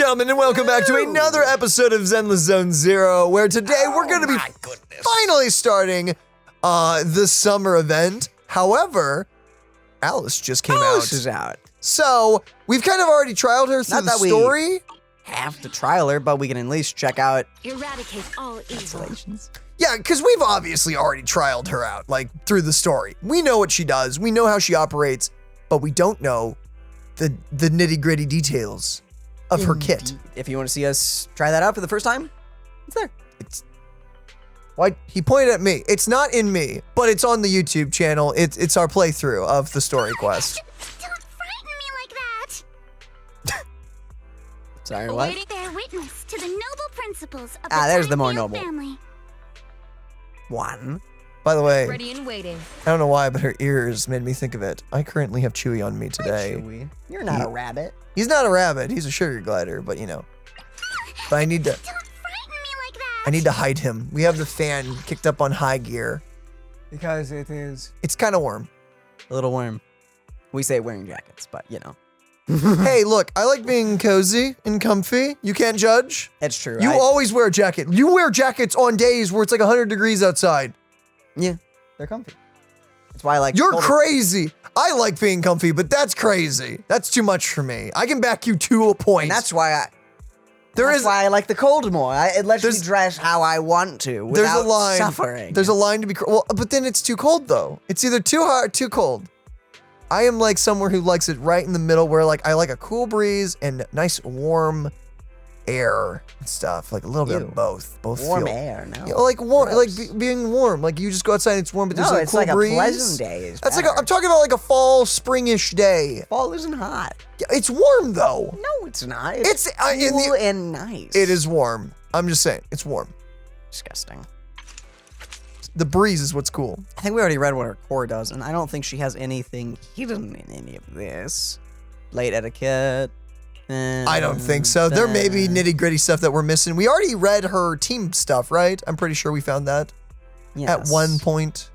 gentlemen, and welcome back to another episode of Zenless Zone Zero, where today we're going to be finally starting the summer event. However, Alice just came out. Alice is out. So, we've kind of already trialed her through the story. We have to trial her, but we can at least check out Eradicate all evil. Yeah, because we've obviously already trialed her out, like, through the story. We know what she does, we know how she operates, but we don't know the nitty-gritty details of her kit. If you want to see us try that out for the first time, it's there. Why he pointed at me. It's not in me, but it's on the YouTube channel. It's our playthrough of the story quest. Don't frighten me like that. Sorry, what? Awaiting bear witness to the noble principles of there's the more Time-Field noble. family. One. By the way, Ready and waiting. I don't know why, but her ears made me think of it. I currently have Chewy on me today. Chewy. You're not a rabbit. He's not a rabbit. He's a sugar glider, but you know. But I need to. Don't frighten me like that. I need to hide him. We have the fan kicked up on high gear because it's kind of warm. A little warm. We say wearing jackets, but you know. Hey, look, I like being cozy and comfy. You can't judge. It's true. You always wear a jacket. You wear jackets on days where it's like 100 degrees outside. Yeah, they're comfy. That's why I like. You're crazy. I like being comfy, but that's crazy. That's too much for me. I can back you to a point. And that's why I like the cold more. It lets me dress how I want to without suffering. There's a line to be. Well, but then it's too cold though. It's either too hot or too cold. I am like someone who likes it right in the middle, where like I like a cool breeze and nice warm air and stuff, like a little bit of both. Warm air, no. Yeah, like warm, being warm. Like you just go outside, and it's warm, but there's No, like a it's cool like breeze. a pleasant day. That's like I'm talking about like a fall, springish day. Fall isn't hot. Yeah, it's warm though. No, it's not. It's cool and nice. It is warm. I'm just saying, it's warm. Disgusting. The breeze is what's cool. I think we already read what her core does, and I don't think she has anything hidden in any of this. Late etiquette. I don't think so. There may be nitty-gritty stuff that we're missing. We already read her team stuff, right? I'm pretty sure we found that at one point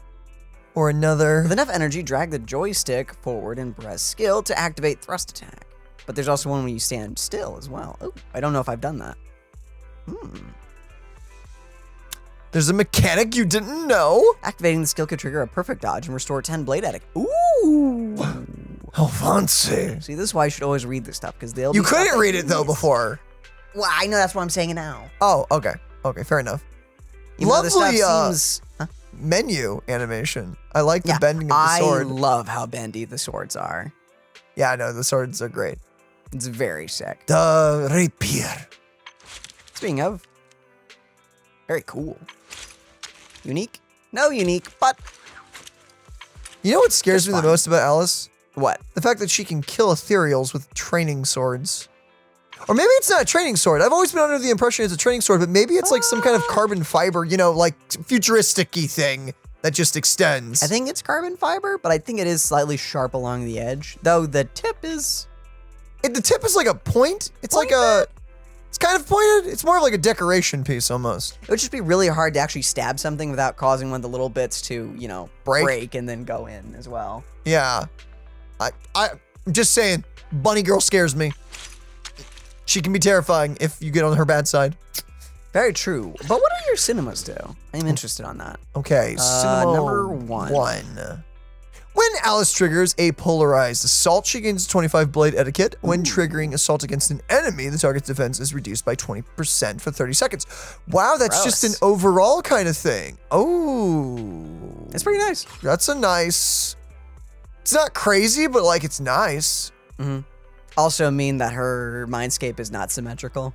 or another. With enough energy, drag the joystick forward and press skill to activate thrust attack. But there's also one where you stand still as well. Oh, I don't know if I've done that. There's a mechanic you didn't know. Activating the skill could trigger a perfect dodge and restore 10 blade etiquette. Ooh. How fancy. See, this is why you should always read this stuff, because they'll You couldn't read it though before. Well, I know, that's why I'm saying it now. Oh, okay. Okay, fair enough. Even though this Lovely stuff seems... menu animation. I like the bending of the sword. I love how bendy the swords are. Yeah, I know, the swords are great. It's very sick. The rapier. Speaking of, very cool. Unique? No unique, but... You know what scares me the most about Alice? What? The fact that she can kill ethereals with training swords. Or maybe it's not a training sword. I've always been under the impression it's a training sword, but maybe it's like some kind of carbon fiber, you know, like futuristic-y thing that just extends. I think it's carbon fiber, but I think it is slightly sharp along the edge. Though the tip is... The tip is like a point. It's like a... It's kind of pointed. It's more of like a decoration piece almost. It would just be really hard to actually stab something without causing one of the little bits to, you know, break and then go in as well. Yeah. I'm just saying, Bunny Girl scares me. She can be terrifying if you get on her bad side. Very true. But what do your cinemas do? I'm interested on that. Okay, cinema number one. When Alice triggers a polarized assault, she gains 25 blade etiquette. When triggering assault against an enemy, the target's defense is reduced by 20% for 30 seconds. Wow, that's just an overall kind of thing. Oh. It's pretty nice. That's a nice... It's not crazy, but like it's nice. Also mean that her Mindscape is not symmetrical.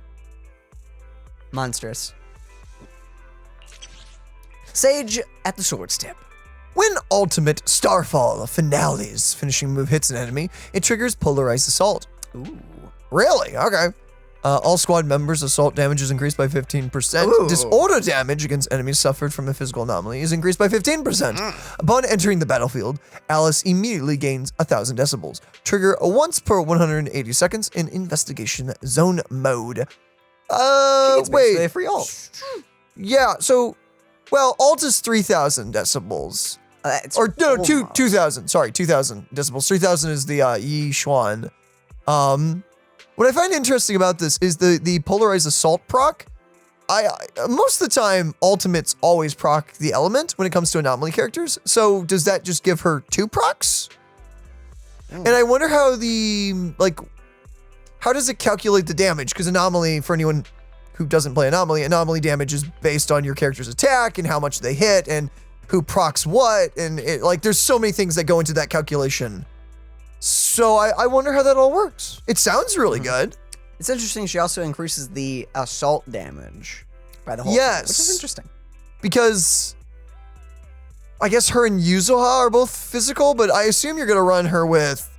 Monstrous. Sage at the sword's tip. When Ultimate Starfall Finale's finishing move hits an enemy, it triggers Polarized Assault. Ooh. Really? Okay. All squad members' assault damage is increased by 15%. Ooh. Disorder damage against enemies suffered from a physical anomaly is increased by 15%. Upon entering the battlefield, Alice immediately gains 1,000 decibels. Trigger once per 180 seconds in Investigation Zone mode. Wait. A free ult. Yeah, so, well, ult is 3,000 decibels. Or no, 2,000. Sorry, 2,000 decibels. 3,000 is the Yi Xuan. What I find interesting about this is the polarized assault proc. I most of the time, ultimates always proc the element when it comes to anomaly characters. So does that just give her 2 procs? And I wonder how how does it calculate the damage? Because anomaly, for anyone who doesn't play anomaly damage is based on your character's attack and how much they hit and who procs what, and there's so many things that go into that calculation. So I wonder how that all works. It sounds really good. It's interesting. She also increases the assault damage by the whole Yes. thing, which is interesting. Because I guess her and Yuzuha are both physical, but I assume you're gonna run her with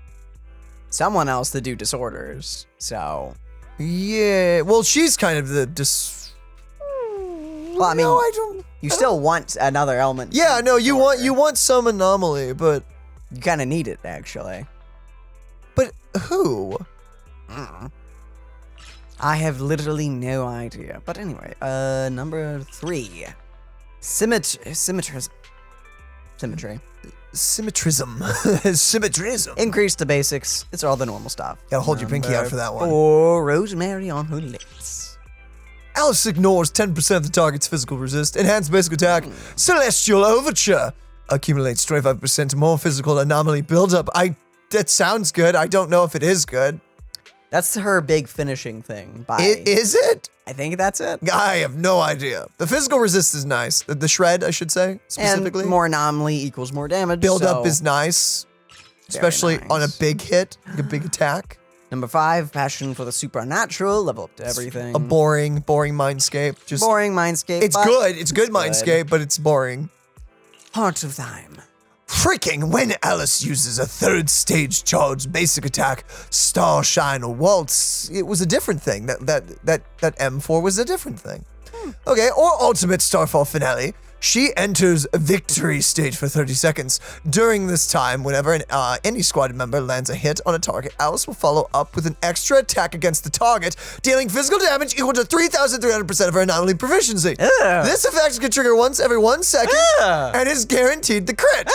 Someone else to do disorders. So, yeah. Well, she's kind of the well, I mean, no, I don't. you still want another element. Yeah, no, you disorder. want some anomaly, but You kind of need it actually. who? I have literally no idea. But anyway, number 3, symmetry. Symmetrism. Symmetrism. Increase the basics. It's all the normal stuff. Gotta hold your pinky out for that one. 4, Rosemary on her lips. Alice ignores 10% of the target's physical resist. Enhanced basic attack. Celestial Overture. Accumulates 25% more physical anomaly buildup. That sounds good. I don't know if it is good. That's her big finishing thing. Is it? I think that's it. I have no idea. The physical resist is nice. The shred, I should say, specifically. And more anomaly equals more damage. Buildup so is nice, especially on a nice. big hit, like a big attack. Number 5, passion for the supernatural. Level up to everything. A boring Mindscape. Just boring Mindscape. It's but good. It's good Mindscape, but it's boring. Heart of Time. Freaking when Alice uses a 3rd stage charge basic attack, Starshine or Waltz, it was a different thing. That M4 was a different thing. Okay, or Ultimate Starfall Finale. She enters a victory stage for 30 seconds. During this time, whenever any squad member lands a hit on a target, Alice will follow up with an extra attack against the target, dealing physical damage equal to 3,300% of her anomaly proficiency. This effect can trigger once every 1 second and is guaranteed the crit.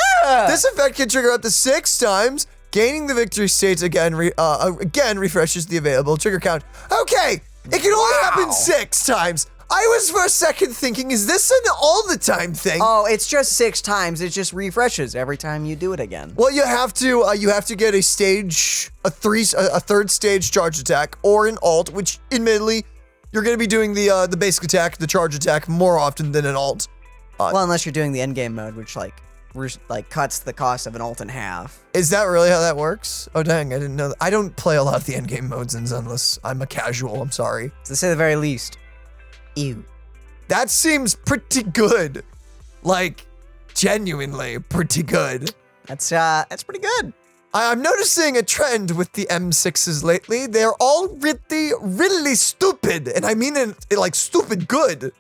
This effect can trigger up to 6 times. Gaining the victory stage again refreshes the available trigger count. Okay, it can only happen 6 times. I was for a second thinking, is this an all the time thing? Oh, it's just 6 times. It just refreshes every time you do it again. Well, you have to get a 3rd stage charge attack or an alt, which admittedly you're going to be doing the basic attack, the charge attack more often than an alt. Well, unless you're doing the endgame mode, which cuts the cost of an alt in half. Is that really how that works? Oh dang, I didn't know that. I don't play a lot of the endgame modes in Zenless. I'm a casual. I'm sorry. To say the very least. Ew. That seems pretty good. Like, genuinely pretty good. That's pretty good. I'm noticing a trend with the M6s lately. They're all really stupid. And I mean it like stupid good.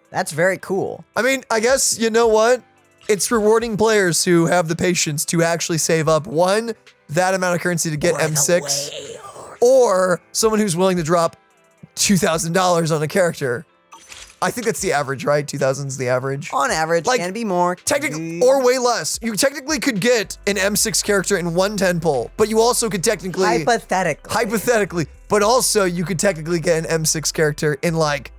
That's very cool. I mean, I guess, you know what? It's rewarding players who have the patience to actually save up, one, that amount of currency to get M6, or someone who's willing to drop $2,000 on a character. I think that's the average, right? 2,000's the average. On average, Like, can be more. Technically, or way less. You technically could get an M6 character in 110 pull, but you also could technically... Hypothetically. But also, you could technically get an M6 character in like...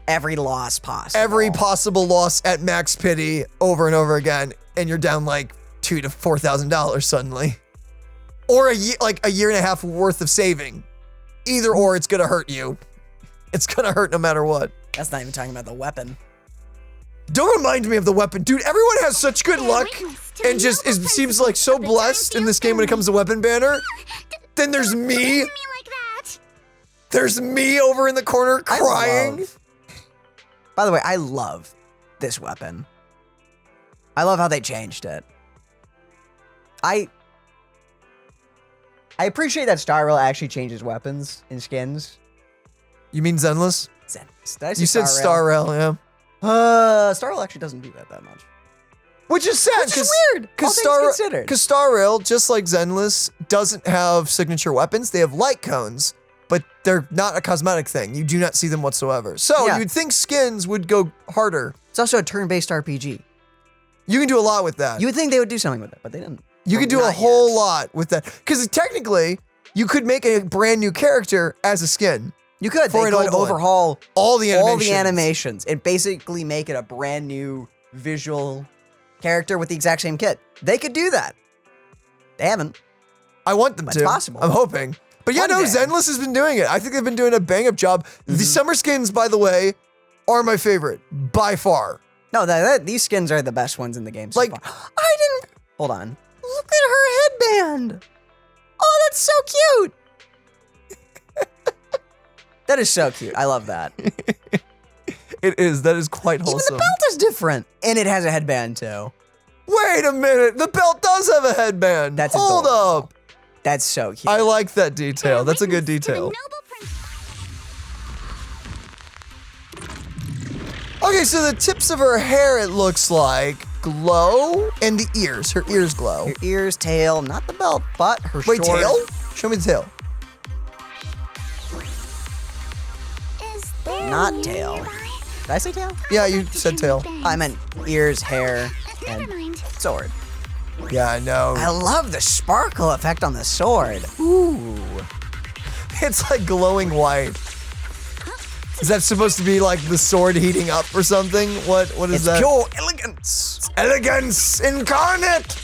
every loss possible. Every possible loss at max pity over and over again, and you're down like $2,000 to $4,000 suddenly. Or a year and a half worth of saving. Either or, it's gonna hurt you. It's gonna hurt no matter what. That's not even talking about the weapon. Don't remind me of the weapon. Dude, everyone has such good luck and just seems like so blessed in this game when it comes to weapon banner. Then there's me. There's me over in the corner crying. By the way, I love this weapon. I love how they changed it. I appreciate that Star Rail actually changes weapons and skins. You mean Zenless? Zenless. Did I say You said Star Rail, yeah. Star Rail actually doesn't do that much. Which is sad. Which is weird, all things considered. Because Star Rail, just like Zenless, doesn't have signature weapons. They have light cones, but they're not a cosmetic thing. You do not see them whatsoever. So Yeah. you'd think skins would go harder. It's also a turn-based RPG. You can do a lot with that. You would think they would do something with it, but they didn't. You Or can do a not whole yet. lot with that. Because technically, you could make a brand new character as a skin. You could. For They an could old one. overhaul All the animations. all the animations and basically make it a brand new visual character with the exact same kit. They could do that. They haven't. I want them But to. it's possible. I'm hoping. But yeah, One no, day. Zenless has been doing it. I think they've been doing a bang-up job. The summer skins, by the way, are my favorite by far. No, these skins are the best ones in the game so Like- far. I didn't... Hold on. Look at her headband. Oh, that's so cute. That is so cute. I love that. It is. That is quite Even the wholesome. belt is different. And it has a headband, too. Wait a minute. The belt does have a headband. That's Hold adorable. up. That's so cute. I like that detail. That's a good Witness to the detail. noble prince. Okay, so the tips of her hair, it looks like, glow, and the ears. Her ears glow. Her ears, tail, not the belt, but her Wait, short... tail? Show me the tail. Is there Not one tail. nearby? Did I say tail? Yeah, you said tail. I meant ears, hair, Never and mind. sword. Yeah, I know. I love the sparkle effect on the sword. Ooh. It's like glowing white. Is that supposed to be like the sword heating up or something? What is It's that? pure elegance. Elegance incarnate!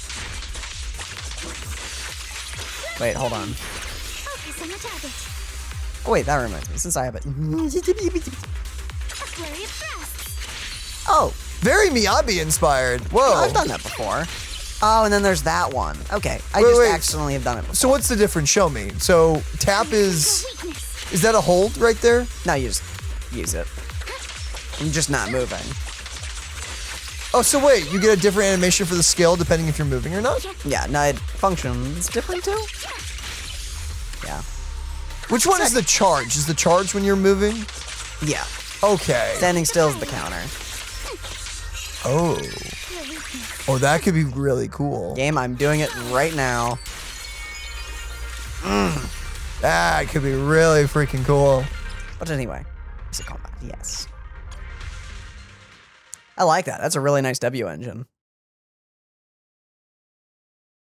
Wait, hold on. Focus on the target. Oh, wait, that reminds me. Since I have it. A flurry of thrusts. Oh, Very Miyabi inspired. Whoa. I've done that before. Oh, and then there's that one. Okay, I Wait, just wait. accidentally have done it before. So what's the difference? Show me. So tap is Weakness. that a hold right there? No, you just use it. I'm just not moving. Oh, so wait, you get a different animation for the skill depending if you're moving or not? Yeah, no, it functions different too. Yeah. Which one is the charge? Is the charge when you're moving? Yeah. Okay. Standing still is the counter. Oh. Oh, that could be really cool. Game, I'm doing it right now. That could be really freaking cool. But anyway, it's a combat. Yes. I like that. That's a really nice W engine.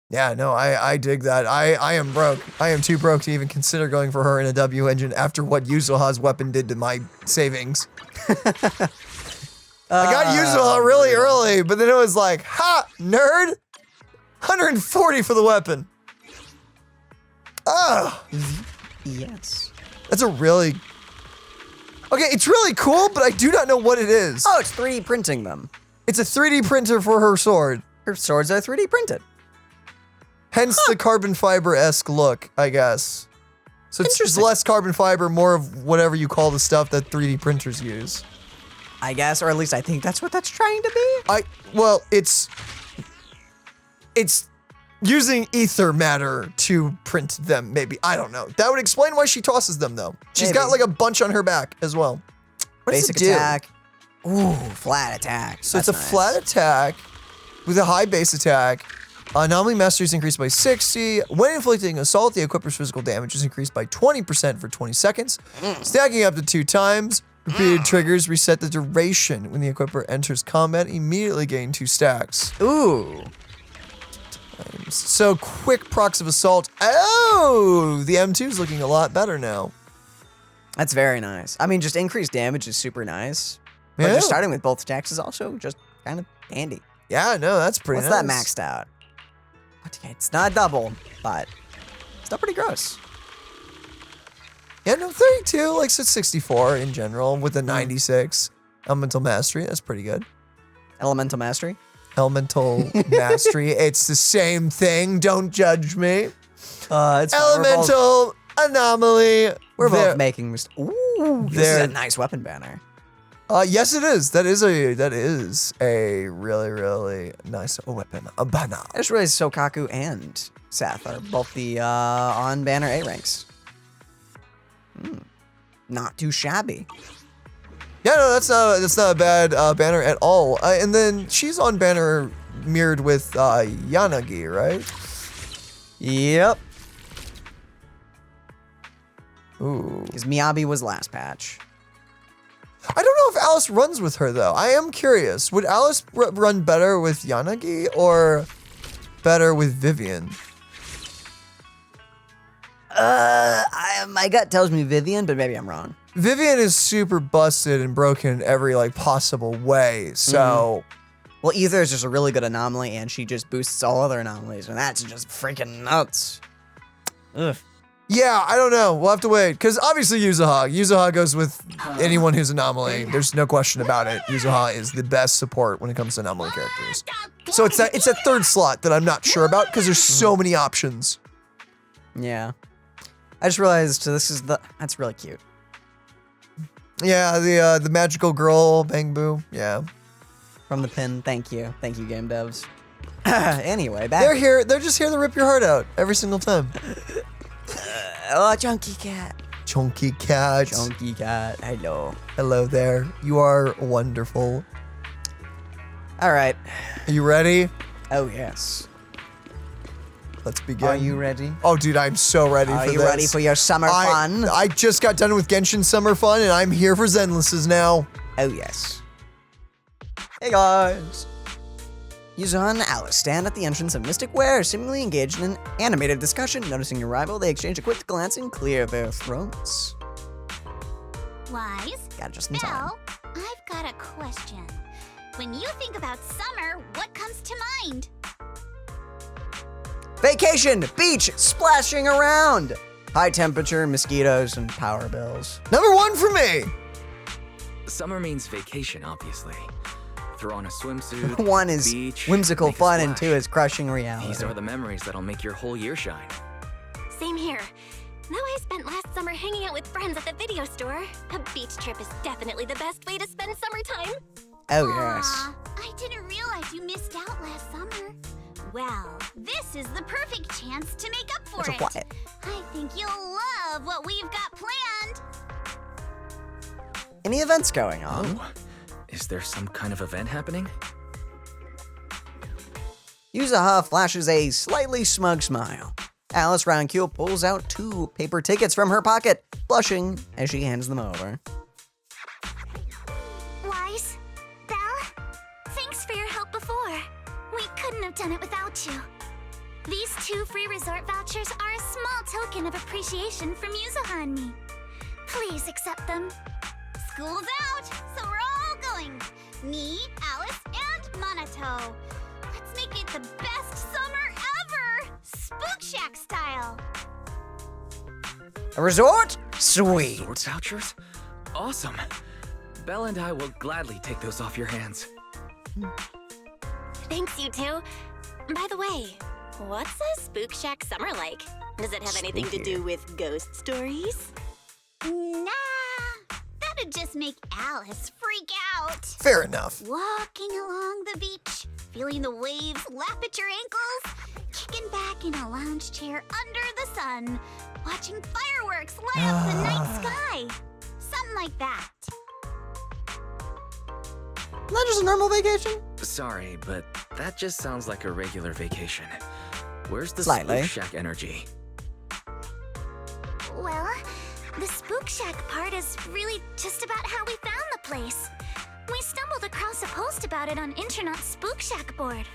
Yeah, no, I dig that. I am broke. I am too broke to even consider going for her in a W engine after what Yuzuha's weapon did to my savings. I got Yuzuha really early, but then it was like, ha, nerd! 140 for the weapon. Ah, Yes. that's a really... Okay, it's really cool, but I do not know what it is. Oh, it's 3D printing them. It's a 3D printer for her sword. Her swords are 3D printed. Hence the carbon fiber-esque look, I guess. So it's Interesting. less carbon fiber, more of whatever you call the stuff that 3D printers use. I guess, or at least I think that's what that's trying to be. Well, it's using ether matter to print them, maybe. I don't know. That would explain why she tosses them, though. She's got Maybe. like a bunch on her back as well. What does Basic it do? attack. Ooh, flat attack. So That's it's a nice. flat attack with a high base attack. Anomaly mastery is increased by 60. When inflicting assault, the equipper's physical damage is increased by 20% for 20 seconds. Stacking up to 2 times. Repeated triggers reset the duration. When the equipper enters combat, immediately gain 2 stacks. Ooh. So quick procs of assault. Oh, the M2 is looking a lot better now. That's very nice. I mean, just increased damage is super nice. But Yeah. just starting with both attacks is also just kind of handy. Yeah, no, that's pretty What's nice. that maxed out? Okay, it's not a double, but it's still pretty gross. Yeah, no, 32, like so 64 in general with a 96. Elemental mastery, that's pretty good. Elemental mastery. Elemental mastery, it's the same thing. Don't judge me. It's fine. Elemental anomaly. We're There- both making mistakes. Ooh, this is There- a nice weapon banner. Yes, it is. That is a really, really nice weapon. A banner. I just realized Sokaku and Seth are both the on banner A ranks. Not too shabby. Yeah, no, that's not a bad banner at all. And then she's on banner mirrored with Yanagi, right? Yep. Ooh. Because Miyabi was last patch. I don't know if Alice runs with her though. I am curious. Would Alice run better with Yanagi or better with Vivian? My gut tells me Vivian, but maybe I'm wrong. Vivian is super busted and broken in every like possible way. So Well, Ether is just a really good anomaly, and she just boosts all other anomalies, and that's just freaking nuts. Ugh. yeah, I don't know. We'll have to wait because obviously Yuzuha. Yuzuha goes with anyone who's anomaly. There's no question about it. Yuzuha is the best support when it comes to anomaly characters. So it's that third slot that I'm not sure about because there's so many options. Yeah. I just realized that's really cute. Yeah, the magical girl Bang Boo. Yeah. From the pin, thank you. Thank you, game devs. Anyway, back. They're here. They're just here to rip your heart out every single time. Oh, Chunky Cat. Chunky cat. Chunky Cat, hello. Hello there. You are wonderful. All right. Are you ready? Oh, yes. Let's begin. Are you ready? Oh, dude, I'm so ready for Are this. you ready for your summer fun? I just got done with Genshin Summer Fun, and I'm here for Zenless's now. Oh, yes. Hey, guys. Yuzuha and Alice stand at the entrance of Mystic Ware, seemingly engaged in an animated discussion. Noticing your rival, they exchange a quick glance and clear their throats. Wise? Got it just in time. Belle, I've got a question. When you think about summer, what comes to mind? Vacation, beach, splashing around. High temperature, mosquitoes, and power bills. Number one for me. Summer means vacation, obviously. Throw on a swimsuit, One is beach, whimsical make a fun, and splash. 2 is crushing reality. These are the memories that'll make your whole year shine. Same here. Though I spent last summer hanging out with friends at the video store, a beach trip is definitely the best way to spend summertime. Oh, yes. Aw, I didn't realize you missed out last summer. Well, this is the perfect chance to make up for So it. quiet. I think you'll love what we've got planned. Any events going on? Oh, is there some kind of event happening? Yuzuha flashes a slightly smug smile. Alice Roundcule pulls out 2 paper tickets from her pocket, blushing as she hands them over. Wise, Belle, thanks for your help before. We couldn't have done it without you. These 2 free resort vouchers are a small token of appreciation from Yuzuha and me. Please accept them. School's out, so we're all going. Me, Alice, and Monato. Let's make it the best summer ever! Spook Shack style. A resort? Sweet. Resort vouchers? Awesome. Belle and I will gladly take those off your hands. Thanks, you two. By the way, what's a Spook Shack summer like? Does it have anything to do with ghost stories? Nah, that'd just make Alice freak out. Fair enough. Walking along the beach, feeling the waves lap at your ankles, kicking back in a lounge chair under the sun, watching fireworks light up the night sky. Something like that. Isn't that just a normal vacation? Sorry, but that just sounds like a regular vacation. Where's the Slightly. Spook Shack energy? Well, the Spook Shack part is really just about how we found the place. We stumbled across a post about it on Internet's Spook Shack board.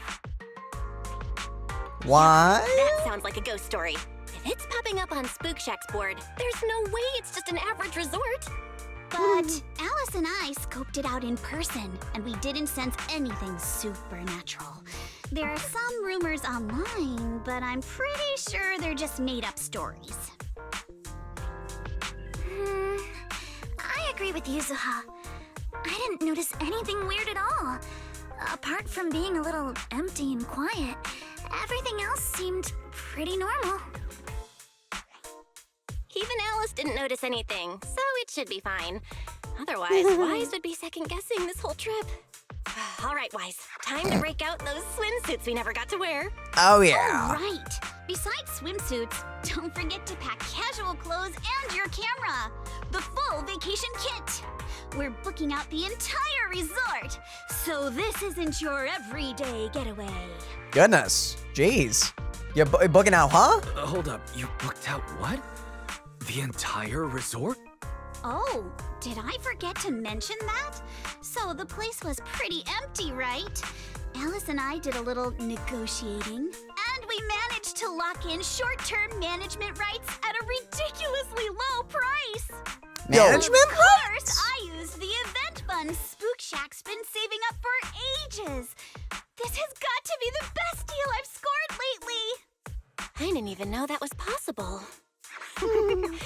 Why? That sounds like a ghost story. If it's popping up on Spook Shack's board, there's no way it's just an average resort. But Alice and I scoped it out in person, and we didn't sense anything supernatural. There are some rumors online, but I'm pretty sure they're just made-up stories. I agree with Yuzuha. I didn't notice anything weird at all. Apart from being a little empty and quiet, everything else seemed pretty normal. Even Alice didn't notice anything, so it should be fine. Otherwise, Wise would be second-guessing this whole trip. All right, Wise. Time to break out those swimsuits we never got to wear. Oh, yeah. Oh, right. Besides swimsuits, don't forget to pack casual clothes and your camera. The full vacation kit. We're booking out the entire resort, so this isn't your everyday getaway. Goodness. Jeez. You're booking out, huh? Hold up, you booked out what? The entire resort? Oh, did I forget to mention that? So the place was pretty empty, right? Alice and I did a little negotiating, and we managed to lock in short-term management rights at a ridiculously low price. Management Of course, I used the event fund Spook Shack's been saving up for ages. This has got to be the best deal I've scored lately. I didn't even know that was possible. That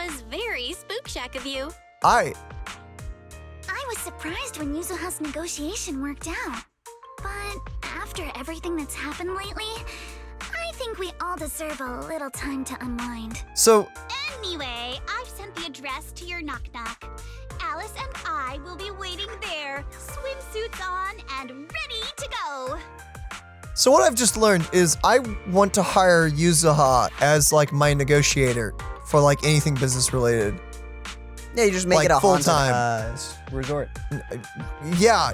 was very Spook Shack of you. I was surprised when Yuzuha's negotiation worked out. But after everything that's happened lately, I think we all deserve a little time to unwind. So, Anyway, I've sent the address to your knock-knock. Alice and I will be waiting there, swimsuits on and ready to go. so what I've just learned is I want to hire Yuzuha as like my negotiator for like anything business related. Yeah, you just make Like, it a haunted full-time. resort. Yeah.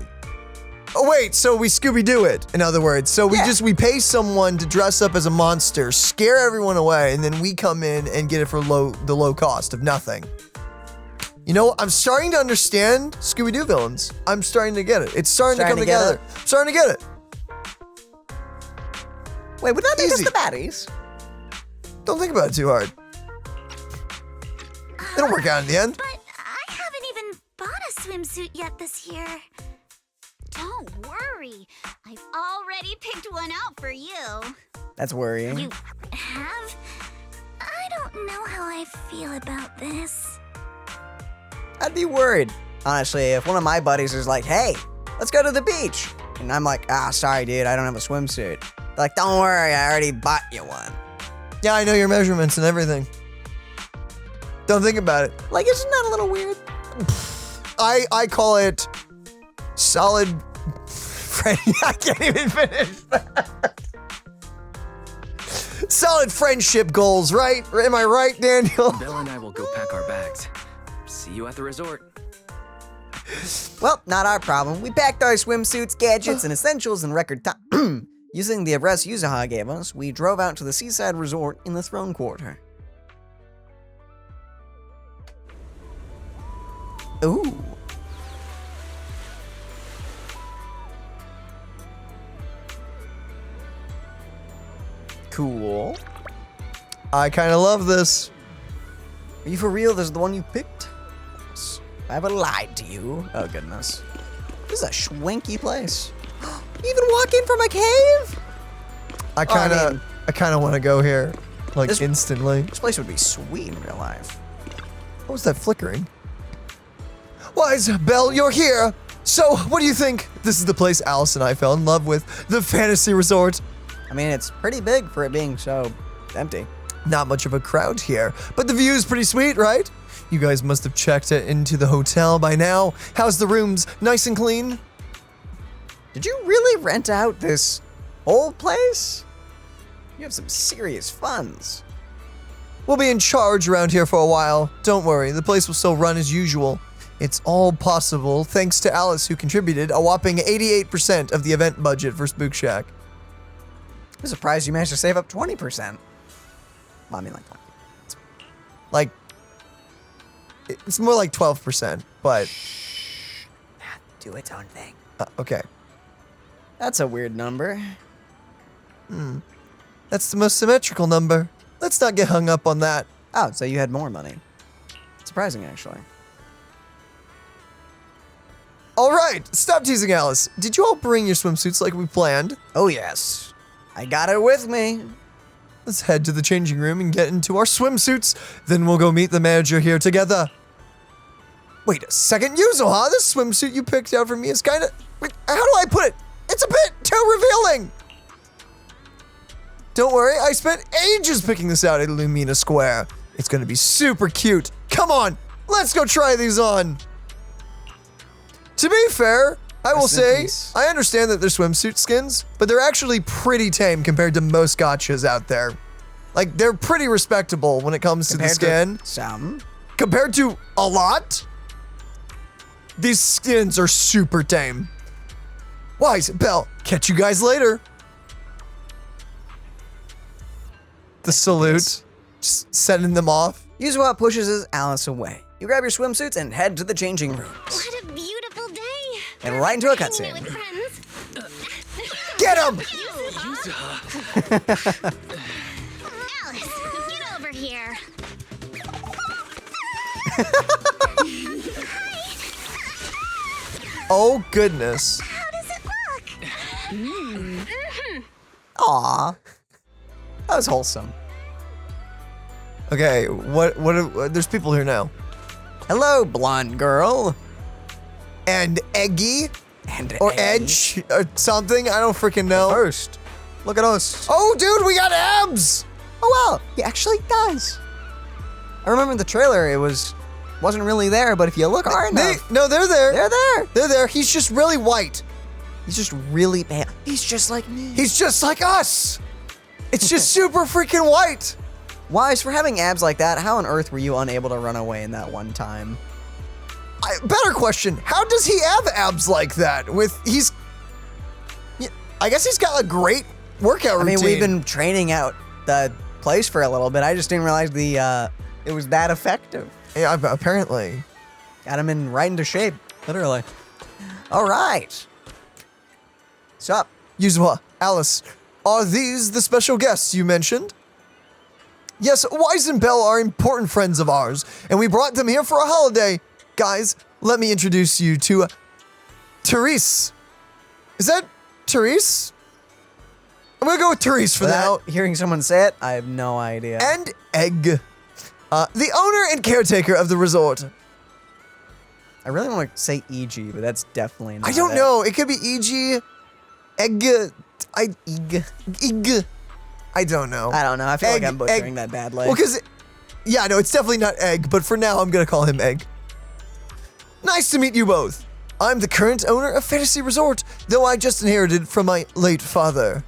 Oh wait, so we Scooby-Doo it, in other words. So we pay someone to dress up as a monster, scare everyone away, and then we come in and get it for the low cost of nothing. You know, I'm starting to understand Scooby-Doo villains. I'm starting to get it. It's starting to come together. I'm starting to get it. Wait, would that make us Easy. the baddies? Don't think about it too hard. It'll work out in the end. But I haven't even bought a swimsuit yet this year. Don't worry, I've already picked one out for you. That's worrying. You have? I don't know how I feel about this. I'd be worried, honestly, if one of my buddies is like, hey, let's go to the beach. And I'm like, sorry, dude, I don't have a swimsuit. They're like, don't worry, I already bought you one. Yeah, I know your measurements and everything. Don't think about it. Like, isn't that a little weird? I call it solid friend. I can't even finish that. Solid friendship goals, right? Am I right, Daniel? Belle and I will go pack our bags. See you at the resort. Well, not our problem. We packed our swimsuits, gadgets, and essentials in record time. Using the address Yuzuha gave us, we drove out to the seaside resort in the Throne Quarter. Ooh. Cool. I kind of love this. Are you for real? This is the one you picked? I haven't lied to you. Oh, goodness. This is a schwanky place. You even walk in from a cave? I kind of, mean- I kind of want to go here, like This- instantly. This place would be sweet in real life. What was that flickering? Wise, Belle, you're here. So, what do you think? This is the place Alice and I fell in love with, the fantasy resort. I mean, it's pretty big for it being so empty. Not much of a crowd here, but the view's pretty sweet, right? You guys must have checked it into the hotel by now. How's the rooms? Nice and clean? Did you really rent out this whole place? You have some serious funds. We'll be in charge around here for a while. Don't worry, the place will still run as usual. It's all possible thanks to Alice, who contributed a whopping 88% of the event budget for Spook Shack. I'm surprised you managed to save up 20%. Well, I mean, Like, it's more like 12%, but do its own thing. okay. That's a weird number. That's the most symmetrical number. Let's not get hung up on that. Oh, so you had more money. Surprising, actually. All right, stop teasing Alice. Did you all bring your swimsuits like we planned? Oh, yes. I got it with me. Let's head to the changing room and get into our swimsuits. Then we'll go meet the manager here together. Wait a second, Yuzuha, this swimsuit you picked out for me is kind of... How do I put it? It's a bit too revealing. Don't worry, I spent ages picking this out at Lumina Square. It's gonna be super cute. Come on, let's go try these on. To be fair, I will Rest in say, peace. I understand that they're swimsuit skins, but they're actually pretty tame compared to most gachas out there. Like, they're pretty respectable when it comes to the skin. Some. Compared to a lot, these skins are super tame. Wise, Belle, catch you guys later. The salute, just sending them off. Yuzuha pushes Alice away. You grab your swimsuits and head to the changing rooms. What a beautiful day. And right into a Hanging out cutscene. with friends. Get him! Yuzuha. Alice, get over here. Oh, goodness. How does it look? Aw. That was wholesome. Okay, there's people here now. Hello, blonde girl. And Eggy? And Or Eddie. Edge? Or something? I don't freaking know. First, look at us. Oh, dude, we got abs! Oh wow, he actually does. I remember in the trailer it wasn't really there, but if you look hard enough, No, they're there. they're there. They're there. He's just really white. He's just really bad. He's just like me. He's just like us. It's just super freaking white. Wise, for having abs like that, how on earth were you unable to run away in that one time? Better question. How does he have abs like that? I guess he's got a great workout routine. I mean, we've been training out the place for a little bit. I just didn't realize it was that effective. Yeah, apparently. Got him right into shape, literally. All right. What's up? Yuzuha, Alice, are these the special guests you mentioned? Yes, Wise and Belle are important friends of ours, and we brought them here for a holiday. Guys, let me introduce you to Therese. Is that Therese? I'm gonna go with Therese for now. Without hearing someone say it, I have no idea. And Egg, the owner and caretaker of the resort. I really want to say EG, but that's definitely not I don't it. know. It could be E.G. Egg. Egg. I don't know. I don't know. I feel Egg, like I'm butchering that badly. Well, because, yeah, no, it's definitely not Egg, but for now, I'm going to call him Egg. Nice to meet you both. I'm the current owner of Fantasy Resort, though I just inherited from my late father.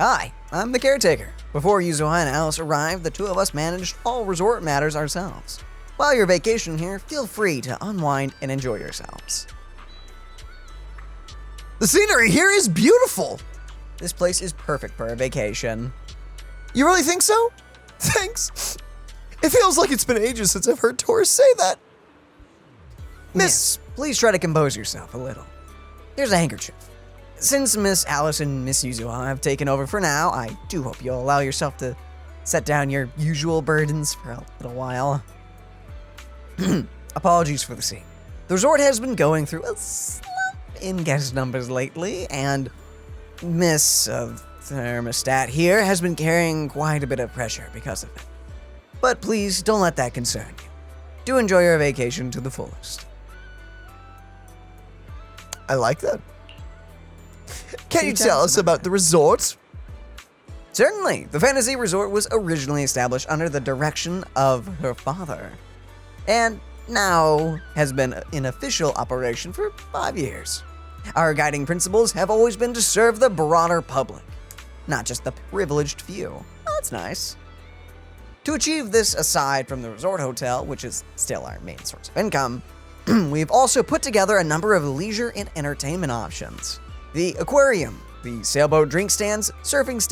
Hi, I'm the caretaker. Before Yuzuha and Alice arrived, the two of us managed all resort matters ourselves. While you're vacationing here, feel free to unwind and enjoy yourselves. The scenery here is beautiful. This place is perfect for a vacation. You really think so? Thanks. It feels like it's been ages since I've heard tourists say that. Miss, Please try to compose yourself a little. Here's a handkerchief. Since Miss Alice and Miss Yuzuha have taken over for now, I do hope you'll allow yourself to set down your usual burdens for a little while. Apologies for the scene. The resort has been going through a slump in guest numbers lately, and Miss Thermostat here has been carrying quite a bit of pressure because of it. But please don't let that concern you. Do enjoy your vacation to the fullest. I like that. Can you tell us about the resort? Certainly, the Fantasy Resort was originally established under the direction of her father, and now has been in official operation for 5 years. Our guiding principles have always been to serve the broader public, not just the privileged few. Oh, that's nice. To achieve this, aside from the resort hotel, which is still our main source of income, we've also put together a number of leisure and entertainment options. The aquarium, the sailboat drink stands, surfing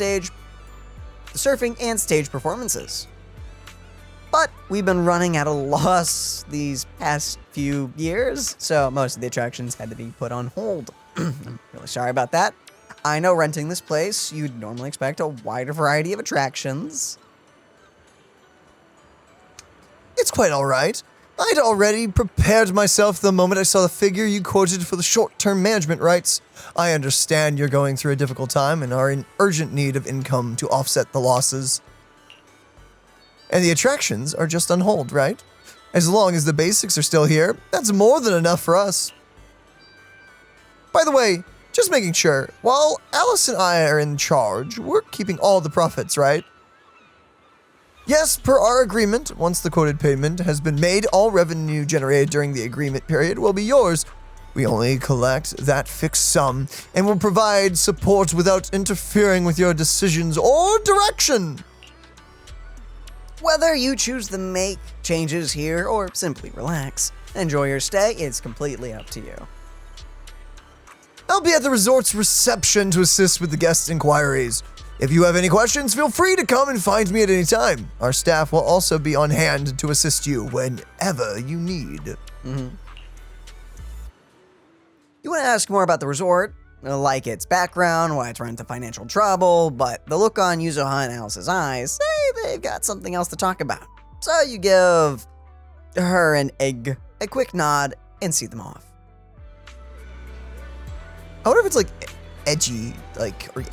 and stage performances. But we've been running at a loss these past few years, so most of the attractions had to be put on hold. I'm really sorry about that. I know renting this place, you'd normally expect a wider variety of attractions. It's quite all right. I'd already prepared myself the moment I saw the figure you quoted for the short-term management rights. I understand you're going through a difficult time and are in urgent need of income to offset the losses. And the attractions are just on hold, right? As long as the basics are still here, that's more than enough for us. By the way, just making sure, while Alice and I are in charge, we're keeping all the profits, right? Yes, per our agreement, once the quoted payment has been made, all revenue generated during the agreement period will be yours. We only collect that fixed sum and will provide support without interfering with your decisions or direction. Whether you choose to make changes here or simply relax, enjoy your stay, it's completely up to you. I'll be at the resort's reception to assist with the guest inquiries. If you have any questions, feel free to come and find me at any time. Our staff will also be on hand to assist you whenever you need. You want to ask more about the resort? like its background, why it's run into financial trouble, but the look on Yuzuha and Alice's eyes say they've got something else to talk about. So you give her an egg, a quick nod, and see them off. I wonder if it's like edgy, like, or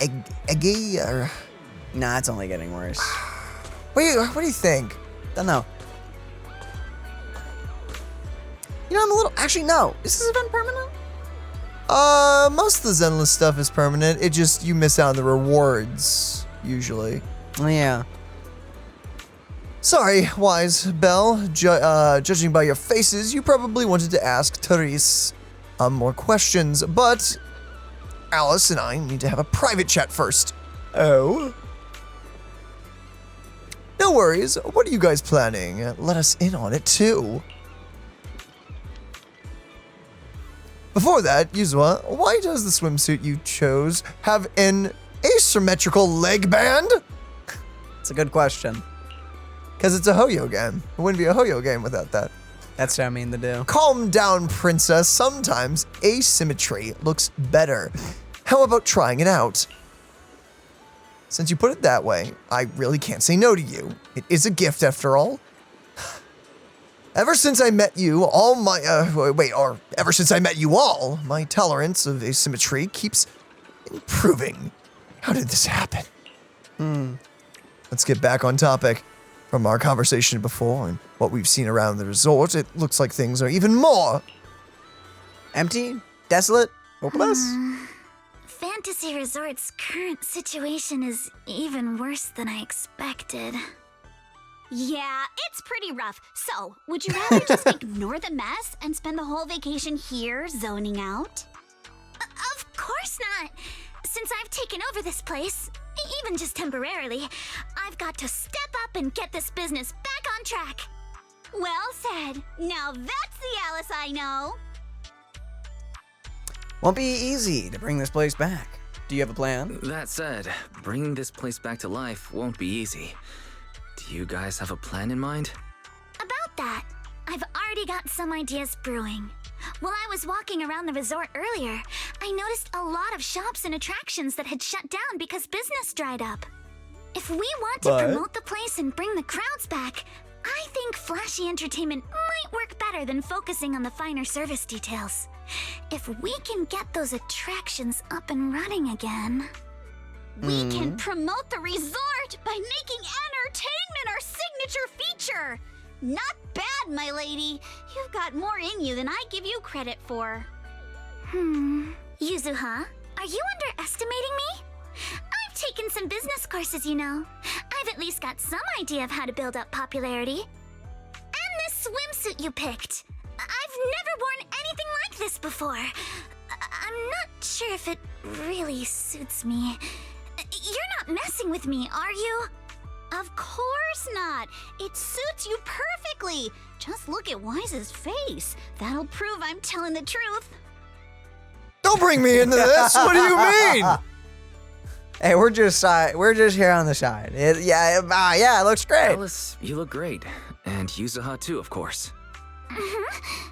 eggy, or... Nah, it's only getting worse. What do you think? Don't know. You know, I'm a little... Actually, no. Is this event permanent? Most of the Zenless stuff is permanent. It just, you miss out on the rewards, usually. Yeah. Sorry, Wise Belle. Judging by your faces, you probably wanted to ask Therese more questions, but Alice and I need to have a private chat first. Oh? No worries. What are you guys planning? Let us in on it, too. Before that, Yuzuha, why does the swimsuit you chose have an asymmetrical leg band? It's a good question. Because it's a HoYo game. It wouldn't be a HoYo game without that. That's what I mean to do. Calm down, princess. Sometimes asymmetry looks better. How about trying it out? Since you put it that way, I really can't say no to you. It is a gift after all. Ever since I met you, ever since I met you all, my tolerance of asymmetry keeps improving. How did this happen? Let's get back on topic. From our conversation before and what we've seen around the resort, it looks like things are even more Empty? Desolate? Hopeless? Fantasy Resort's current situation is even worse than I expected. Yeah, it's pretty rough. So, would you rather just ignore the mess and spend the whole vacation here zoning out? Of course not! Since I've taken over this place, even just temporarily, I've got to step up and get this business back on track. Well said. Now that's the Alice I know. Won't be easy to bring this place back. Do you have a plan? That said, bringing this place back to life won't be easy. Do you guys have a plan in mind? About that, I've already got some ideas brewing. While I was walking around the resort earlier, I noticed a lot of shops and attractions that had shut down because business dried up. If we want to promote the place and bring the crowds back, I think flashy entertainment might work better than focusing on the finer service details. If we can get those attractions up and running again... We can promote the resort by making entertainment our signature feature. Not bad, my lady. You've got more in you than I give you credit for. Yuzuha, are you underestimating me? I've taken some business courses, you know. I've at least got some idea of how to build up popularity. And this swimsuit you picked. I've never worn anything like this before. I'm not sure if it really suits me. You're not messing with me, are you? Of course not. It suits you perfectly. Just look at Wise's face. That'll prove I'm telling the truth. Don't bring me into this! What do you mean? Hey, we're just here on the side. It looks great. Alice, you look great. And Yuzuha too, of course.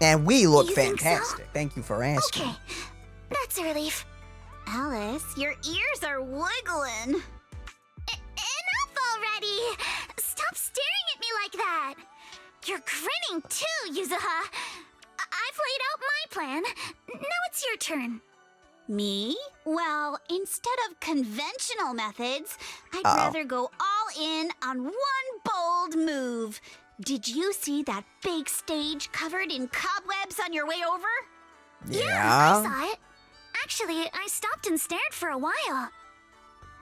And we look You think so? fantastic. Thank you for asking. Okay, that's a relief. Alice, your ears are wiggling. Enough already! Stop staring at me like that! You're grinning too, Yuzuha! I've laid out my plan. Now it's your turn. Me? Well, instead of conventional methods, I'd rather go all in on one bold move. Did you see that big stage covered in cobwebs on your way over? Yeah, I saw it. Actually, I stopped and stared for a while.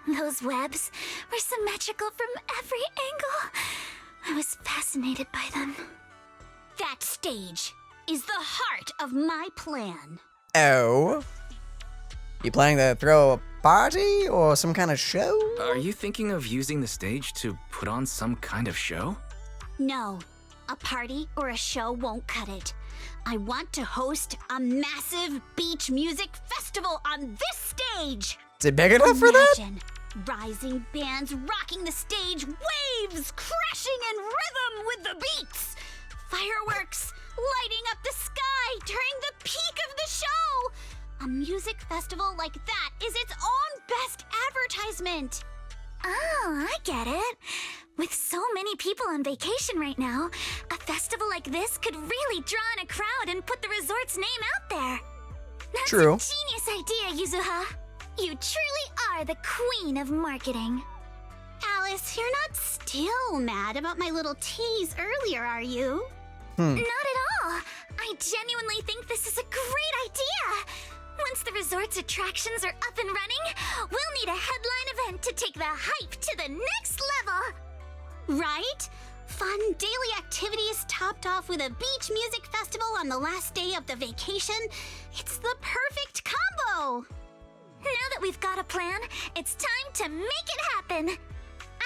Those webs were symmetrical from every angle. I was fascinated by them. That stage is the heart of my plan. Oh. You planning to throw a party or some kind of show? Are you thinking of using the stage to put on some kind of show? No, a party or a show won't cut it. I want to host a massive beach music festival on this stage. Is it big enough for that? Imagine rising bands rocking the stage, waves crashing in rhythm with the beats, fireworks lighting up the sky during the peak of the show. A music festival festival like that is its own best advertisement. Oh, I get it. With so many people on vacation right now, a festival like this could really draw in a crowd and put the resort's name out there. That's True. a genius idea, Yuzuha. You truly are the queen of marketing. Alice, you're not still mad about my little tease earlier, are you? Not at all. I genuinely think this is a great idea. Once the resort's attractions are up and running, we'll need a headline event to take the hype to the next level. Right? Fun daily activities topped off with a beach music festival on the last day of the vacation. It's the perfect combo. Now that we've got a plan, it's time to make it happen.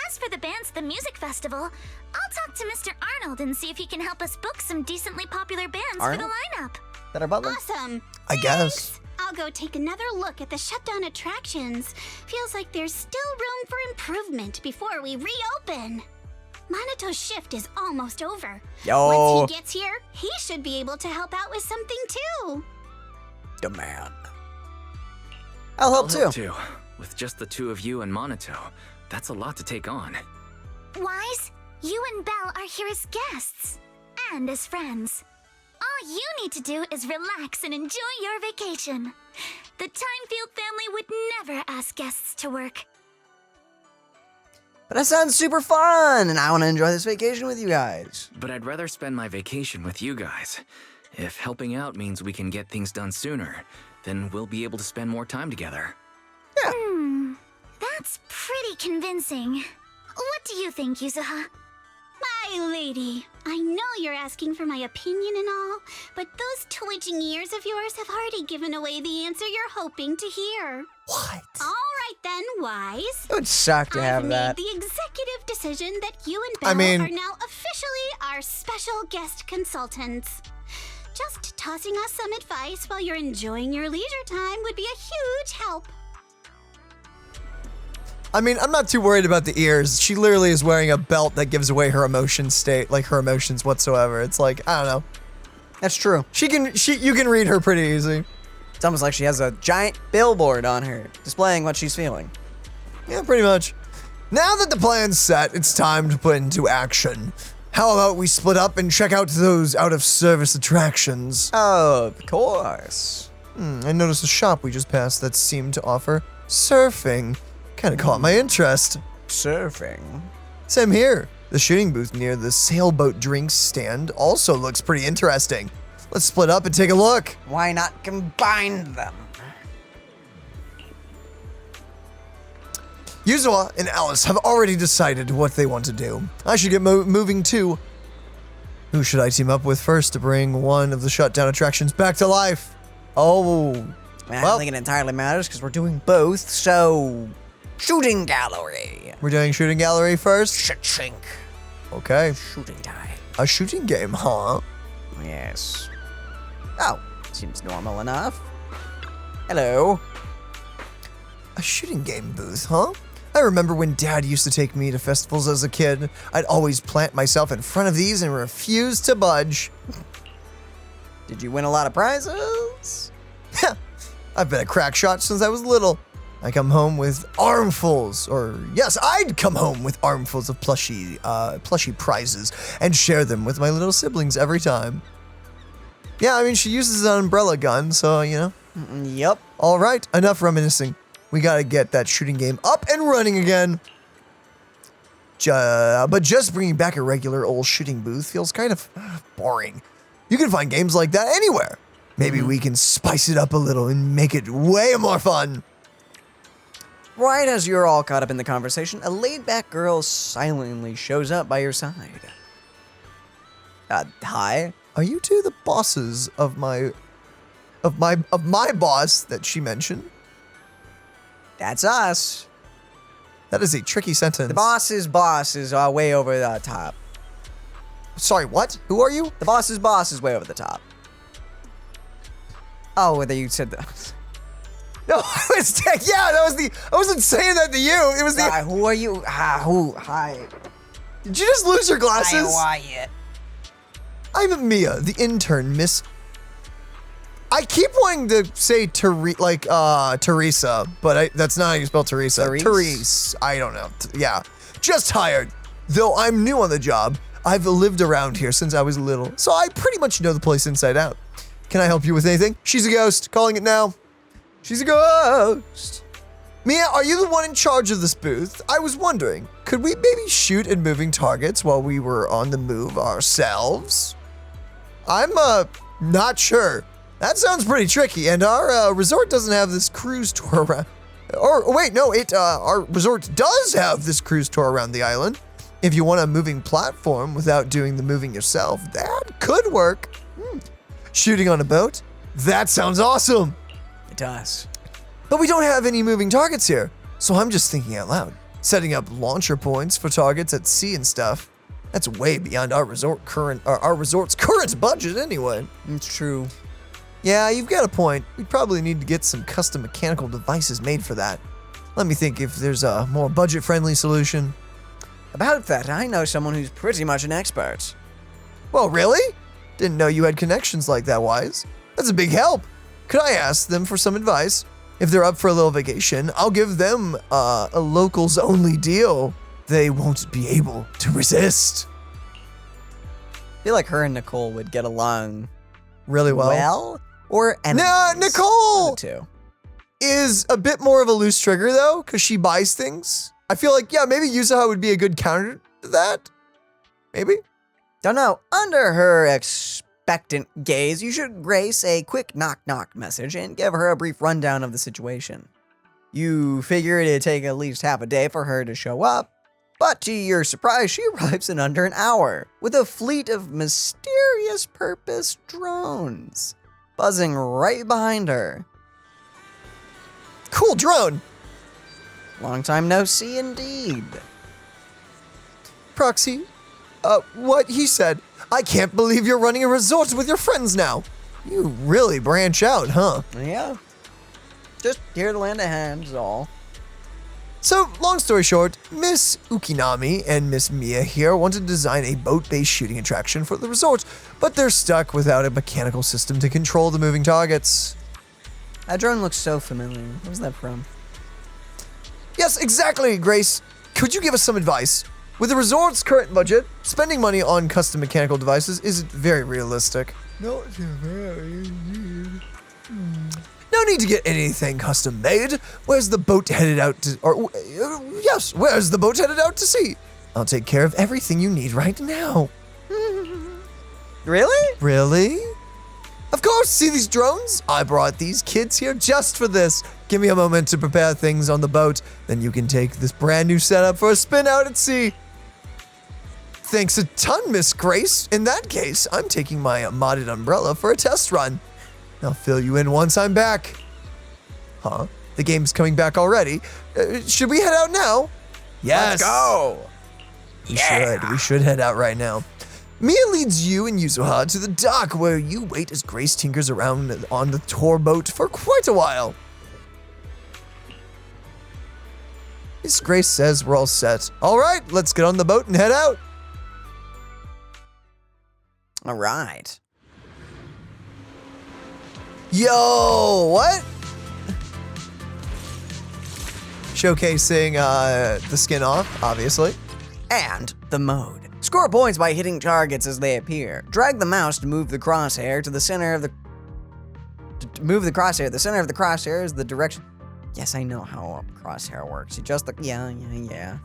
As for the bands at the music festival, I'll talk to Mr. Arnold and see if he can help us book some decently popular bands for the Arnold? lineup. That our butler? Awesome. I guess. I'll go take another look at the shutdown attractions. Feels like there's still room for improvement before we reopen. Maneto's shift is almost over. Yo. Once he gets here, he should be able to help out with something too. The man. I'll help too. Too. With just the two of you and Monato, that's a lot to take on. Wise, you and Belle are here as guests and as friends. All you need to do is relax and enjoy your vacation. The Timefield family would never ask guests to work. But that sounds super fun, and I want to enjoy this vacation with you guys. But I'd rather spend my vacation with you guys. If helping out means we can get things done sooner, then we'll be able to spend more time together. That's pretty convincing. What do you think, Yuzuha? My lady, I know you're asking for my opinion and all, but those twitching ears of yours have already given away the answer you're hoping to hear. What? All right then, Wise. It would suck to have I've that. made the executive decision that you and Belle I mean- are now officially our special guest consultants. Just tossing us some advice while you're enjoying your leisure time would be a huge help. I mean, I'm not too worried about the ears. She literally is wearing a belt that gives away her emotion state, like her emotions whatsoever. It's like, I don't know. That's true. You can read her pretty easy. It's almost like she has a giant billboard on her, displaying what she's feeling. Yeah, pretty much. Now that the plan's set, it's time to put into action. How about we split up and check out those out-of-service attractions? Of course. I noticed a shop we just passed that seemed to offer surfing. Kinda caught my interest. Surfing. Same here. The shooting booth near the sailboat drinks stand also looks pretty interesting. Let's split up and take a look. Why not combine them? Yuzuha and Alice have already decided what they want to do. I should get moving too. Who should I team up with first to bring one of the shutdown attractions back to life? Oh, I mean, I well, don't think it entirely matters because we're doing both, so... Shooting gallery. we're doing shooting gallery first? Shink. Okay. Shooting time. A shooting game, huh? Yes. Oh, seems normal enough. Hello. A shooting game booth, huh? I remember when Dad used to take me to festivals as a kid. I'd always plant myself in front of these and refuse to budge. Did you win a lot of prizes? I've been a crack shot since I was little. I come home with armfuls, or yes, I'd come home with armfuls of plushy prizes and share them with my little siblings every time. Yeah, I mean, she uses an umbrella gun, so, you know. Yep. All right, enough reminiscing. We gotta get that shooting game up and running again. But just bringing back a regular old shooting booth feels kind of boring. You can find games like that anywhere. Maybe we can spice it up a little and make it way more fun. Right as you're all caught up in the conversation, a laid-back girl silently shows up by your side. Hi? Are you two the bosses of my boss that she mentioned? That's us. That is a tricky sentence. The boss is way over the top. Sorry, what? Who are you? The boss is way over the top. Oh, whether you said that. No, I wasn't saying that to you. It was the. Who are you? Hi. Did you just lose your glasses? Hi, Wyatt. I'm Mia, the intern, Miss. I keep wanting to say Teresa, but that's not how you spell Teresa. Therese. I don't know. Yeah. Just hired. Though I'm new on the job, I've lived around here since I was little, so I pretty much know the place inside out. Can I help you with anything? She's a ghost. Calling it now. She's a ghost. Mia, are you the one in charge of this booth? I was wondering, could we maybe shoot at moving targets while we were on the move ourselves? I'm, not sure. That sounds pretty tricky, and our resort doesn't have this cruise tour around. Or wait, no, our resort does have this cruise tour around the island. If you want a moving platform without doing the moving yourself, that could work. Shooting on a boat? That sounds awesome. It does. But we don't have any moving targets here, so I'm just thinking out loud. Setting up launcher points for targets at sea and stuff. That's way beyond our resort's current budget anyway. It's true. Yeah, you've got a point. We probably need to get some custom mechanical devices made for that. Let me think if there's a more budget-friendly solution. About that, I know someone who's pretty much an expert. Well, really? Didn't know you had connections like that, Wise. That's a big help. Could I ask them for some advice? If they're up for a little vacation, I'll give them a locals-only deal. They won't be able to resist. I feel like her and Nicole would get along really well. Or no, Nicole too is a bit more of a loose trigger though, because she buys things. I feel like maybe Yuzuha would be a good counter to that. Maybe. Don't know. Under her expectant gaze, you should grace a quick knock-knock message and give her a brief rundown of the situation. You figure it'd take at least half a day for her to show up, but to your surprise, she arrives in under an hour with a fleet of mysterious purpose drones buzzing right behind her. Cool drone. Long time no see indeed. Proxy, what he said. I can't believe you're running a resort with your friends now. You really branch out, huh? Yeah. Just here to lend a hand is all. So, long story short, Miss Ukinami and Miss Mia here want to design a boat-based shooting attraction for the resort, but they're stuck without a mechanical system to control the moving targets. That drone looks so familiar. Where's that from? Yes, exactly, Grace. Could you give us some advice? With the resort's current budget, spending money on custom mechanical devices isn't very realistic. No need to get anything custom made. Where's the boat headed out to, where's the boat headed out to sea? I'll take care of everything you need right now. Really? Really? Of course, see these drones? I brought these kids here just for this. Give me a moment to prepare things on the boat, then you can take this brand new setup for a spin out at sea. Thanks a ton, Miss Grace. In that case, I'm taking my modded umbrella for a test run. I'll fill you in once I'm back. Huh? The game's coming back already. Should we head out now? Yes. Let's go. We should head out right now. Mia leads you and Yuzuha to the dock where you wait as Grace tinkers around on the tour boat for quite a while. Miss Grace says we're all set. All right, let's get on the boat and head out. All right. Yo, what? Showcasing the skin off, obviously. And the mode. Score points by hitting targets as they appear. Drag the mouse to move the crosshair to the center of the... The center of the crosshair is the direction... Yes, I know how a crosshair works. You just... Yeah.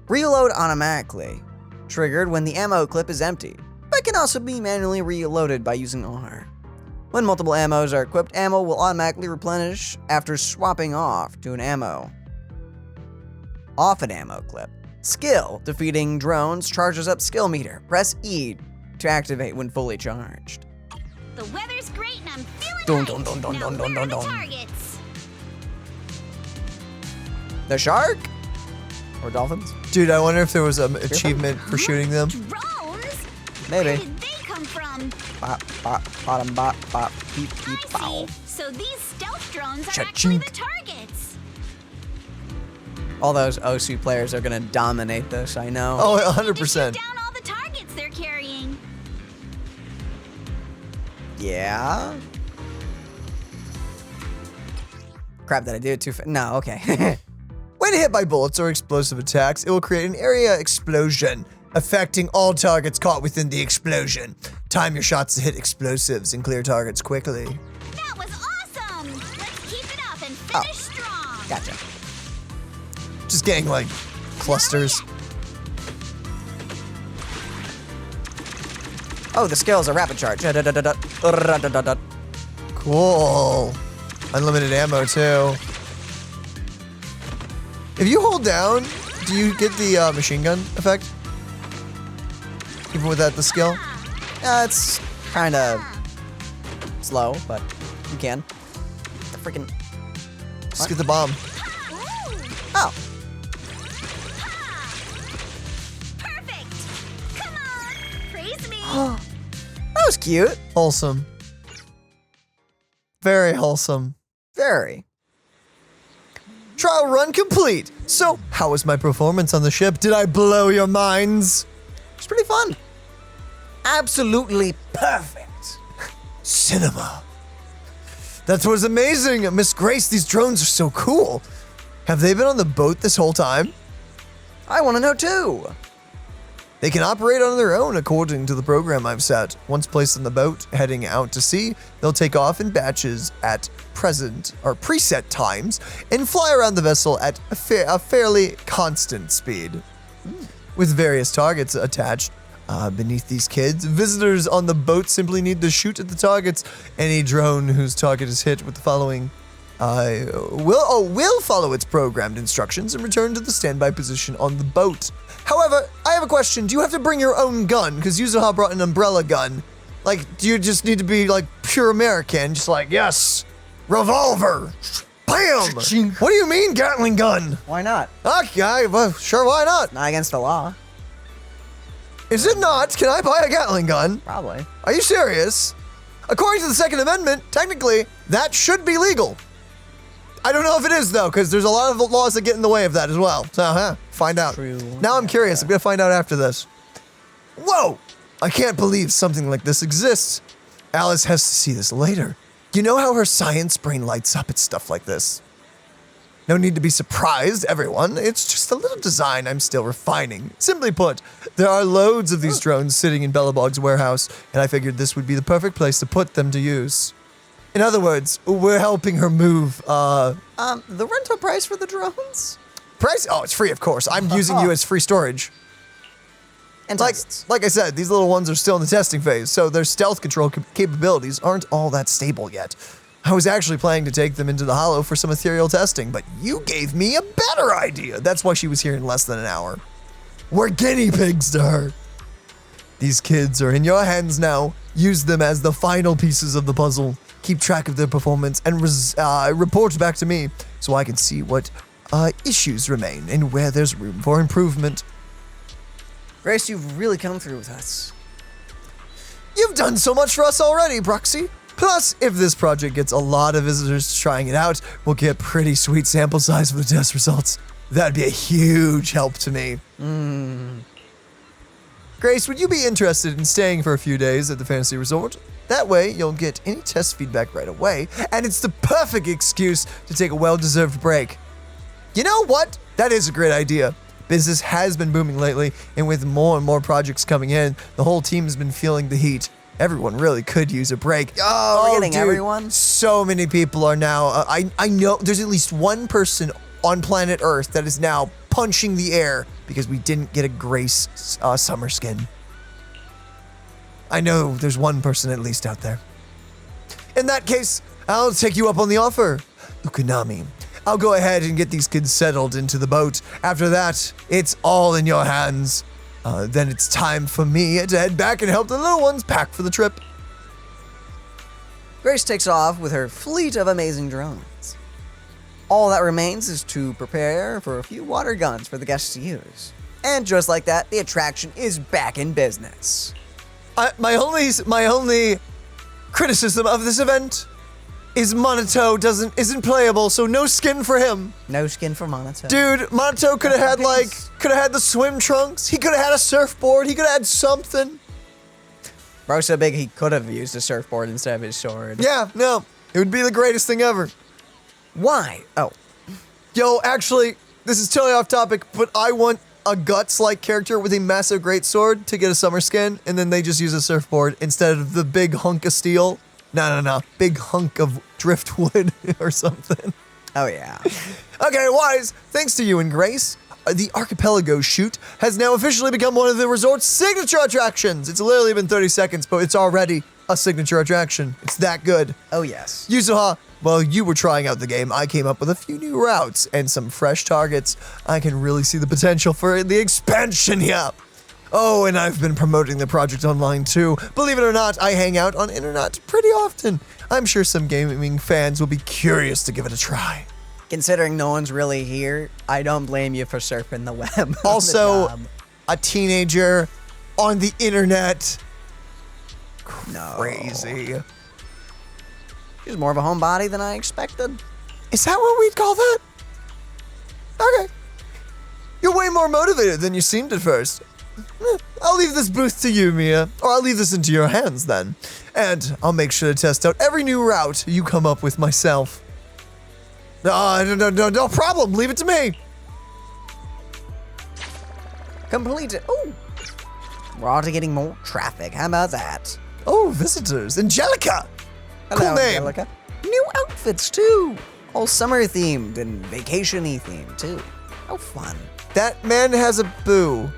Reload automatically. Triggered when the ammo clip is empty, but can also be manually reloaded by using R. When multiple ammos are equipped, ammo will automatically replenish after swapping off to an ammo. Off an ammo clip. Skill. Defeating drones charges up skill meter. Press E to activate when fully charged. The weather's great and I'm feeling right. Now where are the targets? The shark? Or dolphins? Dude, I wonder if there was an achievement for shooting them. Drones? Maybe. Where did they come from? Bop, bop, bottom, bop, bop, beep, beep, I bow. see. So these stealth drones are Cha-chink. actually the targets. All those Osu players are gonna dominate this, I know. Oh, To shoot 100%. down all the targets they're carrying. Yeah? crap, did I do it too fast? No, okay. When hit by bullets or explosive attacks, it will create an area explosion, affecting all targets caught within the explosion. Time your shots to hit explosives and clear targets quickly. That was awesome! Let's keep it up and finish strong. Gotcha. Just getting like clusters. Oh, the skills are rapid charge. Cool. Unlimited ammo too. If you hold down, do you get the machine gun effect? Even without the skill? It's kind of slow, but you can. The freaking. Just get the bomb. Oh, Perfect! Come on! Praise me! that was cute. Wholesome. Very wholesome. Very. Trial run complete. So, how was my performance on the ship? Did I blow your minds? It's pretty fun. Absolutely perfect. Cinema. That was amazing. Miss Grace, these drones are so cool. Have they been on the boat this whole time? I want to know too. They can operate on their own according to the program I've set. Once placed on the boat heading out to sea, they'll take off in batches at preset times and fly around the vessel at a fairly constant speed. With various targets attached beneath these kids, visitors on the boat simply need to shoot at the targets. Any drone whose target is hit with the following will follow its programmed instructions and return to the standby position on the boat. However, I have a question. Do you have to bring your own gun? Because Yuzuha brought an umbrella gun. Like, do you just need to be, like, pure American? Just like, yes, revolver. Bam! What do you mean, Gatling gun? Why not? Okay, well, sure, why not? Not against the law. Is it not? Can I buy a Gatling gun? Probably. Are you serious? According to the Second Amendment, technically, that should be legal. I don't know if it is, though, because there's a lot of laws that get in the way of that as well. So, find out. True. Now I'm curious. I'm going to find out after this. Whoa! I can't believe something like this exists. Alice has to see this later. You know how her science brain lights up at stuff like this? No need to be surprised, everyone. It's just a little design I'm still refining. Simply put, there are loads of these drones sitting in Bellabog's warehouse, and I figured this would be the perfect place to put them to use. In other words, we're helping her move, The rental price for the drones? price? Oh, it's free, of course. I'm using you as free storage. And Like tests. I said, these little ones are still in the testing phase, so their stealth control capabilities aren't all that stable yet. I was actually planning to take them into the Hollow for some ethereal testing, but you gave me a better idea. That's why she was here in less than an hour. We're guinea pigs to her. These kids are in your hands now. Use them as the final pieces of the puzzle. Keep track of their performance and report back to me so I can see what issues remain and where there's room for improvement. Grace, you've really come through with us. You've done so much for us already, Bruxy. Plus, if this project gets a lot of visitors trying it out, we'll get pretty sweet sample size for the test results. That'd be a huge help to me. Grace, would you be interested in staying for a few days at the Fantasy Resort? That way, you'll get any test feedback right away, and it's the perfect excuse to take a well-deserved break. You know what? That is a great idea. Business has been booming lately, and with more and more projects coming in, the whole team has been feeling the heat. Everyone really could use a break. Oh, we're getting dude, everyone? So many people are now. I know there's at least one person on planet Earth that is now punching the air because we didn't get a Grace summer skin. I know there's one person at least out there. In that case, I'll take you up on the offer. Ukinami, I'll go ahead and get these kids settled into the boat. After that, it's all in your hands. Then it's time for me to head back and help the little ones pack for the trip. Grace takes off with her fleet of amazing drones. All that remains is to prepare for a few water guns for the guests to use. And just like that, the attraction is back in business. My only criticism of this event is Monato isn't playable, so no skin for him. No skin for Monato. Dude, Monato could have had the swim trunks. He could have had a surfboard. He could have had something. Bro's so big he could have used a surfboard instead of his sword. Yeah, no, it would be the greatest thing ever. Why? Oh, Yo, actually, this is totally off topic, but I want a Guts-like character with a massive greatsword to get a summer skin, and then they just use a surfboard instead of the big hunk of steel. No. Big hunk of driftwood or something. oh yeah. Okay, Wise, thanks to you and Grace, the Archipelago shoot has now officially become one of the resort's signature attractions. It's literally been 30 seconds, but it's already a signature attraction. It's that good. Oh yes. Yuzuha, while you were trying out the game, I came up with a few new routes and some fresh targets. I can really see the potential for the expansion here. Oh, and I've been promoting the project online too. Believe it or not, I hang out on internet pretty often. I'm sure some gaming fans will be curious to give it a try. Considering no one's really here, I don't blame you for surfing the web. on the Also, job. a teenager on the internet. No. Crazy. She's more of a homebody than I expected. Is that what we'd call that? Okay. You're way more motivated than you seemed at first. I'll leave this booth to you, Mia. Or I'll leave this into your hands then. And I'll make sure to test out every new route you come up with myself. No problem. Leave it to me. Completed. Oh. We're already getting more traffic. How about that? Oh, visitors. Angelica. Hello, Cool name. Angelica. New outfits too. All summer themed and vacation-y themed too. How fun. That man has a boo.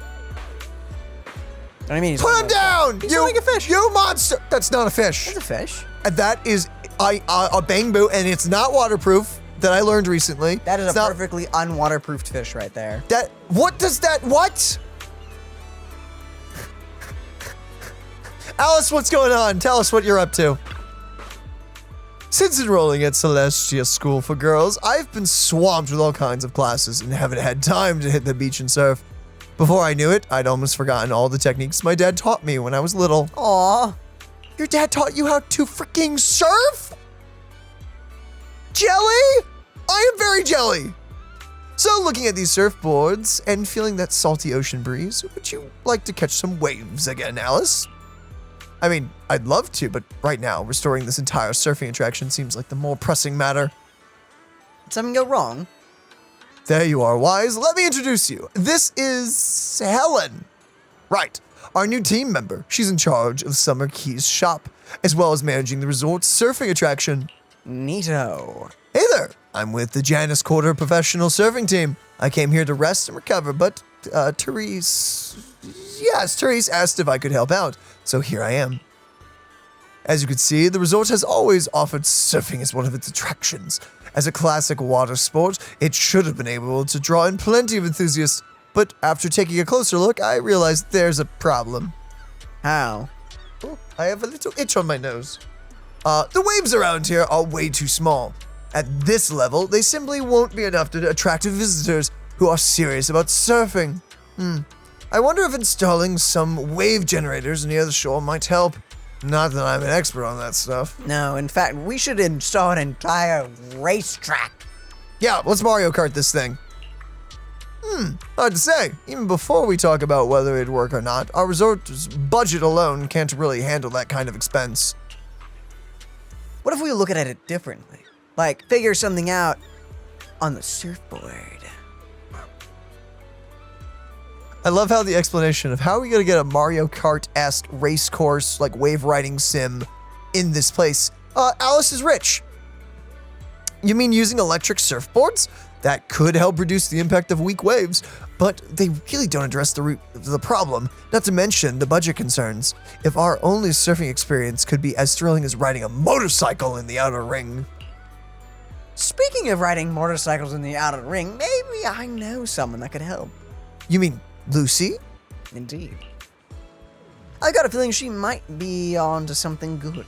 I mean, he's Put him down! He's like a fish. You monster! That's not a fish. It's a fish. And that is a bang boo, and it's not waterproof. That I learned recently. That is It's a not- perfectly unwaterproofed fish right there. What does that? What? Alice, what's going on? Tell us what you're up to. Since enrolling at Celestia School for Girls, I've been swamped with all kinds of classes and haven't had time to hit the beach and surf. Before I knew it, I'd almost forgotten all the techniques my dad taught me when I was little. Aw. Your dad taught you how to freaking surf? Jelly? I am very jelly. So looking at these surfboards and feeling that salty ocean breeze, would you like to catch some waves again, Alice? I mean, I'd love to, but right now, restoring this entire surfing attraction seems like the more pressing matter. Did something go wrong? There you are, Wise. Let me introduce you. This is Helen. Right, our new team member. She's in charge of Summer Key's shop, as well as managing the resort's surfing attraction. Neato. Hey there, I'm with the Janus Quarter professional surfing team. I came here to rest and recover, but Therese asked if I could help out, so here I am. As you can see, the resort has always offered surfing as one of its attractions. As a classic water sport, it should have been able to draw in plenty of enthusiasts, but after taking a closer look, I realized there's a problem. How? Oh, I have a little itch on my nose. The waves around here are way too small. At this level, they simply won't be enough to attract visitors who are serious about surfing. I wonder if installing some wave generators near the shore might help. Not that I'm an expert on that stuff. No, in fact, we should install an entire racetrack. Yeah, let's Mario Kart this thing. Hard to say. Even before we talk about whether it'd work or not, our resort's budget alone can't really handle that kind of expense. What if we look at it differently? Like, figure something out on the surfboard. I love how the explanation of how are we gonna get a Mario Kart-esque race course, like wave riding sim, in this place. Alice is rich. You mean using electric surfboards? That could help reduce the impact of weak waves, but they really don't address the root of the problem, not to mention the budget concerns. If our only surfing experience could be as thrilling as riding a motorcycle in the outer ring. Speaking of riding motorcycles in the outer ring, maybe I know someone that could help. You mean Lucy? Indeed. I got a feeling she might be onto something good.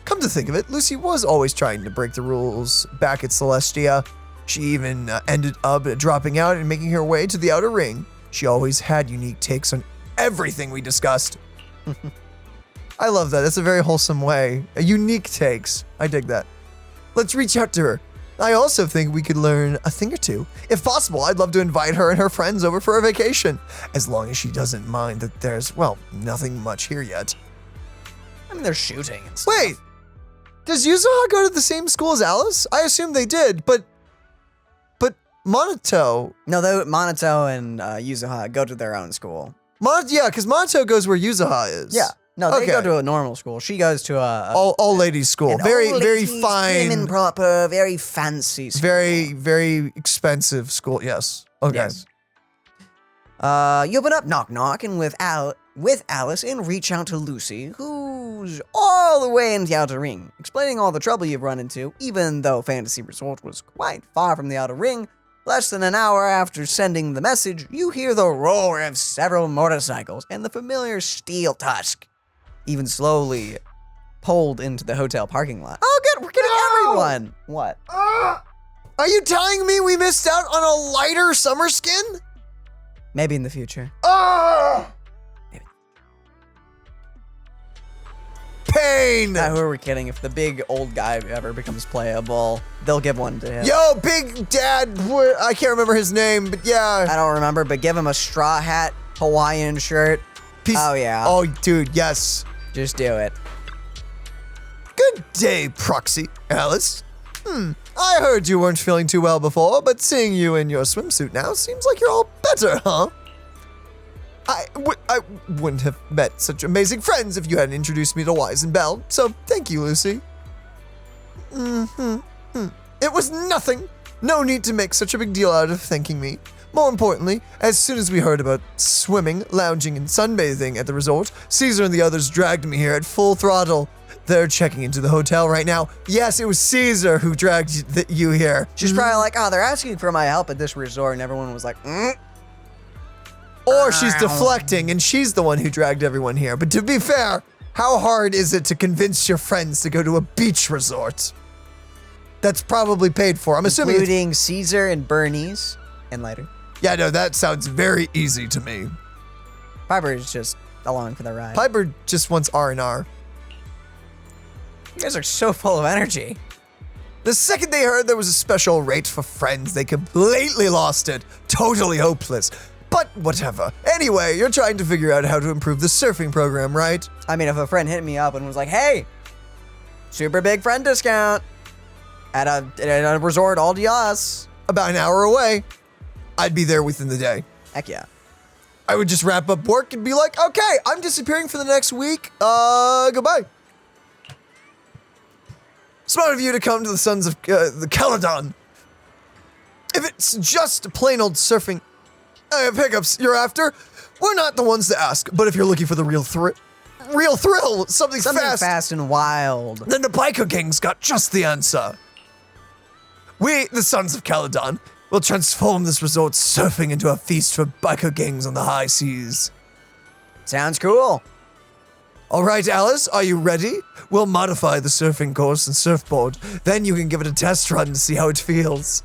Come to think of it, Lucy was always trying to break the rules back at Celestia. She even ended up dropping out and making her way to the outer ring. She always had unique takes on everything we discussed. I love that. That's a very wholesome way. Unique takes. I dig that. Let's reach out to her. I also think we could learn a thing or two. If possible, I'd love to invite her and her friends over for a vacation, as long as she doesn't mind that there's, well, nothing much here yet. I mean, they're shooting and stuff. Wait! Does Yuzuha go to the same school as Alice? I assume they did, but Monato. No, Monato and Yuzuha go to their own school. Yeah, because Monato goes where Yuzuha is. Yeah. No, they Okay. go to a normal school. She goes to a All ladies school. an Very, old very ladies, fine. prim and proper, very fancy school. Very, very expensive school. Yes. Okay. Yes. You open up Knock Knock and with Alice and reach out to Lucy, who's all the way in the outer ring, explaining all the trouble you've run into, even though Fantasy Resort was quite far from the outer ring. Less than an hour after sending the message, you hear the roar of several motorcycles and the familiar steel tusk, even slowly pulled into the hotel parking lot. Oh, good, we're getting everyone. What? Are you telling me we missed out on a lighter summer skin? Maybe in the future. Pain! Who are we kidding? If the big old guy ever becomes playable, they'll give one to him. Yo, Big Dad, I can't remember his name, but yeah. I don't remember, but give him a straw hat, Hawaiian shirt. Oh, yeah. Oh, dude, yes. Just do it. Good day, Proxy, Alice. I heard you weren't feeling too well before, but seeing you in your swimsuit now seems like you're all better, huh? I wouldn't have met such amazing friends if you hadn't introduced me to Wise and Belle, so thank you, Lucy. It was nothing. No need to make such a big deal out of thanking me. More importantly, as soon as we heard about swimming, lounging, and sunbathing at the resort, Caesar and the others dragged me here at full throttle. They're checking into the hotel right now. Yes, it was Caesar who dragged you here. She's probably like, oh, they're asking for my help at this resort, and everyone was like, Or she's deflecting and she's the one who dragged everyone here. But to be fair, how hard is it to convince your friends to go to a beach resort? That's probably paid for. I'm assuming it's... including Caesar and Bernice and later. Yeah, no, that sounds very easy to me. Piper is just along for the ride. Piper just wants R&R. You guys are so full of energy. The second they heard there was a special rate for friends, they completely lost it. Totally hopeless. But whatever. Anyway, you're trying to figure out how to improve the surfing program, right? I mean, if a friend hit me up and was like, hey, super big friend discount at a resort all to us. About an hour away, I'd be there within the day. Heck yeah. I would just wrap up work and be like, okay, I'm disappearing for the next week. Goodbye. Smart of you to come to the Sons of the Caledon. If it's just plain old surfing, I have hiccups you're after, we're not the ones to ask. But if you're looking for the real thrill, something fast and wild, then the biker gang's got just the answer. We, the Sons of Caledon, will transform this resort surfing into a feast for biker gangs on the high seas. Sounds cool. All right, Alice, are you ready? We'll modify the surfing course and surfboard. Then you can give it a test run to see how it feels.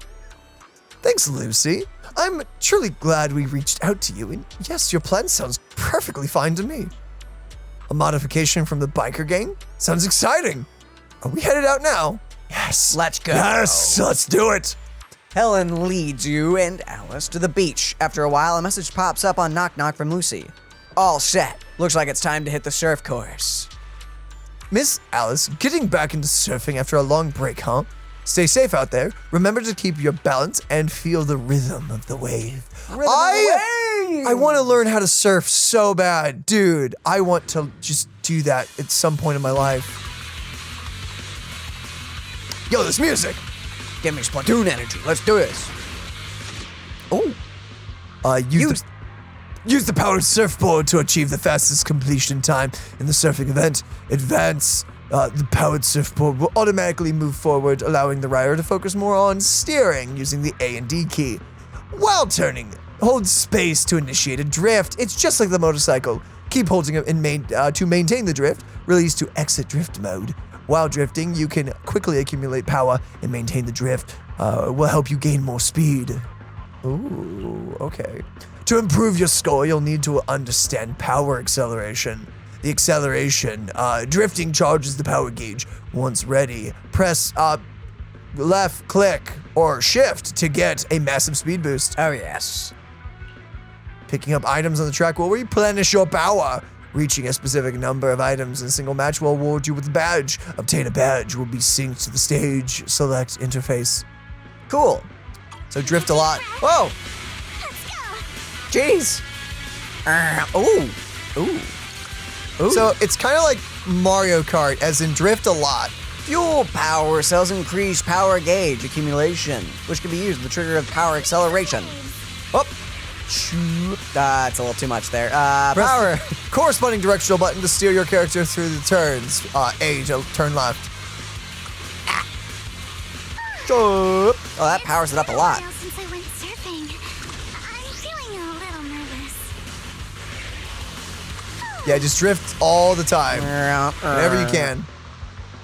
Thanks, Lucy. I'm truly glad we reached out to you, and yes, your plan sounds perfectly fine to me. A modification from the biker gang? Sounds exciting. Are we headed out now? Yes. Let's go. Yes, let's do it. Helen leads you and Alice to the beach. After a while, a message pops up on Knock Knock from Lucy. All set. Looks like it's time to hit the surf course. Miss Alice, getting back into surfing after a long break, huh? Stay safe out there. Remember to keep your balance and feel the rhythm of the wave. I want to learn how to surf so bad. Dude, I want to just do that at some point in my life. Yo, this music. Give me Splatoon energy. Let's do this. Oh. Use the powered surfboard to achieve the fastest completion time in the surfing event. Advance. The powered surfboard will automatically move forward, allowing the rider to focus more on steering using the A and D key. While turning, hold space to initiate a drift. It's just like the motorcycle. Keep holding it to maintain the drift. Release to exit drift mode. While drifting, you can quickly accumulate power and maintain the drift. Will help you gain more speed. Ooh, okay. To improve your score, you'll need to understand power acceleration. The acceleration, drifting charges the power gauge. Once ready, press left click or shift to get a massive speed boost. Oh yes. Picking up items on the track will replenish your power. Reaching a specific number of items in a single match will award you with a badge. Obtain a badge will be synced to the stage select interface. Cool. So drift a lot. Whoa! Let's go. Jeez! Ooh. Ooh. Ooh. So it's kind of like Mario Kart, as in drift a lot. Fuel power cells increase power gauge accumulation, which can be used with the trigger of power acceleration. Oh! That's a little too much there. Press Power. corresponding directional button to steer your character through the turns. A to turn left. Oh, that powers it up a lot. Now since I went surfing, I'm feeling a little nervous. Yeah, just drift all the time, whenever you can.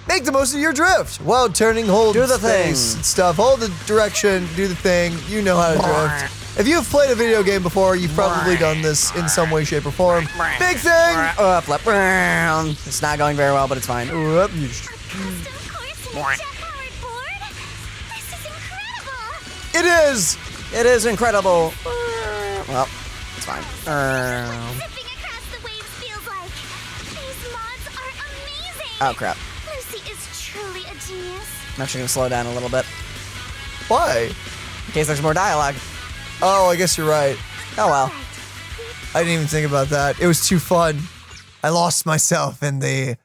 Make the most of your drift while turning, hold Do the space thing. and stuff. Hold the direction, do the thing. You know how to drift. If you've played a video game before, you've probably done this in some way, shape, or form. Big thing! Flip around. It's not going very well, but it's fine. Custom course and jet-powered board? This is incredible! It is! It is incredible. Well, it's fine. Zipping across the waves feels like. These mods are amazing! Oh, crap. Lucy is truly a genius. I'm actually gonna slow down a little bit Why? in case there's more dialogue. Oh, I guess you're right. Oh well. I didn't even think about that. It was too fun. I lost myself in the...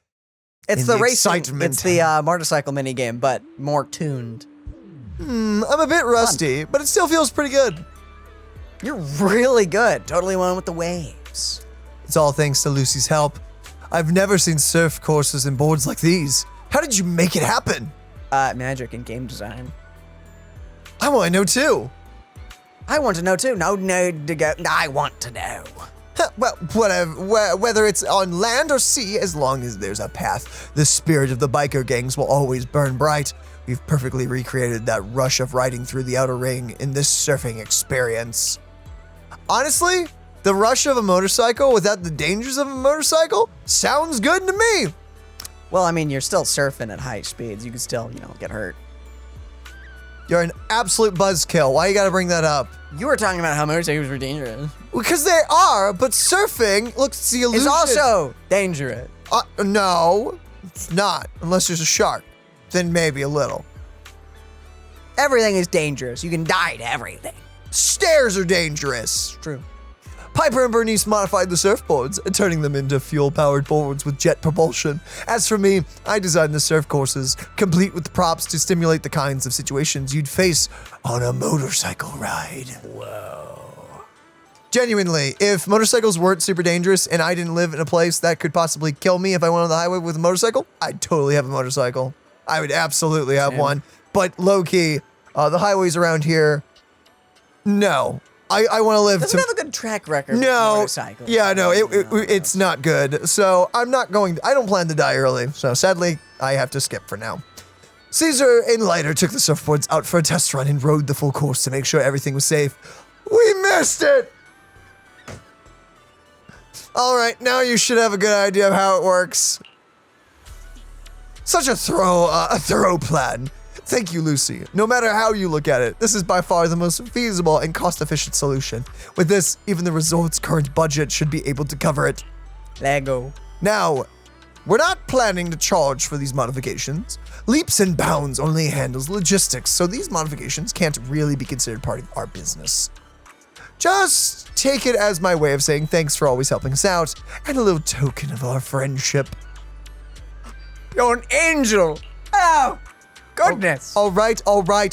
It's In the the racing. excitement. It's the motorcycle minigame, but more tuned. I'm a bit rusty, but it still feels pretty good. You're really good. Totally one with the waves. It's all thanks to Lucy's help. I've never seen surf courses and boards like these. How did you make it happen? Magic and game design. I want to know too. I want to know too. No need to go. I want to know. Well, whatever. Whether it's on land or sea, as long as there's a path, the spirit of the biker gangs will always burn bright. We've perfectly recreated that rush of riding through the outer ring in this surfing experience. Honestly, the rush of a motorcycle without the dangers of a motorcycle sounds good to me. Well, I mean, you're still surfing at high speeds. You can still, get hurt. You're an absolute buzzkill. Why you gotta bring that up? You were talking about how motorcycles were dangerous. Because they are, but surfing, look, it's the illusion. It's also dangerous. No, it's not. Unless there's a shark. Then maybe a little. Everything is dangerous. You can die to everything. Stairs are dangerous. True. Piper and Bernice modified the surfboards, turning them into fuel-powered boards with jet propulsion. As for me, I designed the surf courses, complete with props to stimulate the kinds of situations you'd face on a motorcycle ride. Whoa. Genuinely, if motorcycles weren't super dangerous and I didn't live in a place that could possibly kill me if I went on the highway with a motorcycle, I'd totally have a motorcycle. I would absolutely have one. But low-key, the highways around here, no. I want to live Doesn't have a good track record with No. motorcycles. Yeah, no, it's not good. So I'm not going, I don't plan to die early. So sadly, I have to skip for now. Caesar and Lighter took the surfboards out for a test run and rode the full course to make sure everything was safe. We missed it! All right, now you should have a good idea of how it works. Such a thorough plan. Thank you, Lucy. No matter how you look at it, this is by far the most feasible and cost-efficient solution. With this, even the resort's current budget should be able to cover it. Lego. Now, we're not planning to charge for these modifications. Leaps and Bounds only handles logistics, so these modifications can't really be considered part of our business. Just take it as my way of saying thanks for always helping us out, and a little token of our friendship. You're an angel. Oh, goodness. All right.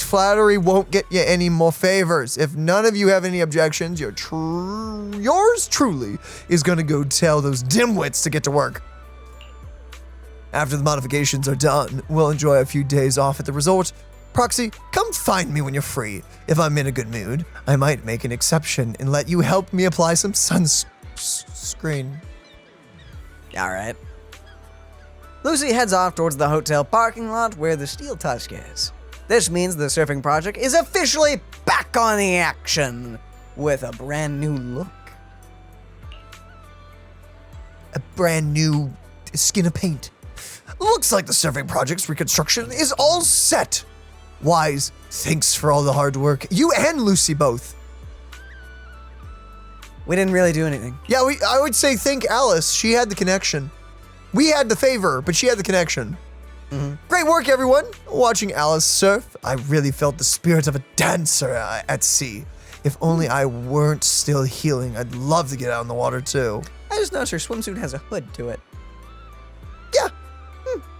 Flattery won't get you any more favors. If none of you have any objections, yours truly is gonna go tell those dimwits to get to work. After the modifications are done, we'll enjoy a few days off at the resort. Proxy, come find me when you're free. If I'm in a good mood, I might make an exception and let you help me apply some sunscreen. All right. Lucy heads off towards the hotel parking lot where the Steel Tusk is. This means the surfing project is officially back on the action with a brand new look. A brand new skin of paint. Looks like the surfing project's reconstruction is all set. Wise, thanks for all the hard work. You and Lucy both. We didn't really do anything. Yeah, I would say thank Alice. She had the connection. We had the favor, but she had the connection. Great work, everyone. Watching Alice surf, I really felt the spirit of a dancer at sea. If only I weren't still healing, I'd love to get out in the water too. I just noticed her swimsuit has a hood to it. Yeah,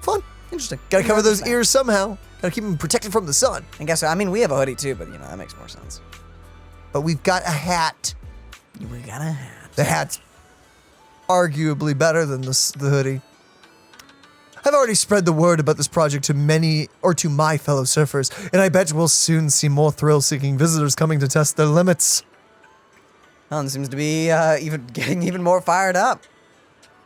fun. Interesting. Gotta cover those ears somehow. Gotta keep them protected from the sun. I guess, I mean, we have a hoodie too, but you know, that makes more sense. But we've got a hat. We got a hat. The hat's arguably better than the hoodie. I've already spread the word about this project to my fellow surfers, and I bet we'll soon see more thrill-seeking visitors coming to test their limits. Helen seems to be getting even more fired up.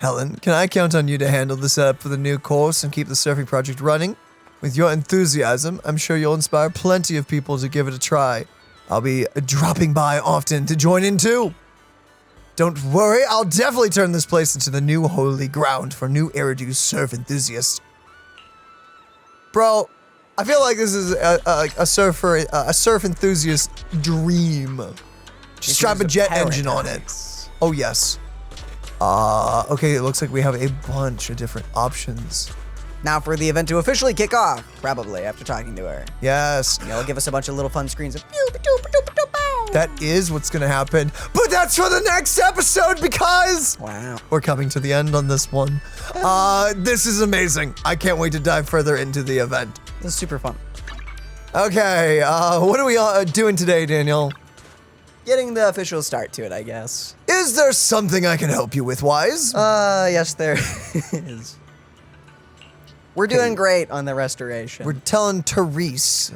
Helen, can I count on you to handle the setup for the new course and keep the surfing project running? With your enthusiasm, I'm sure you'll inspire plenty of people to give it a try. I'll be dropping by often to join in too. Don't worry, I'll definitely turn this place into the new holy ground for new Eridu surf enthusiasts. Bro, I feel like this is a surf enthusiast dream. Just strap a jet engine on it. Oh yes. Okay, it looks like we have a bunch of different options. Now for the event to officially kick off, probably after talking to her. Yes. It'll give us a bunch of little fun screens of That is what's gonna happen, but that's for the next episode because we're coming to the end on this one. This is amazing. I can't wait to dive further into the event. This is super fun. Okay, what are we doing today, Daniel? Getting the official start to it, I guess. Is there something I can help you with, Wise? Yes, there is. We're doing great on the restoration. We're telling Therese.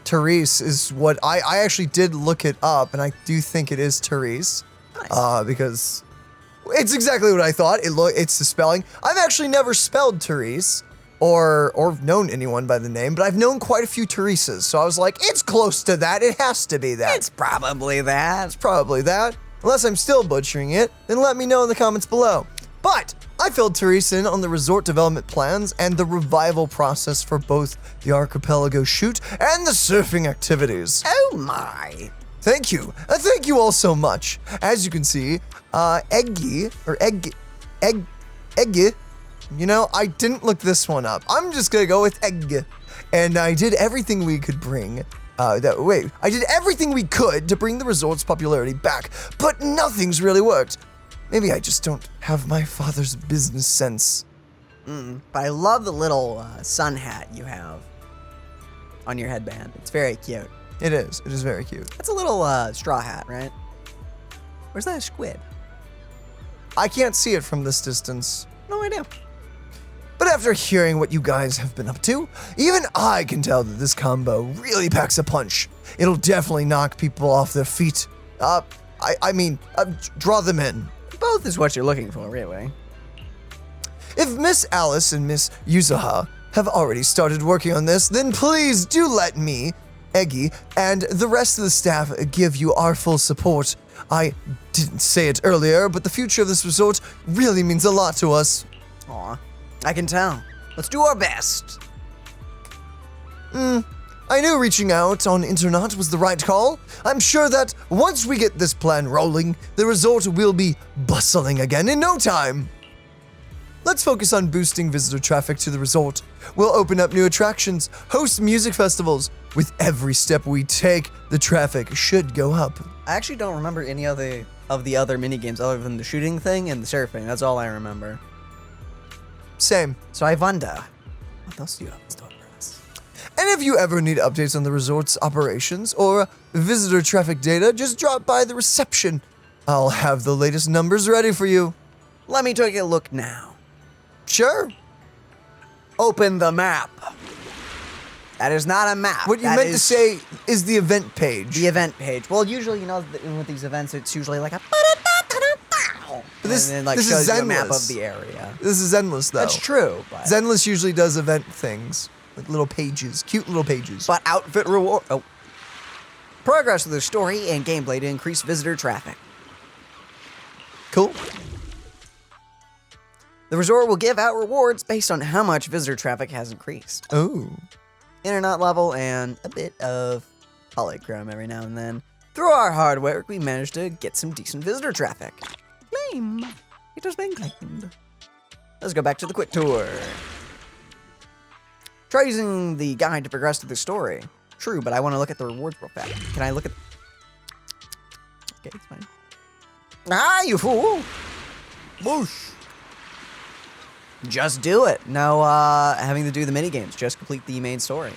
Therese is what I actually did look it up, and I do think it is Therese. Nice. Because it's exactly what I thought. It's the spelling. I've actually never spelled Therese or known anyone by the name, but I've known quite a few Thereses. So I was like, it's close to that. It has to be that. It's probably that. It's probably that. Unless I'm still butchering it, then let me know in the comments below. But I filled Therese in on the resort development plans and the revival process for both the archipelago shoot and the surfing activities. Oh my. Thank you. Thank you all so much. As you can see, Eggy, you know, I didn't look this one up. I'm just gonna go with Egg. And I did everything we could bring. I did everything we could to bring the resort's popularity back, but nothing's really worked. Maybe I just don't have my father's business sense. But I love the little sun hat you have on your headband. It's very cute. It is. It is very cute. That's a little straw hat, right? Where's that squid? I can't see it from this distance. No idea. But after hearing what you guys have been up to, even I can tell that this combo really packs a punch. It'll definitely knock people off their feet. Draw them in. Both is what you're looking for, really. If Miss Alice and Miss Yuzuha have already started working on this, then please do let me, Eggy, and the rest of the staff give you our full support. I didn't say it earlier, but the future of this resort really means a lot to us. Aw, I can tell. Let's do our best. I knew reaching out on internet was the right call. I'm sure that once we get this plan rolling, the resort will be bustling again in no time. Let's focus on boosting visitor traffic to the resort. We'll open up new attractions, host music festivals. With every step we take, the traffic should go up. I actually don't remember any of the other minigames other than the shooting thing and the surfing. That's all I remember. Same. So I wonder, what else do you have in store for us? And if you ever need updates on the resort's operations or visitor traffic data, just drop by the reception. I'll have the latest numbers ready for you. Let me take a look now. Sure. Open the map. That is not a map. What you meant to say is the event page. The event page. Well, usually, you know, with these events, it's usually like a... This, and then, like, this shows is you a Zenless. map of the area. This is Zenless, though. That's true, but... Zenless usually does event things. Like little pages. Cute little pages. But outfit reward... Oh. Progress with the story and gameplay to increase visitor traffic. Cool. The resort will give out rewards based on how much visitor traffic has increased. Oh. Internet level and a bit of polychrome every now and then. Through our hard work, we managed to get some decent visitor traffic. Claim. It has been claimed. Let's go back to the quick tour. Try using the guide to progress through the story. True, but I want to look at the rewards real fast. Can I look at... Okay, it's fine. Ah, you fool! Whoosh. Just do it. No having to do the mini games. Just complete the main story.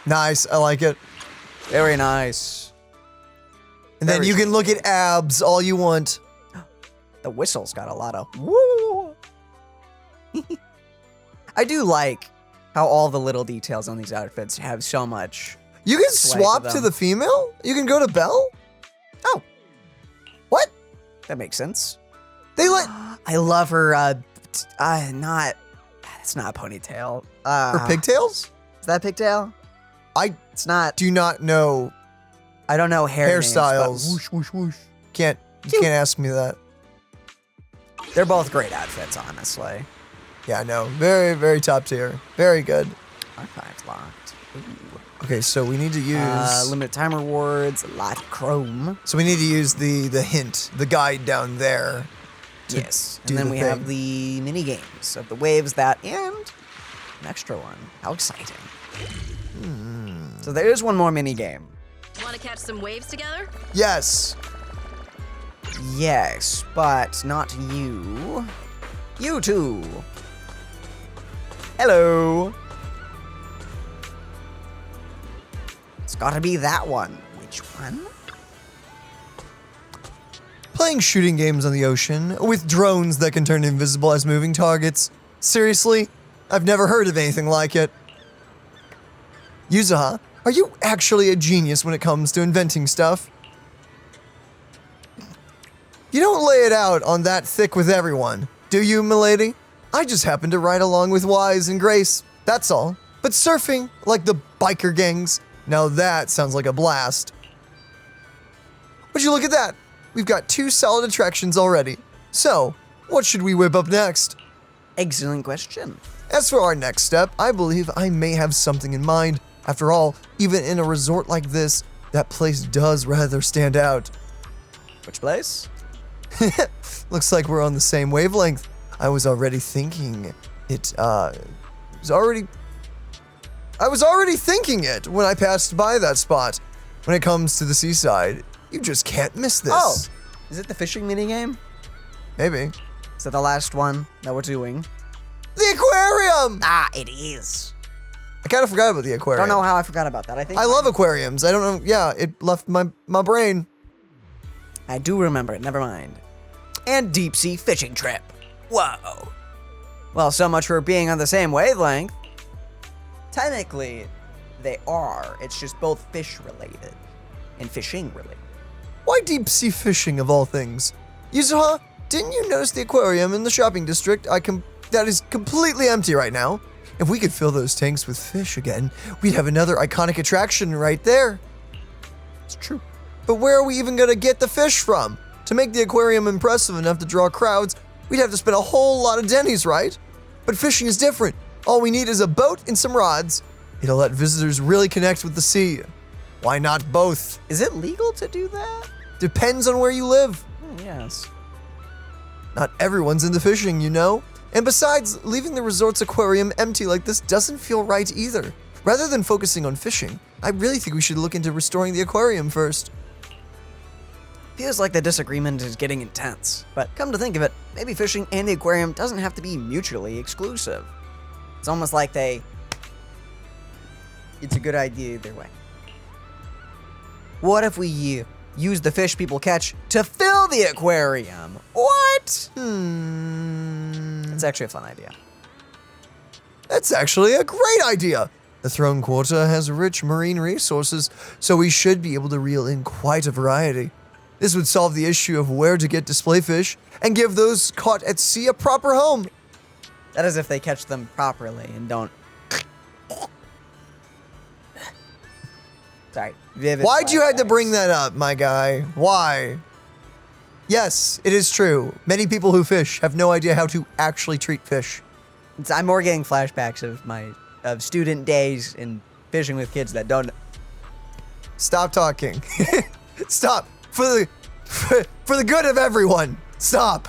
Nice. I like it. Very nice. And then Very you can look at abs all you want. The whistle's got a lot of woo. I do like how all the little details on these outfits have so much. You can Sway swap to to them. the female? You can go to Belle? Oh, What? that makes sense. They let I love her. Not. It's not a ponytail. her pigtails? Is that a pigtail? I It's not. do not know I don't know names, but hairstyles. whoosh, whoosh, whoosh. You can't ask me that. They're both great outfits, honestly. Yeah, no. Very, very top tier. Very good. Archives locked. Ooh. Okay, so we need to use Limited time rewards, light chrome. so we need to use the hint, the guide down there. Yes. do And then the we thing. have the mini games of the waves that and an extra one. How exciting. So there is one more mini game. Want to catch some waves together? Yes. Yes, but not you. You two. Hello. It's gotta be that one. Which one? Playing shooting games on the ocean with drones that can turn invisible as moving targets. Seriously? I've never heard of anything like it. Yuzuha, are you actually a genius when it comes to inventing stuff? You don't lay it out on that thick with everyone, do you, milady? I just happen to ride along with Wise and Grace, that's all. But surfing, like the biker gangs, now that sounds like a blast. Would you look at that? We've got 2 solid attractions already. So, what should we whip up next? Excellent question. As for our next step, I believe I may have something in mind. After all, even in a resort like this, that place does rather stand out. Which place? Looks like we're on the same wavelength. I was already thinking it, I was already thinking it when I passed by that spot. When it comes to the seaside, you just can't miss this. Oh, is it the fishing mini game? Maybe. Is that the last one that we're doing? The aquarium! Ah, it is. I kind of forgot about the I aquarium. don't know how I forgot about that. I think I love aquariums. I don't know. Yeah, it left my brain. I do remember it. Never mind. And deep sea fishing trip. Whoa. Well, so much for being on the same wavelength. Technically, they are. It's just both fish related and fishing related. Why deep sea fishing of all things? Yuzuha, didn't you notice the aquarium in the shopping district that is completely empty right now? If we could fill those tanks with fish again, we'd have another iconic attraction right there. It's true. But where are we even gonna get the fish from? To make the aquarium impressive enough to draw crowds, we'd have to spend a whole lot of Denny's, right? But fishing is different. All we need is a boat and some rods. It'll let visitors really connect with the sea. Why not both? Is it legal to do that? Depends on where you live. Oh, yes. Not everyone's into fishing, you know? And besides, leaving the resort's aquarium empty like this doesn't feel right either. Rather than focusing on fishing, I really think we should look into restoring the aquarium first. Feels like the disagreement is getting intense. But come to think of it, maybe fishing and the aquarium doesn't have to be mutually exclusive. It's almost like it's a good idea either way. What if we use the fish people catch to fill the aquarium? What? It's actually a fun idea. That's actually a great idea. The Throne Quarter has rich marine resources, so we should be able to reel in quite a variety. This would solve the issue of where to get display fish and give those caught at sea a proper home. That is if they catch them properly and don't. Sorry. Vivid Why'd you have to flashbacks. bring that up, my guy? Why? Yes, it is true. Many people who fish have no idea how to actually treat fish. I'm more getting flashbacks of student days and fishing with kids that don't. Stop talking. Stop. For the good of everyone. Stop.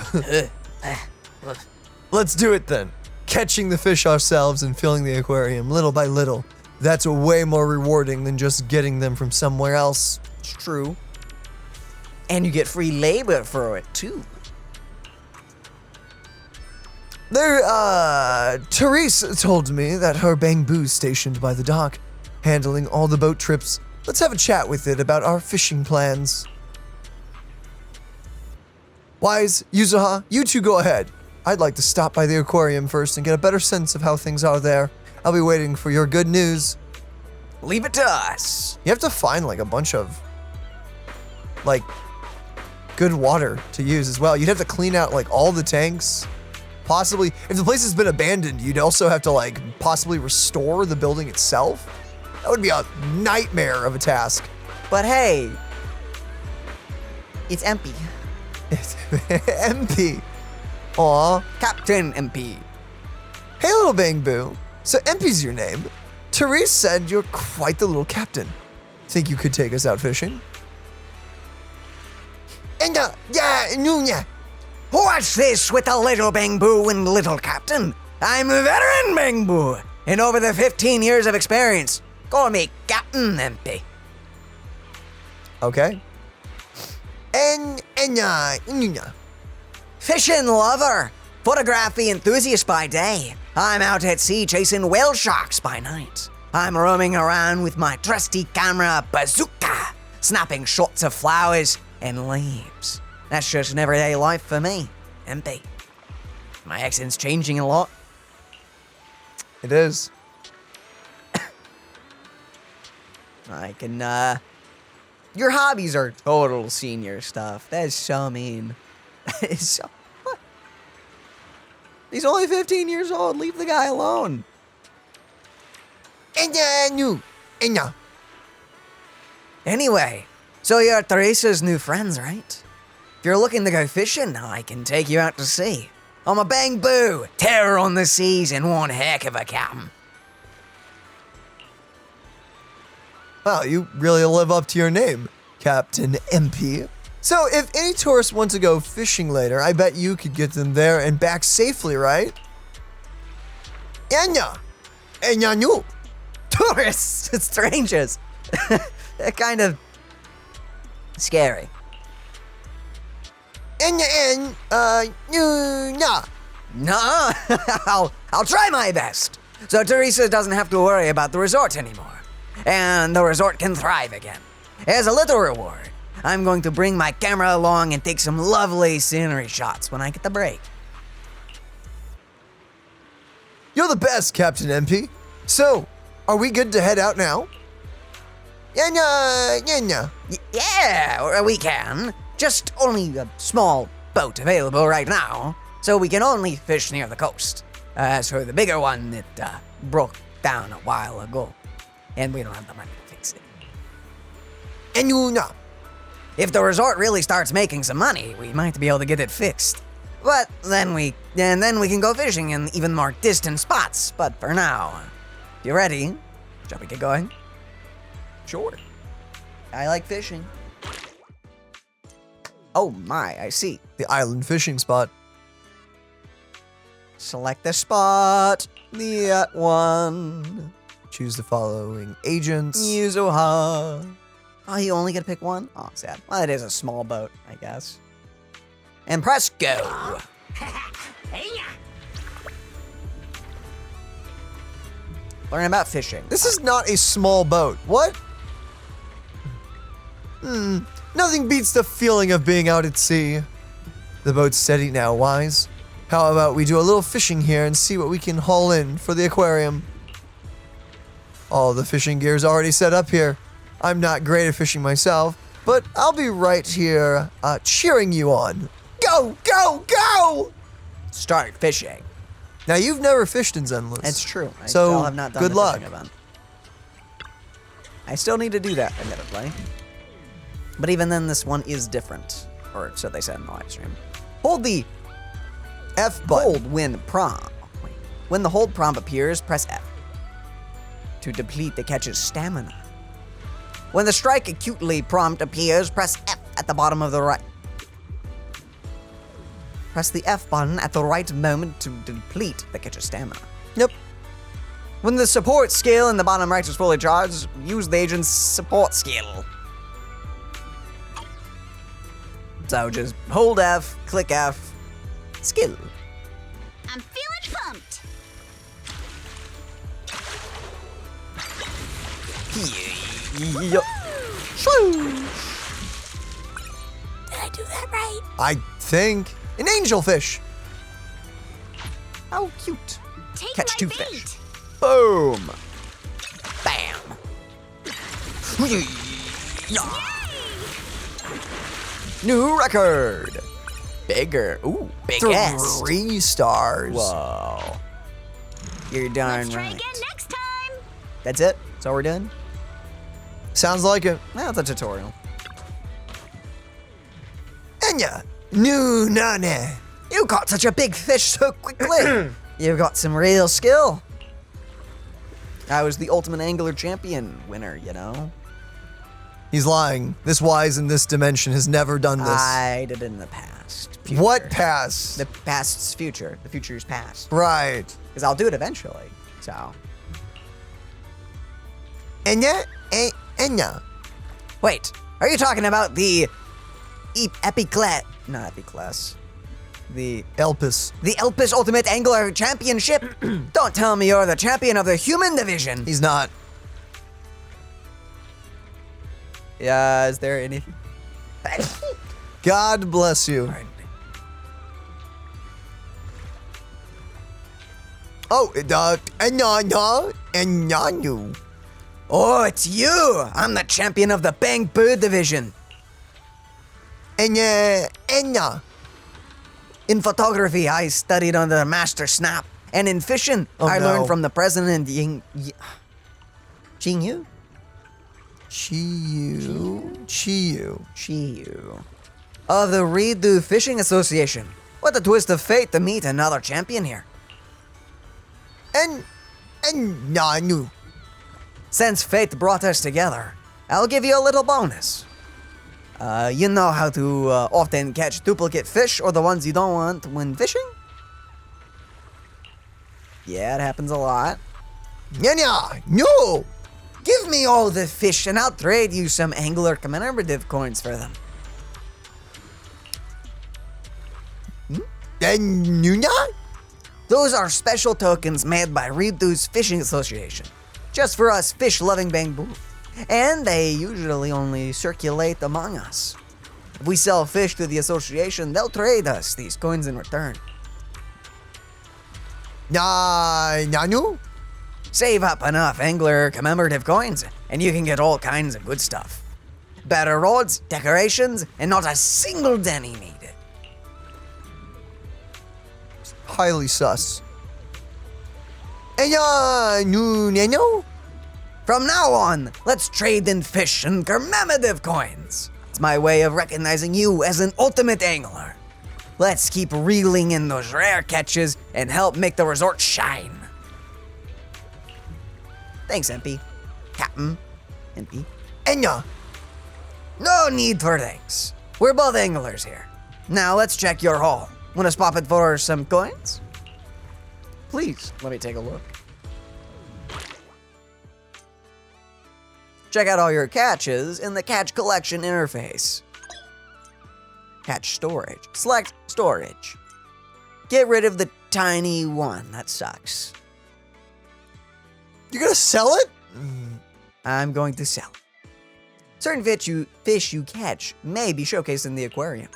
Let's do it then. Catching the fish ourselves and filling the aquarium little by little. That's way more rewarding than just getting them from somewhere else. It's true. And you get free labor for it, too. Therese told me that her bamboo's stationed by the dock, handling all the boat trips. Let's have a chat with it about our fishing plans. Wise, Yuzuha, you two go ahead. I'd like to stop by the aquarium first and get a better sense of how things are there. I'll be waiting for your good news. Leave it to us. You have to find like a bunch of like good water to use as well. You'd have to clean out like all the tanks. Possibly, if the place has been abandoned, you'd also have to like possibly restore the building itself. That would be a nightmare of a task. But hey, it's MP. MP. Aw. Captain MP. Hey, little Bamboo. So MP's your name. Therese said you're quite the little captain. Think you could take us out fishing? What's this with the little Bamboo and little captain? I'm a veteran Bamboo, and over the 15 years of experience, call me Captain MP. Okay. Fishing lover, photography enthusiast by day. I'm out at sea chasing whale sharks by night. I'm roaming around with my trusty camera bazooka, snapping shots of flowers and leaves. That's just an everyday life for me, MP. My accent's changing a lot. It is. I can, your hobbies are total senior stuff. That's so mean. It's so, what? He's only 15 years old. Leave the guy alone. Anyway, so you're Teresa's new friends, right? If you're looking to go fishing, I can take you out to sea. I'm a Bamboo, terror on the seas, and one heck of a captain. Wow, you really live up to your name, Captain MP. So if any tourists want to go fishing later, I bet you could get them there and back safely, right? Enya. Tourists, strangers. They're kind of scary. No, I'll try my best. So Teresa doesn't have to worry about the resort anymore. And the resort can thrive again. As a little reward, I'm going to bring my camera along and take some lovely scenery shots when I get the break. You're the best, Captain MP. So, are we good to head out now? Yeah, we can. Just only a small boat available right now, so we can only fish near the coast. As for the bigger one, it broke down a while ago, and we don't have the money to fix it. If the resort really starts making some money, we might be able to get it fixed. But then we can go fishing in even more distant spots. But for now, you ready? Shall we get going? Sure. I like fishing. Oh my, I see. The island fishing spot. Select the spot. The one. Choose the following agents. Yuzuha. Oh, you only get to pick one? Oh, sad. Well, it is a small boat, I guess. And press go. Learn about fishing. This is not a small boat. What? Nothing beats the feeling of being out at sea. The boat's steady now, Wise. How about we do a little fishing here and see what we can haul in for the aquarium? All the fishing gear's already set up here. I'm not great at fishing myself, but I'll be right here cheering you on. Go, go, go! Start fishing. Now, you've never fished in Zenless. It's true. I So, still have not done good the luck. fishing event. I still need to do that, admittedly. But even then, this one is different. Or so they said in the live stream. Hold the F button. hold when prompt. Wait. When the hold prompt appears, press F to deplete the catch's stamina. When the strike acutely prompt appears, press F at the bottom of the right. Press the F button at the right moment to deplete the catcher's stamina. Yep. When the support skill in the bottom right is fully charged, use the agent's support skill. So just hold F, click F, skill. I'm feeling pumped. Yeah. Did I do that right? I think an angelfish. How cute. Take Catch my two bait. fish. Boom. Bam. New record. Bigger. Ooh, biggest. 3 stars. Whoa. You're darn Let's try right. again next time. That's it? That's all we're done? Sounds like it. That's a tutorial. Enya, new nane. You caught such a big fish so quickly. You've got some real skill. I was the ultimate angler champion winner, you know? He's lying. This wise in this dimension has never done this. I did it in the past. Future. What past? The past's future. The future's past. Right. Because I'll do it eventually. So. Enya, Enya. Wait, are you talking about the Epiclet? Not Epicless. The Elpis. Elpis Ultimate Angler Championship? Don't tell me you're the champion of the human division. He's not. Yeah, is there anything? God bless you. Oh, Enya. Oh, it's you! I'm the champion of the Bang Bird division. Enya. In photography, I studied under the Master Snap. And in fishing, I no. learned from the president Jingyu? Chiyu. Of the Redo Fishing Association. What a twist of fate to meet another champion here. Nanu. Since fate brought us together, I'll give you a little bonus. You know how to often catch duplicate fish or the ones you don't want when fishing? Yeah, it happens a lot. Enya, no. Give me all the fish and I'll trade you some angler commemorative coins for them. Nuna? Those are special tokens made by Redo's Fishing Association, just for us fish-loving Bangbu. And they usually only circulate among us. If we sell fish to the association, they'll trade us these coins in return. Nanu? Save up enough angler commemorative coins, and you can get all kinds of good stuff. Better rods, decorations, and not a single denny needed. Highly sus. Enya, Nano? From now on, let's trade in fish and commemorative coins. It's my way of recognizing you as an ultimate angler. Let's keep reeling in those rare catches and help make the resort shine. Thanks, MP. Captain. MP. Enya. No need for thanks. We're both anglers here. Now let's check your haul. Want to swap it for some coins? Please, let me take a look. Check out all your catches in the Catch Collection interface. Catch storage. Select storage. Get rid of the tiny one. That sucks. You're gonna sell it? I'm going to sell it. Certain fish you catch may be showcased in the aquarium.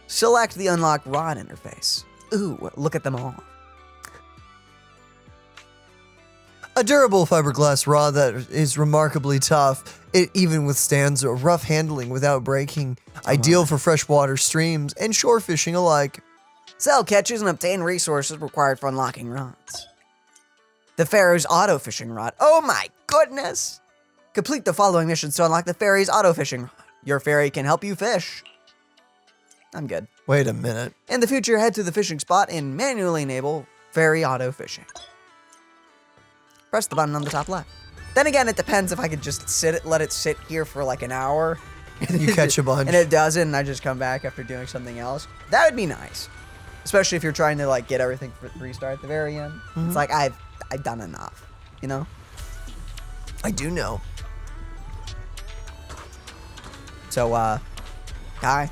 Select the Unlock Rod interface. Ooh, look at them all. A durable fiberglass rod that is remarkably tough. It even withstands rough handling without breaking. Ideal for freshwater streams and shore fishing alike. Sell catches and obtain resources required for unlocking rods. The Pharaoh's Auto Fishing Rod. Oh my goodness! Complete the following missions to unlock the Fairy's Auto Fishing Rod. Your fairy can help you fish. I'm good. Wait a minute. In the future, head to the fishing spot and manually enable Fairy Auto Fishing. Press the button on the top left. Then again, it depends if I could just let it sit here for like an hour. You catch a bunch. And it doesn't, and I just come back after doing something else. That would be nice. Especially if you're trying to like get everything for restart at the very end. It's like I've done enough, you know? I do know. So, Kai.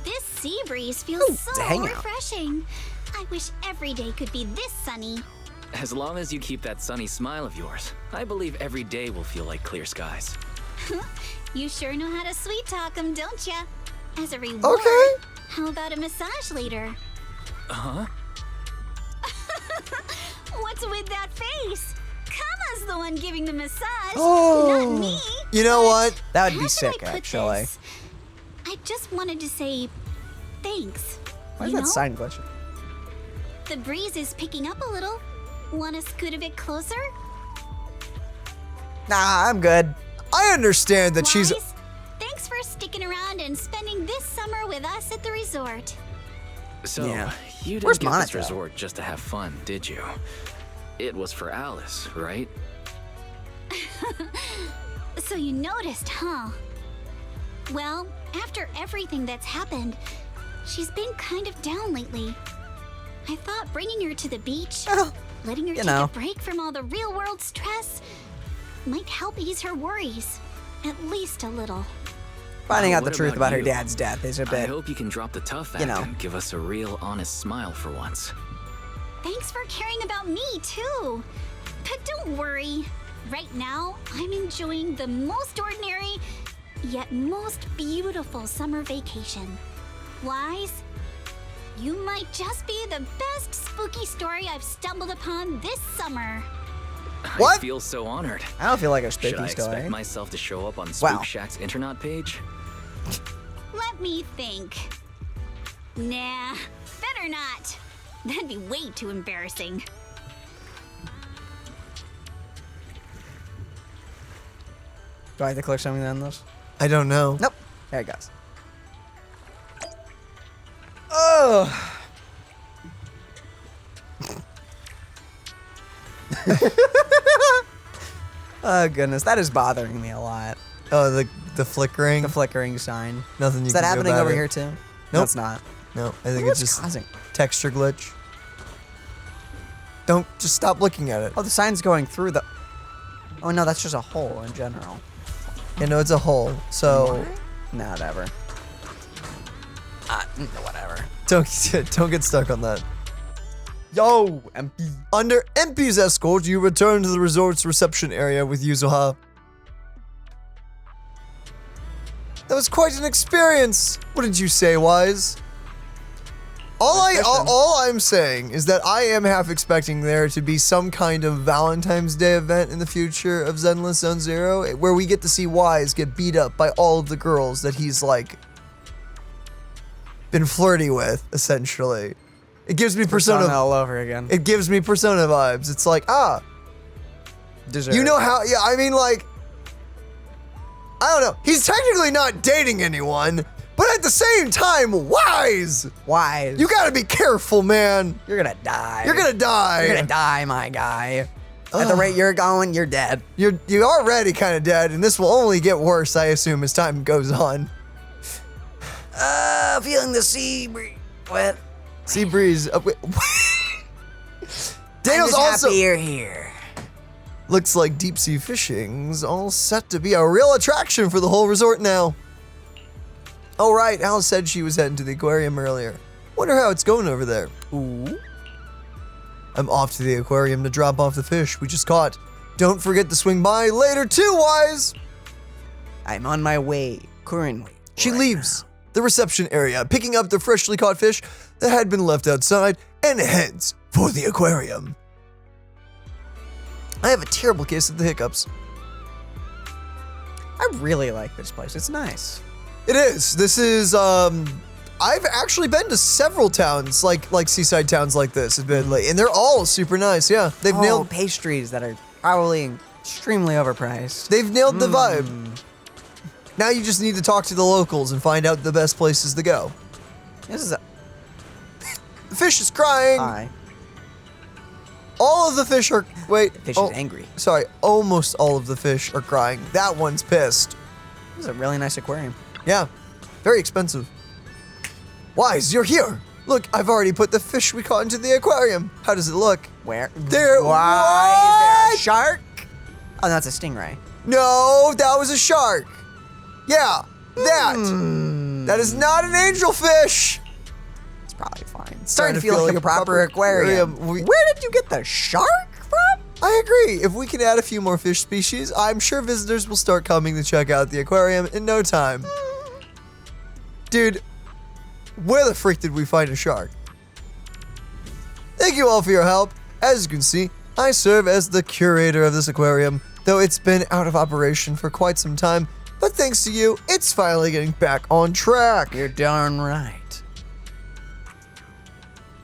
This sea breeze feels so hang out. refreshing. I wish every day could be this sunny. As long as you keep that sunny smile of yours, I believe every day will feel like clear skies. You sure know how to sweet talk 'em, don't ya? As a reward, Okay. how about a massage later? Huh? What's with that face? Kama's the one giving the massage, Oh. not me. You know what? That would How be can sick, I put actually. this? I just wanted to say thanks. Why is you that know? sign glitching? The breeze is picking up a little. Want to scoot a bit closer? Nah, I'm good. I understand that she's. Wise, thanks for sticking around and spending this summer with us at the resort. So, Yeah. you Where's didn't get this Monaco? resort just to have fun, did you? It was for Alice, right? So you noticed, huh? Well, after everything that's happened, she's been kind of down lately. I thought bringing her to the beach, letting her you take know. a break from all the real-world stress, might help ease her worries, at least a little. Finding out the What truth about about her you? dad's death is a I bit. hope you can drop the tough act You know. and give us a real honest smile for once. Thanks for caring about me, too. But don't worry. Right now, I'm enjoying the most ordinary, yet most beautiful summer vacation. Wise, you might just be the best spooky story I've stumbled upon this summer. What? I feel so honored. I don't feel like a Should I spooky story. expect myself to show up on Wow. Spook Shack's internet page? Let me think. Nah, better not. That'd be way too embarrassing. Do I have to click something on this? I don't know. Nope. There it goes. Oh. Oh goodness, that is bothering me a lot. Oh, the flickering. The flickering sign. Nothing you Is can that do happening about over it. here too? No, Nope. it's not. No, I think What's it's just causing? texture glitch. Don't just stop looking at it. Oh, the sign's going through the. Oh no, that's just a hole in general. You know, it's a hole. So Nah, whatever. Whatever. don't get stuck on that. Yo, MP. Under MP's escort, you return to the resort's reception area with Yuzuha. That was quite an experience. What did you say, Wise? All I'm saying is that I am half expecting there to be some kind of Valentine's Day event in the future of Zenless Zone Zero, where we get to see Wise get beat up by all of the girls that he's like been flirty with, essentially. It gives me Persona all over again. It gives me Persona vibes. It's like, Deserved. you know how, yeah, I mean, like, I don't know. He's technically not dating anyone, but at the same time, Wise! Wise. You gotta be careful, man. You're gonna die. You're gonna die. You're gonna die, my guy. At the rate you're going, you're dead. You're already kind of dead, and this will only get worse, I assume, as time goes on. Feeling the sea breeze. What? Sea breeze. Wait. Daniel's I'm just also happy you're here. looks like deep sea fishing's all set to be a real attraction for the whole resort now. Oh right, Alice said she was heading to the aquarium earlier. Wonder how it's going over there. Ooh. I'm off to the aquarium to drop off the fish we just caught. Don't forget to swing by later too, Wise. I'm on my way currently. She right leaves the reception area, picking up the freshly caught fish that had been left outside, and heads for the aquarium. I have a terrible case of the hiccups. I really like this place. It's nice. It is. This is, I've actually been to several towns, like seaside towns like this, admittedly, and they're all super nice, yeah. They've nailed pastries that are probably extremely overpriced. the vibe. Now you just need to talk to the locals and find out the best places to go. This is a The fish is crying. pie. All of the fish are, wait. Fish is angry. Sorry, almost all of the fish are crying. That one's pissed. This is a really nice aquarium. Yeah, very expensive. Wise, you're here. Look, I've already put the fish we caught into the aquarium. How does it look? Where? There. Why? Is there a What? shark? Oh, that's a stingray. No, that was a shark. Yeah, that. That is not an angelfish. It's probably fine. It's starting to Starting feel like a proper aquarium. Where did you get the shark from? I agree. If we can add a few more fish species, I'm sure visitors will start coming to check out the aquarium in no time. Dude, where the freak did we find a shark? Thank you all for your help. As you can see, I serve as the curator of this aquarium, though it's been out of operation for quite some time, but thanks to you, it's finally getting back on track. You're darn right.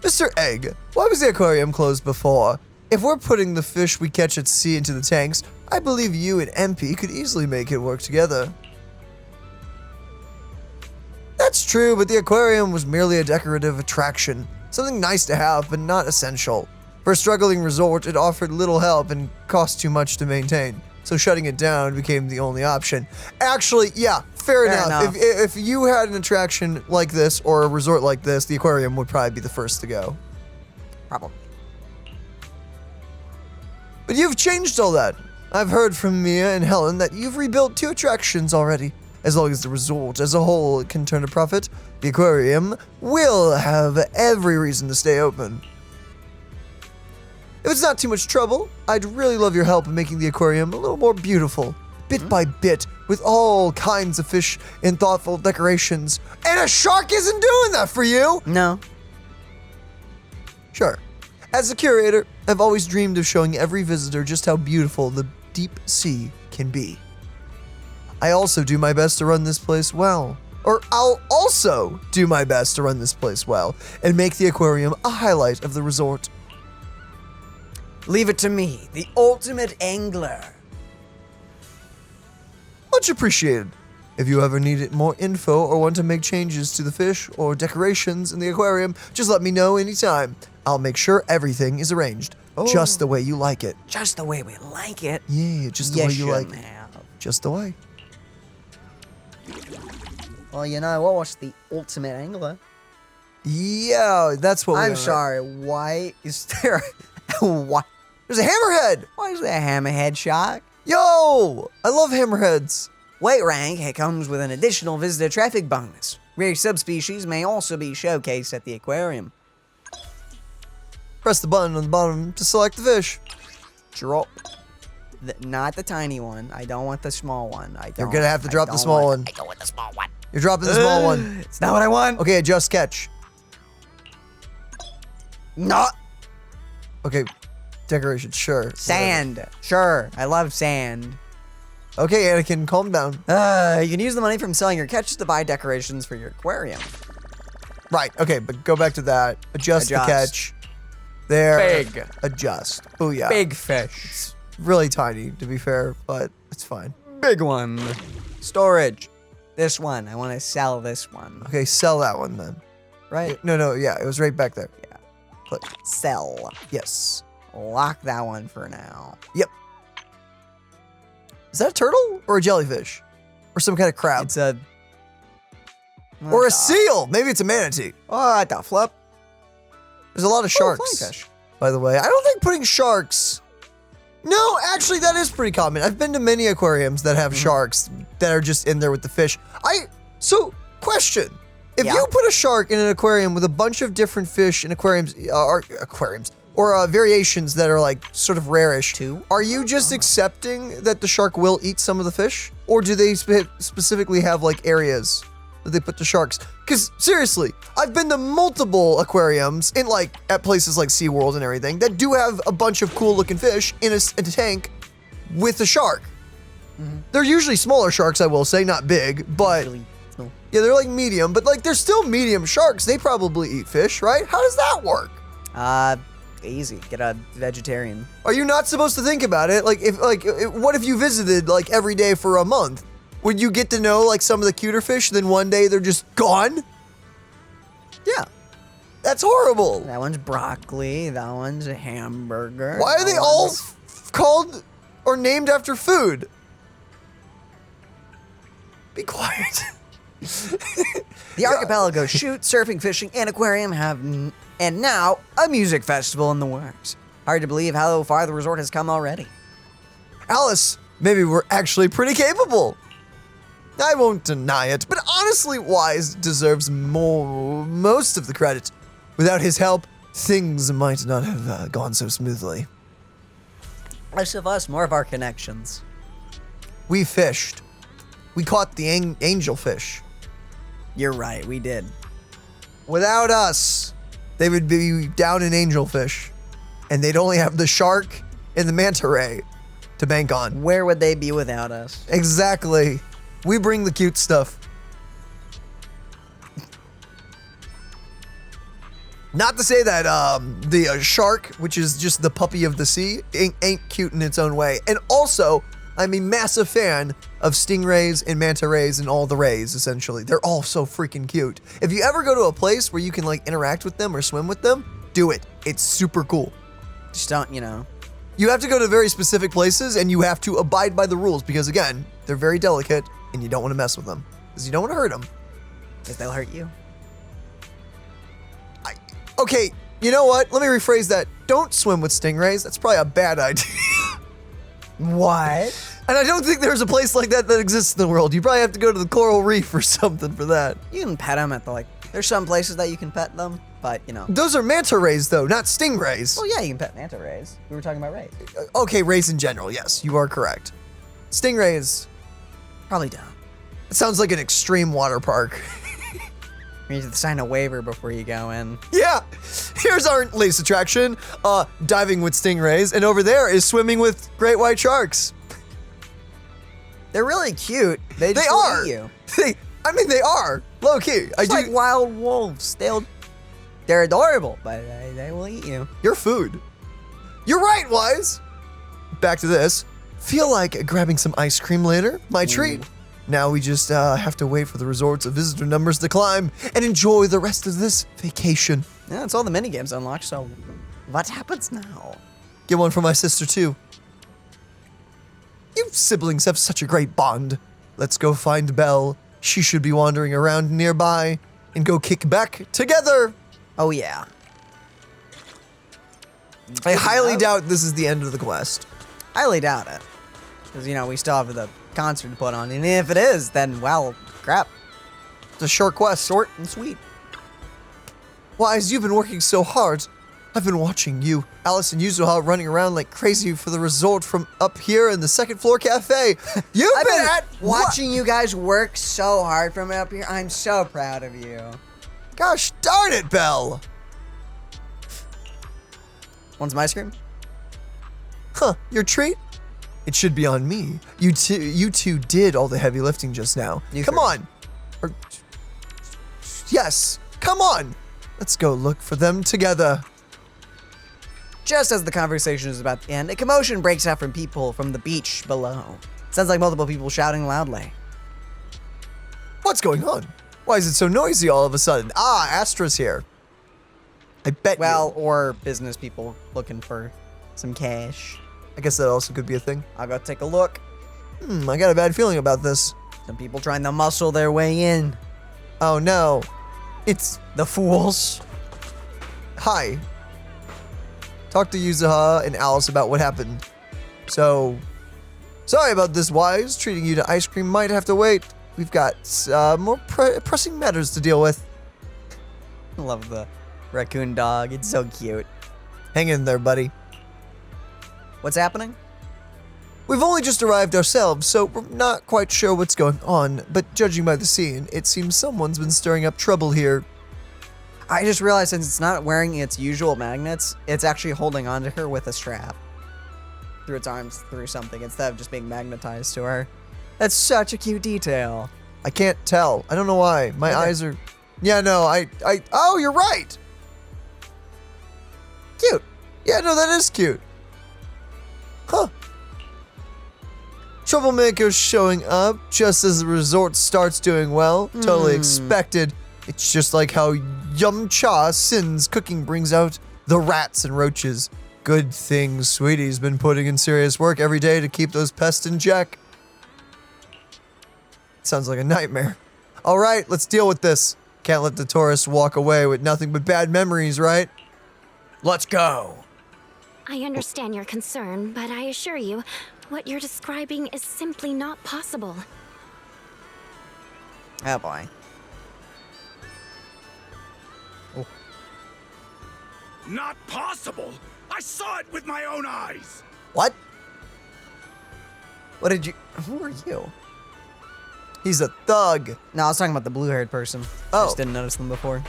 Mr. Egg, why was the aquarium closed before? If we're putting the fish we catch at sea into the tanks, I believe you and MP could easily make it work together. That's true, but the aquarium was merely a decorative attraction. Something nice to have, but not essential. For a struggling resort, it offered little help and cost too much to maintain. So shutting it down became the only option. Actually, yeah, fair enough. If you had an attraction like this or a resort like this, the aquarium would probably be the first to go. Probably. But you've changed all that. I've heard from Mia and Helen that you've rebuilt 2 attractions already. As long as the resort as a whole can turn a profit, the aquarium will have every reason to stay open. If it's not too much trouble, I'd really love your help in making the aquarium a little more beautiful, bit by bit, with all kinds of fish and thoughtful decorations. And a shark isn't doing that for you! No. Sure. As a curator, I've always dreamed of showing every visitor just how beautiful the deep sea can be. I also do my best to run this place well. Or I'll also do my best to run this place well and make the aquarium a highlight of the resort. Leave it to me, the ultimate angler. Much appreciated. If you ever need more info or want to make changes to the fish or decorations in the aquarium, just let me know anytime. I'll make sure everything is arranged just the way you like it. Just the way we like it. Yeah, just the way you like it. Just the way. Well, you know, what was the ultimate angler? Yeah, that's what I'm sorry, why is there why? There's a hammerhead! Why is there a hammerhead shark? Yo! I love hammerheads. Weight rank comes with an additional visitor traffic bonus. Rare subspecies may also be showcased at the aquarium. Press the button on the bottom to select the fish. Drop. Not the tiny one. I don't want the small one. You're gonna have to drop the small one. I go with the small one. You're dropping the small one. It's not what I want. Okay, adjust catch. Not Okay, decoration, sure. sand. Sure, I love sand. Okay, Anakin, calm down. You can use the money from selling your catches to buy decorations for your aquarium. Right, okay, but go back to that. Adjust. The Adjust. catch. There. Big. Adjust. Oh yeah. Big fish. Really tiny, to be fair, but it's fine. Big one. Storage. This one. I want to sell this one. Okay, sell that one then. Right? No, yeah, it was right back there. Yeah. Click. Sell. Yes. Lock that one for now. Yep. Is that a turtle or a jellyfish? Or some kind of crab? It's a... Or a seal! Maybe it's a manatee. What the flip? There's a lot of sharks, Flying fish. by the way. I don't think putting sharks... No, actually, that is pretty common. I've been to many aquariums that have sharks that are just in there with the fish. So, question. If Yeah. you put a shark in an aquarium with a bunch of different fish in aquariums, or variations that are like sort of rarish, Two? are you just accepting that the shark will eat some of the fish? Or do they specifically have like areas that they put the sharks? Because seriously, I've been to multiple aquariums in like at places like SeaWorld and everything that do have a bunch of cool looking fish in a tank with a shark. They're usually smaller sharks, I will say, not big, but Really small. yeah, they're like medium, but like they're still medium sharks. They probably eat fish, right? How does that work? Easy. Get a vegetarian. Are you not supposed to think about it? What if you visited like every day for a month? Would you get to know like some of the cuter fish, then one day they're just gone? Yeah. That's horrible. That one's broccoli. That one's a hamburger. Why are they that all one's- called or named after food? Be quiet. The archipelago shoot, surfing, fishing, and aquarium and now a music festival in the works. Hard to believe how far the resort has come already. Alice, maybe we're actually pretty capable. I won't deny it, but honestly, Wise deserves most of the credit. Without his help, things might not have gone so smoothly. Less of us, more of our connections. We fished. We caught the angelfish. You're right, we did. Without us, they would be down in angelfish, and they'd only have the shark and the manta ray to bank on. Where would they be without us? Exactly. We bring the cute stuff. Not to say that the shark, which is just the puppy of the sea, ain't cute in its own way. And also, I'm a massive fan of stingrays and manta rays and all the rays, essentially. They're all so freaking cute. If you ever go to a place where you can like interact with them or swim with them, do it. It's super cool. Just don't, you know. You have to go to very specific places and you have to abide by the rules because again, they're very delicate and you don't want to mess with them because you don't want to hurt them. Because they'll hurt you. Okay, you know what? Let me rephrase that. Don't swim with stingrays. That's probably a bad idea. What? And I don't think there's a place like that exists in the world. You probably have to go to the coral reef or something for that. You can pet them at the, there's some places that you can pet them, but, you know. Those are manta rays, though, not stingrays. Oh, yeah, you can pet manta rays. We were talking about rays. Okay, rays in general, yes, you are correct. Stingrays, Probably don't. it sounds like an extreme water park. You need to sign a waiver before you go in. Yeah, here's our latest attraction, diving with stingrays, and over there is swimming with great white sharks. They're really cute. They They just are. will eat you. They are, low key. It's like wild wolves. They're adorable, but they will eat you. Your food. You're right, Wise. Back to this. Feel like grabbing some ice cream later? My treat. Now we just have to wait for the resort's visitor numbers to climb and enjoy the rest of this vacation. Yeah, it's all the minigames unlocked, so what happens now? Get one for my sister, too. You siblings have such a great bond. Let's go find Belle. She should be wandering around nearby and go kick back together. Oh, yeah. I highly doubt this is the end of the quest. Highly doubt it. Because, you know, we still have the concert to put on. And if it is, then, well, crap. It's a short quest. Short and sweet. Wise, you've been working so hard. I've been watching you, Alice and Yuzuha, running around like crazy for the resort from up here in the second floor cafe. You've I've been been watching you guys work so hard from up here. I'm so proud of you. Gosh darn it, Belle. Want some ice cream? Huh, your treat? It should be on me. You two did all the heavy lifting just now. Come on. Yes, come on. Let's go look for them together. Just as the conversation is about to end, a commotion breaks out from people from the beach below. Sounds like multiple people shouting loudly. What's going on? Why is it so noisy all of a sudden? Ah, Astra's here. I bet Well, or business people looking for some cash. I guess that also could be a thing. I'll go take a look. I got a bad feeling about this. Some people trying to muscle their way in. Oh no. It's The fools. Hi. Talk to Yuzuha and Alice about what happened. So, sorry about this, Wise. Treating you to ice cream might have to wait. We've got more pressing matters to deal with. I love the raccoon dog. It's so cute. Hang in there, buddy. What's happening? We've only just arrived ourselves, so we're not quite sure what's going on, but judging by the scene, it seems someone's been stirring up trouble here. I just realized since it's not wearing its usual magnets, it's actually holding onto her with a strap. Through its arms, through something, instead of just being magnetized to her. That's such a cute detail. I can't tell. I don't know why. My eyes are... Yeah, no, Oh, you're right! Cute. Yeah, no, that is cute. Huh. Troublemakers showing up just as the resort starts doing well. Totally expected. It's just like how Yum Cha Sin's cooking brings out the rats and roaches. Good thing Sweetie's been putting in serious work every day to keep those pests in check. Sounds like a nightmare. All right, let's deal with this. Can't let the tourists walk away with nothing but bad memories, right? Let's go. I understand your concern, but I assure you, what you're describing is simply not possible. Oh boy. Not possible? I saw it with my own eyes! What? What did you... Who are you? He's a thug. No, I was talking about the blue-haired person. I just didn't notice them before.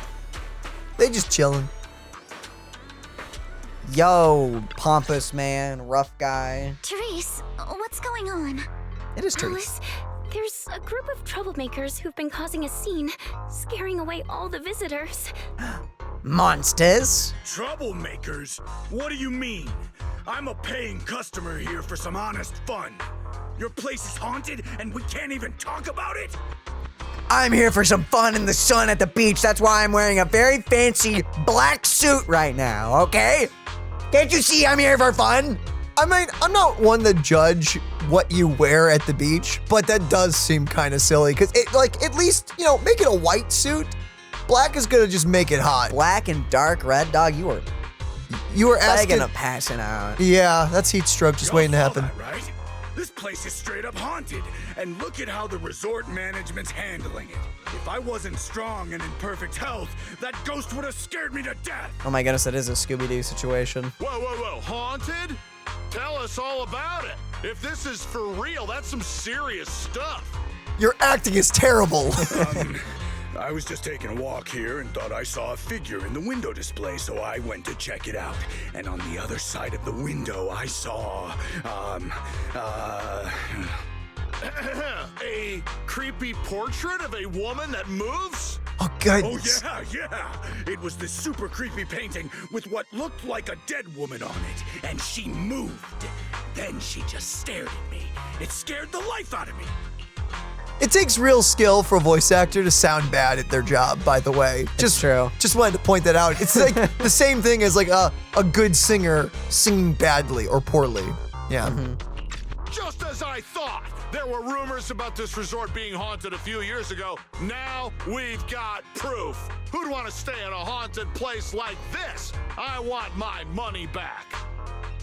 They just chilling. Yo, pompous man, rough guy. Therese, what's going on? It is true. Alice, there's a group of troublemakers who've been causing a scene, scaring away all the visitors. Monsters? Troublemakers? What do you mean? I'm a paying customer here for some honest fun. Your place is haunted and we can't even talk about it? I'm here for some fun in the sun at the beach. That's why I'm wearing a very fancy black suit right now, okay? Can't you see I'm here for fun? I mean, I'm not one to judge what you wear at the beach, but that does seem kind of silly. Because, at least, make it a white suit. Black is going to just make it hot. Black and dark red, dog, you were asking... begging passing out. Yeah, that's heat stroke just waiting to happen. That, right? This place is straight up haunted, and look at how the resort management's handling it. If I wasn't strong and in perfect health, that ghost would have scared me to death. Oh my goodness, that is a Scooby-Doo situation. Whoa, haunted? Tell us all about it. If this is for real, that's some serious stuff. Your acting is terrible. I was just taking a walk here and thought I saw a figure in the window display, so I went to check it out. And on the other side of the window, I saw, a creepy portrait of a woman that moves? Oh, goodness. Oh, yeah. It was this super creepy painting with what looked like a dead woman on it, and she moved. Then she just stared at me. It scared the life out of me. It takes real skill for a voice actor to sound bad at their job, by the way. It's true. Just wanted to point that out. It's like the same thing as like a good singer singing badly or poorly. Yeah. Mm-hmm. Just as I thought. There were rumors about this resort being haunted a few years ago. Now we've got proof. Who'd want to stay in a haunted place like this? I want my money back.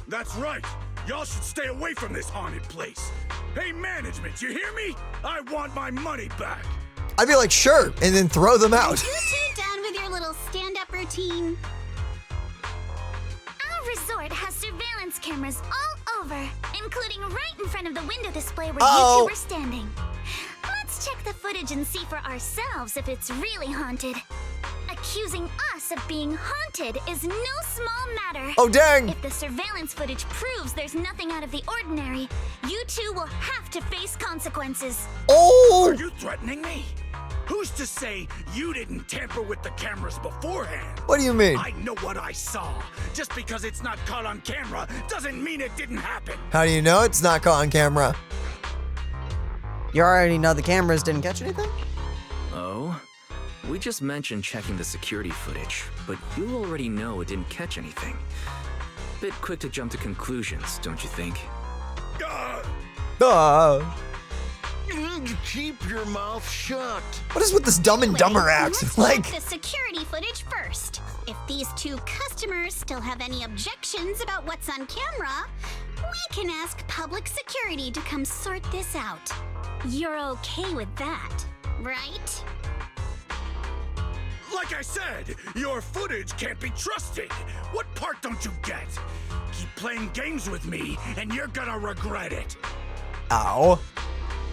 That's right. Y'all should stay away from this haunted place. Hey, management, you hear me? I want my money back. I'd be like, sure, and then throw them out. Are you two done with your little stand-up routine? Our resort has surveillance cameras all over, including right in front of the window display where you two were standing. Let's check the footage and see for ourselves if it's really haunted. Accusing us of being haunted is no small matter. Oh, dang. If the surveillance footage proves there's nothing out of the ordinary, you two will have to face consequences. Oh! Are you threatening me? Who's to say you didn't tamper with the cameras beforehand? What do you mean? I know what I saw. Just because it's not caught on camera doesn't mean it didn't happen. How do you know it's not caught on camera? You already know the cameras didn't catch anything? Oh? We just mentioned checking the security footage, but you already know it didn't catch anything. Bit quick to jump to conclusions, don't you think? Keep your mouth shut. What is with this Dumb and Dumber Let's act? check the security footage first. If these two customers still have any objections about what's on camera, we can ask public security to come sort this out. You're okay with that, right? Like I said, your footage can't be trusted. What part don't you get? Keep playing games with me, and you're gonna regret it. Ow.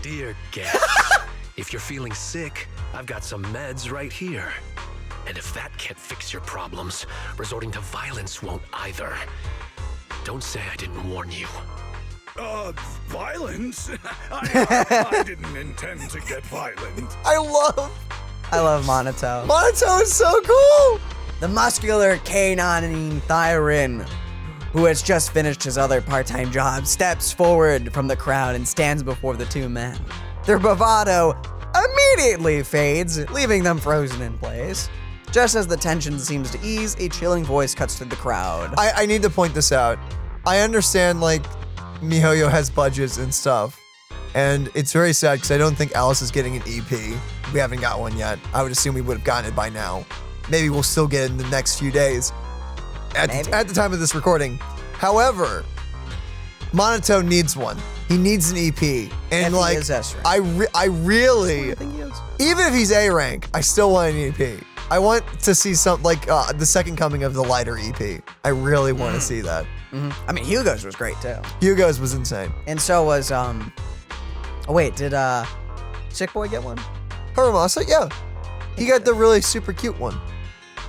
Dear guest, if you're feeling sick, I've got some meds right here. And if that can't fix your problems, resorting to violence won't either. Don't say I didn't warn you. Violence? I didn't intend to get violent. I love Monato. Monato is so cool. The muscular canine Thyrin, who has just finished his other part-time job, steps forward from the crowd and stands before the two men. Their bravado immediately fades, leaving them frozen in place. Just as the tension seems to ease, a chilling voice cuts through the crowd. I need to point this out. I understand, like, MiHoYo has budgets and stuff. And it's very sad because I don't think Alice is getting an EP. We haven't got one yet. I would assume we would have gotten it by now. Maybe we'll still get it in the next few days. At the time of this recording. However, Monotone needs one. He needs an EP. And like, I really, even if he's A rank, I still want an EP. I want to see something like the second coming of the lighter EP. I really want to see that. I mean, Hugo's was great too. Hugo's was insane. And so was, oh wait, did Sick Boy get one? Haramasa, yeah. He got the really super cute one.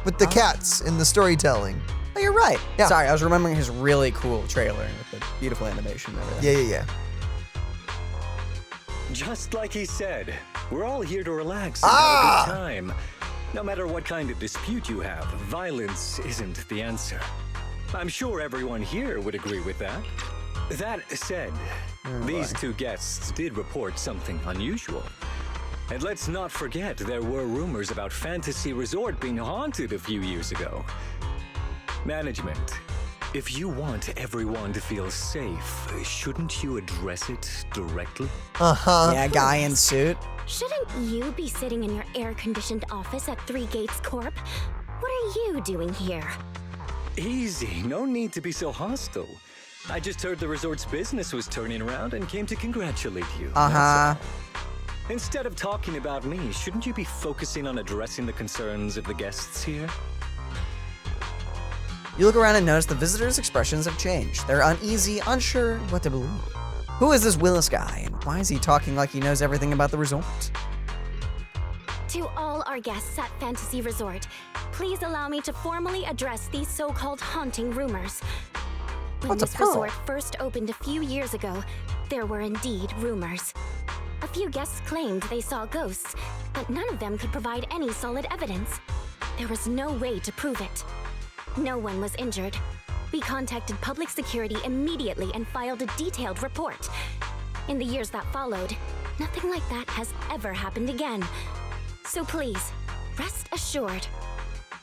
With the cats and the storytelling. Oh, you're right. Yeah. Sorry, I was remembering his really cool trailer with the beautiful animation and everything. Yeah. Just like he said, we're all here to relax and have a good time. No matter what kind of dispute you have, violence isn't the answer. I'm sure everyone here would agree with that. That said, these two guests did report something unusual. And let's not forget there were rumors about Fantasy Resort being haunted a few years ago. Management, if you want everyone to feel safe, shouldn't you address it directly? Yeah, guy in suit. Shouldn't you be sitting in your air-conditioned office at Three Gates Corp? What are you doing here? Easy, no need to be so hostile. I just heard the resort's business was turning around and came to congratulate you. Instead of talking about me, shouldn't you be focusing on addressing the concerns of the guests here? You look around and notice the visitors' expressions have changed. They're uneasy, unsure what to believe. Who is this Willis guy, and why is he talking like he knows everything about the resort? To all our guests at Fantasy Resort, please allow me to formally address these so-called haunting rumors. When this resort first opened a few years ago, there were indeed rumors. A few guests claimed they saw ghosts, but none of them could provide any solid evidence. There was no way to prove it. No one was injured. We contacted public security immediately and filed a detailed report. In the years that followed, nothing like that has ever happened again. So please, rest assured.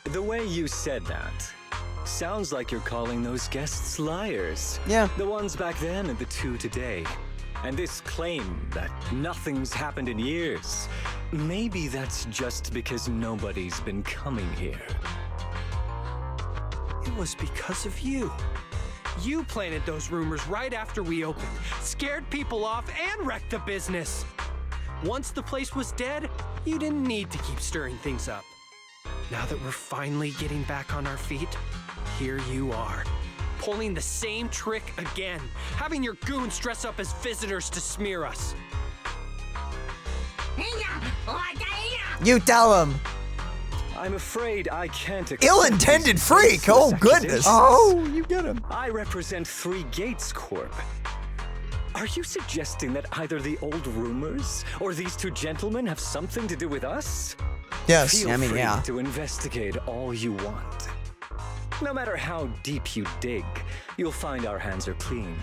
The way you said that sounds like you're calling those guests liars. Yeah. The ones back then and the two today. And this claim that nothing's happened in years, maybe that's just because nobody's been coming here. It was because of you. You planted those rumors right after we opened, scared people off, and wrecked the business. Once the place was dead, you didn't need to keep stirring things up. Now that we're finally getting back on our feet, here you are, pulling the same trick again, having your goons dress up as visitors to smear us. You tell him. I'm afraid I can't. Ill-intended freak! Oh, goodness. Oh, you get him. I represent Three Gates Corp. Are you suggesting that either the old rumors or these two gentlemen have something to do with us? Yes. Feel free to investigate all you want. No matter how deep you dig, you'll find our hands are clean.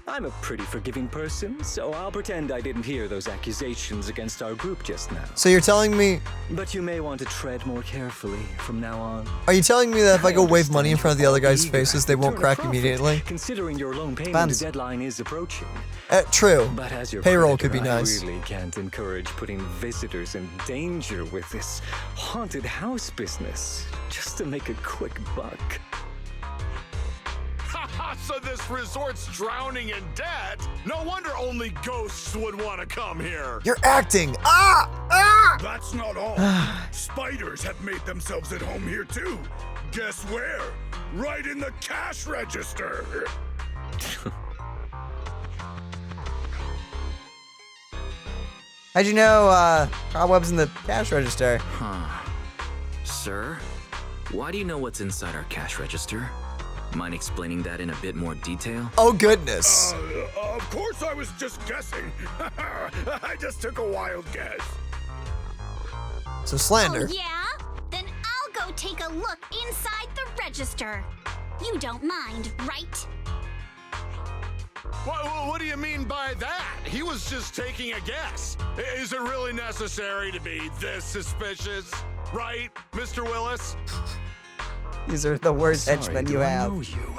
I'm a pretty forgiving person, so I'll pretend I didn't hear those accusations against our group just now. So you're telling me... But you may want to tread more carefully from now on. Are you telling me that if I go wave money in front of the other guys' faces, they won't crack immediately? Considering your loan payment deadline is approaching. True. But as your Payroll creditor, could be nice. I really can't encourage putting visitors in danger with this haunted house business, just to make a quick buck. So this resort's drowning in debt? No wonder only ghosts would want to come here. You're acting. That's not all. Spiders have made themselves at home here too. Guess where? Right in the cash register. How'd you know cobwebs in the cash register? Sir, why do you know what's inside our cash register? Mind explaining that in a bit more detail? Oh, goodness. Of course I was just guessing. I just took a wild guess. So slander. Oh, yeah? Then I'll go take a look inside the register. You don't mind, right? What do you mean by that? He was just taking a guess. Is it really necessary to be this suspicious? Right, Mr. Willis? These are the worst Sorry, henchmen do you I have. know you?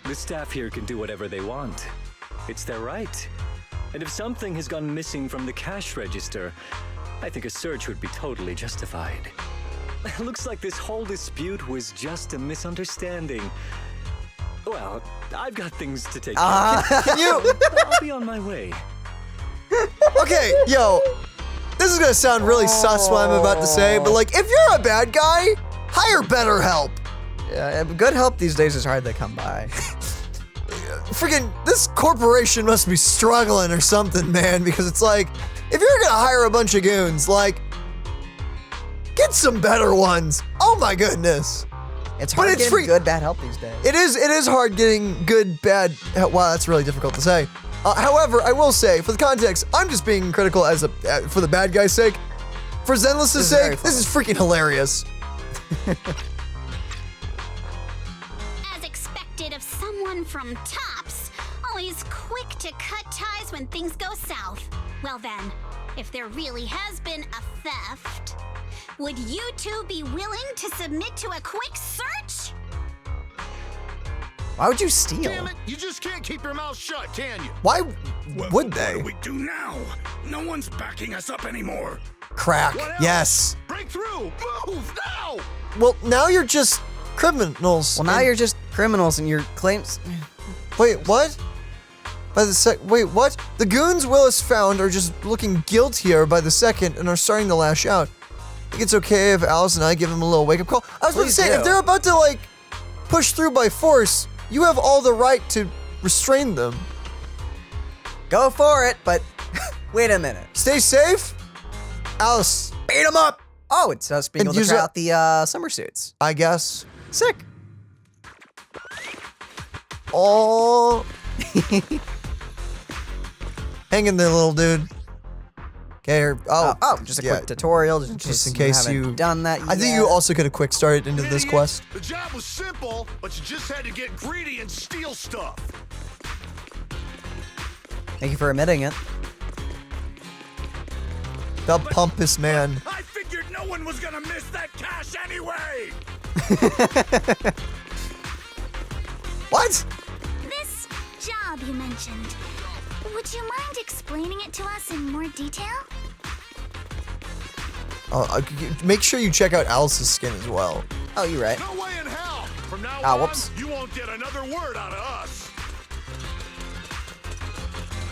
The staff here can do whatever they want. It's their right. And if something has gone missing from the cash register, I think a search would be totally justified. Looks like this whole dispute was just a misunderstanding. Well, I've got things to take care of. Can you? I'll be on my way. Okay, yo, this is gonna sound really sus what I'm about to say, but like, if you're a bad guy, hire better help. Yeah, good help these days is hard to come by. Freaking, this corporation must be struggling or something, man, because it's like, if you're gonna hire a bunch of goons, like, get some better ones. Oh my goodness. It's hard getting good, bad help these days. It is hard getting good, bad. Wow, that's really difficult to say. However, I will say, for the context, I'm just being critical as for the bad guy's sake. For Zenless's sake, this is freaking hilarious. As expected of someone from Tops, always quick to cut ties when things go south. Well then, if there really has been a theft, would you two be willing to submit to a quick search? Why would you steal? Damn it, you just can't keep your mouth shut, can you? Why would they? What do we do now? No one's backing us up anymore. Crack, yes. Break through, move now! Well, now you're just criminals. Well, now you're just criminals and your claims... Wait, what? Wait, what? The goons Willis found are just looking guiltier by the second and are starting to lash out. I think it's okay if Alice and I give them a little wake-up call. I was about to say, if they're about to, like, push through by force, you have all the right to restrain them. Go for it, but wait a minute. Stay safe. Alice, beat them up. Oh, it's us being able to try out the summer suits. I guess. Sick. Oh. Hang in there, little dude. Okay. Just a quick tutorial, just in case you haven't done that yet. I think you also could have quick started into this quest. The job was simple, but you just had to get greedy and steal stuff. Thank you for admitting it. The pompous man. I figured no one was gonna miss that cash anyway. What? This job you mentioned, would you mind explaining it to us in more detail? Make sure you check out Alice's skin as well. Oh, you're right. No way in hell. From now on, whoops. you won't get another word out of us.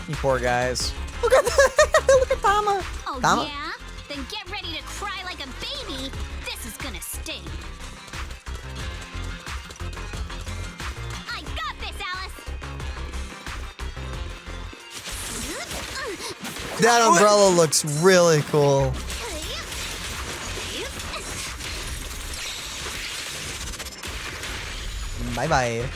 You poor guys. Look at that. Look at Tama. Oh, Tama? yeah? Then get ready to cry like a baby. This is gonna sting. I got this, Alice. That umbrella looks really cool. Bye-bye.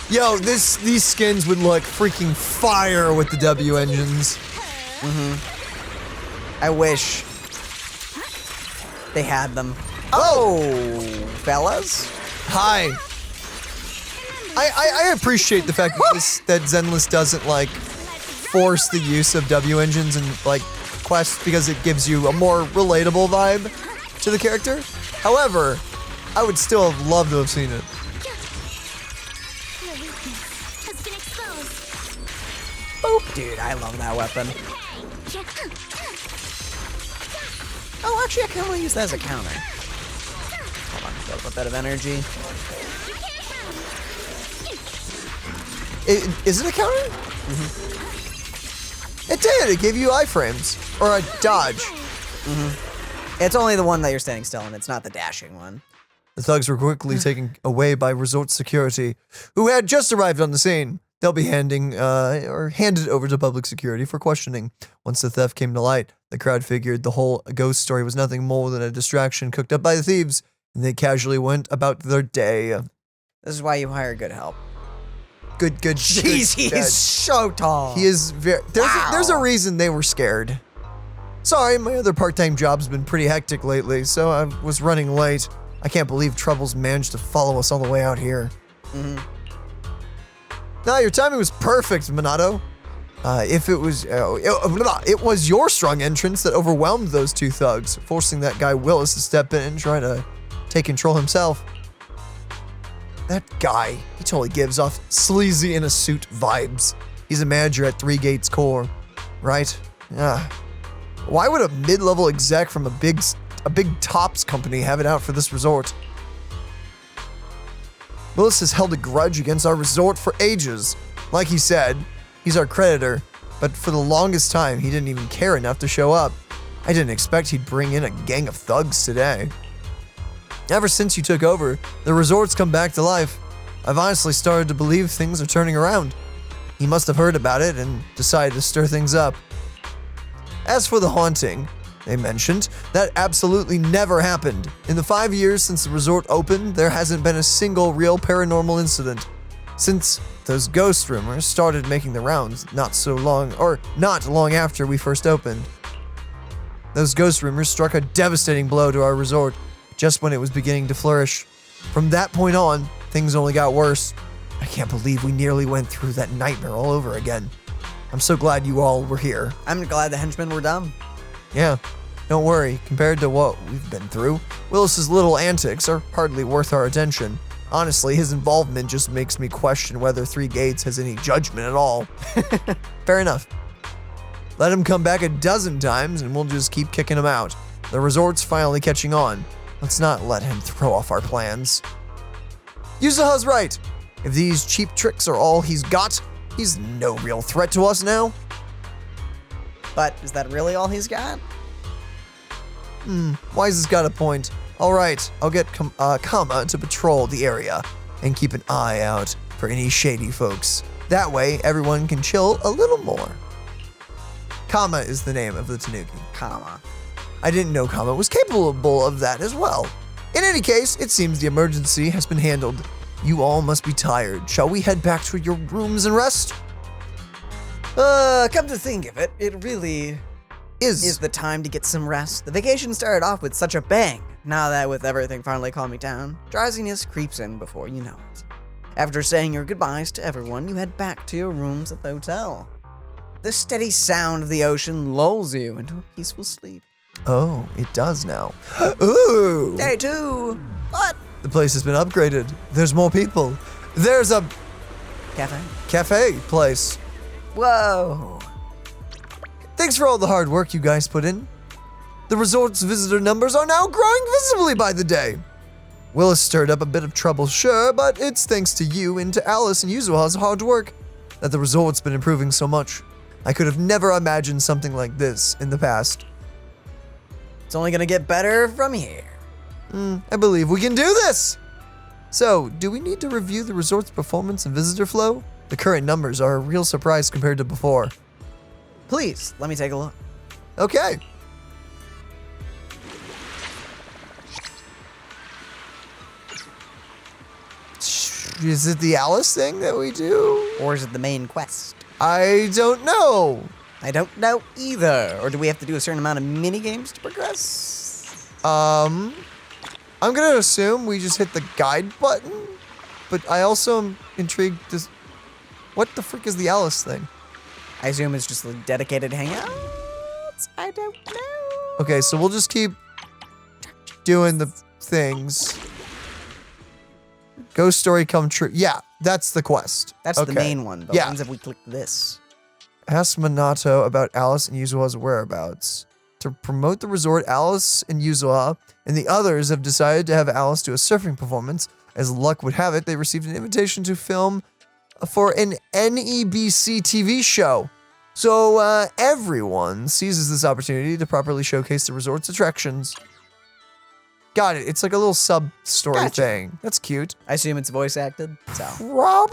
Yo, these skins would look freaking fire with the W engines. I wish they had them. Oh, fellas. Hi. I appreciate the fact that Zenless doesn't like force the use of W engines and like quests because it gives you a more relatable vibe to the character. However, I would still have loved to have seen it. Boop, dude, I love that weapon. Oh, actually, I can only use that as a counter. Hold on, build up a bit of energy. Is it a counter? It did. It gave you iframes or a dodge. It's only the one that you're standing still in. It's not the dashing one. The thugs were quickly taken away by resort security, who had just arrived on the scene. They'll be handed over to public security for questioning. Once the theft came to light, the crowd figured the whole ghost story was nothing more than a distraction cooked up by the thieves, and they casually went about their day. This is why you hire good help. Good. Jeez, he's so tall. He is very. There's a reason they were scared. Sorry, my other part-time job's been pretty hectic lately, so I was running late. I can't believe Troubles managed to follow us all the way out here. Nah, your timing was perfect, Minato. If it was, it was your strong entrance that overwhelmed those two thugs, forcing that guy Willis to step in and try to take control himself. That guy, he totally gives off sleazy in a suit vibes. He's a manager at Three Gates Core, right? Yeah. Why would a mid-level exec from a big tops company have it out for this resort? Willis has held a grudge against our resort for ages. Like he said, he's our creditor, but for the longest time, he didn't even care enough to show up. I didn't expect he'd bring in a gang of thugs today. Ever since you took over, the resort's come back to life. I've honestly started to believe things are turning around. He must have heard about it and decided to stir things up. As for the haunting, they mentioned, that absolutely never happened. In the 5 years since the resort opened, there hasn't been a single real paranormal incident. Since those ghost rumors started making the rounds not long after we first opened. Those ghost rumors struck a devastating blow to our resort, just when it was beginning to flourish. From that point on, things only got worse. I can't believe we nearly went through that nightmare all over again. I'm so glad you all were here. I'm glad the henchmen were dumb. Yeah, don't worry. Compared to what we've been through, Willis's little antics are hardly worth our attention. Honestly, his involvement just makes me question whether Three Gates has any judgment at all. Fair enough. Let him come back 12 times and we'll just keep kicking him out. The resort's finally catching on. Let's not let him throw off our plans. Yuzuha's right. If these cheap tricks are all he's got, he's no real threat to us now. But is that really all he's got? Wise has got a point. All right, I'll get Kama to patrol the area and keep an eye out for any shady folks. That way, everyone can chill a little more. Kama is the name of the Tanuki. Kama. I didn't know Kama was capable of that as well. In any case, it seems the emergency has been handled. You all must be tired. Shall we head back to your rooms and rest? Come to think of it, it really is the time to get some rest. The vacation started off with such a bang. Now that with everything finally calming down, drowsiness creeps in before you know it. After saying your goodbyes to everyone, you head back to your rooms at the hotel. The steady sound of the ocean lulls you into a peaceful sleep. Oh, it does now. Ooh! Day 2! What? The place has been upgraded. There's more people. There's a cafe place. Whoa! Thanks for all the hard work you guys put in. The resort's visitor numbers are now growing visibly by the day. Willis stirred up a bit of trouble, sure, but it's thanks to you and to Alice and Yuzuha's hard work that the resort's been improving so much. I could have never imagined something like this in the past. It's only gonna get better from here. I believe we can do this! So, do we need to review the resort's performance and visitor flow? The current numbers are a real surprise compared to before. Please, let me take a look. Okay. Is it the Alice thing that we do? Or is it the main quest? I don't know. I don't know either. Or do we have to do a certain amount of mini games to progress? I'm gonna assume we just hit the guide button, but I also am intrigued. What the frick is the Alice thing? I assume it's just a dedicated hangouts. I don't know. Okay, so we'll just keep doing the things. Ghost story come true. Yeah, that's the quest. That's the main one. But what happens if we click this? Ask Minato about Alice and Yuzuha's whereabouts. To promote the resort, Alice and Yuzuha and the others have decided to have Alice do a surfing performance. As luck would have it, they received an invitation to film for an NEBC TV show. So everyone seizes this opportunity to properly showcase the resort's attractions. Got it. It's like a little sub-story thing. That's cute. I assume it's voice acted. So. Probably.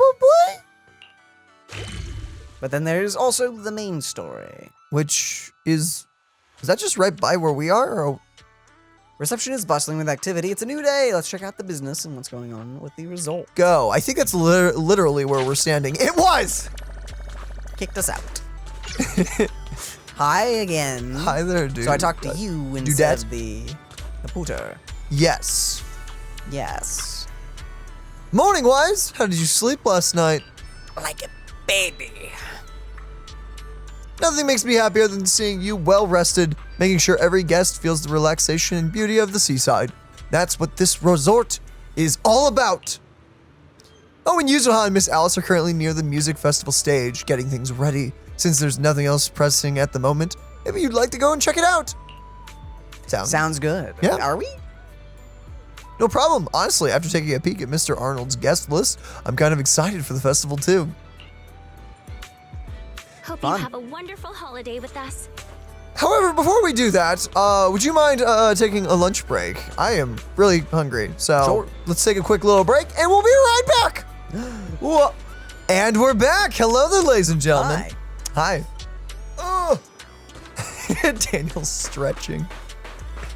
But then there's also the main story. Which is that just right by where we are? Or? Reception is bustling with activity. It's a new day. Let's check out the business and what's going on with the result. Go. I think that's literally where we're standing. It was! Kicked us out. Hi again. Hi there, dude. So I talked to you instead of the pooter. Yes. Yes. Morning, Wise. How did you sleep last night? Like a baby. Nothing makes me happier than seeing you well rested, making sure every guest feels the relaxation and beauty of the seaside. That's what this resort is all about. Oh, and Yuzuha and Miss Alice are currently near the music festival stage, getting things ready. Since there's nothing else pressing at the moment, maybe you'd like to go and check it out. Sounds good. Yeah. Are we? No problem. Honestly, after taking a peek at Mr. Arnold's guest list, I'm kind of excited for the festival too. Hope Fun. you have a wonderful holiday with us. However, before we do that, would you mind taking a lunch break? I am really hungry, so Sure. Let's take a quick little break and we'll be right back. Whoa. And we're back. Hello there, ladies and gentlemen. Hi. Oh. Daniel's stretching.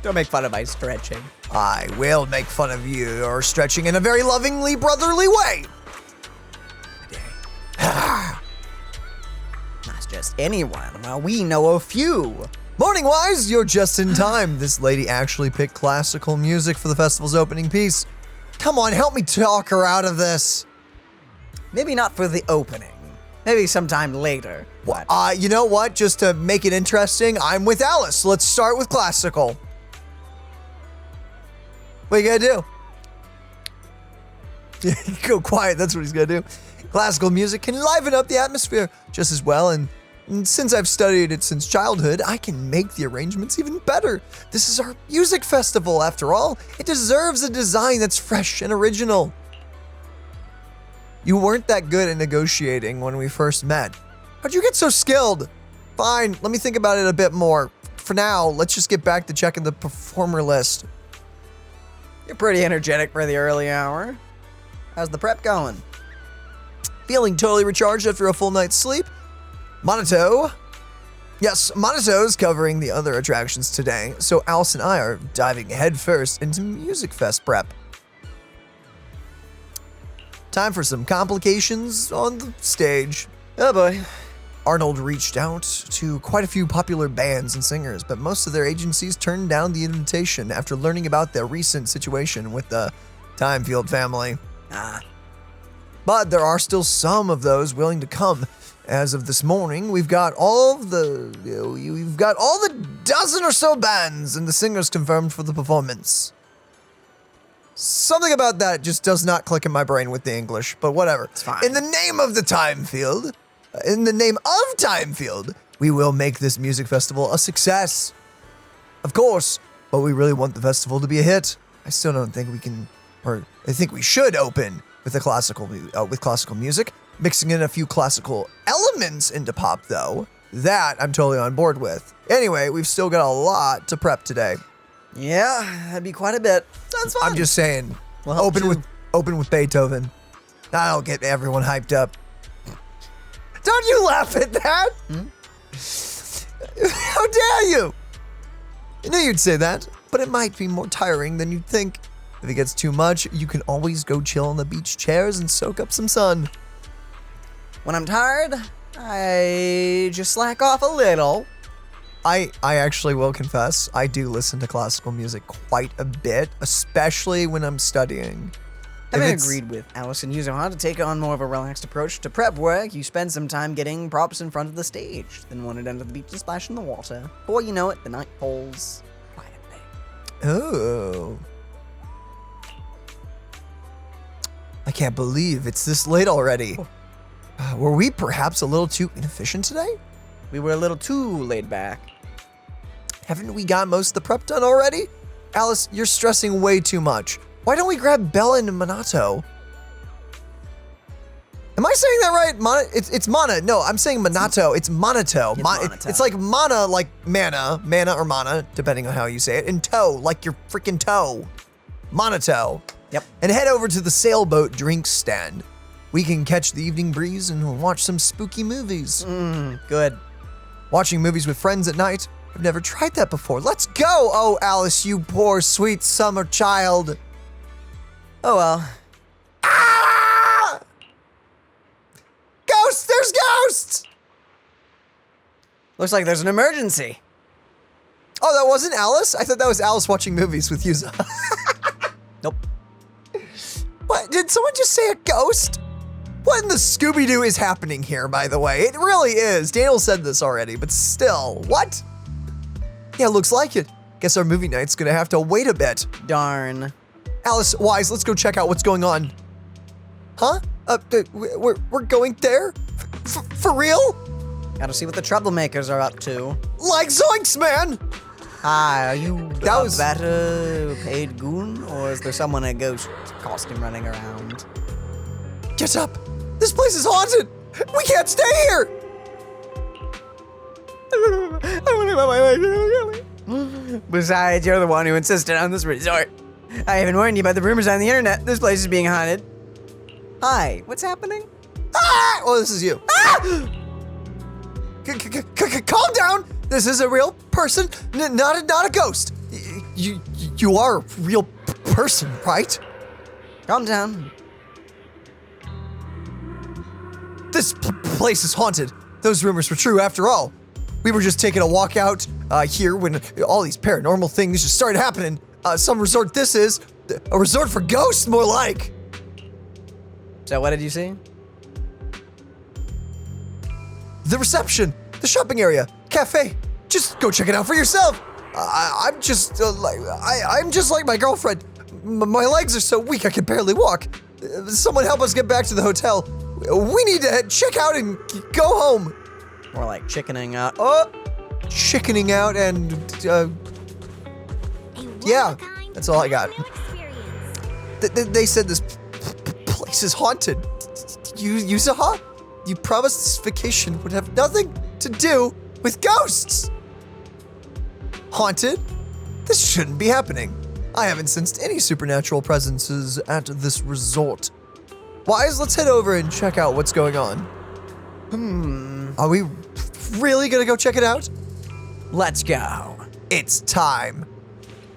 Don't make fun of my stretching. I will make fun of you or stretching in a very lovingly brotherly way. Not just anyone. Well, we know a few. Morning Wise, you're just in time. This lady actually picked classical music for the festival's opening piece. Come on, help me talk her out of this. Maybe not for the opening. Maybe sometime later. What? You know what? Just to make it interesting, I'm with Alice. Let's start with classical. What you gonna do? Go quiet, that's what he's gonna do. Classical music can liven up the atmosphere just as well, and since I've studied it since childhood, I can make the arrangements even better. This is our music festival, after all. It deserves a design that's fresh and original. You weren't that good at negotiating when we first met. How'd you get so skilled? Fine, let me think about it a bit more. For now, let's just get back to checking the performer list. You're pretty energetic for the early hour. How's the prep going? Feeling totally recharged after a full night's sleep? Monato. Yes, Monato's covering the other attractions today, so Alice and I are diving headfirst into Music Fest prep. Time for some complications on the stage. Oh boy. Arnold reached out to quite a few popular bands and singers, but most of their agencies turned down the invitation after learning about their recent situation with the Timefield family. But there are still some of those willing to come. As of this morning, we've got all the dozen or so bands and the singers confirmed for the performance. Something about that just does not click in my brain with the English, but whatever. It's fine. In the name of Timefield, we will make this music festival a success. Of course, but we really want the festival to be a hit. I still don't think we can, or I think we should open with classical music, mixing in a few classical elements into pop though. That I'm totally on board with. Anyway, we've still got a lot to prep today. Yeah, that'd be quite a bit. Sounds fun. I'm just saying, Well, open with Beethoven. That'll get everyone hyped up. Don't you laugh at that? How dare you? I knew you'd say that, but it might be more tiring than you'd think. If it gets too much, you can always go chill on the beach chairs and soak up some sun. When I'm tired, I just slack off a little. I actually will confess, I do listen to classical music quite a bit, especially when I'm studying. Having agreed with Alice and Yuzuha to take on more of a relaxed approach to prep work, you spend some time getting props in front of the stage, then wandered down to the beach to splash in the water. Before you know it, the night falls quietly. Oh. I can't believe it's this late already. Were we perhaps a little too inefficient today? We were a little too laid back. Haven't we got most of the prep done already? Alice, you're stressing way too much. Why don't we grab Bella and Monato? Am I saying that right? It's Mana. No, I'm saying Monato. It's Monato. It's like mana, like mana or mana, depending on how you say it, and toe, like your freaking toe. Monato. Yep. And head over to the sailboat drinks stand. We can catch the evening breeze and watch some spooky movies. Good. Watching movies with friends at night? I've never tried that before. Let's go! Oh, Alice, you poor, sweet summer child. Oh well. Ah! Ghosts! There's ghosts! Looks like there's an emergency. Oh, that wasn't Alice? I thought that was Alice watching movies with Yuzuha. Nope. What? Did someone just say a ghost? What in the Scooby-Doo is happening here, by the way? It really is. Daniel said this already, but still, what? Yeah, looks like it. Guess our movie night's gonna have to wait a bit. Darn. Alice, Wise, let's go check out what's going on. Huh? We're going there? For real? Gotta see what the troublemakers are up to. Like zoinks, man! Hi, are you a better paid goon, or is there someone in a ghost costume running around? Get up! This place is haunted! We can't stay here! Besides, you're the one who insisted on this resort. I haven't warned you about the rumors on the internet. This place is being haunted. Hi, what's happening? Ah! Oh, this is you. Ah! Calm down! This is a real person, not a ghost. You are a real person, right? Calm down. This place is haunted. Those rumors were true after all. We were just taking a walk out here when all these paranormal things just started happening. Some resort this is. A resort for ghosts, more like. So what did you see? The reception, the shopping area, cafe. Just go check it out for yourself. I'm just like my girlfriend. My legs are so weak I can barely walk. Someone help us get back to the hotel. We need to check out and go home. More like chickening out. Oh! Chickening out and, yeah, that's all I got. They said this place is haunted. Yuzuha? You promised this vacation would have nothing to do with ghosts. Haunted? This shouldn't be happening. I haven't sensed any supernatural presences at this resort. Wise, let's head over and check out what's going on. Are we really gonna go check it out? Let's go. It's time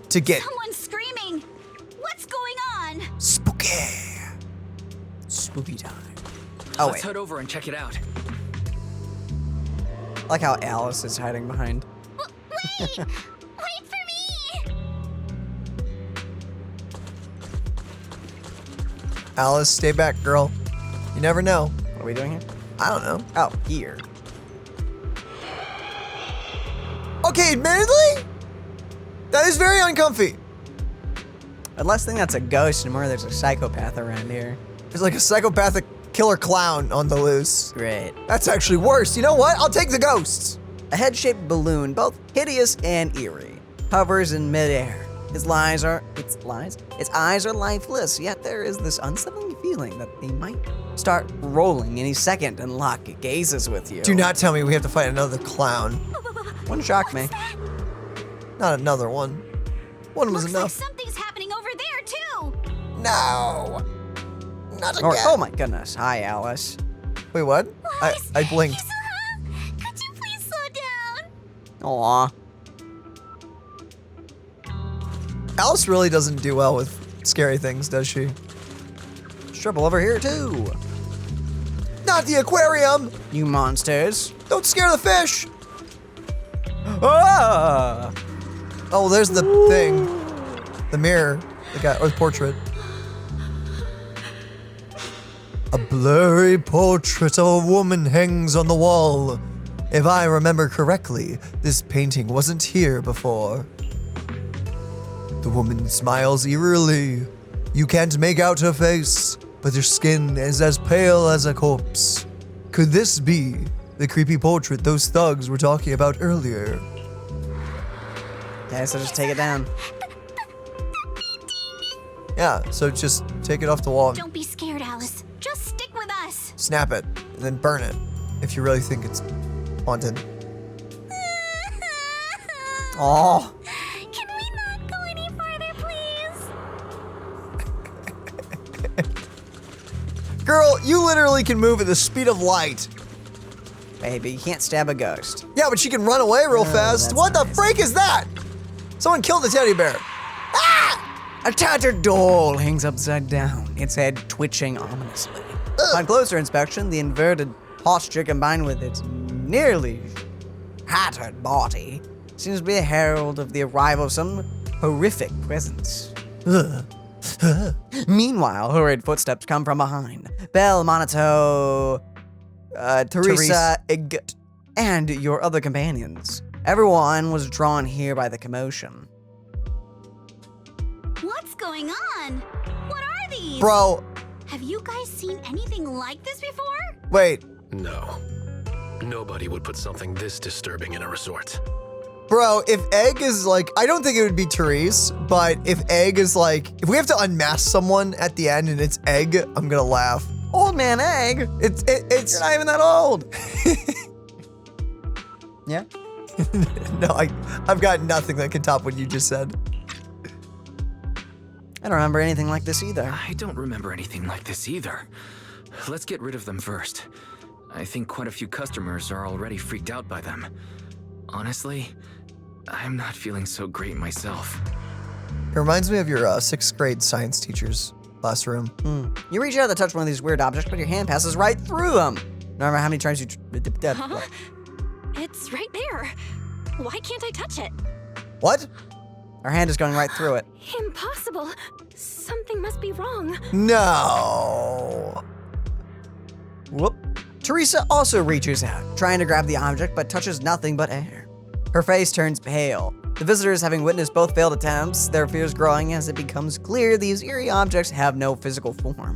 to get Someone's screaming. What's going on? spooky. Spooky time. Oh, Let's wait. head over and check it out. I like how Alice is hiding behind. Wait! Wait for me! Alice, stay back, girl. You never know. What are we doing here? I don't know. Oh, here. Okay, admittedly, that is very uncomfy. I'd less think that's a ghost and more there's a psychopath around here. There's like a psychopathic killer clown on the loose. Great. That's actually worse. You know what? I'll take the ghosts. A head-shaped balloon, both hideous and eerie, hovers in midair. Its eyes are lifeless, yet there is this unsettling feeling that they might start rolling any second and lock gazes with you. Do not tell me we have to fight another clown. Wouldn't shock me. Not another one. One was Looks enough. like something's happening over there too. No. Not again. Oh my goodness. Hi, Alice. Wait, what? I blinked. Yuzuha, could you please slow down? Aw. Alice really doesn't do well with scary things, does she? There's trouble over here too. Not the aquarium! You monsters. Don't scare the fish! Ah! Oh, there's the thing. The mirror. The guy, or the portrait. A blurry portrait of a woman hangs on the wall. If I remember correctly, this painting wasn't here before. The woman smiles eerily. You can't make out her face, but her skin is as pale as a corpse. Could this be the creepy portrait those thugs were talking about earlier? Okay, so just take it down. Yeah, so just take it off the wall, Don't be scared, Alice. Just stick with us. snap it, and then burn it if you really think it's haunted. Oh. Can we not go any farther, please? Girl, you literally can move at the speed of light. Baby, you can't stab a ghost. Yeah, but she can run away real fast. that's What the nice. freak is that? Someone killed the teddy bear. A tattered doll hangs upside down, its head twitching ominously. On closer inspection, the inverted posture combined with its nearly shattered body seems to be a herald of the arrival of some horrific presence. Ugh. Meanwhile, hurried footsteps come from behind. Belle, Monato, Teresa, and your other companions. Everyone was drawn here by the commotion. What's going on? What are these? Bro. Have you guys seen anything like this before? Wait. No. Nobody would put something this disturbing in a resort. Bro, if Egg is like, I don't think it would be Therese, but if Egg is like, if we have to unmask someone at the end and it's Egg, I'm gonna laugh. Old man Egg? It's You're not even that old. Yeah? No, I've got nothing that can top what you just said. I don't remember anything like this either. I don't remember anything like this either. Let's get rid of them first. I think quite a few customers are already freaked out by them. Honestly, I'm not feeling so great myself. It reminds me of your 6th grade science teacher's classroom. You reach out to touch one of these weird objects, but your hand passes right through them. No matter how many times you... Huh? It's right there. Why can't I touch it? What? Our hand is going right through it. Impossible. Something must be wrong. No. Whoop. Teresa also reaches out, trying to grab the object, but touches nothing but air. Her face turns pale. The visitors, having witnessed both failed attempts, their fears growing as it becomes clear these eerie objects have no physical form.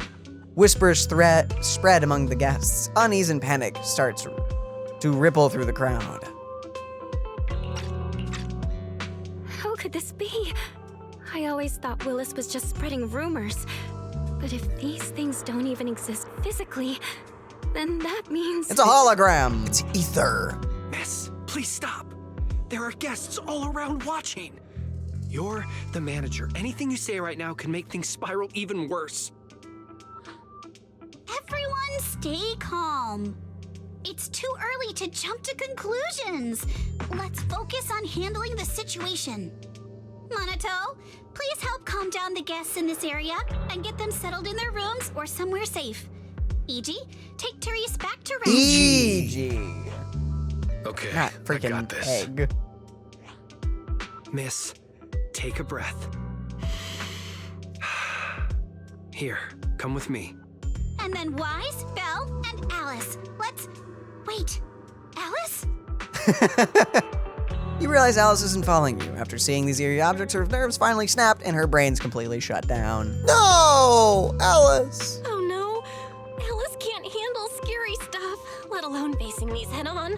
Whispers spread among the guests. Unease and panic starts to ripple through the crowd. How could this be? I always thought Willis was just spreading rumors. But if these things don't even exist physically, then that means... It's a hologram. It's ether. Miss, please stop. There are guests all around watching. You're the manager. Anything you say right now can make things spiral even worse. Everyone stay calm. It's too early to jump to conclusions. Let's focus on handling the situation. Monato, please help calm down the guests in this area and get them settled in their rooms or somewhere safe. E.g., take Therese back to rest. E.g. Okay, Not I freaking got this. Egg. Miss, take a breath. Here, come with me. And then Wise, Belle, and Alice. Let's... Wait, Alice? You realize Alice isn't following you. After seeing these eerie objects, her nerves finally snapped and her brain's completely shut down. No, Alice. Oh no, Alice can't handle scary stuff, let alone facing these head on.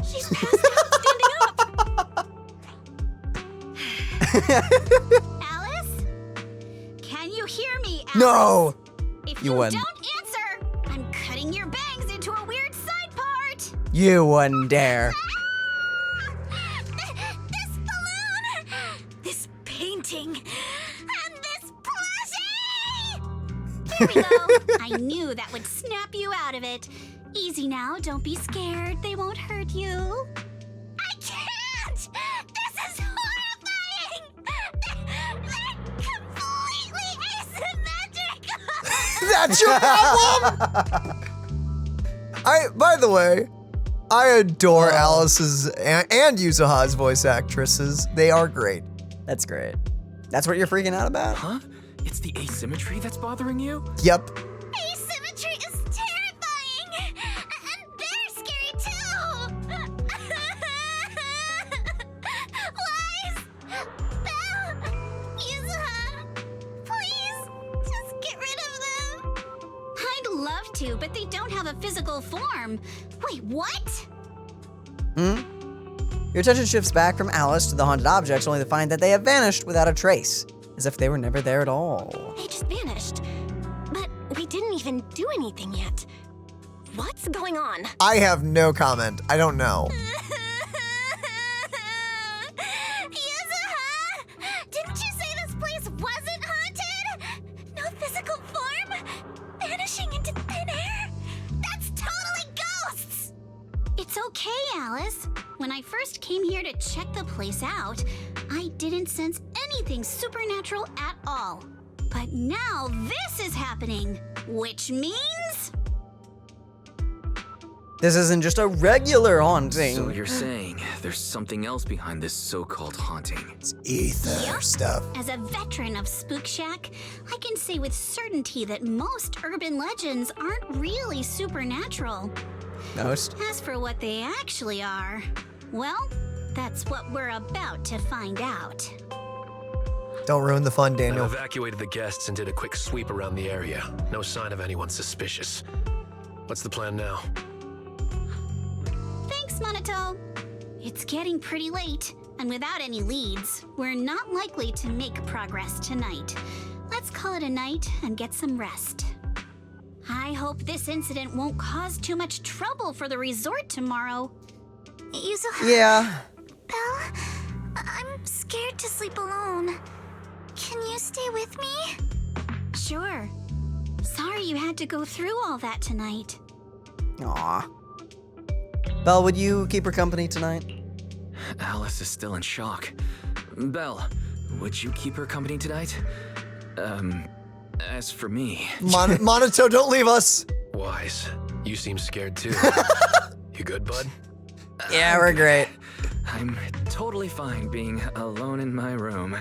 She's passed out standing up. Alice? Can you hear me, Alice? No. If You you win. don't answer, I'm cutting your bangs into a weird side part. You wouldn't dare. This balloon, this painting, and this plushie! There we go. I knew that would snap you out of it. Easy now, don't be scared. They won't hurt you. I can't! This is horrifying! They're completely asymmetrical! That's your problem? By the way, I adore Alice's and Yuzuha's voice actresses. They are great. That's great. That's what you're freaking out about? Huh? It's the asymmetry that's bothering you? Yep. Asymmetry is terrifying! And they're scary too! Wise! Belle! Yuzuha! Please, just get rid of them! I'd love to, but they don't have a physical form. Wait, what? Your attention shifts back from Alice to the haunted objects, only to find that they have vanished without a trace, as if they were never there at all. They just vanished. But we didn't even do anything yet. What's going on? I have no comment. I don't know. Yuzuha! Didn't you say this place wasn't haunted? No physical form? Vanishing into thin air? That's totally ghosts! It's okay, Alice. When I first came here to check the place out, I didn't sense anything supernatural at all. But now this is happening, which means... This isn't just a regular haunting. So you're saying there's something else behind this so-called haunting? It's ether stuff. As a veteran of Spook Shack, I can say with certainty that most urban legends aren't really supernatural. Ghost? As for what they actually are, well, that's what we're about to find out. Don't ruin the fun, I've Daniel. evacuated the guests and did a quick sweep around the area. No sign of anyone suspicious. What's the plan now? Thanks, Monato. It's getting pretty late, and without any leads, we're not likely to make progress tonight. Let's call it a night and get some rest. I hope this incident won't cause too much trouble for the resort tomorrow. Yuzuha. Yeah. Belle, I'm scared to sleep alone. Can you stay with me? Sure. Sorry you had to go through all that tonight. Aw. Belle, would you keep her company tonight? Alice is still in shock. Belle, would you keep her company tonight? As for me... Monato, don't leave us! Wise, you seem scared too. You good, bud? Yeah, we're great. I'm totally fine being alone in my room.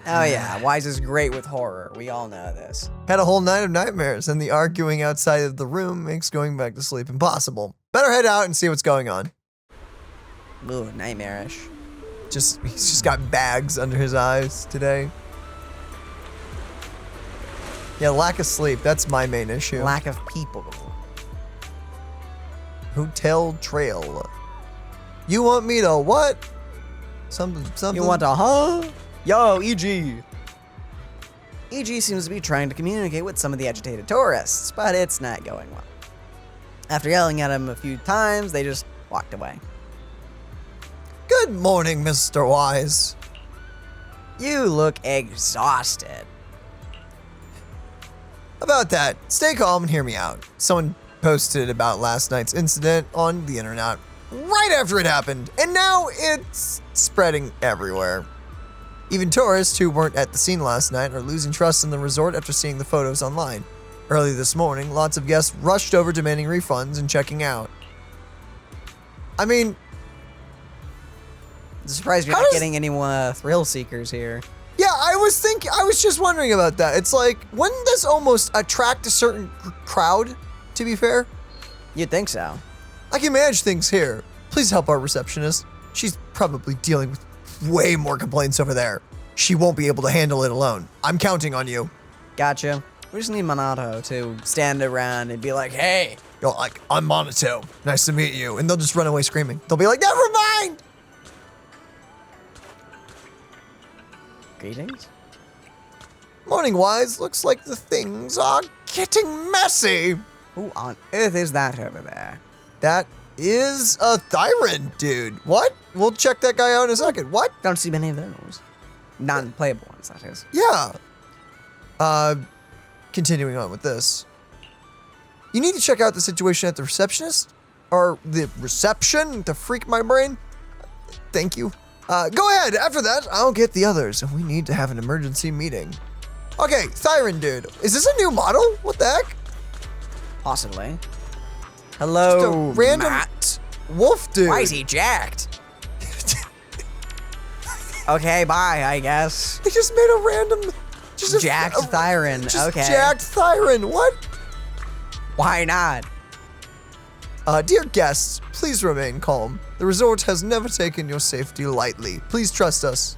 Oh yeah, Wise is great with horror. We all know this. Had a whole night of nightmares, and the arguing outside of the room makes going back to sleep impossible. Better head out and see what's going on. Ooh, nightmarish. He's just got bags under his eyes today. Yeah, lack of sleep, that's my main issue. Lack of people. Hotel Trail. You want me to what? Something. You want to huh? Yo, EG. EG seems to be trying to communicate with some of the agitated tourists, but it's not going well. After yelling at him a few times, they just walked away. Good morning, Mr. Wise. You look exhausted. About that, stay calm and hear me out. Someone posted about last night's incident on the internet right after it happened, and now it's spreading everywhere. Even tourists who weren't at the scene last night are losing trust in the resort after seeing the photos online. Early this morning, lots of guests rushed over demanding refunds and checking out. I mean... I'm surprised you're not getting any thrill seekers here. Yeah, I was just wondering about that. It's like, wouldn't this almost attract a certain crowd, to be fair? You'd think so. I can manage things here. Please help our receptionist. She's probably dealing with way more complaints over there. She won't be able to handle it alone. I'm counting on you. Gotcha. We just need Monato to stand around and be like, hey. You're like, I'm Monato. Nice to meet you. And they'll just run away screaming. They'll be like, never mind! Greetings? Morning, Wise. Looks like the things are getting messy. Who on earth is that over there? That is a Thyron dude. What? We'll check that guy out in a second. What? Don't see many of those. Non-playable ones, that is. Yeah. Continuing on with this. You need to check out the situation at the receptionist? Or the reception to freak my brain? Thank you. Go ahead. After that, I'll get the others. We need to have an emergency meeting. Okay, Thyron dude. Is this a new model? What the heck? Possibly. Hello, Just a random Matt. wolf dude. Why is he jacked? Okay, bye, I guess. They just made a random... Just jacked Thyron, just okay. jacked Thyron, what? Why not? Dear guests, please remain calm. The resort has never taken your safety lightly. Please trust us.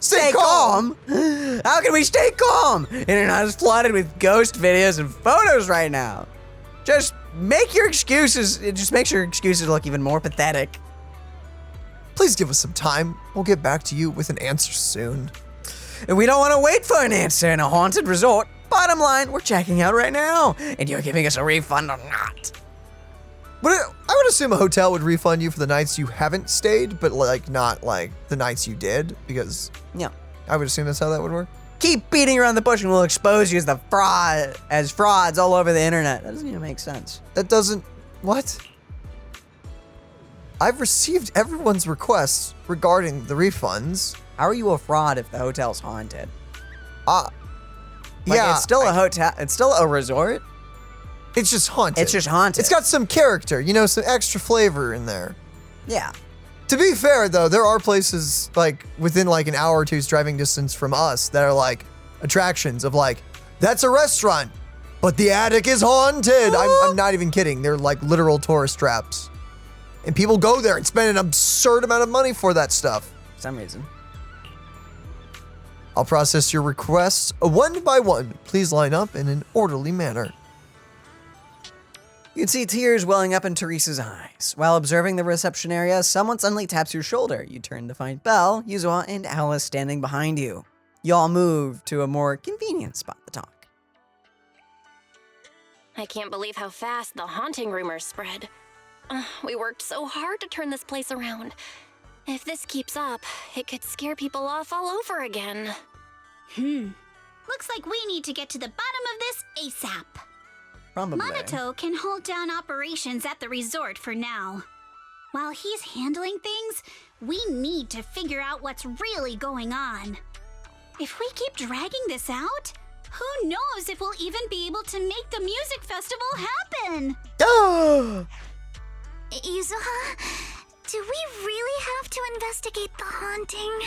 Stay calm? How can we stay calm? Internet is flooded with ghost videos and photos right now. Just make your excuses, it just makes your excuses look even more pathetic. Please give us some time. We'll get back to you with an answer soon. And we don't want to wait for an answer in a haunted resort. Bottom line, we're checking out right now, and you're giving us a refund or not. But I would assume a hotel would refund you for the nights you haven't stayed, but like not like the nights you did, because yeah, I would assume that's how that would work. Keep beating around the bush and we'll expose you as frauds all over the internet. That doesn't even make sense. That doesn't, what? I've received everyone's requests regarding the refunds. How are you a fraud if the hotel's haunted? Yeah. It's still a hotel, it's still a resort. It's just haunted. It's just haunted. It's got some character, you know, some extra flavor in there. Yeah. To be fair, though, there are places like within like an hour or two's driving distance from us that are like attractions of like, that's a restaurant, but the attic is haunted. I'm not even kidding. They're like literal tourist traps. And people go there and spend an absurd amount of money for that stuff. For some reason. I'll process your requests one by one. Please line up in an orderly manner. You can see tears welling up in Teresa's eyes. While observing the reception area, someone suddenly taps your shoulder. You turn to find Belle, Yuzuha, and Alice standing behind you. You all move to a more convenient spot to talk. I can't believe how fast the haunting rumors spread. We worked so hard to turn this place around. If this keeps up, it could scare people off all over again. Looks like we need to get to the bottom of this ASAP. Probably. Minato can hold down operations at the resort for now. While he's handling things, we need to figure out what's really going on. If we keep dragging this out, who knows if we'll even be able to make the music festival happen? Yuzuha, do we really have to investigate the haunting?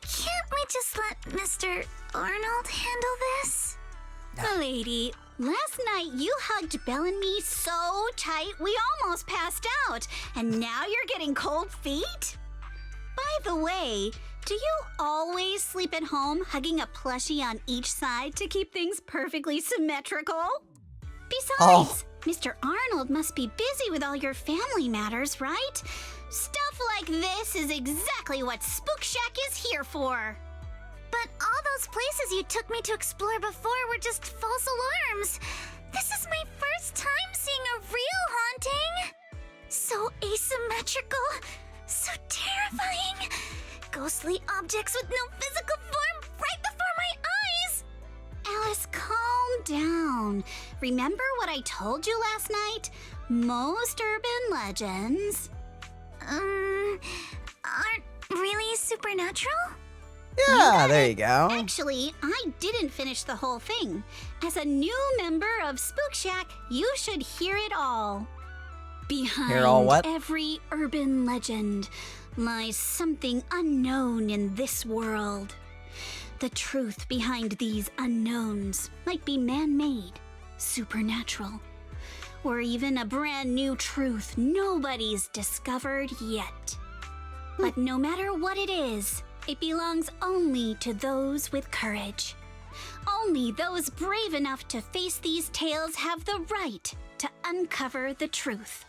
Can't we just let Mr. Arnold handle this? Lady, last night you hugged Belle and me so tight we almost passed out, and now you're getting cold feet? By the way, do you always sleep at home hugging a plushie on each side to keep things perfectly symmetrical? Besides, Mr. Arnold must be busy with all your family matters, right? Stuff like this is exactly what Spook Shack is here for. But all those places you took me to explore before were just false alarms. This is my first time seeing a real haunting. So asymmetrical, so terrifying. Ghostly objects with no physical form right before my eyes. Alice, calm down. Remember what I told you last night? Most urban legends aren't really supernatural? Yeah, there you go. Actually, I didn't finish the whole thing. As a new member of Spook Shack, you should hear it all. Behind every urban legend lies something unknown in this world. The truth behind these unknowns might be man-made, supernatural, or even a brand new truth nobody's discovered yet. But no matter what it is, it belongs only to those with courage. Only those brave enough to face these tales have the right to uncover the truth.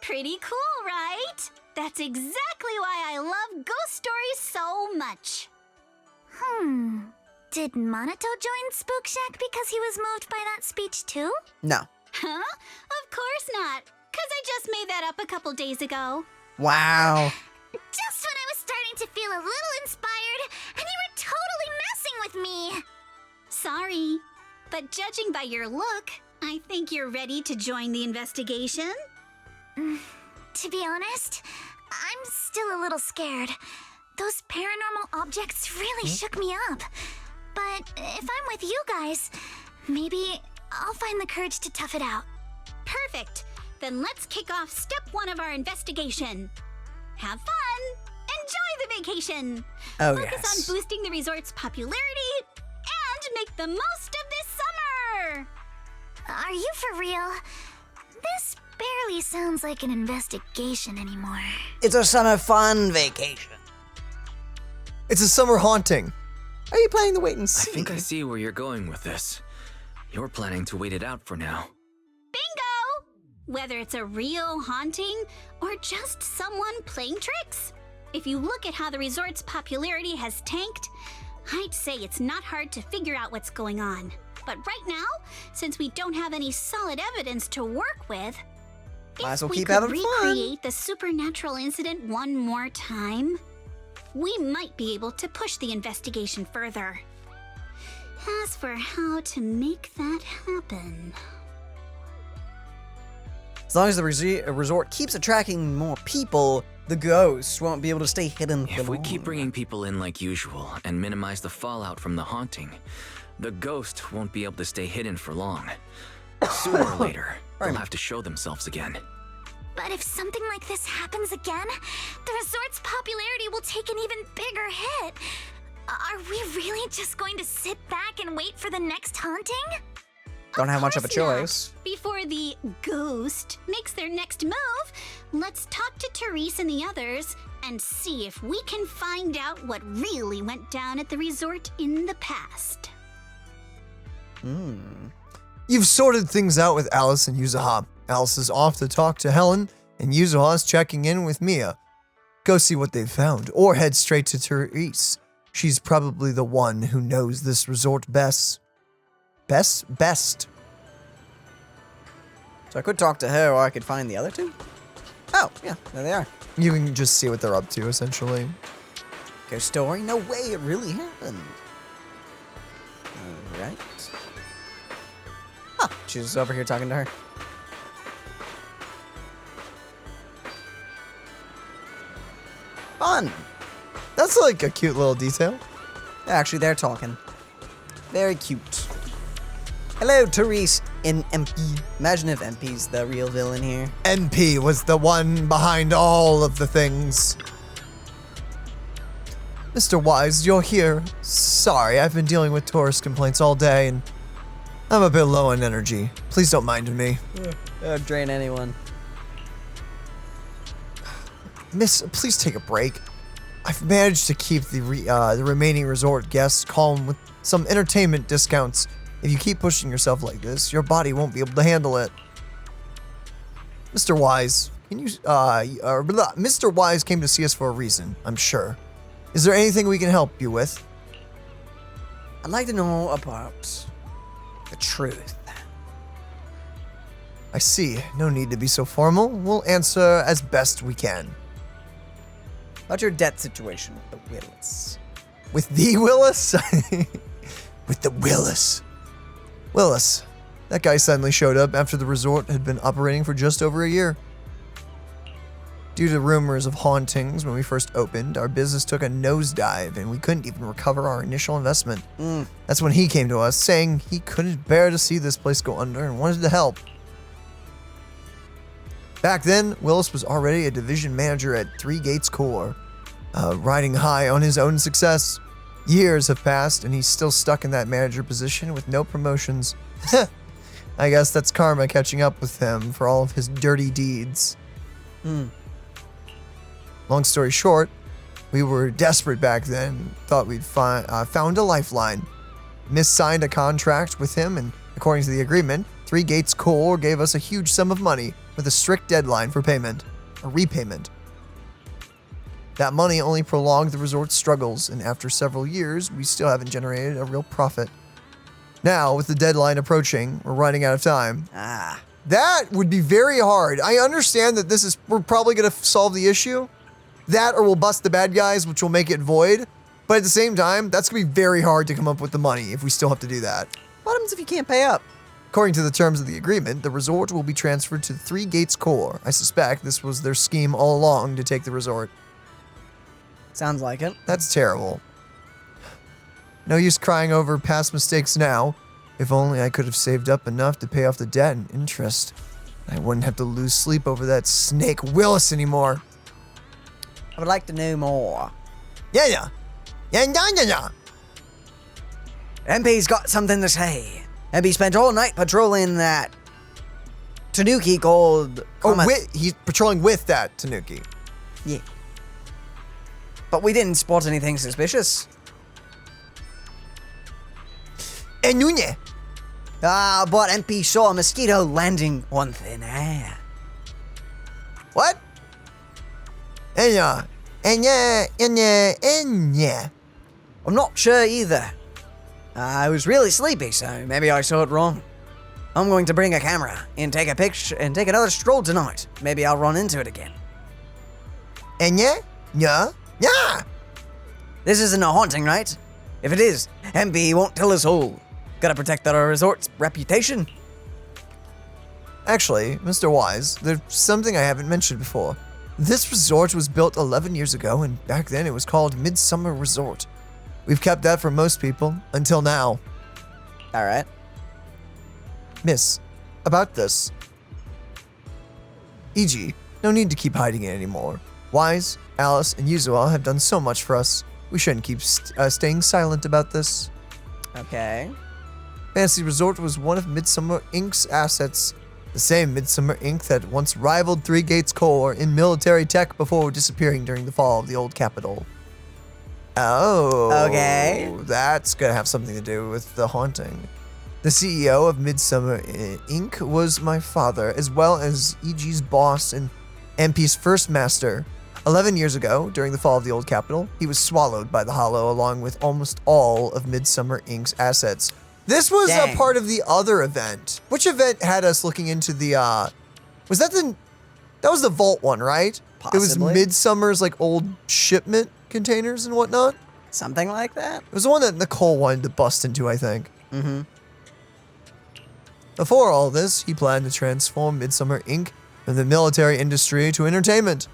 Pretty cool, right? That's exactly why I love ghost stories so much. Did Minato join Spook Shack because he was moved by that speech too? No. Huh? Of course not. 'Cause I just made that up a couple days ago. Wow. Just when I was starting to feel a little inspired, and you were totally messing with me. Sorry, but judging by your look, I think you're ready to join the investigation. To be honest, I'm still a little scared. Those paranormal objects really shook me up. But if I'm with you guys, maybe I'll find the courage to tough it out. Perfect. Then let's kick off step 1 of our investigation. Have fun! Enjoy the vacation! Oh, Focus yes. on boosting the resort's popularity and make the most of this summer! Are you for real? This barely sounds like an investigation anymore. It's a summer fun vacation. It's a summer haunting. Are you playing the wait and see? I think I see where you're going with this. You're planning to wait it out for now. Bingo! Whether it's a real haunting or just someone playing tricks. If you look at how the resort's popularity has tanked, I'd say it's not hard to figure out what's going on. But right now, since we don't have any solid evidence to work with, might as well if we keep could having fun. recreate the supernatural incident one more time, we might be able to push the investigation further. As for how to make that happen... As long as the resort keeps attracting more people, the ghosts won't be able to stay hidden for If we long. keep bringing people in like usual and minimize the fallout from the haunting, the ghost won't be able to stay hidden for long. Sooner or later, they'll have to show themselves again. But if something like this happens again, the resort's popularity will take an even bigger hit. Are we really just going to sit back and wait for the next haunting? Don't have much of a course not. choice. Before the ghost makes their next move, let's talk to Therese and the others and see if we can find out what really went down at the resort in the past. You've sorted things out with Alice and Yuzuha. Alice is off to talk to Helen, and Yuzuha is checking in with Mia. Go see what they've found, or head straight to Therese. She's probably the one who knows this resort best. Best? So I could talk to her, or I could find the other two? Oh, yeah, there they are. You can just see what they're up to, essentially. Ghost story? No way, it really happened. Alright. Oh, she's over here talking to her. Fun! That's like a cute little detail. Actually, they're talking. Very cute. Hello, Therese in MP. Imagine if MP's the real villain here. MP was the one behind all of the things. Mr. Wise, you're here. Sorry, I've been dealing with tourist complaints all day, and I'm a bit low on energy. Please don't mind me. Don't drain anyone. Miss, please take a break. I've managed to keep the remaining resort guests calm with some entertainment discounts. If you keep pushing yourself like this, your body won't be able to handle it. Mr. Wise, Mr. Wise came to see us for a reason, I'm sure. Is there anything we can help you with? I'd like to know about the truth. I see. No need to be so formal. We'll answer as best we can. About your debt situation with the Willis. With the Willis? With the Willis. Willis. That guy suddenly showed up after the resort had been operating for just over a year. Due to rumors of hauntings when we first opened, our business took a nosedive and we couldn't even recover our initial investment. That's when he came to us saying he couldn't bear to see this place go under and wanted to help. Back then, Willis was already a division manager at Three Gates Core, riding high on his own success. Years have passed and he's still stuck in that manager position with no promotions. I guess that's karma catching up with him for all of his dirty deeds. Long story short, we were desperate back then, thought we'd found a lifeline. Missigned a contract with him, and according to the agreement, Three Gates Core gave us a huge sum of money with a strict deadline for repayment. That money only prolonged the resort's struggles, and after several years, we still haven't generated a real profit. Now, with the deadline approaching, we're running out of time. That would be very hard. I understand that we're probably going to solve the issue. That or we'll bust the bad guys, which will make it void. But at the same time, that's going to be very hard to come up with the money if we still have to do that. What happens if you can't pay up? According to the terms of the agreement, the resort will be transferred to Three Gates Core. I suspect this was their scheme all along to take the resort. Sounds like it. That's terrible. No use crying over past mistakes now. If only I could have saved up enough to pay off the debt and interest. I wouldn't have to lose sleep over that snake Willis anymore. I would like to know more. Yeah. MP's got something to say. MP spent all night patrolling that Tanuki called... he's patrolling with that Tanuki. Yeah. But we didn't spot anything suspicious. Enune. But MP saw a mosquito landing on thin air. What? Enya. I'm not sure either. I was really sleepy, so maybe I saw it wrong. I'm going to bring a camera and take a picture and take another stroll tonight. Maybe I'll run into it again. Enya? Yeah. This isn't a haunting, right? If it is, MP won't tell us all. Gotta protect our resort's reputation. Actually, Mr. Wise, there's something I haven't mentioned before. This resort was built 11 years ago, and back then it was called Midsummer Resort. We've kept that for most people, until now. All right. Miss, about this. E.g., no need to keep hiding it anymore. Wise, Alice, and Yuzuha have done so much for us. We shouldn't keep staying silent about this. Okay. Fantasy Resort was one of Midsummer Inc.'s assets. The same Midsummer Inc. that once rivaled Three Gates Core in military tech before disappearing during the fall of the old capital. Oh. Okay. That's gonna have something to do with the haunting. The CEO of Midsummer Inc. was my father, as well as E.G.'s boss and MP's first master. 11 years ago, during the fall of the old capital, he was swallowed by the Hollow along with almost all of Midsummer Inc.'s assets. This was a part of the other event. Which event had us looking into the, was that that was the Vault one, right? Possibly. It was Midsummer's, like, old shipment containers and whatnot? Something like that? It was the one that Nicole wanted to bust into, I think. Mm-hmm. Before all this, he planned to transform Midsummer Inc. from the military industry to entertainment.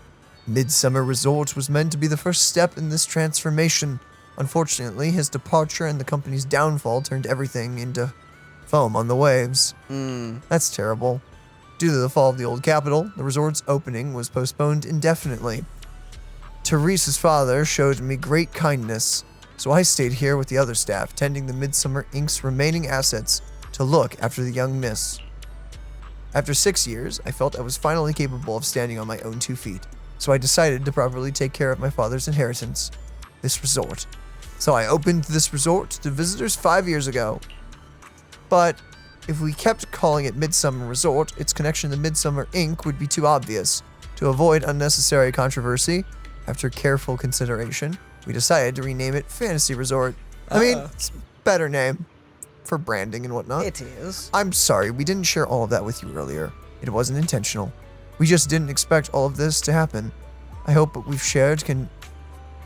Midsummer Resort was meant to be the first step in this transformation. Unfortunately, his departure and the company's downfall turned everything into foam on the waves. That's terrible. Due to the fall of the old capital, the resort's opening was postponed indefinitely. Teresa's father showed me great kindness, so I stayed here with the other staff, tending the Midsummer Inc.'s remaining assets to look after the young miss. After 6 years, I felt I was finally capable of standing on my own 2 feet, so I decided to properly take care of my father's inheritance, this resort. So I opened this resort to visitors 5 years ago. But if we kept calling it Midsummer Resort, its connection to Midsummer Inc. would be too obvious. To avoid unnecessary controversy, after careful consideration, we decided to rename it Fantasy Resort. I mean, it's a better name for branding and whatnot. It is. I'm sorry, we didn't share all of that with you earlier. It wasn't intentional. We just didn't expect all of this to happen. I hope what we've shared can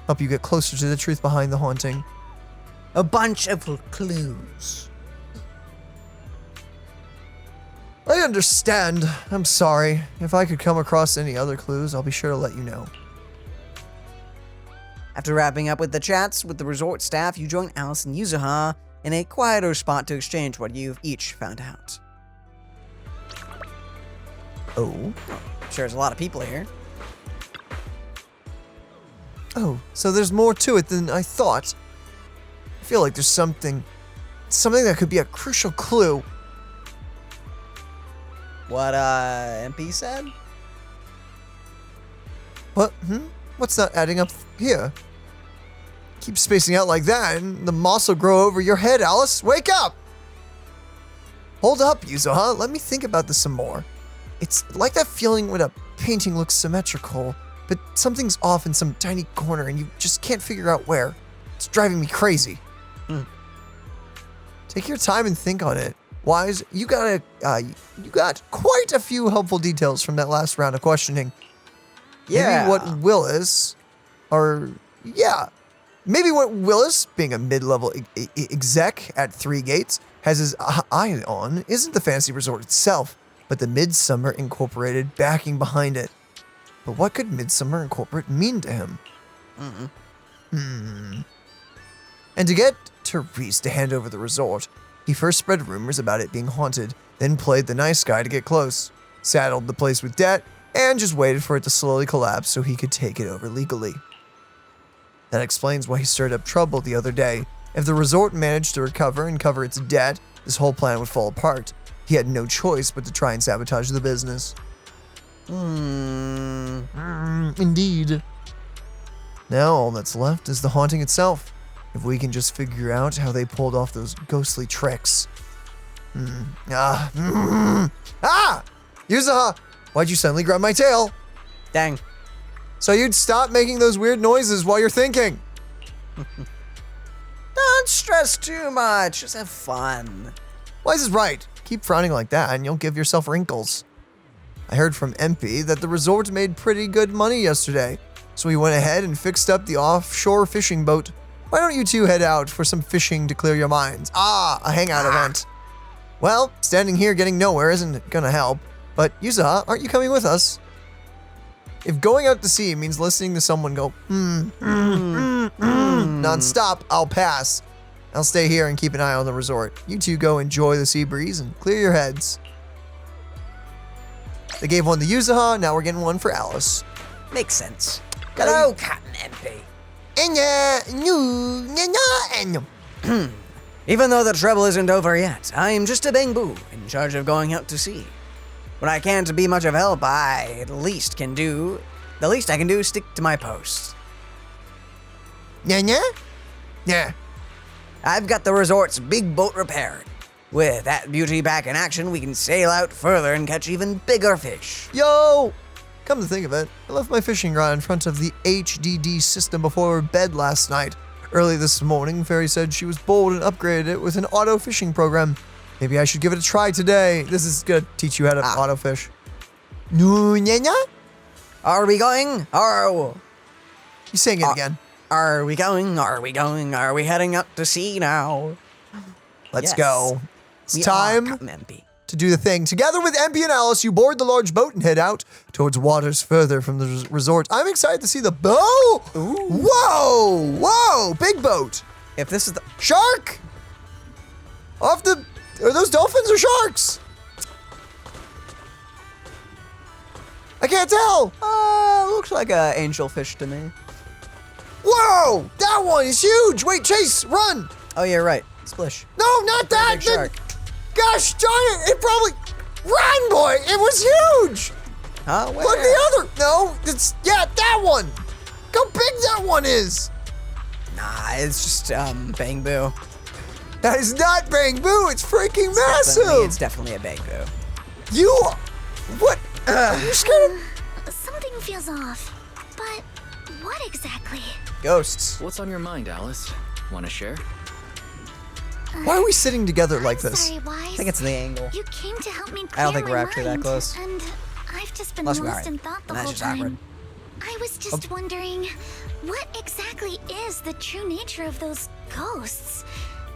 help you get closer to the truth behind the haunting. A bunch of clues. I understand. I'm sorry. If I could come across any other clues, I'll be sure to let you know. After wrapping up with the chats with the resort staff, you join Alice and Yuzuha in a quieter spot to exchange what you've each found out. Oh? Sure, there's a lot of people here. Oh, so there's more to it than I thought. I feel like there's something that could be a crucial clue. What, MP said? What? What's not adding up here? Keep spacing out like that, and the moss will grow over your head, Alice. Wake up! Hold up, Yuzuha. Let me think about this some more. It's like that feeling when a painting looks symmetrical, but something's off in some tiny corner and you just can't figure out where. It's driving me crazy. Take your time and think on it. Wise, you got quite a few helpful details from that last round of questioning. Yeah. Maybe what Willis, being a mid-level exec at 3 Gates, has his eye on isn't the fantasy resort itself, but the Midsummer Incorporated backing behind it. But what could Midsummer Incorporated mean to him? And to get Therese to hand over the resort, he first spread rumors about it being haunted, then played the nice guy to get close, saddled the place with debt, and just waited for it to slowly collapse so he could take it over legally. That explains why he stirred up trouble the other day. If the resort managed to recover and cover its debt, this whole plan would fall apart. He had no choice but to try and sabotage the business. Indeed. Now all that's left is the haunting itself. If we can just figure out how they pulled off those ghostly tricks. Yuzuha! Why'd you suddenly grab my tail? Dang. So you'd stop making those weird noises while you're thinking. Don't stress too much. Just have fun. Wise is right. Keep frowning like that and you'll give yourself wrinkles. I heard from MP that the resort made pretty good money yesterday, so we went ahead and fixed up the offshore fishing boat. Why don't you two head out for some fishing to clear your minds? A hangout event. Well, standing here getting nowhere isn't gonna help, but Yuzuha, aren't you coming with us? If going out to sea means listening to someone go, non-stop, I'll pass. I'll stay here and keep an eye on the resort. You two go enjoy the sea breeze and clear your heads. They gave one to Yuzuha, now we're getting one for Alice. Makes sense. Hello, Cotton MP. Even though the trouble isn't over yet, I am just a bamboo in charge of going out to sea. When I can't be much of help, the least I can do is stick to my post. Yeah. I've got the resort's big boat repaired. With that beauty back in action, we can sail out further and catch even bigger fish. Yo! Come to think of it, I left my fishing rod in front of the HDD system before bed last night. Early this morning, Fairy said she was bold and upgraded it with an auto fishing program. Maybe I should give it a try today. This is gonna teach you how to auto fish. Are we going? You saying it again. Are we going? Are we heading out to sea now? Let's go. It's time to do the thing. Together with MP and Alice, you board the large boat and head out towards waters further from the resort. I'm excited to see the boat. Whoa, big boat. If this is the shark, are those dolphins or sharks? I can't tell. Looks like an angelfish to me. Whoa, that one is huge. Wait, Chase, run. Oh, yeah, right. Splish. No, not that. Big shark. Gosh darn it, it probably... Run, boy, it was huge. Huh, where? Look, the other. No, that one. Look how big that one is. Nah, it's just, bamboo. That is not bamboo, it's freaking massive. It's definitely a bamboo. What? Are you scared? Something feels off, but what exactly? Ghosts. What's on your mind, Alice? Want to share? Why are we sitting together like this? Sorry, Wise. I think it's the angle. You came to help me clear I don't think my we're actually that mind, close. And I've just been Must be lost right. in thought the That's whole just time. awkward. I was just wondering, what exactly is the true nature of those ghosts?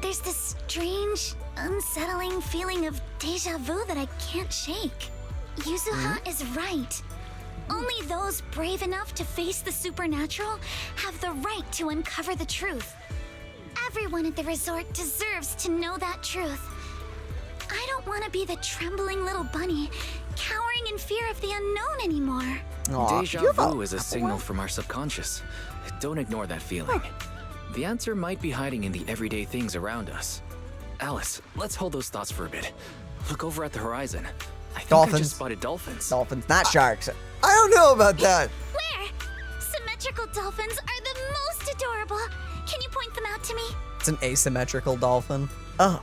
There's this strange, unsettling feeling of deja vu that I can't shake. Yuzuha is right. Only those brave enough to face the supernatural have the right to uncover the truth. Everyone at the resort deserves to know that truth. I don't want to be the trembling little bunny, cowering in fear of the unknown anymore. Deja vu is a signal from our subconscious. Don't ignore that feeling. The answer might be hiding in the everyday things around us. Alice, let's hold those thoughts for a bit. Look over at the horizon. I think I just spotted dolphins. Dolphins, not sharks. I don't know about that. Where? Symmetrical dolphins are the most adorable. Can you point them out to me? It's an asymmetrical dolphin. Oh,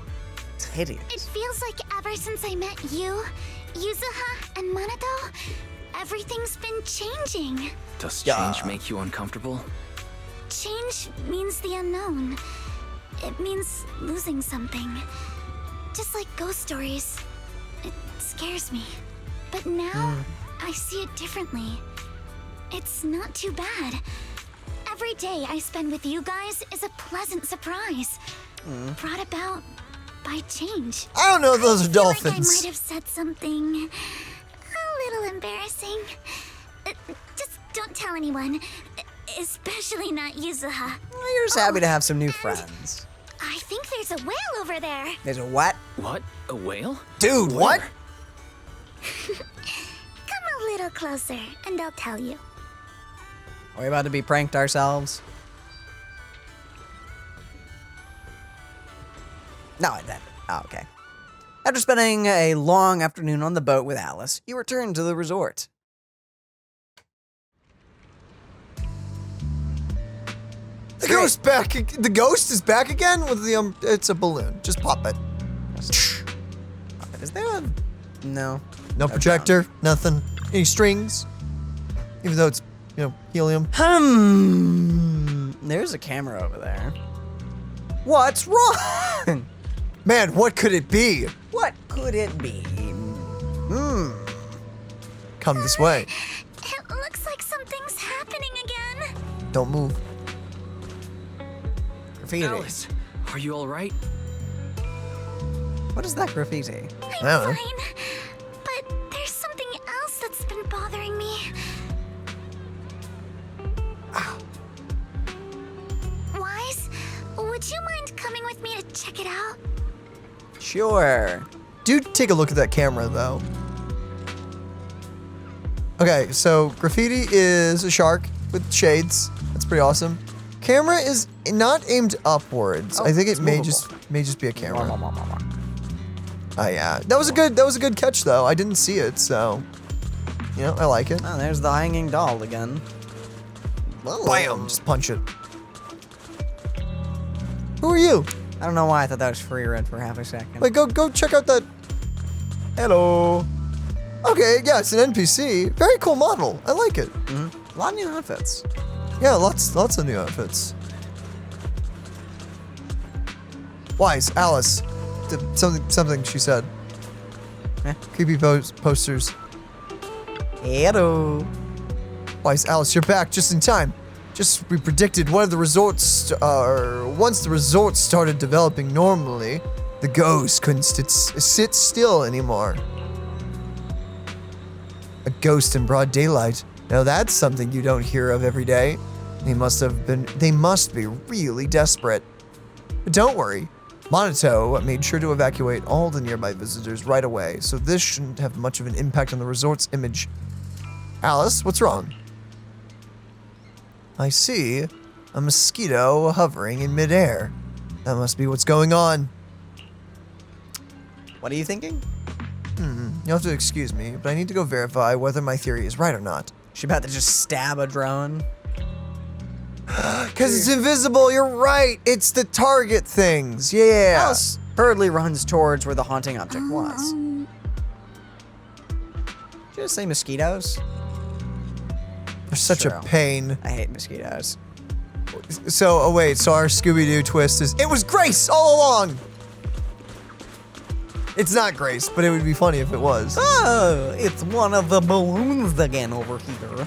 it's hideous. It feels like ever since I met you, Yuzuha, and Manado, everything's been changing. Does change make you uncomfortable? Change means the unknown. It means losing something. Just like ghost stories. It scares me. But now, I see it differently. It's not too bad. Every day I spend with you guys is a pleasant surprise. Brought about by change. I don't know if those are dolphins. Like I might have said something a little embarrassing. Just don't tell anyone. Especially not Yuzuha. Well, you're just happy to have some new friends. I think there's a whale over there. There's a what? What? A whale? Dude, what? Come a little closer, and I'll tell you. Are we about to be pranked ourselves? No, I didn't. Oh, okay. After spending a long afternoon on the boat with Alice, you return to the resort. The ghost back. The ghost is back again with the it's a balloon. Just pop it. Is there a... No. No projector. Nothing. Any strings. Even though it's helium. There's a camera over there. What's wrong? Man, what could it be? What could it be? Come this way. It looks like something's happening again. Don't move. Graffiti. Alice, are you all right? What is that graffiti? I'm fine, but there's something else that's been bothering me. Wise, would you mind coming with me check it out? Sure. Do take a look at that camera, though. Okay, so graffiti is a shark with shades. That's pretty awesome. Camera is not aimed upwards. I think it may just be a camera. Oh yeah, that was a good catch though. I didn't see it, so you know I like it. Oh, there's the hanging doll again. Whoa. Bam! Just punch it. Who are you? I don't know why I thought that was free rent for half a second. Wait, go check out that. Hello. Okay, yeah, it's an NPC. Very cool model. I like it. A lot of new outfits. Yeah, lots of new outfits. Wise, Alice. Something she said. Creepy posters. Hello. Wise, Alice, you're back just in time. Just we predicted one of the resorts, once the resort started developing normally, the ghost couldn't sit still anymore. A ghost in broad daylight. Now that's something you don't hear of every day. They must be really desperate. But don't worry. Monato made sure to evacuate all the nearby visitors right away, so this shouldn't have much of an impact on the resort's image. Alice, what's wrong? I see a mosquito hovering in midair. That must be what's going on. What are you thinking? You'll have to excuse me, but I need to go verify whether my theory is right or not. She about to just stab a drone? Because it's invisible, you're right. It's the target things, yeah. Alice hurriedly runs towards where the haunting object was. Did you just say mosquitoes? They're such a pain. I hate mosquitoes. So, oh wait, so our Scooby-Doo twist is, it was Grace all along! It's not Grace, but it would be funny if it was. Oh, it's one of the balloons again over here.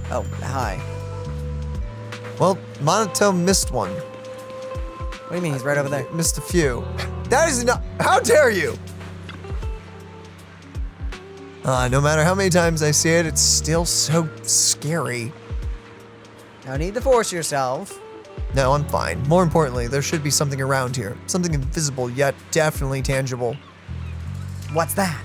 Oh, hi. Well, Monato missed one. What do you mean, he's right over there? Missed a few. That is not, how dare you! No matter how many times I see it, it's still so scary. No need to force yourself. No, I'm fine. More importantly, there should be something around here. Something invisible, yet definitely tangible. What's that?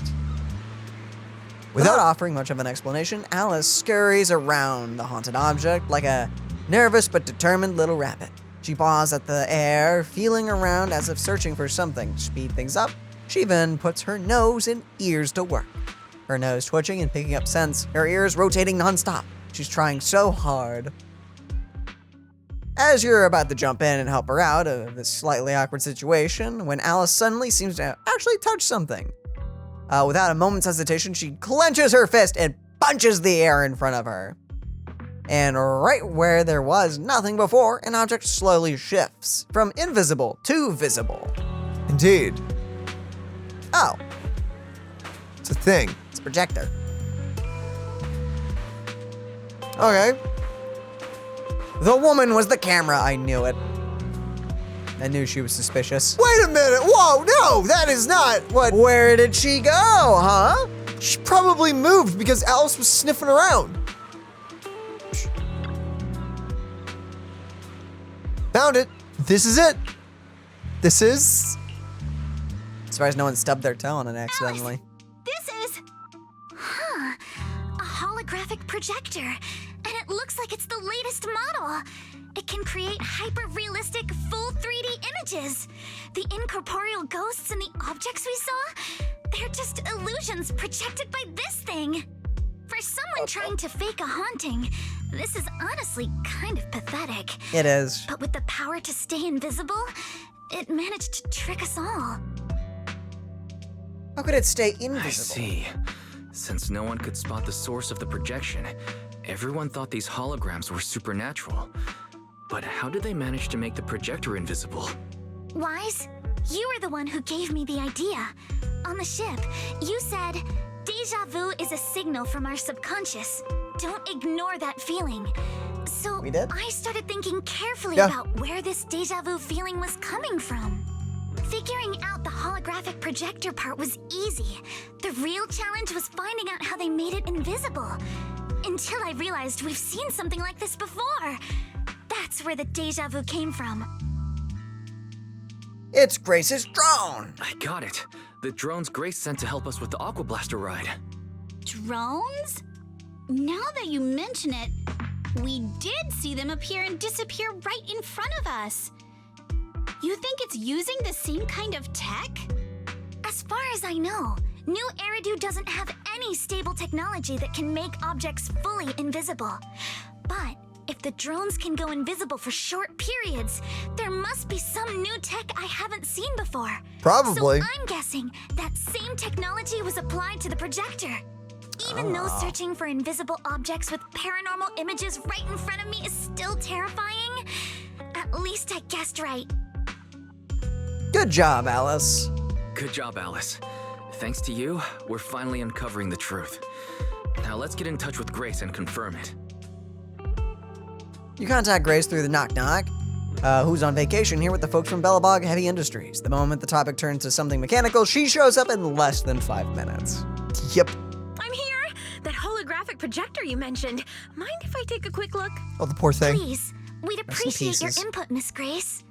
Without offering much of an explanation, Alice scurries around the haunted object like a nervous but determined little rabbit. She paws at the air, feeling around as if searching for something to speed things up. She even puts her nose and ears to work. Her nose twitching and picking up scents, her ears rotating nonstop. She's trying so hard. As you're about to jump in and help her out of this slightly awkward situation, when Alice suddenly seems to actually touch something. Without a moment's hesitation, she clenches her fist and punches the air in front of her. And right where there was nothing before, an object slowly shifts from invisible to visible. Indeed. Oh. It's a thing. It's a projector. Okay. The woman was the camera, I knew it. I knew she was suspicious. Wait a minute, whoa, no, that is not what— Where did she go, huh? She probably moved because Alice was sniffing around. Found it. This is it. This is— Surprised no one stubbed their toe on it accidentally. This is... a holographic projector. And it looks like it's the latest model. It can create hyper-realistic, full 3D images. The incorporeal ghosts and the objects we saw, they're just illusions projected by this thing. For someone trying to fake a haunting, this is honestly kind of pathetic. It is. But with the power to stay invisible, it managed to trick us all. How could it stay invisible? I see. Since no one could spot the source of the projection, everyone thought these holograms were supernatural. But how did they manage to make the projector invisible? Wise, you were the one who gave me the idea. On the ship, you said, "Deja vu is a signal from our subconscious. Don't ignore that feeling." So We did? I started thinking carefully about where this deja vu feeling was coming from. Figuring out the holographic projector part was easy. The real challenge was finding out how they made it invisible. Until I realized we've seen something like this before. That's where the deja vu came from. It's Grace's drone! I got it. The drones Grace sent to help us with the Aqua Blaster ride. Drones? Now that you mention it, we did see them appear and disappear right in front of us. You think it's using the same kind of tech? As far as I know, New Eridu doesn't have any stable technology that can make objects fully invisible. But if the drones can go invisible for short periods, there must be some new tech I haven't seen before. Probably. So I'm guessing that same technology was applied to the projector. Even though searching for invisible objects with paranormal images right in front of me is still terrifying, at least I guessed right. Good job, Alice. Good job, Alice. Thanks to you, we're finally uncovering the truth. Now let's get in touch with Grace and confirm it. You contact Grace through the knock-knock, who's on vacation here with the folks from Bellabog Heavy Industries. The moment the topic turns to something mechanical, she shows up in less than 5 minutes. Yep. I'm here! That holographic projector you mentioned. Mind if I take a quick look? Oh, the poor thing. Please, we'd appreciate your input, Miss Grace.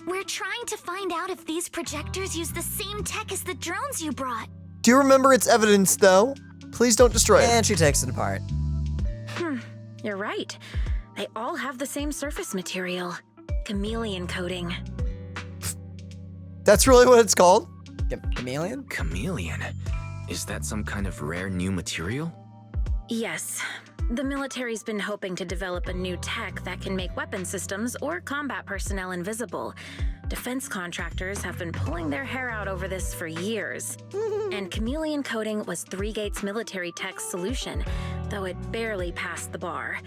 We're trying to find out if these projectors use the same tech as the drones you brought. Do you remember its evidence, though? Please don't destroy it. And she takes it apart. You're right. They all have the same surface material. Chameleon coating. That's really what it's called? Chameleon? Chameleon? Is that some kind of rare new material? Yes. The military's been hoping to develop a new tech that can make weapon systems or combat personnel invisible. Defense contractors have been pulling their hair out over this for years. And chameleon coating was Three Gates military tech's solution, though it barely passed the bar.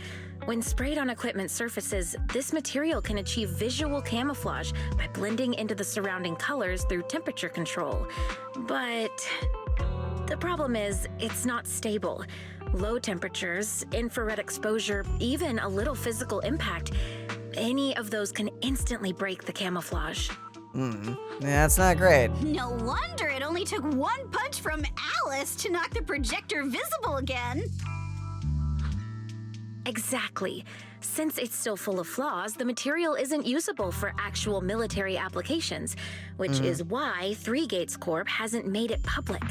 When sprayed on equipment surfaces, this material can achieve visual camouflage by blending into the surrounding colors through temperature control. But the problem is, it's not stable. Low temperatures, infrared exposure, even a little physical impact, any of those can instantly break the camouflage. Yeah, that's not great. No wonder it only took one punch from Alice to knock the projector visible again. Exactly. Since it's still full of flaws, the material isn't usable for actual military applications, which is why Three Gates Corp hasn't made it public.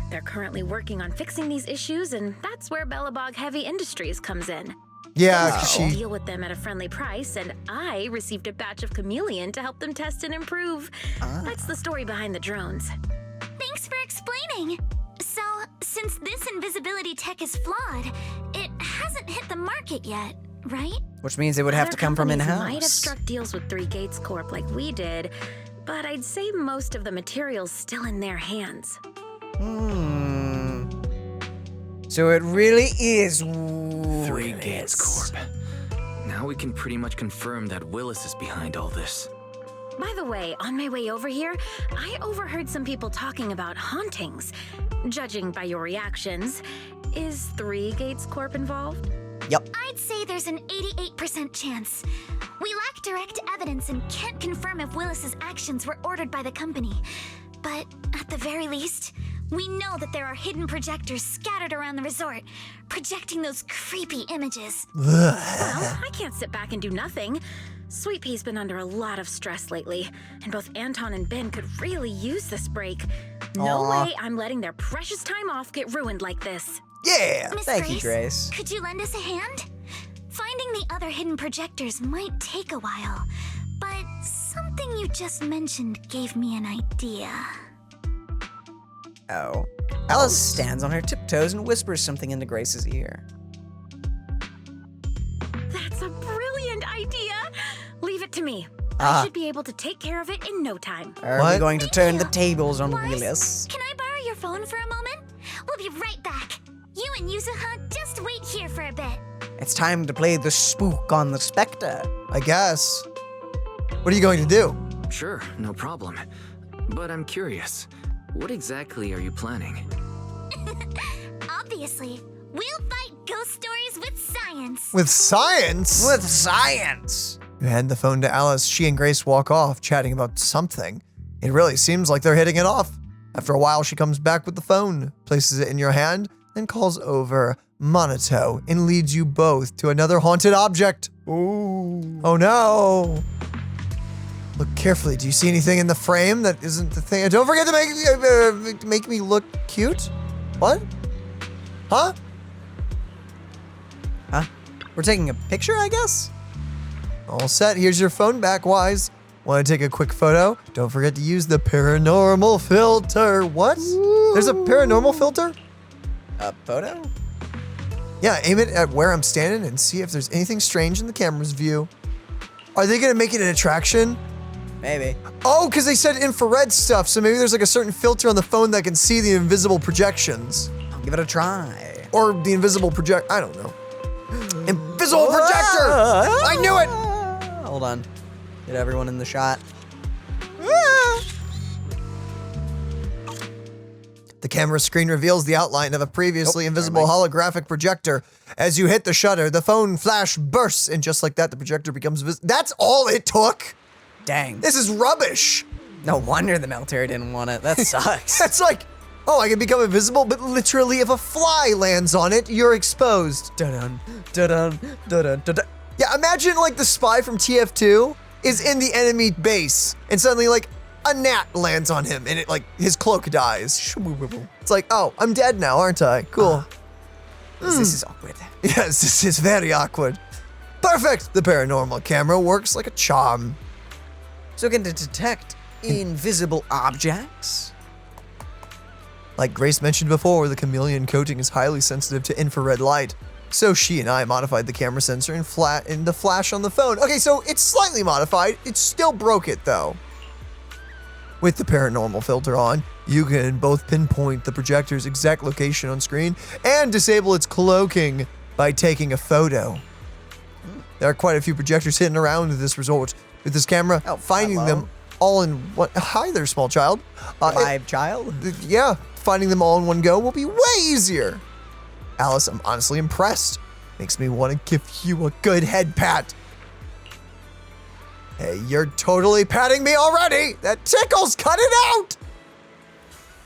They're currently working on fixing these issues, and that's where Bellabog Heavy Industries comes in. Yeah, They deal with them at a friendly price, and I received a batch of chameleon to help them test and improve. That's the story behind the drones. Thanks for explaining. So, since this invisibility tech is flawed, it hasn't hit the market yet, right? Which means it would have to come from Other companies in-house. might have struck deals with Three Gates Corp like we did, but I'd say most of the material's still in their hands. So it really is Three Gates Corp. Now we can pretty much confirm that Willis is behind all this. By the way, on my way over here, I overheard some people talking about hauntings. Judging by your reactions, is Three Gates Corp involved? Yep. I'd say there's an 88% chance. We lack direct evidence and can't confirm if Willis's actions were ordered by the company. But at the very least, we know that there are hidden projectors scattered around the resort, projecting those creepy images. Well, I can't sit back and do nothing. Sweet Pea's been under a lot of stress lately, and both Anton and Ben could really use this break. No way I'm letting their precious time off get ruined like this. Yeah! Miss Thank you, Grace. Could you lend us a hand? Finding the other hidden projectors might take a while, but something you just mentioned gave me an idea. Oh. Alice stands on her tiptoes and whispers something into Grace's ear. That's a brilliant idea! Leave it to me. Ah. I should be able to take care of it in no time. Are we going to turn the tables on Willis? Can I borrow your phone for a moment? We'll be right back. You and Yuzuha just wait here for a bit. It's time to play the spook on the Spectre. I guess. What are you going to do? Sure, no problem. But I'm curious, what exactly are you planning? Obviously, we'll fight ghost stories with science. With science? With science! You hand the phone to Alice. She and Grace walk off, chatting about something. It really seems like they're hitting it off. After a while, she comes back with the phone, places it in your hand, then calls over Monato and leads you both to another haunted object. Ooh. Oh no. Look carefully. Do you see anything in the frame that isn't the thing? Don't forget to make me look cute. What? Huh? Huh? We're taking a picture, I guess? All set. Here's your phone back, Wise. Want to take a quick photo? Don't forget to use the paranormal filter. What? There's a paranormal filter? A photo? Yeah, aim it at where I'm standing and see if there's anything strange in the camera's view. Are they gonna make it an attraction? Maybe. Oh, because they said infrared stuff, so maybe there's like a certain filter on the phone that can see the invisible projections. I'll give it a try. Or the invisible project, I don't know. Invisible projector! I knew it! Hold on. Get everyone in the shot. The camera screen reveals the outline of a previously invisible holographic projector. As you hit the shutter, the phone flash bursts, and just like that, the projector becomes visible. That's all it took? Dang. This is rubbish. No wonder the military didn't want it. That sucks. That's like, oh, I can become invisible, but literally if a fly lands on it, you're exposed. Dun-dun, dun-dun, dun-dun, dun-dun. Yeah, imagine like the spy from TF2 is in the enemy base, and suddenly like a gnat lands on him, and it like his cloak dies. It's like, oh, I'm dead now, aren't I? Cool. This is awkward. Yes, this is very awkward. Perfect. The paranormal camera works like a charm. So can it detect invisible objects? Like Grace mentioned before, the chameleon coating is highly sensitive to infrared light. So she and I modified the camera sensor and the flash on the phone. Okay, so it's slightly modified. It still broke it though. With the paranormal filter on, you can both pinpoint the projector's exact location on screen and disable its cloaking by taking a photo. There are quite a few projectors hidden around this resort. With this camera, finding them all in one... Hi there, small child. Live child? Yeah, finding them all in one go will be way easier. Alice, I'm honestly impressed. Makes me want to give you a good head pat. Hey, you're totally patting me already. That tickles, cut it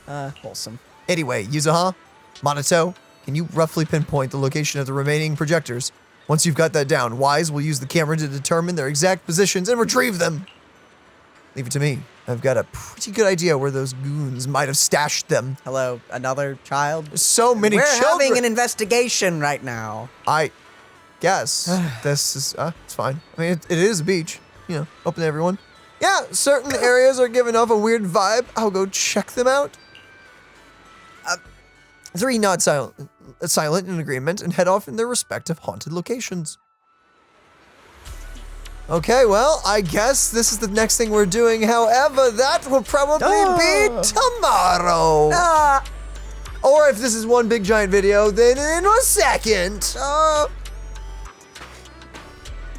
out. Wholesome. Anyway, Yuzuha, Monato, can you roughly pinpoint the location of the remaining projectors? Once you've got that down, Wise will use the camera to determine their exact positions and retrieve them. Leave it to me. I've got a pretty good idea where those goons might have stashed them. Hello, another child? So many children. We're having an investigation right now. I guess this is, it's fine. I mean, it is a beach. You know, open to everyone. Yeah, certain areas are giving off a weird vibe. I'll go check them out. 3 nod silent in agreement and head off in their respective haunted locations. Okay, well, I guess this is the next thing we're doing. However, that will probably be tomorrow. Or if this is one big giant video, then in a second.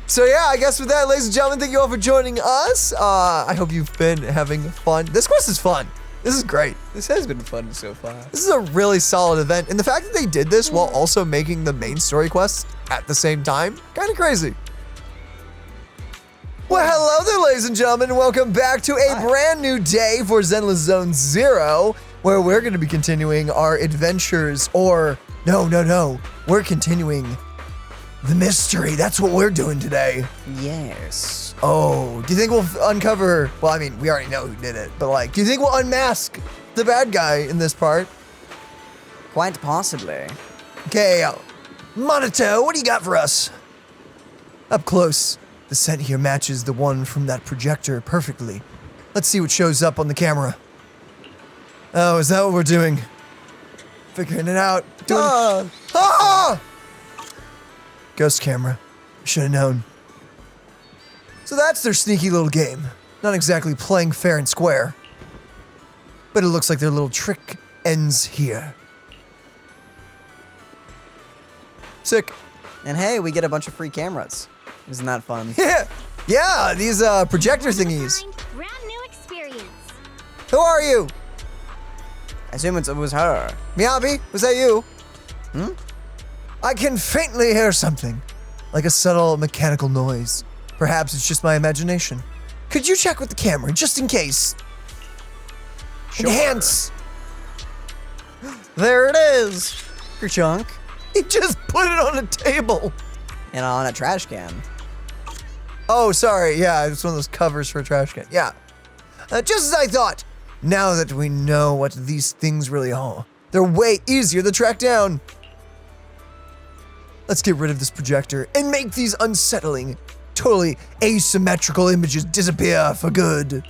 So yeah, I guess with that, ladies and gentlemen, thank you all for joining us. I hope you've been having fun. This quest is fun. This is great. This has been fun so far. This is a really solid event. And the fact that they did this while also making the main story quests at the same time, kind of crazy. Well, hello there, ladies and gentlemen, and welcome back to a brand new day for Zenless Zone Zero, where we're going to be continuing our adventures, or no, we're continuing the mystery. That's what we're doing today. Yes. Oh, do you think we'll uncover, well, I mean, we already know who did it, but like, do you think we'll unmask the bad guy in this part? Quite possibly. Okay, Monato, what do you got for us? Up close, the scent here matches the one from that projector perfectly. Let's see what shows up on the camera. Oh, is that what we're doing? Figuring it out. Ghost camera. Should have known. So that's their sneaky little game. Not exactly playing fair and square. But it looks like their little trick ends here. Sick. And hey, we get a bunch of free cameras. Isn't that fun? Yeah, these projector thingies. Brand new experience. Who are you? I assume it was her. Miyabi, was that you? I can faintly hear something, like a subtle mechanical noise. Perhaps it's just my imagination. Could you check with the camera, just in case? Sure. Enhance! There it is! Your chunk. He just put it on a table. And on a trash can. Oh, sorry. Yeah, it's one of those covers for a trash can. Yeah. Just as I thought. Now that we know what these things really are, they're way easier to track down. Let's get rid of this projector and make these unsettling, totally asymmetrical images disappear for good.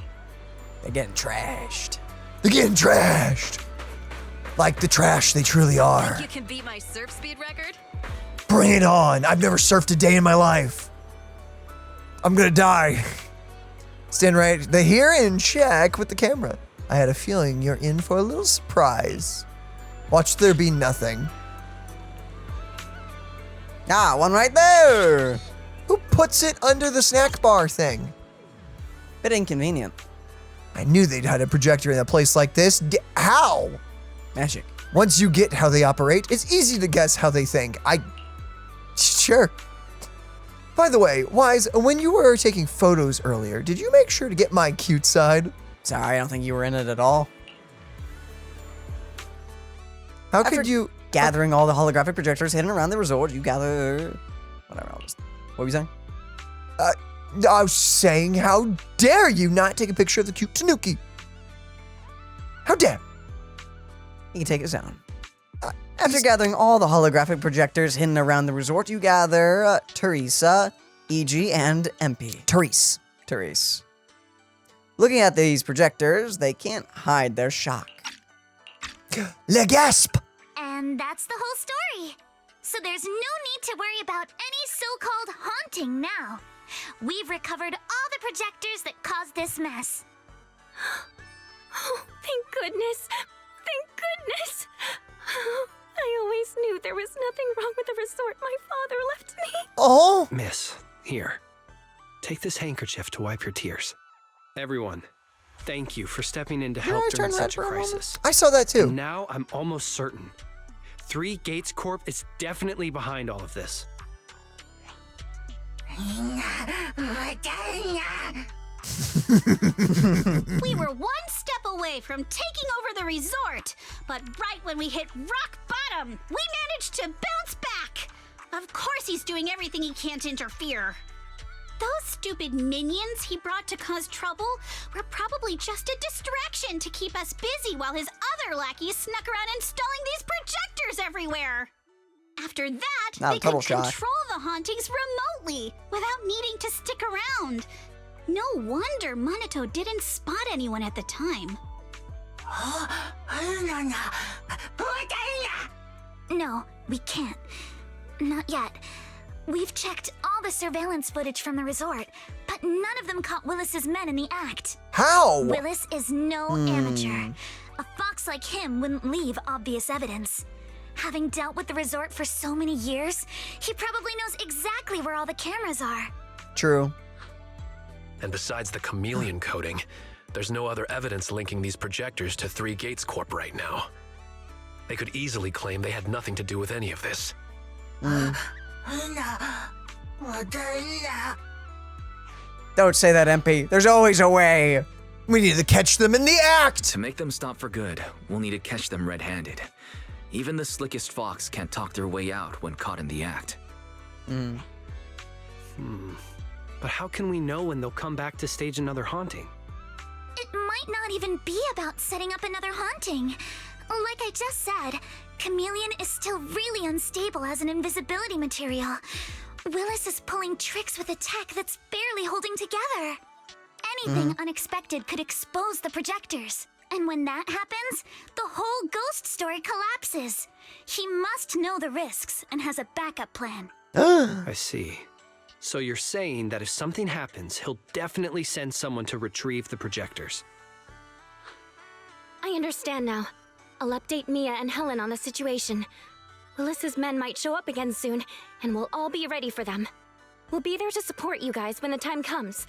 They're getting trashed. They're getting trashed. Like the trash they truly are. Think you can beat my surf speed record? Bring it on. I've never surfed a day in my life. I'm gonna die. Stand right here and check with the camera. I had a feeling you're in for a little surprise. Watch there be nothing. Ah, one right there. Who puts it under the snack bar thing? Bit inconvenient. I knew they'd had a projector in a place like this. How? Magic. Once you get how they operate, it's easy to guess how they think. Sure. By the way, Wise, when you were taking photos earlier, did you make sure to get my cute side? Sorry, I don't think you were in it at all. How could you... Gathering all the holographic projectors hidden around the resort, you gather... Whatever, what were you saying? I was saying, how dare you not take a picture of the cute Tanuki? How dare? You can take us down. After gathering all the holographic projectors hidden around the resort, you gather Teresa, EG, and MP. Therese. Looking at these projectors, they can't hide their shock. Le gasp! And that's the whole story. So there's no need to worry about any so-called haunting now. We've recovered all the projectors that caused this mess. Oh, thank goodness. Thank goodness. I always knew there was nothing wrong with the resort my father left me. Oh! Miss, here. Take this handkerchief to wipe your tears. Everyone, thank you for stepping in to help during such a crisis. I saw that too. And now I'm almost certain. 3 Gates Corp is definitely behind all of this. We were one step away from taking over the resort, but right when we hit rock bottom, we managed to bounce back. Of course he's doing everything he can to interfere. Those stupid minions he brought to cause trouble were probably just a distraction to keep us busy while his other lackeys snuck around installing these projectors everywhere. After that, they could control the hauntings remotely without needing to stick around. No wonder Monato didn't spot anyone at the time. No, we can't. Not yet. We've checked all the surveillance footage from the resort, but none of them caught Willis's men in the act. How? Willis is no amateur. A fox like him wouldn't leave obvious evidence. Having dealt with the resort for so many years, he probably knows exactly where all the cameras are. True. And besides the chameleon coating, there's no other evidence linking these projectors to 3 Gates Corp right now. They could easily claim they had nothing to do with any of this. Don't say that, MP. There's always a way. We need to catch them in the act. To make them stop for good, we'll need to catch them red-handed. Even the slickest fox can't talk their way out when caught in the act. But how can we know when they'll come back to stage another haunting? It might not even be about setting up another haunting. Like I just said, Chameleon is still really unstable as an invisibility material. Willis is pulling tricks with a tech that's barely holding together. Anything unexpected could expose the projectors. And when that happens, the whole ghost story collapses. He must know the risks and has a backup plan. I see. So you're saying that if something happens, he'll definitely send someone to retrieve the projectors. I understand now. I'll update Mia and Helen on the situation. Willis's men might show up again soon, and we'll all be ready for them. We'll be there to support you guys when the time comes.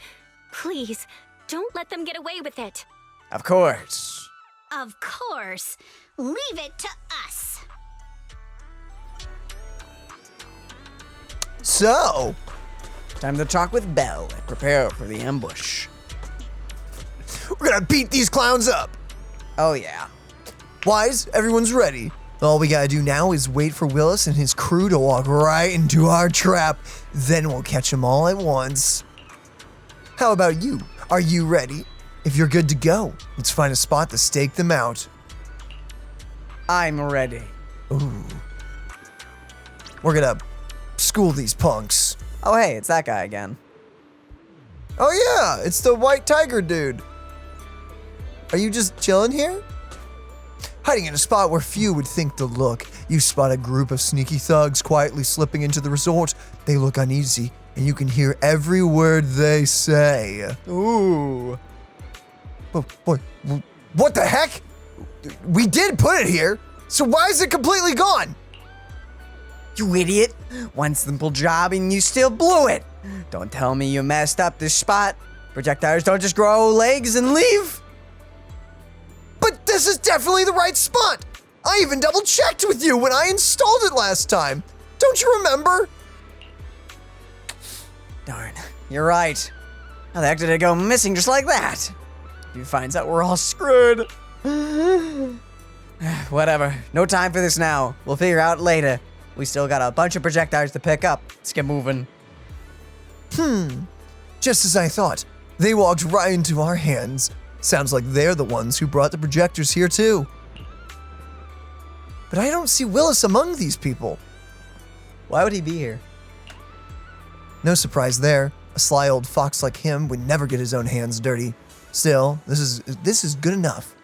Please, don't let them get away with it. Of course. Of course. Leave it to us. So, time to talk with Belle and prepare for the ambush. We're gonna beat these clowns up. Oh yeah. Wise, everyone's ready. All we gotta do now is wait for Willis and his crew to walk right into our trap. Then we'll catch them all at once. How about you? Are you ready? If you're good to go, let's find a spot to stake them out. I'm ready. Ooh. We're gonna school these punks. Oh, hey, it's that guy again. Oh yeah, it's the white tiger dude. Are you just chilling here? Hiding in a spot where few would think to look, you spot a group of sneaky thugs quietly slipping into the resort. They look uneasy, and you can hear every word they say. Ooh. What the heck? We did put it here, so why is it completely gone? You idiot. One simple job and you still blew it. Don't tell me you messed up this spot. Projectors don't just grow legs and leave. But this is definitely the right spot. I even double checked with you when I installed it last time. Don't you remember? Darn, you're right. How the heck did it go missing just like that? If he finds out, we're all screwed. Whatever, no time for this now. We'll figure out later. We still got a bunch of projectiles to pick up. Let's get moving. Just as I thought. They walked right into our hands. Sounds like they're the ones who brought the projectors here too. But I don't see Willis among these people. Why would he be here? No surprise there. A sly old fox like him would never get his own hands dirty. Still, this is good enough.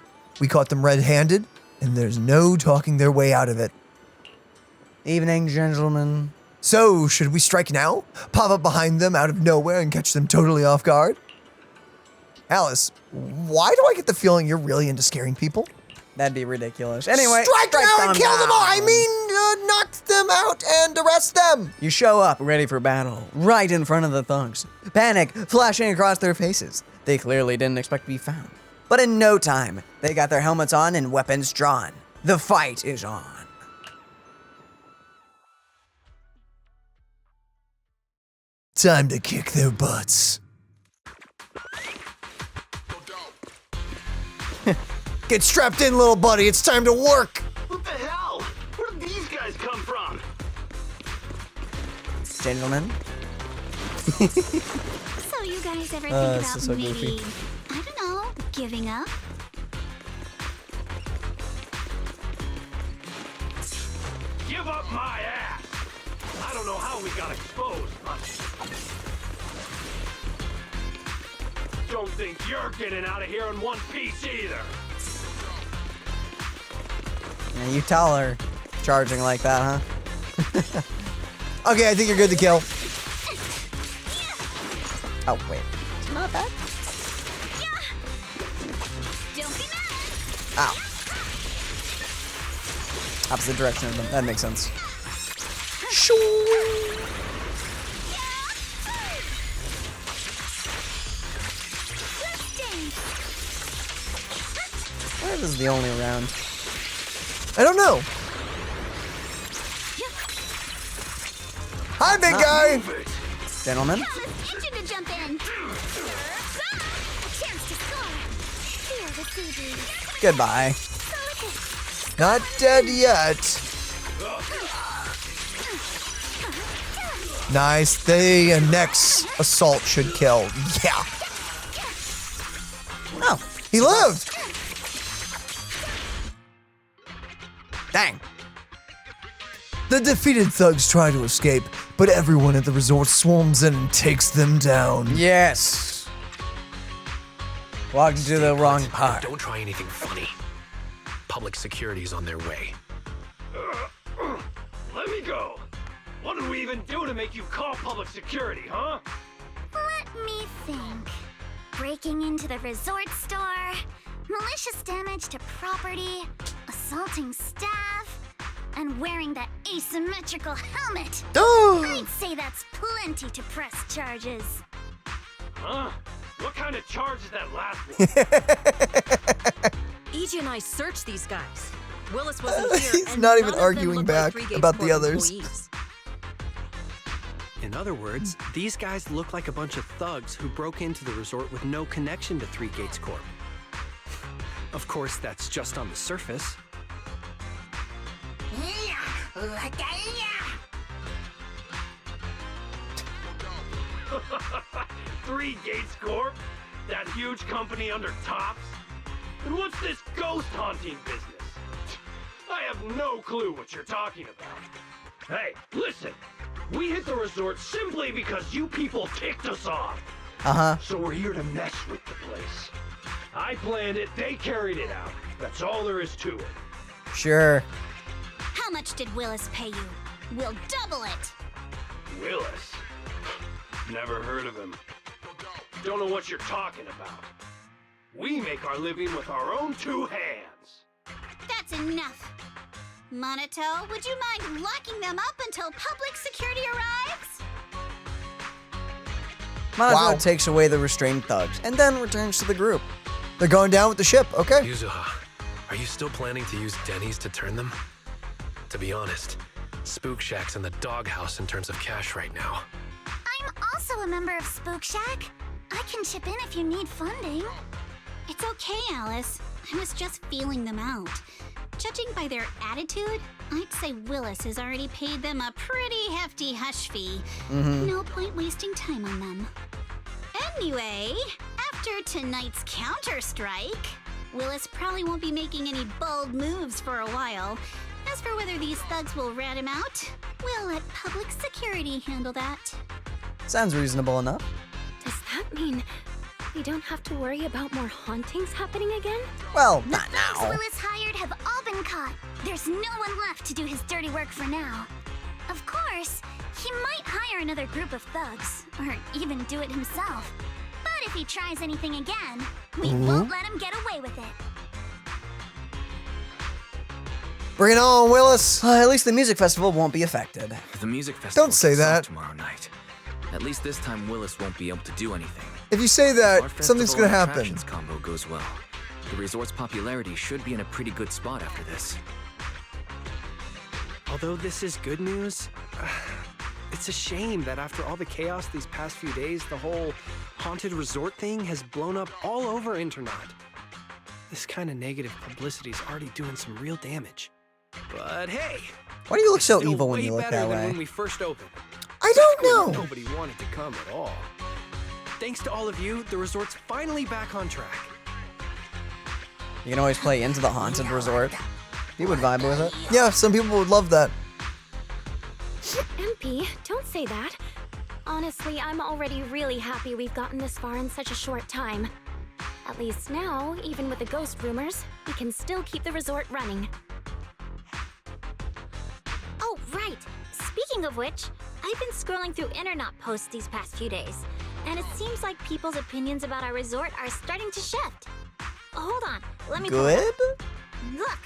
We caught them red-handed, and there's no talking their way out of it. Evening, gentlemen. So, should we strike now? Pop up behind them out of nowhere and catch them totally off guard? Alice, why do I get the feeling you're really into scaring people? That'd be ridiculous. Anyway, strike now and kill them all! I mean, knock them out and arrest them! You show up ready for battle, right in front of the thugs. Panic flashing across their faces. They clearly didn't expect to be found. But in no time, they got their helmets on and weapons drawn. The fight is on. Time to kick their butts. Get strapped in, little buddy. It's time to work. What the hell? Where did these guys come from? Gentlemen. So you guys ever think about so maybe, goofy. I don't know, giving up? Give up my ass! I don't know how we got exposed, but... Don't think you're getting out of here in one piece either! Yeah, you tell her charging like that, huh? Okay, I think you're good to kill. Oh, wait. It's not bad. Don't be mad. Ow. Opposite direction of them. That makes sense. Where is the only round? I don't know. Hi, big guy. Gentlemen. Itching to jump in. Chance to score. Feel the sea breeze. Goodbye. Not dead yet. Nice. The next assault should kill. Yeah. Oh, he lived. Dang. The defeated thugs try to escape, but everyone at the resort swarms in and takes them down. Yes. Walked into the wrong part. Don't try anything funny. Public security's on their way. Let me go! What did we even do to make you call public security, huh? Let me think. Breaking into the resort store, malicious damage to property, assaulting staff, and wearing that asymmetrical helmet. I'd say that's plenty to press charges. Huh? What kind of charge is that last one? EJ and I searched these guys. Willis wasn't here. He's and not none even of them arguing looked back like 3 about the Gates others. employees. In other words, these guys look like a bunch of thugs who broke into the resort with no connection to 3 Gates Corp. Of course, that's just on the surface. Three Gates Corp? That huge company under Tops? And what's this ghost haunting business? I have no clue what you're talking about. Hey, listen. We hit the resort simply because you people ticked us off. So we're here to mess with the place. I planned it, they carried it out. That's all there is to it. Sure. How much did Willis pay you? We'll double it. Willis? Never heard of him. Don't know what you're talking about. We make our living with our own two hands. That's enough. Monato, would you mind locking them up until public security arrives? Monato takes away the restrained thugs and then returns to the group. They're going down with the ship, okay? Yuzuha, are you still planning to use Denny's to turn them? To be honest, Spook Shack's in the doghouse in terms of cash right now. I'm also a member of Spook Shack. I can chip in if you need funding. It's okay, Alice. I was just feeling them out. Judging by their attitude, I'd say Willis has already paid them a pretty hefty hush fee. No point wasting time on them. Anyway, after tonight's counter-strike, Willis probably won't be making any bold moves for a while. As for whether these thugs will rat him out, we'll let public security handle that. Sounds reasonable enough. Does that mean we don't have to worry about more hauntings happening again? Well, not The now. thugs Willis hired have all been caught. There's no one left to do his dirty work for now. Of course, he might hire another group of thugs, or even do it himself. But if he tries anything again, we won't let him get away with it. Bring it on, Willis. At least the music festival won't be affected. The music festival Don't say kicks off that. tomorrow night. At least this time Willis won't be able to do anything. If you say Our that, festival something's gonna and happen. attractions combo goes well. The resort's popularity should be in a pretty good spot after this. Although this is good news, it's a shame that after all the chaos these past few days, the whole haunted resort thing has blown up all over internet. This kind of negative publicity is already doing some real damage. But hey, Why do you look so still evil when way you look better that than way? when we first opened. I don't know. Nobody wanted to come at all. Thanks to all of you, the resort's finally back on track. You can always play into the haunted resort. You would vibe with it. Yeah, some people would love that. MP, don't say that. Honestly, I'm already really happy we've gotten this far in such a short time. At least now, even with the ghost rumors, we can still keep the resort running. Oh, right. Speaking of which, I've been scrolling through internet posts these past few days, and it seems like people's opinions about our resort are starting to shift. Hold on, let me pull it Good? up. Look,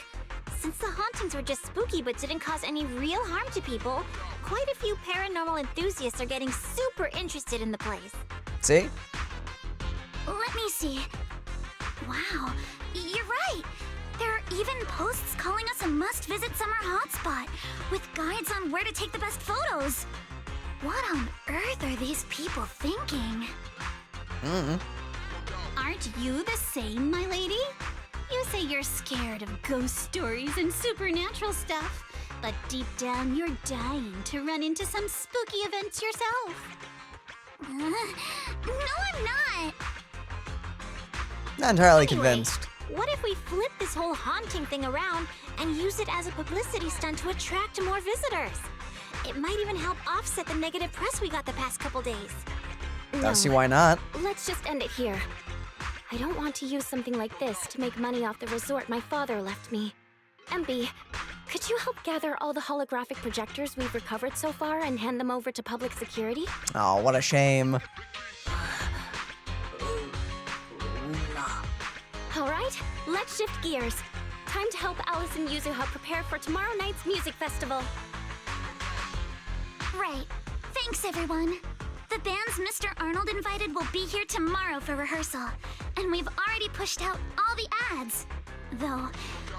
since the hauntings were just spooky but didn't cause any real harm to people, quite a few paranormal enthusiasts are getting super interested in the place. See? Let me see. Wow, you're right. There are even posts calling us a must-visit summer hotspot, with guides on where to take the best photos. What on earth are these people thinking? Aren't you the same, my lady? You say you're scared of ghost stories and supernatural stuff, but deep down you're dying to run into some spooky events yourself. No, I'm not. Not entirely Anyway, convinced. What if we flip this whole haunting thing around and use it as a publicity stunt to attract more visitors? It might even help offset the negative press we got the past couple days. Don't see why not. Let's just end it here. I don't want to use something like this to make money off the resort my father left me. MB, could you help gather all the holographic projectors we've recovered so far and hand them over to public security? Oh, what a shame. All right, let's shift gears. Time to help Alice and Yuzuha prepare for tomorrow night's music festival. Right. Thanks, everyone. The bands Mr. Arnold invited will be here tomorrow for rehearsal, and we've already pushed out all the ads. Though,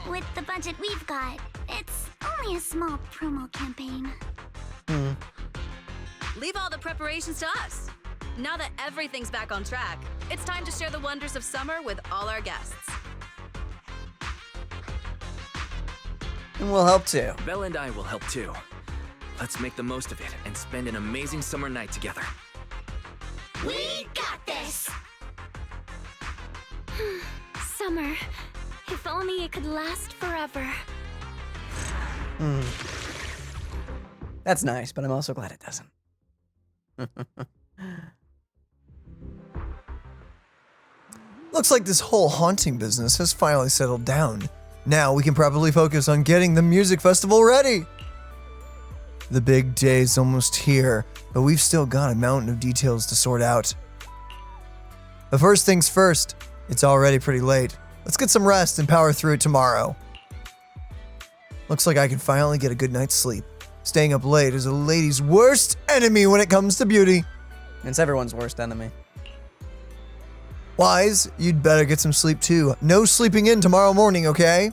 with the budget we've got, it's only a small promo campaign. Leave all the preparations to us. Now that everything's back on track, it's time to share the wonders of summer with all our guests. And we'll help too. Belle and I will help too. Let's make the most of it and spend an amazing summer night together. We got summer. If only it could last forever. That's nice, but I'm also glad it doesn't. Looks like this whole haunting business has finally settled down. Now we can properly focus on getting the music festival ready. The big day's almost here, but we've still got a mountain of details to sort out. But first things first, it's already pretty late. Let's get some rest and power through it tomorrow. Looks like I can finally get a good night's sleep. Staying up late is a lady's worst enemy when it comes to beauty. It's everyone's worst enemy. Wise, you'd better get some sleep too. No sleeping in tomorrow morning, okay?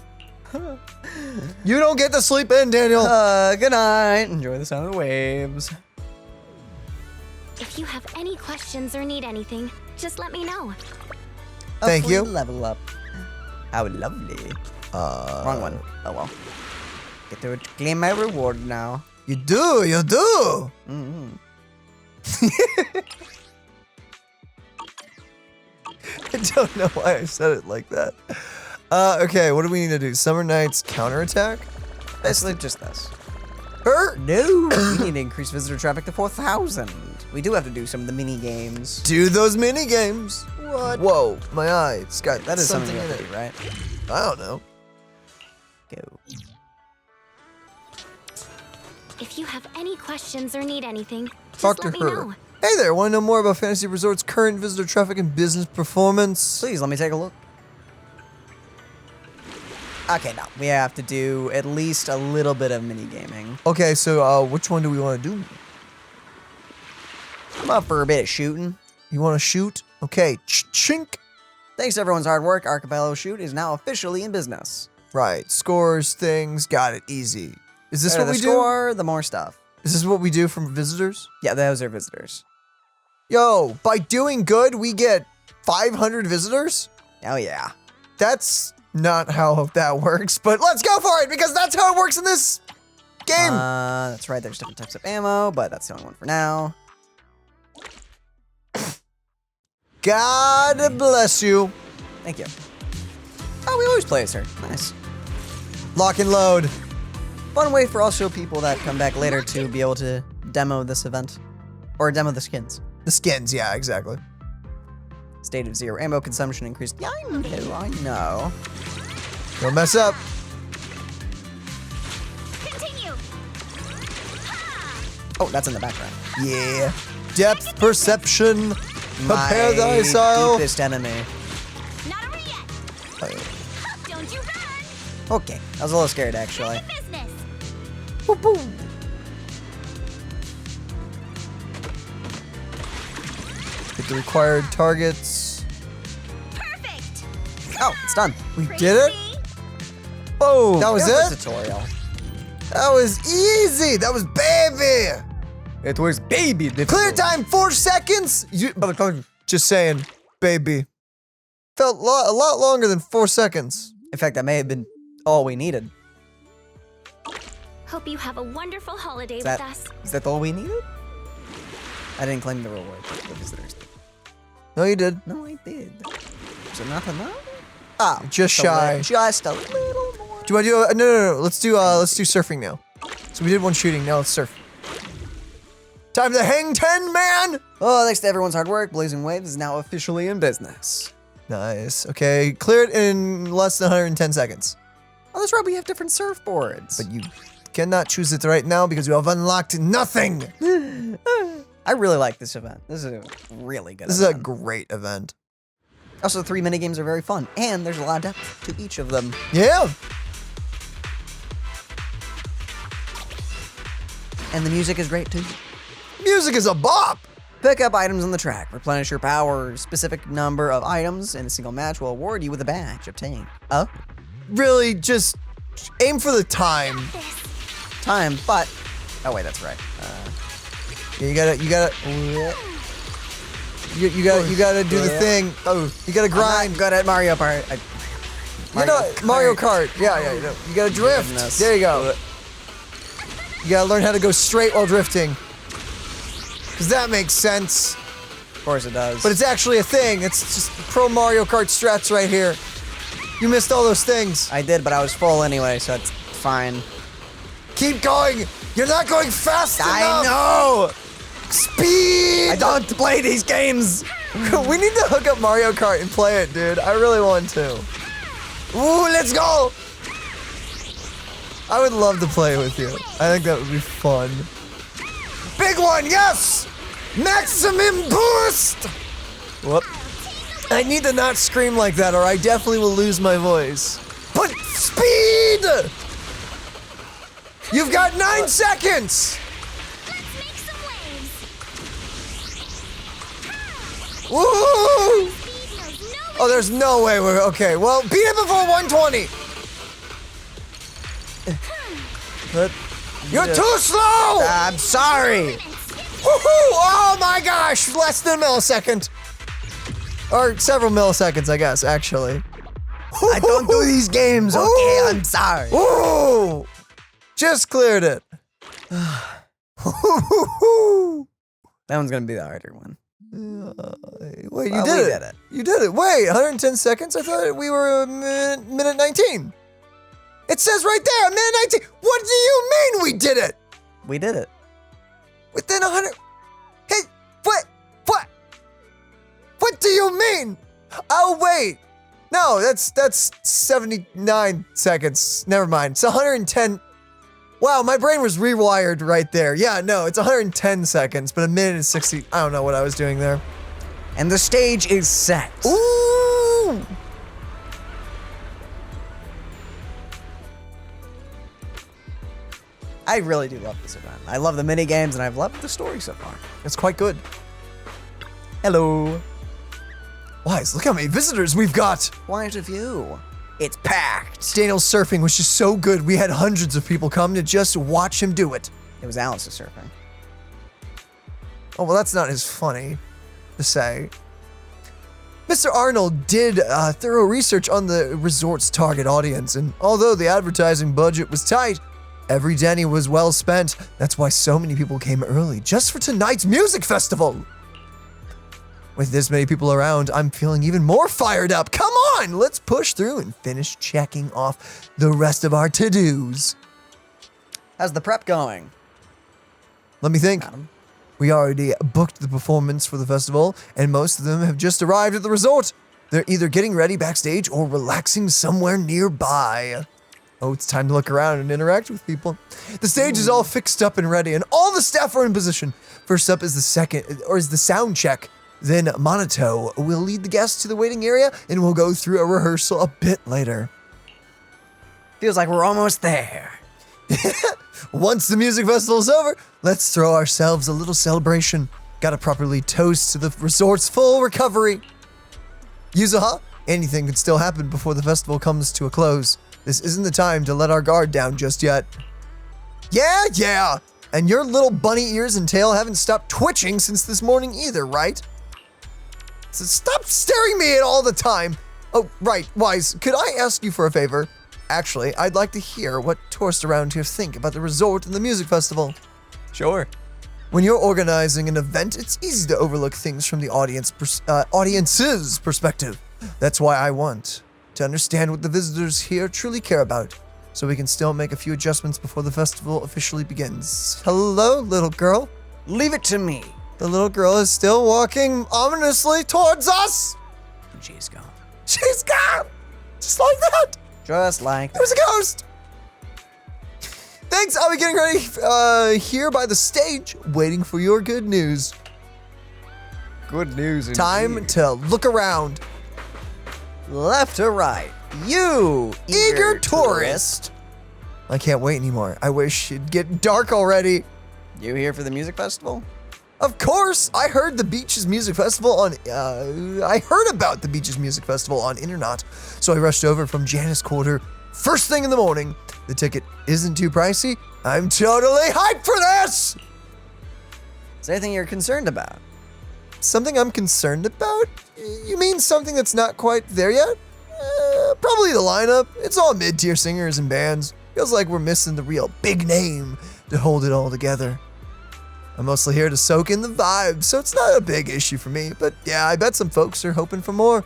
You don't get to sleep in, Daniel. Good night. Enjoy the sound of the waves. If you have any questions or need anything, just let me know. Thank you. Level up. How lovely. Wrong one. Oh well. Get to claim my reward now. You do, you do. I don't know why I said it like that. Okay, what do we need to do? Summer Nights counterattack? Basically just this. Her? No, we need to increase visitor traffic to 4,000. We do have to do some of the mini games. Do those mini games. What? Whoa, my eye. It's got That is something something in to it. do, right? I don't know. Go. If you have any questions or need anything, just Talk to let me her. know. Hey there, want to know more about Fantasy Resort's current visitor traffic and business performance? Please, let me take a look. Okay, no. We have to do at least a little bit of mini gaming. Okay, so which one do we want to do? I'm up for a bit of shooting. You want to shoot? Okay, chink. Thanks to everyone's hard work, Archipelago Shoot is now officially in business. Right, scores, things, got it, easy. Is this The what we do? score, the more stuff. Is this what we do from visitors? Yeah, those are visitors. Yo, by doing good, we get 500 visitors? Oh yeah. That's not how that works, but let's go for it because that's how it works in this game. That's right, there's different types of ammo, but that's the only one for now. God bless you. Thank you. Oh, we always play as her. Nice. Lock and load. Fun way for also people that come back later to be able to demo this event. Or demo the skins. The skins, yeah, exactly. State of 0 ammo consumption increased. Yeah, I know. Don't mess up. Continue. Oh, that's in the background. Yeah. Depth perception. Prepare My thyself. deepest enemy. Not over yet. Don't you run. Okay, I was a little scared actually. Business. Get the required targets. Perfect. Oh, it's done. We did it. Boom. That was It it. was a tutorial. That was easy. That was baby. It was baby. Clear time 4 seconds. Just saying, baby. Felt a lot longer than 4 seconds. In fact, that may have been all we needed. Hope you have a wonderful holiday Is with that, us. is that all we needed? I didn't claim the reward. The visitors did. No, you did. No, I did. Is it not enough? Ah, Just shy. Just a little more. Do you want to do? No. Let's do surfing now. So we did one shooting. Now let's surf. Time to hang 10, man. Oh, thanks to everyone's hard work, Blazing Waves is now officially in business. Nice. Okay, clear it in less than 110 seconds. Oh, that's right. We have different surfboards. But you cannot choose it right now because you have unlocked nothing. I really like this event. This is a really good This event. is a great event. Also, the 3 minigames are very fun, and there's a lot of depth to each of them. Yeah. And the music is great, too. Music is a bop. Pick up items on the track. Replenish your power. Specific number of items in a single match will award you with a badge obtained. Oh? Really, just aim for the time. Time, but... Oh, wait, that's right. Yeah, you gotta do the thing. Oh, you gotta grind. I'm good at Mario Kart. Mario Kart. Yeah, you know. You gotta drift. Goodness. There you go. You gotta learn how to go straight while drifting. Cause that makes sense. Of course it does. But it's actually a thing. It's just pro Mario Kart strats right here. You missed all those things. I did, but I was full anyway, so it's fine. Keep going. You're not going fast enough. I know. Speed. I don't play these games. We need to hook up Mario Kart and play it, dude. I really want to. Ooh, let's go. I would love to play with you. I think that would be fun. Big one, yes! Maximum boost! Whoop. I need to not scream like that or I definitely will lose my voice. But speed! You've got 9 seconds! Let's make some waves. Woo! Oh, there's no way we're okay. Well, beat it before 120. You're too slow! I'm sorry. Woohoo! Oh my gosh! Less than a millisecond. Or several milliseconds, I guess, actually. I don't do these games, okay? I'm sorry. Ooh! Just cleared it. That one's gonna be the harder one. Wait, you did it. You did it. Wait, 110 seconds? I thought we were a minute 19. It says right there, a minute 19. What do you mean we did it? We did it. Within 100. Hey, what? What? What do you mean? Oh, wait. No, that's 79 seconds. Never mind. It's 110. Wow, my brain was rewired right there. Yeah, no, it's 110 seconds, but a minute is 60. I don't know what I was doing there. And the stage is set. Ooh! I really do love this event. I love the mini games, and I've loved the story so far. It's quite good. Hello. Wise, look how many visitors we've got. Quite a few. It's packed. Daniel's surfing was just so good. We had hundreds of people come to just watch him do it. It was Alice's surfing. Oh, well, that's not as funny to say. Mr. Arnold did thorough research on the resort's target audience, and although the advertising budget was tight, every penny was well spent. That's why so many people came early, just for tonight's music festival. With this many people around, I'm feeling even more fired up. Come on, let's push through and finish checking off the rest of our to-dos. How's the prep going? Let me think. We already booked the performance for the festival, and most of them have just arrived at the resort. They're either getting ready backstage or relaxing somewhere nearby. Oh, it's time to look around and interact with people. The stage is all fixed up and ready, and all the staff are in position. First up is the sound check. Then Monato will lead the guests to the waiting area, and we'll go through a rehearsal a bit later. Feels like we're almost there. Once the music festival is over, let's throw ourselves a little celebration. Gotta properly toast to the resort's full recovery. Yuzuha, anything could still happen before the festival comes to a close. This isn't the time to let our guard down just yet. Yeah. And your little bunny ears and tail haven't stopped twitching since this morning either, right? So stop staring me at all the time. Oh, right, Wise, could I ask you for a favor? Actually, I'd like to hear what tourists around here think about the resort and the music festival. Sure. When you're organizing an event, it's easy to overlook things from the audience's perspective. That's why I want to understand what the visitors here truly care about, so we can still make a few adjustments before the festival officially begins. Hello, little girl. Leave it to me. The little girl is still walking ominously towards us. And she's gone. She's gone! Just like that! Just like that. There's a ghost! Thanks, I'll be getting ready here by the stage, waiting for your good news. Good news indeed. Time to look around. Left to right. You, eager tourist. I can't wait anymore. I wish it'd get dark already. You here for the music festival? Of course, I heard the Beaches Music Festival on, I heard about the Beaches Music Festival on internet, so I rushed over from Janice Quarter first thing in the morning. The ticket isn't too pricey. I'm totally hyped for this! Is there anything you're concerned about? Something I'm concerned about? You mean something that's not quite there yet? Probably the lineup. It's all mid-tier singers and bands. Feels like we're missing the real big name to hold it all together. I'm mostly here to soak in the vibe, so it's not a big issue for me. But yeah, I bet some folks are hoping for more.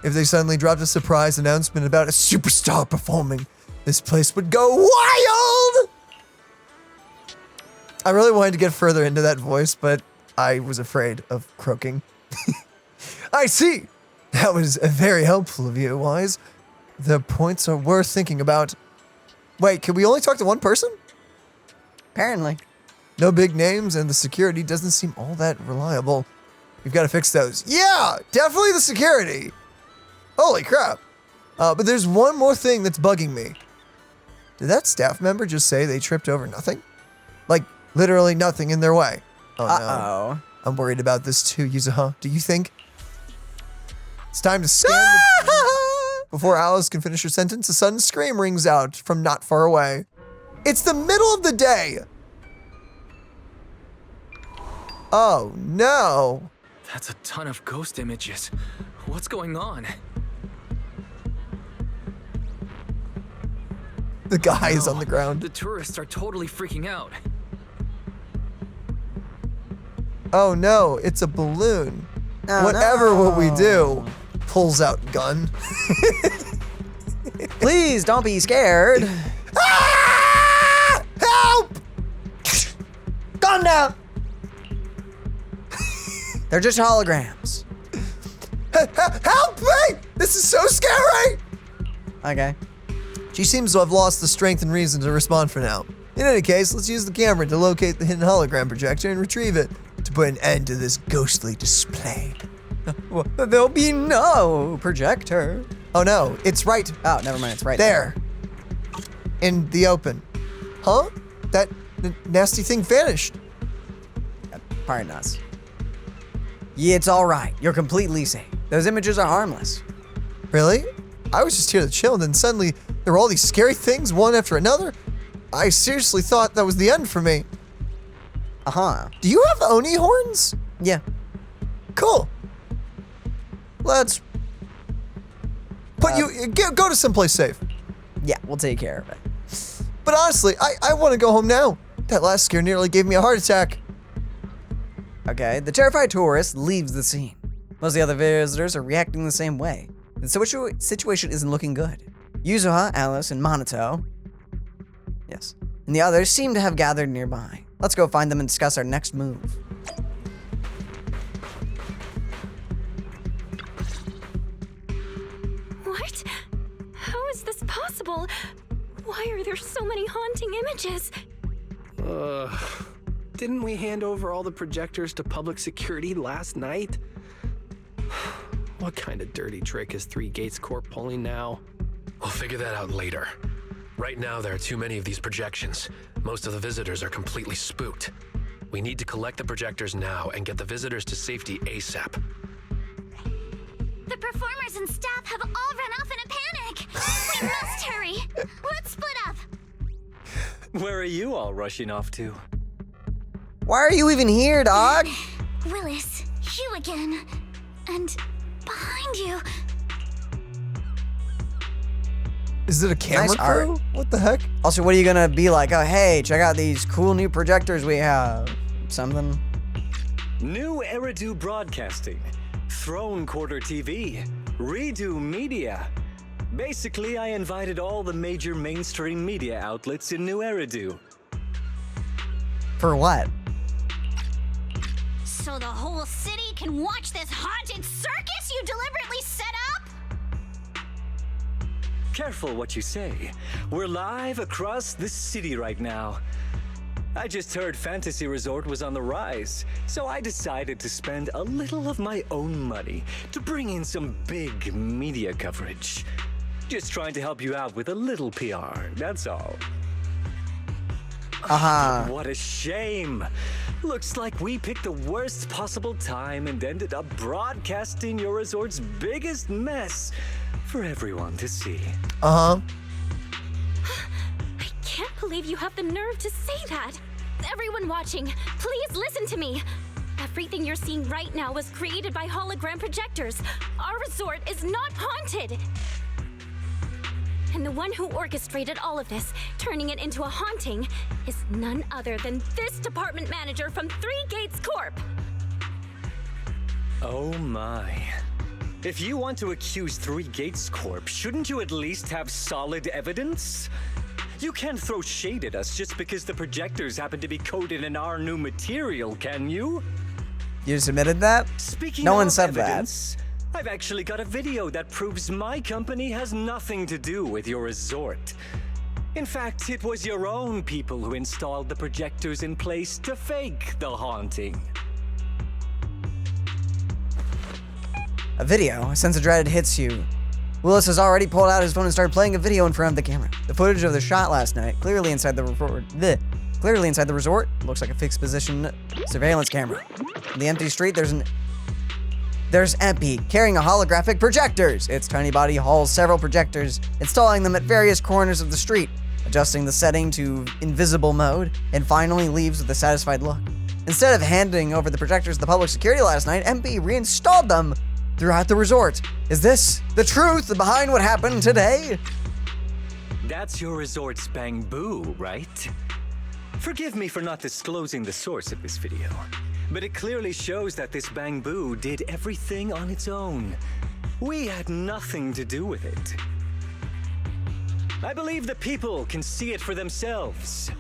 If they suddenly dropped a surprise announcement about a superstar performing, this place would go wild! I really wanted to get further into that voice, but I was afraid of croaking. I see. That was very helpful of you, Wise. The points are worth thinking about. Wait, can we only talk to one person? Apparently. No big names, and the security doesn't seem all that reliable. We've got to fix those. Yeah, definitely the security. Holy crap. But there's one more thing that's bugging me. Did that staff member just say they tripped over nothing? Like, literally nothing in their way. Oh, no. I'm worried about this too, Yuzuha. Do you think? It's time to scan Before Alice can finish her sentence, a sudden scream rings out from not far away. It's the middle of the day. Oh, no. That's a ton of ghost images. What's going on? The guy is on the ground. The tourists are totally freaking out. Oh no, it's a balloon. Whatever what we do, pulls out gun. Please don't be scared. Ah! Help! Calm down. They're just holograms. Help me! This is so scary! Okay. She seems to have lost the strength and reason to respond for now. In any case, let's use the camera to locate the hidden hologram projector and retrieve it to put an end to this ghostly display. There'll be no projector. Oh no, it's right. Oh, never mind, it's right there. In the open. Huh? That nasty thing vanished. Pardon us. Yeah, it's all right. You're completely safe. Those images are harmless. Really? I was just here to chill, and then suddenly there were all these scary things, one after another. I seriously thought that was the end for me. Uh-huh. Do you have Oni horns? Yeah. Cool. Let's put go to someplace safe. Yeah, we'll take care of it. But honestly, I want to go home now. That last scare nearly gave me a heart attack. Okay, the terrified tourist leaves the scene. Most of the other visitors are reacting the same way. The situation isn't looking good. Yuzuha, Alice, and Monato, yes, and the others seem to have gathered nearby. Let's go find them and discuss our next move. What? How is this possible? Why are there so many haunting images? Didn't we hand over all the projectors to public security last night? What kind of dirty trick is Three Gates Corp pulling now? We'll figure that out later. Right now, there are too many of these projections. Most of the visitors are completely spooked. We need to collect the projectors now and get the visitors to safety ASAP. The performers and staff have all run off in a panic. We must hurry. Let's split up. Where are you all rushing off to? Why are you even here, dog? Willis, you again. And behind you. Is it a camera Nice crew? art. What the heck? Also, what are you gonna be like? Oh, hey, check out these cool new projectors we have. Something? New Eridu Broadcasting, Throne Quarter TV, Redo Media. Basically, I invited all the major mainstream media outlets in New Eridu. For what? So the whole city can watch this haunted circus you deliberately set up? Careful what you say. We're live across the city right now. I just heard Fantasy Resort was on the rise, so I decided to spend a little of my own money to bring in some big media coverage. Just trying to help you out with a little PR, that's all. Uh-huh. What a shame. Looks like we picked the worst possible time and ended up broadcasting your resort's biggest mess for everyone to see. Uh-huh. I can't believe you have the nerve to say that. Everyone watching, please listen to me. Everything you're seeing right now was created by hologram projectors. Our resort is not haunted. And the one who orchestrated all of this, turning it into a haunting, is none other than this department manager from Three Gates Corp. Oh my. If you want to accuse Three Gates Corp, shouldn't you at least have solid evidence? You can't throw shade at us just because the projectors happen to be coated in our new material, can you? You just admitted that? Speaking no one of said evidence, I've actually got a video that proves my company has nothing to do with your resort. In fact, it was your own people who installed the projectors in place to fake the haunting. A video? A sense of dread hits you. Willis has already pulled out his phone and started playing a video in front of the camera. The footage of the shot last night, clearly inside the resort, looks like a fixed position surveillance camera. On the empty street, there's Empy carrying a holographic projectors. Its tiny body hauls several projectors, installing them at various corners of the street, adjusting the setting to invisible mode, and finally leaves with a satisfied look. Instead of handing over the projectors to the public security last night, Empy reinstalled them throughout the resort. Is this the truth behind what happened today? That's your resort's bamboo, right? Forgive me for not disclosing the source of this video, but it clearly shows that this bamboo did everything on its own. We had nothing to do with it. I believe the people can see it for themselves.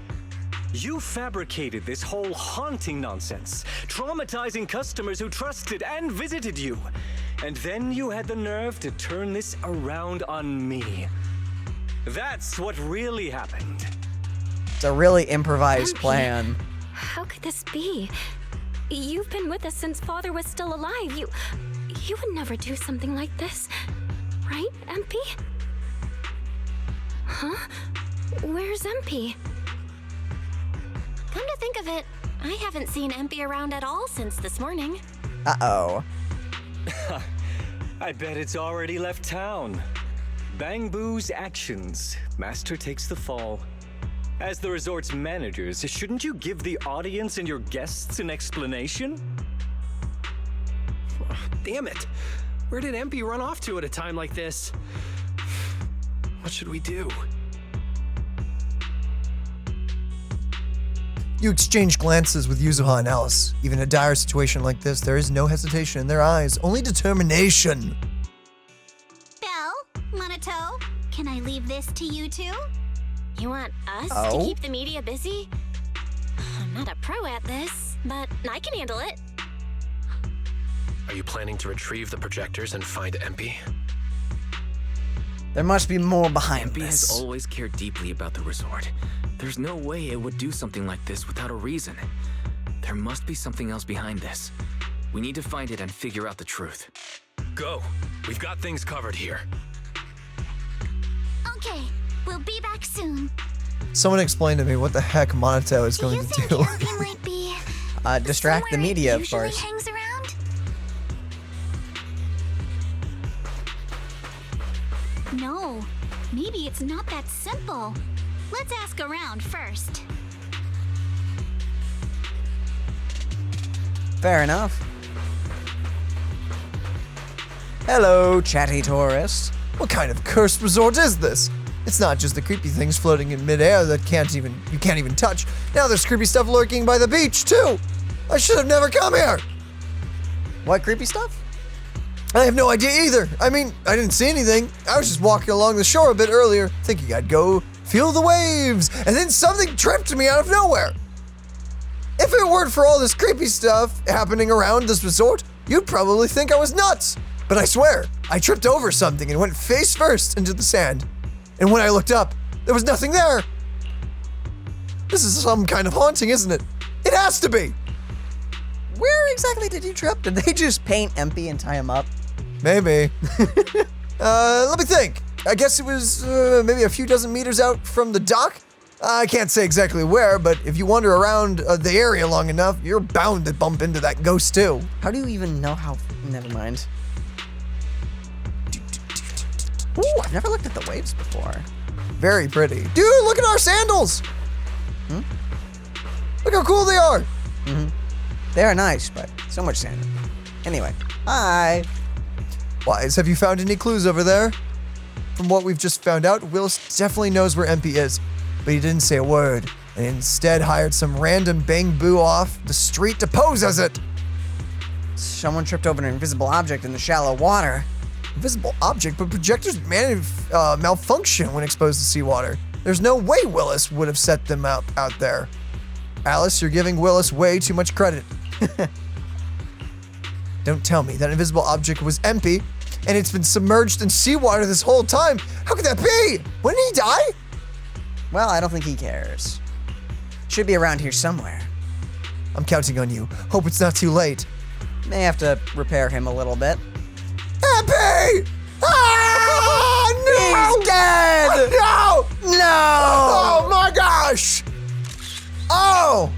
You fabricated this whole haunting nonsense, traumatizing customers who trusted and visited you. And then you had the nerve to turn this around on me. That's what really happened. It's a really improvised plan. How could this be? You've been with us since Father was still alive. You would never do something like this, right, MP? Huh? Where's MP? Come to think of it, I haven't seen MP around at all since this morning. Uh-oh. I bet it's already left town. Bamboo's actions. Master takes the fall. As the resort's managers, shouldn't you give the audience and your guests an explanation? Oh, damn it. Where did MP run off to at a time like this? What should we do? You exchange glances with Yuzuha and Alice. Even in a dire situation like this, there is no hesitation in their eyes, only determination. Belle, Monato, can I leave this to you two? You want us to keep the media busy? I'm not a pro at this, but I can handle it. Are you planning to retrieve the projectors and find MP? There must be more behind MP this. has always cared deeply about the resort. There's no way it would do something like this without a reason. There must be something else behind this. We need to find it and figure out the truth. Go. We've got things covered here. Okay, we'll be back soon. Someone explain to me what the heck Monato is going to do. MP might be Distract the media, of usually course. hangs around? No, maybe it's not that simple. Let's ask around first. Fair enough. Hello, chatty tourist. What kind of cursed resort is this? It's not just the creepy things floating in midair that you can't even touch. Now there's creepy stuff lurking by the beach too. I should have never come here. What creepy stuff? I have no idea either. I mean, I didn't see anything. I was just walking along the shore a bit earlier, thinking I'd go feel the waves, and then something tripped me out of nowhere. If it weren't for all this creepy stuff happening around this resort, you'd probably think I was nuts. But I swear, I tripped over something and went face first into the sand. And when I looked up, there was nothing there. This is some kind of haunting, isn't it? It has to be. Where exactly did you trip? Did they just paint MP and tie him up? Maybe. Let me think. I guess it was maybe a few dozen meters out from the dock. I can't say exactly where, but if you wander around the area long enough, you're bound to bump into that ghost too. How do you even know how? Never mind. Ooh, I've never looked at the waves before. Very pretty. Dude, look at our sandals! Look how cool they are! They are nice, but so much sand. Anyway, hi. Wise, have you found any clues over there? From what we've just found out, Willis definitely knows where MP is, but he didn't say a word, and instead hired some random bamboo off the street to pose as it. Someone tripped over an invisible object in the shallow water. Invisible object, but projectors malfunction when exposed to seawater. There's no way Willis would have set them up out there. Alice, you're giving Willis way too much credit. Don't tell me that invisible object was empty and it's been submerged in seawater this whole time. How could that be? When did he die? Well, I don't think he cares. Should be around here somewhere. I'm counting on you. Hope it's not too late. May have to repair him a little bit. Epi! Ah, no! He's dead! No! No! Oh my gosh! Oh!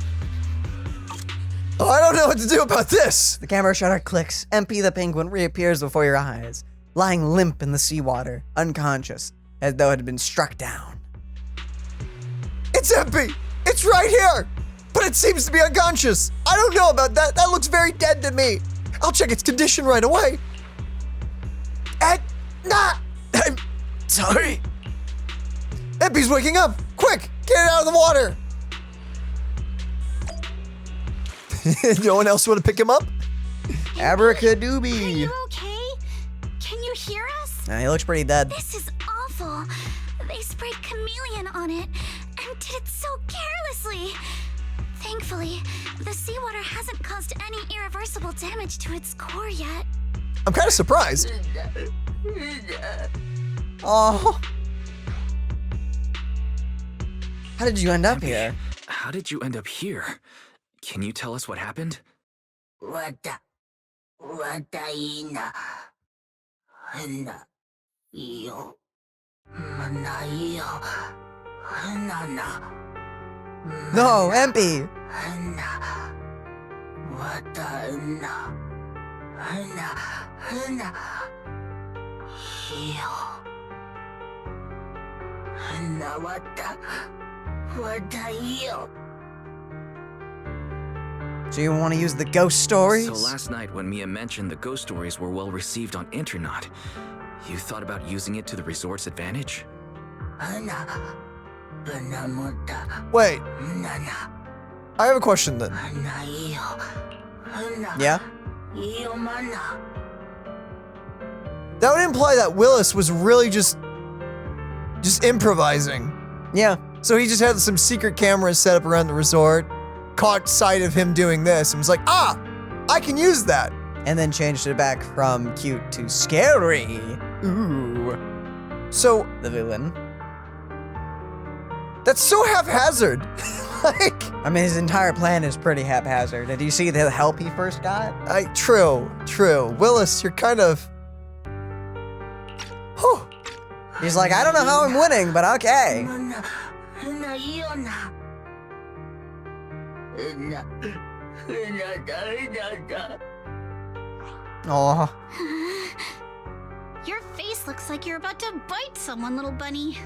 I don't know what to do about this. The camera shutter clicks. MP the penguin reappears before your eyes, lying limp in the seawater, unconscious, as though it had been struck down. It's MP! It's right here! But it seems to be unconscious. I don't know about that. That looks very dead to me. I'll check its condition right away. I'm sorry. MP's waking up. Quick, get it out of the water. No one else want to pick him up? Abracadooby. Are you okay? Can you hear us? He looks pretty dead. This is awful. They sprayed chameleon on it and did it so carelessly. Thankfully, the seawater hasn't caused any irreversible damage to its core yet. I'm kind of surprised. Oh. How did you end up here? How did you end up here? Can you tell us what happened? No, MP. So you want to use the ghost stories? So last night when Mia mentioned the ghost stories were well received on Internet, you thought about using it to the resort's advantage? Wait. I have a question then. Yeah? That would imply that Willis was really just improvising. Yeah. So he just had some secret cameras set up around the resort, caught sight of him doing this, and was like, ah, I can use that. And then changed it back from cute to scary. Ooh. So, the villain. That's so haphazard. Like, I mean, his entire plan is pretty haphazard. Did you see the help he first got? True. Willis, you're kind of... Whew. He's like, I don't know how I'm winning, but okay. Aw. Your face looks like you're about to bite someone, little bunny.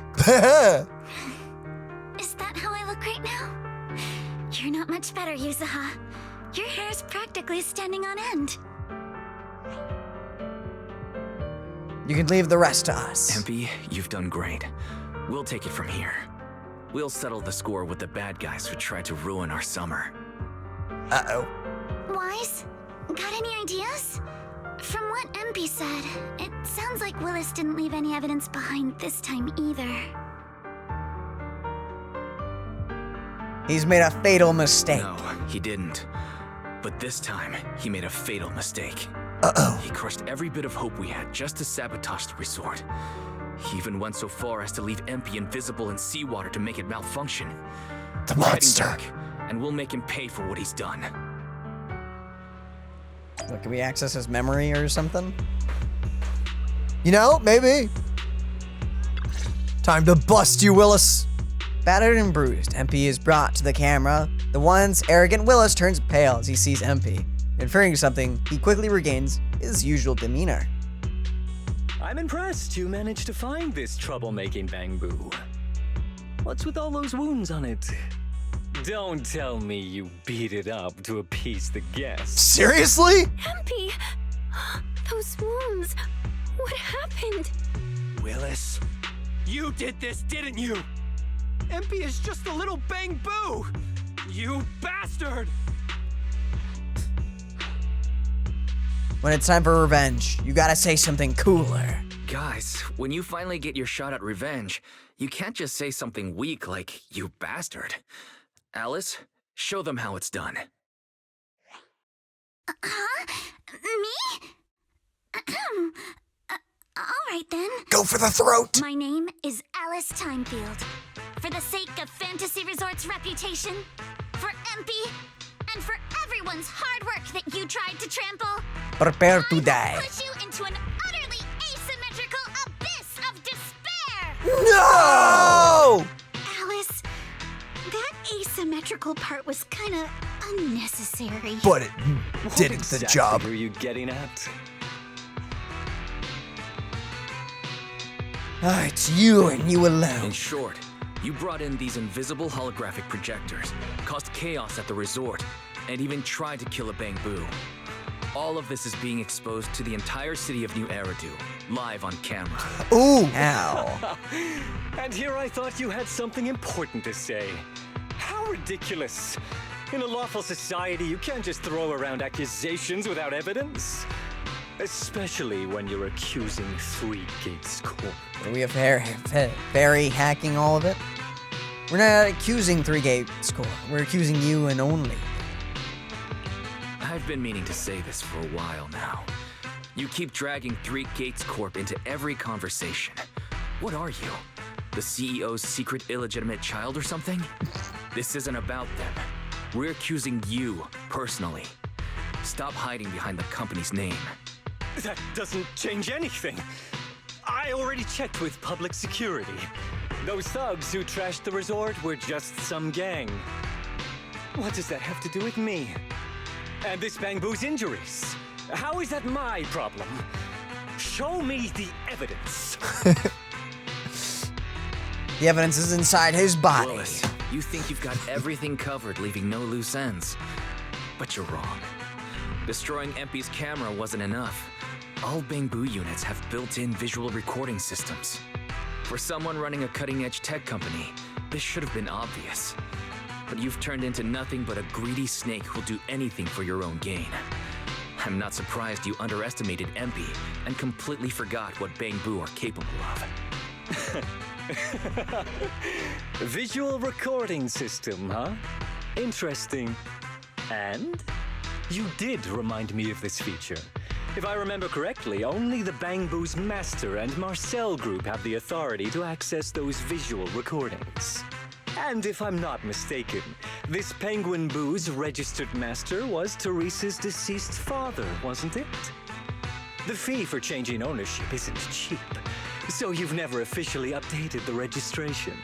Is that how I look right now? You're not much better, Yuzuha. Your hair's practically standing on end. You can leave the rest to us. MP, you've done great. We'll take it from here. We'll settle the score with the bad guys who tried to ruin our summer. Uh-oh. Wise, got any ideas? From what MP said, it sounds like Willis didn't leave any evidence behind this time either. He's made a fatal mistake. No, he didn't. But this time, he made a fatal mistake. Uh-oh. He crushed every bit of hope we had just to sabotage the resort. He even went so far as to leave MP invisible in seawater to make it malfunction. The We're monster. heading back, and we'll make him pay for what he's done. What, can we access his memory or something? You know, maybe. Time to bust you, Willis. Battered and bruised, MP is brought to the camera. The once arrogant Willis turns pale as he sees MP. Inferring something, he quickly regains his usual demeanor. I'm impressed you managed to find this troublemaking bamboo. What's with all those wounds on it? Don't tell me you beat it up to appease the guests. Seriously? MP! Those wounds! What happened? Willis, you did this, didn't you? MP is just a little bamboo! You bastard! When it's time for revenge, you gotta say something cooler. Guys, when you finally get your shot at revenge, you can't just say something weak like, "You bastard." Alice, show them how it's done. Huh? Me? All right then. Go for the throat. My name is Alice Timefield. For the sake of Fantasy Resort's reputation, for MP, and for everyone's hard work that you tried to trample, Prepare to die. push you into an utterly asymmetrical abyss of despair! No! Alice, that asymmetrical part was kinda unnecessary. But it What did the exactly job. are you getting at? It's you and you alone. In short, you brought in these invisible holographic projectors, caused chaos at the resort, and even tried to kill a Bangbu. All of this is being exposed to the entire city of New Eridu, live on camera. Ooh. Ow. And here I thought you had something important to say. How ridiculous. In a lawful society, you can't just throw around accusations without evidence. Especially when you're accusing Three Gates Corp. Are we a fairy hacking all of it? We're not accusing Three Gates Corp. We're accusing you and only. I've been meaning to say this for a while now. You keep dragging Three Gates Corp into every conversation. What are you? The CEO's secret illegitimate child or something? This isn't about them. We're accusing you, personally. Stop hiding behind the company's name. That doesn't change anything. I already checked with public security. Those thugs who trashed the resort were just some gang. What does that have to do with me? And this Bangbu's injuries? How is that my problem? Show me the evidence. The evidence is inside his body. Willis, you think you've got everything covered, leaving no loose ends. But you're wrong. Destroying MP's camera wasn't enough. All Bangbu units have built-in visual recording systems. For someone running a cutting-edge tech company, this should have been obvious. But you've turned into nothing but a greedy snake who'll do anything for your own gain. I'm not surprised you underestimated MP and completely forgot what Bangbu are capable of. Visual recording system, huh? Interesting. And? You did remind me of this feature. If I remember correctly, only the Bangbu's Master and Marcel group have the authority to access those visual recordings. And if I'm not mistaken, this Penguin Boo's registered master was Teresa's deceased father, wasn't it? The fee for changing ownership isn't cheap, so you've never officially updated the registration.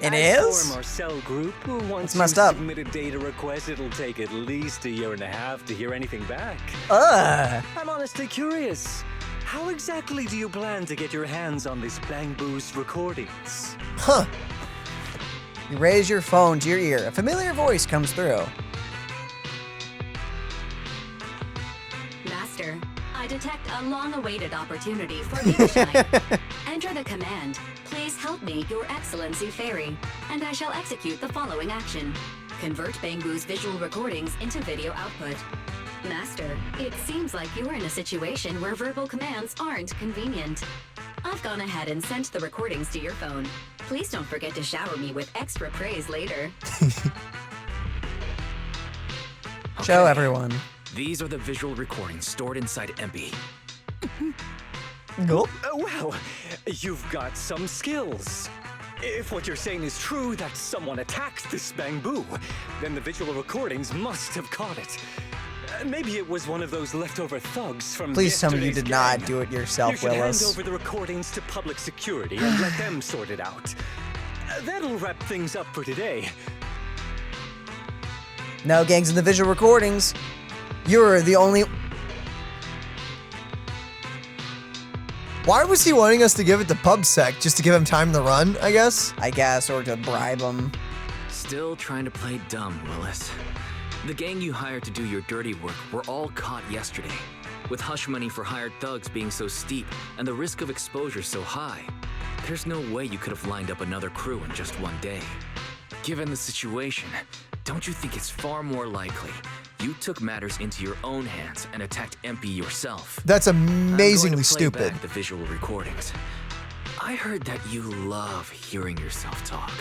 It As is? for Marcel Group, once It's messed you up. submit a data request, it'll take at least 1.5 years to hear anything back. I'm honestly curious. How exactly do you plan to get your hands on this Bangbu's recordings? Huh. You raise your phone to your ear. A familiar voice comes through. Master, I detect a long-awaited opportunity for me to shine. Enter the command, "Please help me, Your Excellency Fairy," and I shall execute the following action. Convert Bangbu's visual recordings into video output. Master, it seems like you're in a situation where verbal commands aren't convenient. I've gone ahead and sent the recordings to your phone. Please don't forget to shower me with extra praise later. Show everyone. These are the visual recordings stored inside MP. Cool. Oh, well, you've got some skills. If what you're saying is true, that someone attacked this Bangbu, then the visual recordings must have caught it. Maybe it was one of those leftover thugs from Please tell me you yesterday's did not gang. do it yourself, You should Willis. hand over the recordings to public security and let them sort it out. That'll wrap things up for today. No gangs in the visual recordings. You're the only... Why was he wanting us to give it to PubSec? Just to give him time to run, I guess? I guess, or to bribe him. Still trying to play dumb, Willis. The gang you hired to do your dirty work were all caught yesterday. With hush money for hired thugs being so steep and the risk of exposure so high, there's no way you could have lined up another crew in just one day. Given the situation, don't you think it's far more likely You took matters into your own hands and attacked MP yourself. That's amazingly I'm going to play stupid. back the visual recordings. I heard that you love hearing yourself talk.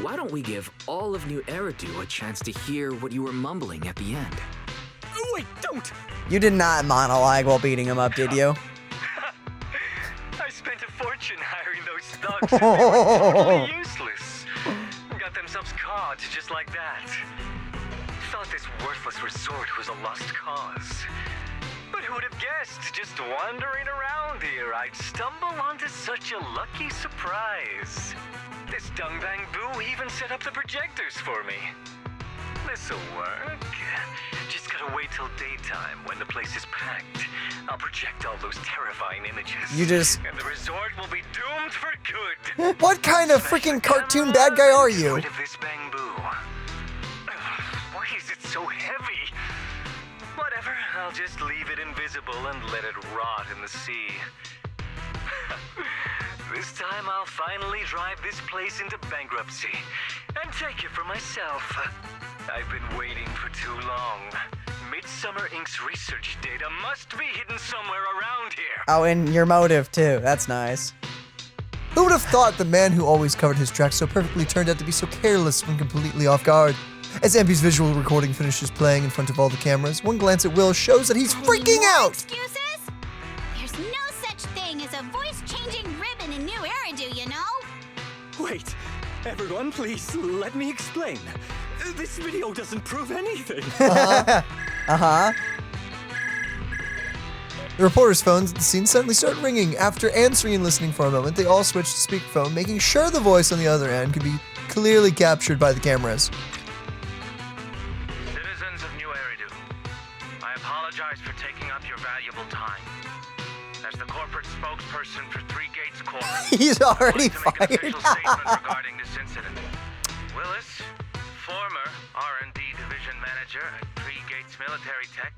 Why don't we give all of New Eridu a chance to hear what you were mumbling at the end? Oh, wait, don't! You did not monologue while beating him up, did you? I spent a fortune hiring those thugs. And they were totally useless. Got themselves caught just like that. Thought this worthless resort was a lost cause. But who would have guessed, just wandering around here, I'd stumble onto such a lucky surprise. This dung bang boo even set up the projectors for me. This'll work. Just gotta wait till daytime when the place is packed. I'll project all those terrifying images. You just... And the resort will be doomed for good. What kind of freaking cartoon bad guy are you? Rid of this bang boo. Why is it so heavy? Whatever, I'll just leave it invisible and let it rot in the sea. This time I'll finally drive this place into bankruptcy and take it for myself. I've been waiting for too long. Midsummer Inc.'s research data must be hidden somewhere around here. Oh, and your motive, too. That's nice. Who would have thought the man who always covered his tracks so perfectly turned out to be so careless when completely off guard? As MP's visual recording finishes playing in front of all the cameras, one glance at Will shows that he's freaking out! Excuses? There's no such thing as a voice-changing ribbon in New Eridu, you know? Wait, everyone, please let me explain. This video doesn't prove anything. Uh-huh. The reporters' phones at the scene suddenly start ringing. After answering and listening for a moment, they all switch to speakerphone, making sure the voice on the other end could be clearly captured by the cameras. Citizens of New Eridu, I apologize for taking up your valuable time. As the corporate spokesperson for Three Gates Corp, He's already I'd like to make an fired. official statement regarding this incident. Willis, former R&D division manager at Three Gates Military Tech,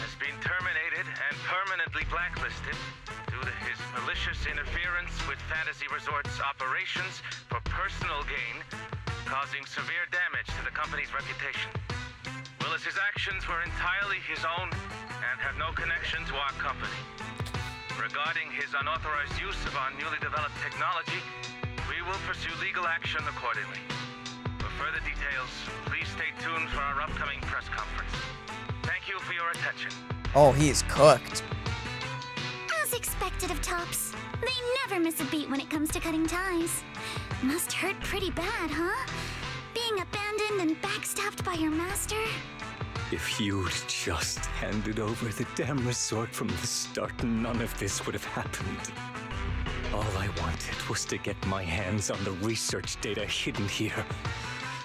has been terminated and permanently blacklisted due to his malicious interference with Fantasy Resort's operations for personal gain, causing severe damage to the company's reputation. Willis's actions were entirely his own and have no connection to our company. Regarding his unauthorized use of our newly developed technology, we will pursue legal action accordingly. For further details, please stay tuned for our upcoming press conference. Thank you for your attention. Oh, he's cooked. As expected of Tops, they never miss a beat when it comes to cutting ties. Must hurt pretty bad, huh? Being abandoned and backstabbed by your master? If you'd just handed over the damn resort from the start, none of this would have happened. All I wanted was to get my hands on the research data hidden here,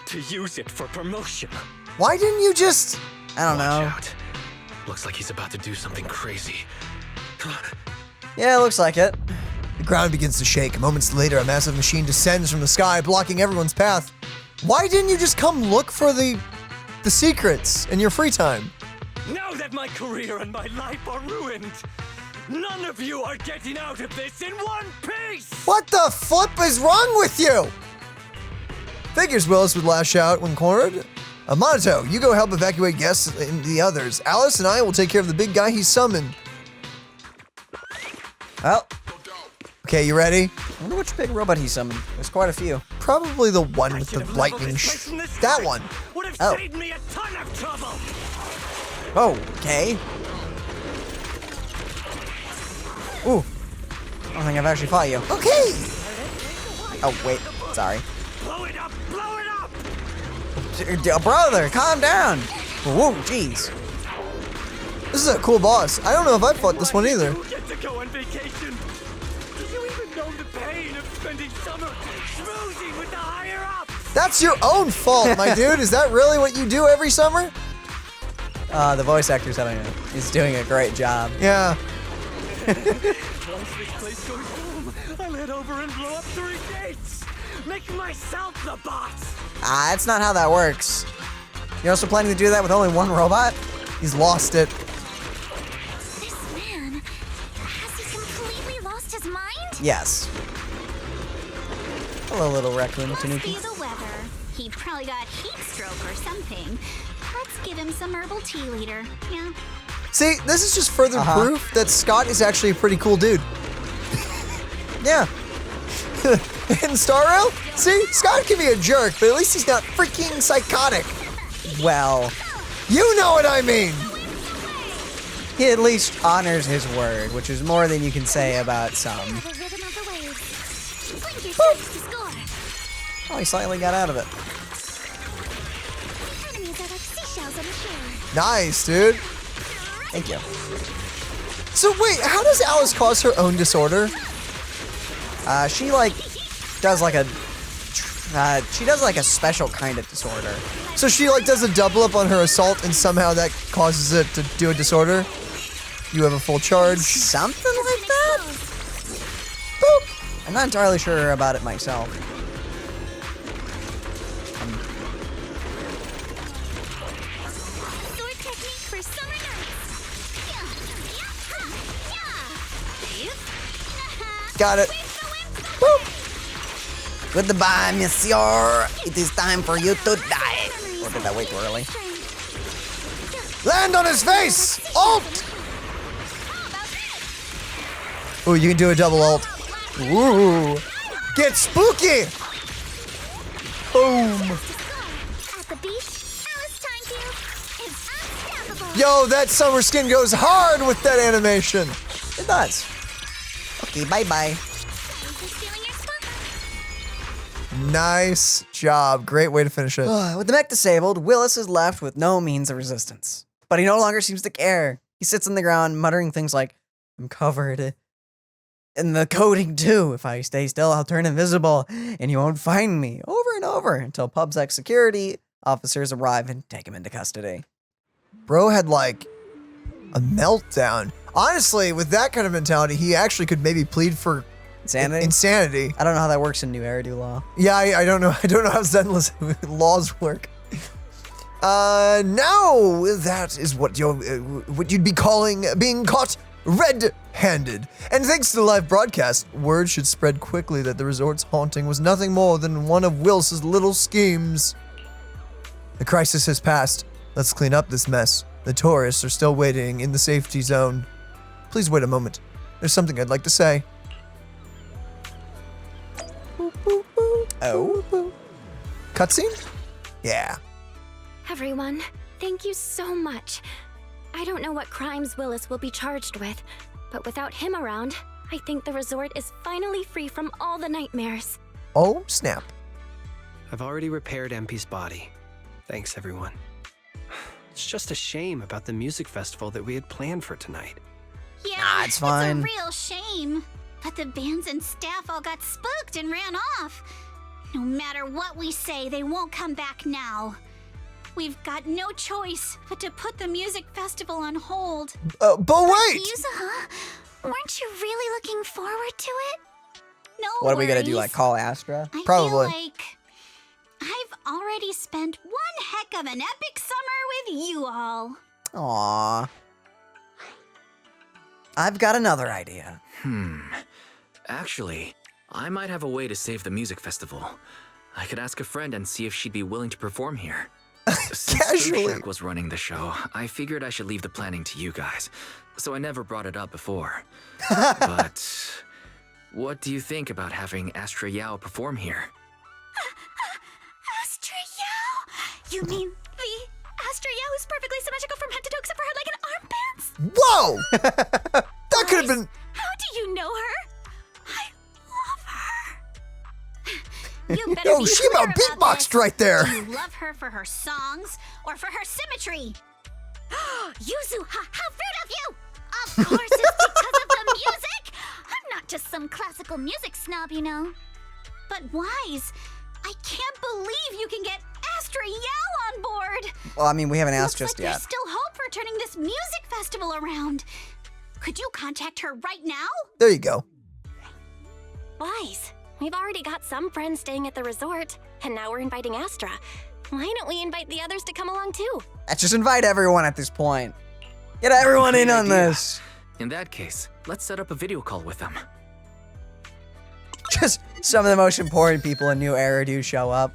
to use it for promotion. Why didn't you just... I don't know. Watch out. Looks like he's about to do something crazy. Yeah, it looks like it. The ground begins to shake. Moments later, a massive machine descends from the sky, blocking everyone's path. Why didn't you just come look for the secrets in your free time? Now that my career and my life are ruined, none of you are getting out of this in one piece! What the flip is wrong with you? Figures Willis would lash out when cornered. Monato, you go help evacuate guests and the others. Alice and I will take care of the big guy he summoned. Well. Okay, you ready? I wonder which big robot he summoned. There's quite a few. Probably the one with the lightning that one. Would have Oh. saved me a ton of trouble! Oh, okay. Ooh. I don't think I've actually fought you. Okay. Oh, wait. Sorry. Blow it up! Blow it up! Brother, calm down. Whoa, jeez. This is a cool boss. I don't know if I fought this one either. You get to go on vacation. Do you even know the pain of spending summer schmoozing with the higher ups? That's your own fault, my dude. Is that really what you do every summer? The voice actor's he's doing a great job. Yeah. Once this place goes boom, I'll head over and blow up Three Gates. Make myself the boss. That's not how that works. You're also planning to do that with only one robot? He's lost it. This man, has he completely lost his mind? Yes. Hello, little raccoon Must be Tanuki. the weather. He probably got heat stroke or something. Let's give him some herbal tea later. Yeah. See, this is just further proof that Scott is actually a pretty cool dude. Yeah. In Star Rail, see, Scott can be a jerk, but at least he's not freaking psychotic. Well, you know what I mean. He at least honors his word, which is more than you can say about some. Oh, he slightly got out of it. Nice, dude. Thank you. So wait, how does Alice cause her own disorder? She does like a special kind of disorder. So she does a double up on her assault and somehow that causes it to do a disorder? You have a full charge? Something like that? Boop. I'm not entirely sure about it myself. Got it. Goodbye, monsieur. It is time for you to die. Or did I wait too early? Land on his face! Ult! Ooh, you can do a double ult. Ooh. Get spooky! Boom. Yo, that summer skin goes hard with that animation. It does. Okay, bye-bye. Nice job. Great way to finish it. With the mech disabled, Willis is left with no means of resistance. But he no longer seems to care. He sits on the ground, muttering things like, I'm covered in the coating too. If I stay still, I'll turn invisible, and you won't find me. Over and over, until PubSec security officers arrive and take him into custody. Bro had a meltdown. Honestly, with that kind of mentality, he actually could maybe plead for insanity. I don't know how that works in New Eridu law. Yeah, I don't know. I don't know how Zenless laws work. Now that is what you'd be calling being caught red-handed. And thanks to the live broadcast, word should spread quickly that the resort's haunting was nothing more than one of Willis's little schemes. The crisis has passed. Let's clean up this mess. The tourists are still waiting in the safety zone. Please wait a moment. There's something I'd like to say. Oh? Cutscene? Yeah. Everyone, thank you so much. I don't know what crimes Willis will be charged with, but without him around, I think the resort is finally free from all the nightmares. Oh, snap. I've already repaired MP's body. Thanks, everyone. It's just a shame about the music festival that we had planned for tonight. Yeah, it's fine. It's a real shame. But the bands and staff all got spooked and ran off. No matter what we say, they won't come back now. We've got no choice but to put the music festival on hold. But wait! Yuzuha, weren't you really looking forward to it? No What are we gonna do, worries. call Astra? I Probably. feel like I've already spent one heck of an epic summer with you all. Aww. I've got another idea. Actually, I might have a way to save the music festival. I could ask a friend and see if she'd be willing to perform here. Casually. Since was running the show, I figured I should leave the planning to you guys, so I never brought it up before. But what do you think about having Astra Yao perform here? Astra Yao? You mean the Astra Yao who's perfectly symmetrical from head to toe except for her leg and armbands? Whoa! That could have been... How do you know her? I love her. You better Yo, be she clear about this. beatboxed right there. Do you love her for her songs or for her symmetry? Yuzuha, how rude of you! Of course it's because of the music! I'm not just some classical music snob, you know. But Wise, I can't believe you can get Astra Yao on board! Well, I mean, we haven't asked Looks just like yet. there's still hope for turning this music festival around. Could you contact her right now? There you go. Wise, we've already got some friends staying at the resort, and now we're inviting Astra. Why don't we invite the others to come along too? Let's just invite everyone at this point. Get everyone in on idea. this. In that case, let's set up a video call with them. Just some of the most important people in New Eridu show up.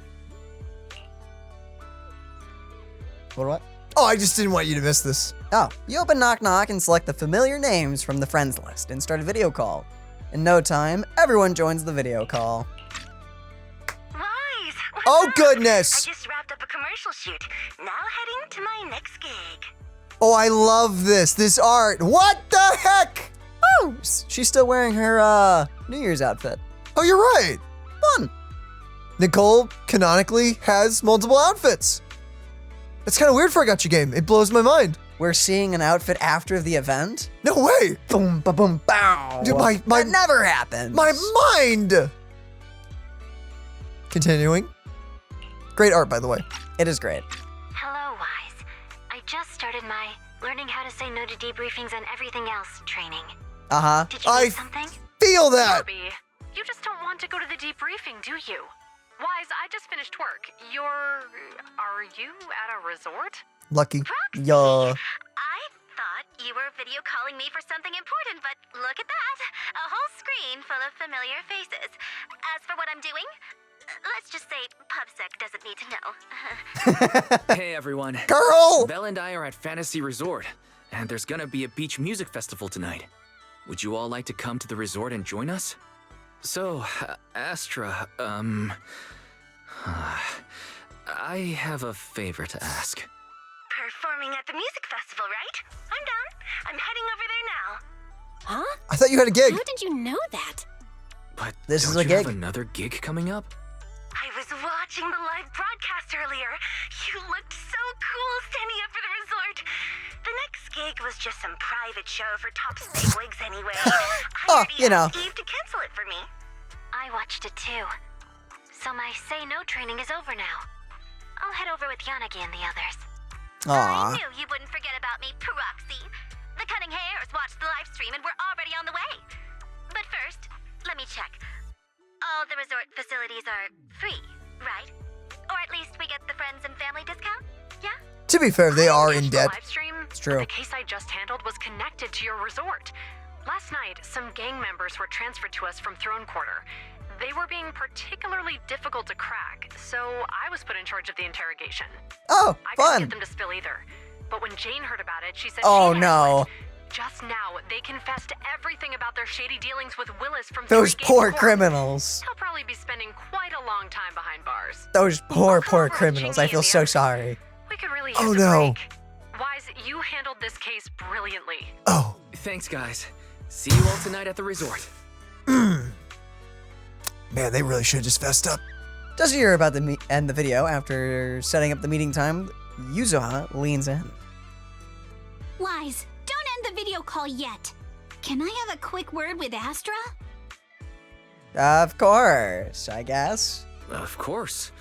What? Oh, I just didn't want you to miss this. Oh, you open Knock Knock and select the familiar names from the friends list and start a video call. In no time, everyone joins the video call. Wise! Oh, goodness! I just wrapped up a commercial shoot. Now heading to my next gig. Oh, I love this. This art. What the heck? Oh, she's still wearing her New Year's outfit. Oh, you're right. Fun. Nicole canonically has multiple outfits. That's kind of weird for a gacha game. It blows my mind. We're seeing an outfit after the event? No way. Boom, ba boom, bow. Dude, that never happened. My mind. Continuing. Great art, by the way. It is great. Hello, Wise. I just started my learning how to say no to debriefings and everything else training. Uh-huh. Did you need something? Feel that. Ruby, you just don't want to go to the debriefing, do you? Wise, I just finished work. Are you at a resort? Lucky. Yeah. I thought you were video calling me for something important, but look at that. A whole screen full of familiar faces. As for what I'm doing, let's just say PubSec doesn't need to know. Hey everyone. Girl! Belle and I are at Fantasy Resort, and there's gonna be a beach music festival tonight. Would you all like to come to the resort and join us? So, Astra, I have a favor to ask. Performing at the music festival, right? I'm down. I'm heading over there now. Huh? I thought you had a gig. How did you know that? But This don't is a you gig. have another gig coming up? I was watching the live broadcast earlier. You looked so cool standing up for the resort. The next gig was just some private show for top bigwigs anyway. I already asked Eve to cancel it for me. I watched it too. So my say no training is over now. I'll head over with Yanagi and the others. Aww. I knew you wouldn't forget about me, Proxy. The Cunning Hairs watched the live stream and we're already on the way. But first, let me check. All the resort facilities are free, right? Or at least we get the friends and family discount? Yeah? To be fair, they are in debt. It's true. The case I just handled was connected to your resort. Last night, some gang members were transferred to us from Throne Quarter. They were being particularly difficult to crack, so I was put in charge of the interrogation. Oh, I couldn't fun. get them to spill either. But when Jane heard about it, she said Oh, she had no. Just now, they confessed everything about their shady dealings with Willis from Those Three Gates poor Court. criminals. He'll probably be spending quite a long time behind bars. Those poor criminals. I feel so sorry. We could really Oh, use a no. break. Wise, you handled this case brilliantly. Oh. Thanks, guys. See you all tonight at the resort. Man, they really should have just fessed up. Just to hear about the end the video, after setting up the meeting time, Yuzuha leans in. Wise, don't end the video call yet. Can I have a quick word with Astra? Of course, I guess. Of course.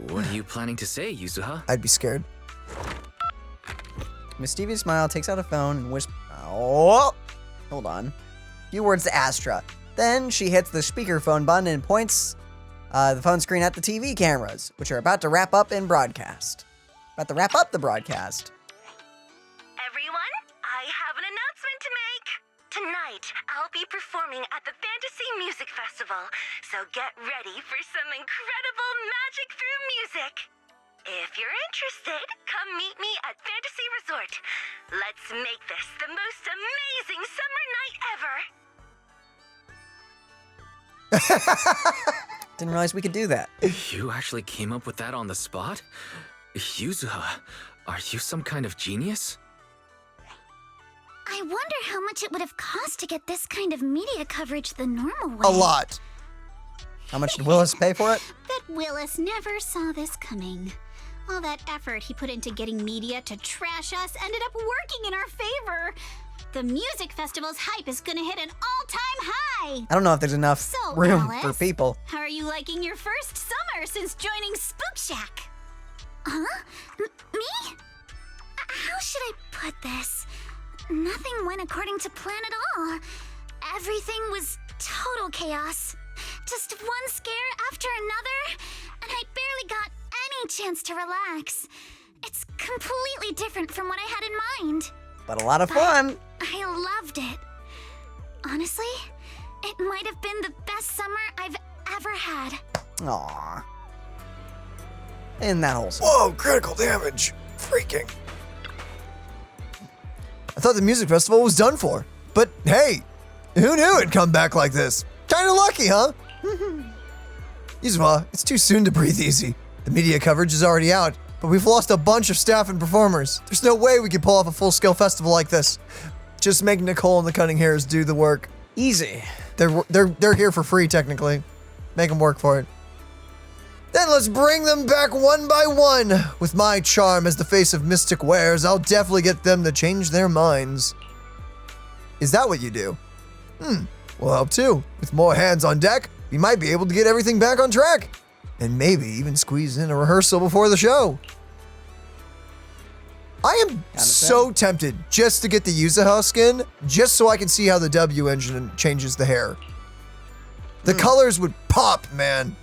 What are you planning to say, Yuzuha? I'd be scared. Mischievous smile, takes out a phone and whispers. Oh, hold on. Few words to Astra. Then she hits the speakerphone button and points the phone screen at the TV cameras, which are about to wrap up the broadcast. Everyone, I have an announcement to make. Tonight, I'll be performing at the Fantasy Music Festival, so get ready for some incredible magic through music. If you're interested, come meet me at Fantasy Resort. Let's make this the most amazing summer night ever. Didn't realize we could do that. You actually came up with that on the spot? Yuzuha, are you some kind of genius? I wonder how much it would have cost to get this kind of media coverage the normal way. A lot. How much did Willis pay for it? Bet Willis never saw this coming. All that effort he put into getting media to trash us ended up working in our favor. The music festival's hype is gonna hit an all-time high. I don't know if there's enough So, room Alice, for people. How are you liking your first summer since joining Spook Shack? Huh? Me? How should I put this? Nothing went according to plan at all. Everything was total chaos. Just one scare after another, and I barely got any chance to relax. It's completely different from what I had in mind. But a lot of fun. I loved it. Honestly, it might have been the best summer I've ever had. Aww. Isn't that wholesome? Whoa, critical damage. Freaking. I thought the music festival was done for. But hey, who knew it'd come back like this? Kinda lucky, huh? Yuzuha, it's too soon to breathe easy. The media coverage is already out, but we've lost a bunch of staff and performers. There's no way we can pull off a full-scale festival like this. Just make Nicole and the Cunning Hairs do the work. Easy. They're here for free, technically. Make them work for it. Then let's bring them back one by one. With my charm as the face of Mystic Wares, I'll definitely get them to change their minds. Is that what you do? We'll help too. With more hands on deck, we might be able to get everything back on track. And maybe even squeeze in a rehearsal before the show. I am so tempted just to get the Yuzuha skin, just so I can see how the W engine changes the hair. The colors would pop, man.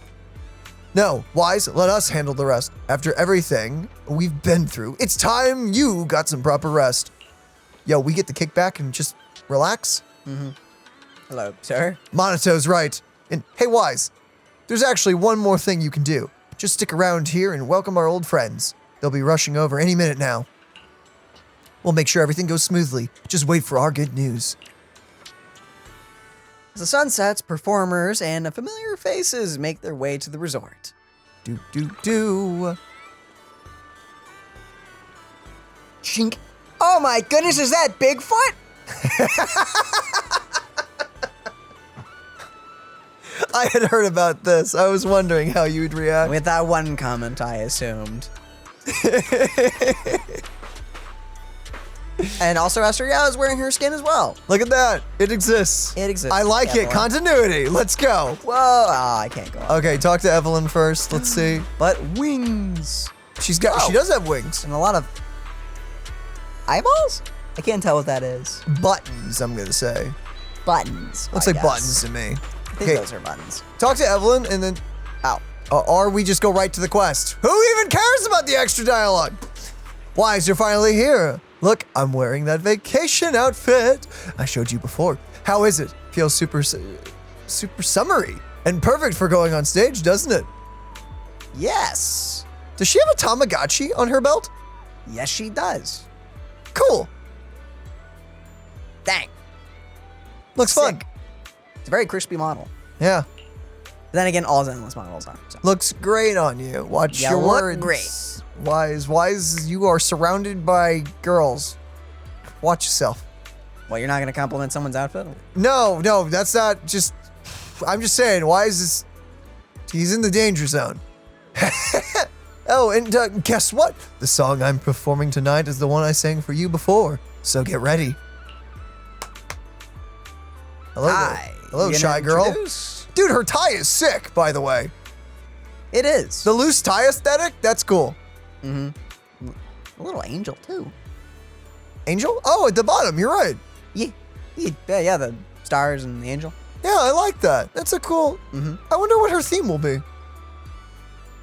No, Wise, let us handle the rest. After everything we've been through, it's time you got some proper rest. Yo, we get the kickback and just relax? Hello, sir. Monato's right. And hey, Wise, there's actually one more thing you can do. Just stick around here and welcome our old friends. They'll be rushing over any minute now. We'll make sure everything goes smoothly. Just wait for our good news. As the sun sets, performers and familiar faces make their way to the resort. Do. Chink. Oh my goodness, is that Bigfoot? I had heard about this. I was wondering how you'd react. With that one comment, I assumed. And also, Esther Yao is wearing her skin as well. Look at that. It exists. It exists. I like it. Continuity. Let's go. Whoa. Oh, I can't go. Okay, talk to Evelyn first. Let's see. But wings. She does have wings. And a lot of eyeballs? I can't tell what that is. Buttons, I'm going to say. Buttons. Looks like buttons to me. I think those are buttons. Talk to Evelyn and then... Ow. Or we just go right to the quest. Who even cares about the extra dialogue? Wise, you're finally here. Look, I'm wearing that vacation outfit I showed you before. How is it? Feels super summery and perfect for going on stage, doesn't it? Yes. Does she have a Tamagotchi on her belt? Yes, she does. Cool. Dang. Looks fun. It's a very crispy model. Yeah. But then again, all Zenless models are. So. Looks great on you. Watch your look words. Great. Wise, you are surrounded by girls. Watch yourself. Well, you're not going to compliment someone's outfit? No, that's not just... I'm just saying, he's in the danger zone. Oh, and guess what? The song I'm performing tonight is the one I sang for you before. So get ready. Hello, Hi. Hello, shy girl. Dude, her tie is sick, by the way. It is. The loose tie aesthetic, that's cool. A little angel, too. Angel? Oh, at the bottom, you're right. Yeah, the stars and the angel. Yeah, I like that. That's a cool... I wonder what her theme will be.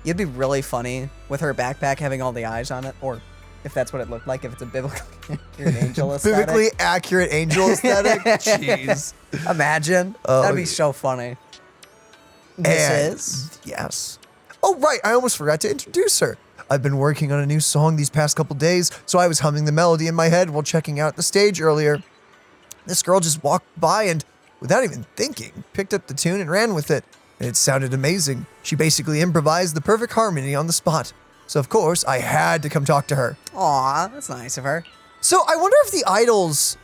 It'd be really funny with her backpack having all the eyes on it, or if that's what it looked like, if it's a biblically accurate angel aesthetic. Biblically accurate angel aesthetic? Jeez. Imagine. That'd be so funny. Yes. Oh, right. I almost forgot to introduce her. I've been working on a new song these past couple days, so I was humming the melody in my head while checking out the stage earlier. This girl just walked by and, without even thinking, picked up the tune and ran with it. And it sounded amazing. She basically improvised the perfect harmony on the spot. So, of course, I had to come talk to her. Aw, that's nice of her. So, I wonder if the idols...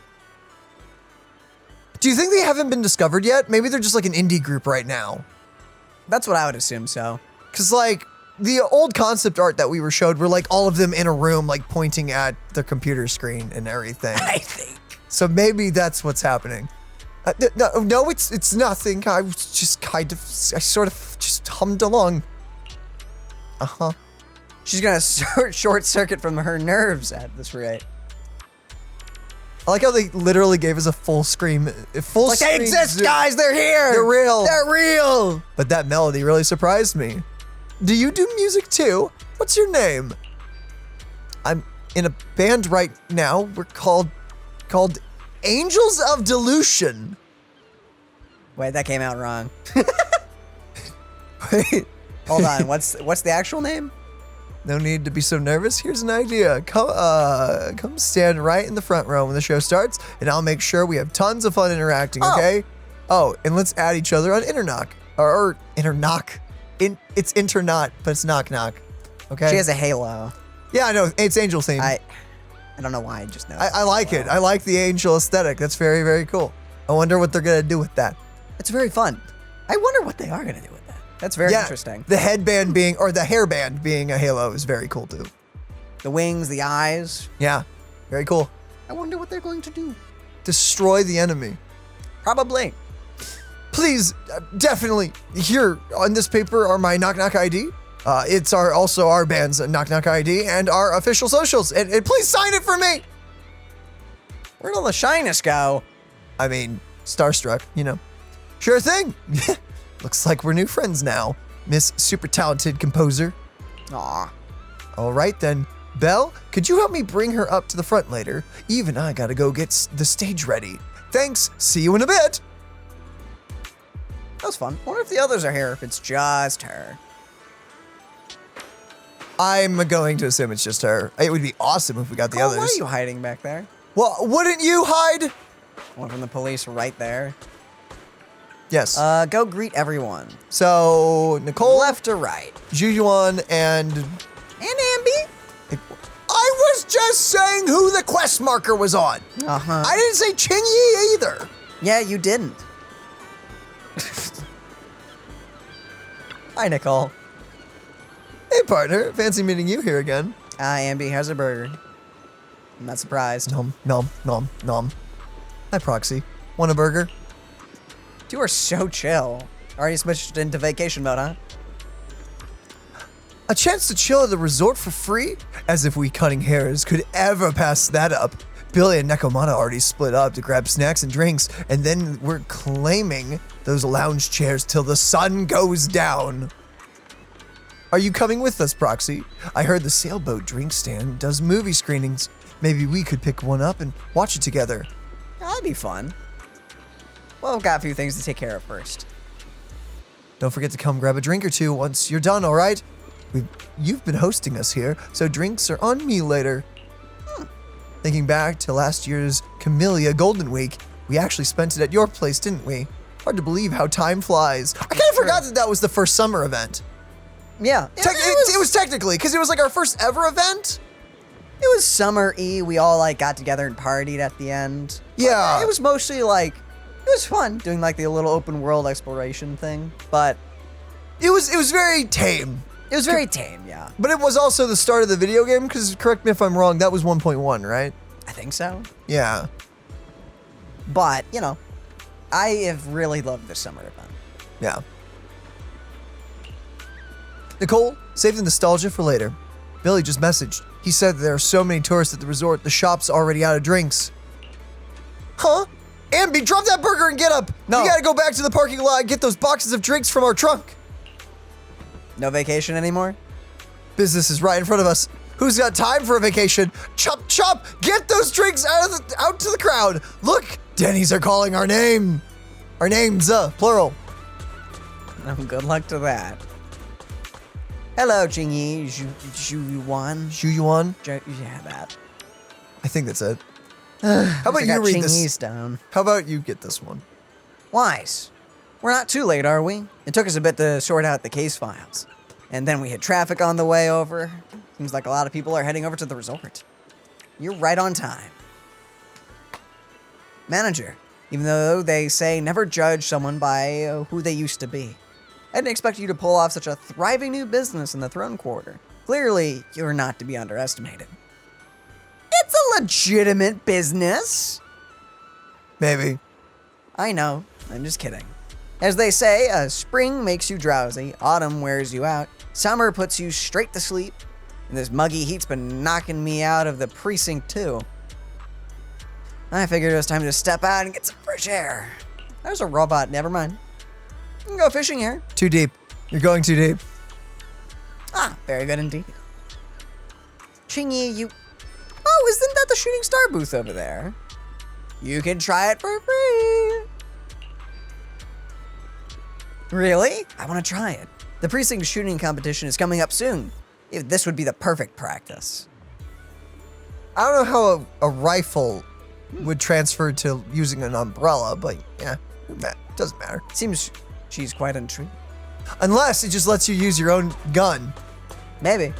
Do you think they haven't been discovered yet? Maybe they're just like an indie group right now. That's what I would assume so. Because, like, the old concept art that we were showed were, like, all of them in a room, like, pointing at the computer screen and everything. I think. So maybe that's what's happening. No, it's nothing. I was just I sort of just hummed along. Uh-huh. She's gonna short circuit from her nerves at this rate. I like how they literally gave us a full screen. Like, they exist, guys. They're here. They're real. They're real. But that melody really surprised me. Do you do music too? What's your name? I'm in a band right now. We're called Angels of Dilution. Wait, that came out wrong. Wait. Hold on. What's the actual name? No need to be so nervous. Here's an idea. Come stand right in the front row when the show starts, and I'll make sure we have tons of fun interacting, okay? Oh, and let's add each other on Interknock. Or Interknock. It's Interknot, but it's Knock Knock. Okay? She has a halo. Yeah, I know. It's Angel theme. I don't know why, I just know. I like it. I like the Angel aesthetic. That's very, very cool. I wonder what they're going to do with that. It's very fun. I wonder what they are going to do with that. That's very interesting. The headband being, or the hairband being a halo is very cool too. The wings, the eyes. Yeah, very cool. I wonder what they're going to do. Destroy the enemy. Probably. Please, definitely, here on this paper are my Knock Knock ID. It's also our band's Knock Knock ID and our official socials. And please sign it for me. Where'd all the shyness go? I mean, starstruck, you know. Sure thing. Looks like we're new friends now, Miss Super Talented Composer. Aw. All right then. Belle, could you help me bring her up to the front later? Even I gotta go get the stage ready. Thanks. See you in a bit. That was fun. I wonder if the others are here, if it's just her. I'm going to assume it's just her. It would be awesome if we got the others. Why are you hiding back there? Well, wouldn't you hide? One from the police right there. Yes. Go greet everyone. So, Nicole. Left or right? Jujuan and Ambi? I was just saying who the quest marker was on. Uh-huh. I didn't say Chingy either. Yeah, you didn't. Hi, Nicole. Hey, partner. Fancy meeting you here again. Ambi, how's a burger? I'm not surprised. Nom, nom, nom, nom. Hi, Proxy. Want a burger? You are so chill. Already switched into vacation mode, huh? A chance to chill at the resort for free? As if we cutting hairs could ever pass that up. Billy and Nekomata already split up to grab snacks and drinks, and then we're claiming those lounge chairs till the sun goes down. Are you coming with us, Proxy? I heard the sailboat drink stand does movie screenings. Maybe we could pick one up and watch it together. That'd be fun. Well, I've got a few things to take care of first. Don't forget to come grab a drink or two once you're done, all right? You've been hosting us here, so drinks are on me later. Thinking back to last year's Camellia Golden Week, we actually spent it at your place, didn't we? Hard to believe how time flies. I kind of forgot that was the first summer event. Yeah. It was technically, because it was like our first ever event. It was summer-y. We all like got together and partied at the end. Yeah. It was mostly like, it was fun doing like the little open world exploration thing, but it was very tame. It was very tame, yeah. But it was also the start of the video game, because correct me if I'm wrong, that was 1.1, right? I think so. Yeah. But, you know, I have really loved this summer event. Yeah. Nicole, save the nostalgia for later. Billy just messaged. He said there are so many tourists at the resort, the shop's already out of drinks. Huh? Ambi, drop that burger and get up. No. We gotta go back to the parking lot and get those boxes of drinks from our trunk. No vacation anymore? Business is right in front of us. Who's got time for a vacation? Chop, chop! Get those drinks out to the crowd. Look, Denny's are calling our name. Our names, plural. Good luck to that. Hello, Jingyi Zhuyuan. Zhuyuan? Yeah, that. I think that's it. How about you read this? Down. How about you get this one? Wise. We're not too late, are we? It took us a bit to sort out the case files. And then we hit traffic on the way over. Seems like a lot of people are heading over to the resort. You're right on time. Manager, even though they say never judge someone by who they used to be, I didn't expect you to pull off such a thriving new business in the Throne Quarter. Clearly, you're not to be underestimated. It's a legitimate business. Maybe. I know. I'm just kidding. As they say, spring makes you drowsy, autumn wears you out, summer puts you straight to sleep, and this muggy heat's been knocking me out of the precinct too. I figured it was time to step out and get some fresh air. There's a robot, never mind. You can go fishing here. Too deep. You're going too deep. Ah, very good indeed. Chingy, you... Oh, isn't that the Shooting Star booth over there? You can try it for free. Really? I want to try it. The precinct shooting competition is coming up soon. This would be the perfect practice. I don't know how a rifle would transfer to using an umbrella, but yeah, doesn't matter. Seems she's quite intrigued. Unless it just lets you use your own gun. Maybe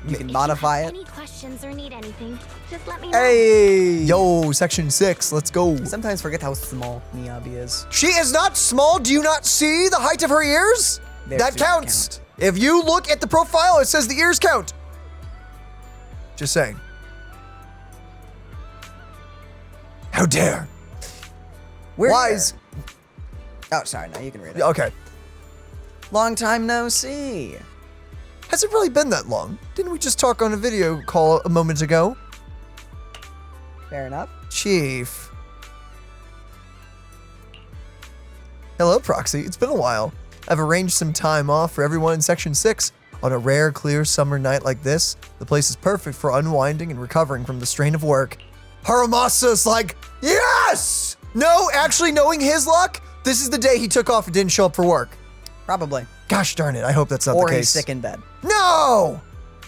you can modify it. Any questions or need anything, just let me know. Hey! Yo, section 6, let's go. Sometimes forget how small Miyabi is. She is not small. Do you not see the height of her ears? That counts. If you look at the profile, it says the ears count. Just saying. How dare. Wise. Oh, sorry. No, you can read it. Okay. Long time no see. Has it really been that long? Didn't we just talk on a video call a moment ago? Fair enough. Chief. Hello, Proxy. It's been a while. I've arranged some time off for everyone in Section 6. On a rare, clear summer night like this, the place is perfect for unwinding and recovering from the strain of work. Haramasa's like, yes! No, actually knowing his luck, this is the day he took off and didn't show up for work. Probably. Gosh darn it, I hope that's not the case. Or he's sick in bed. No!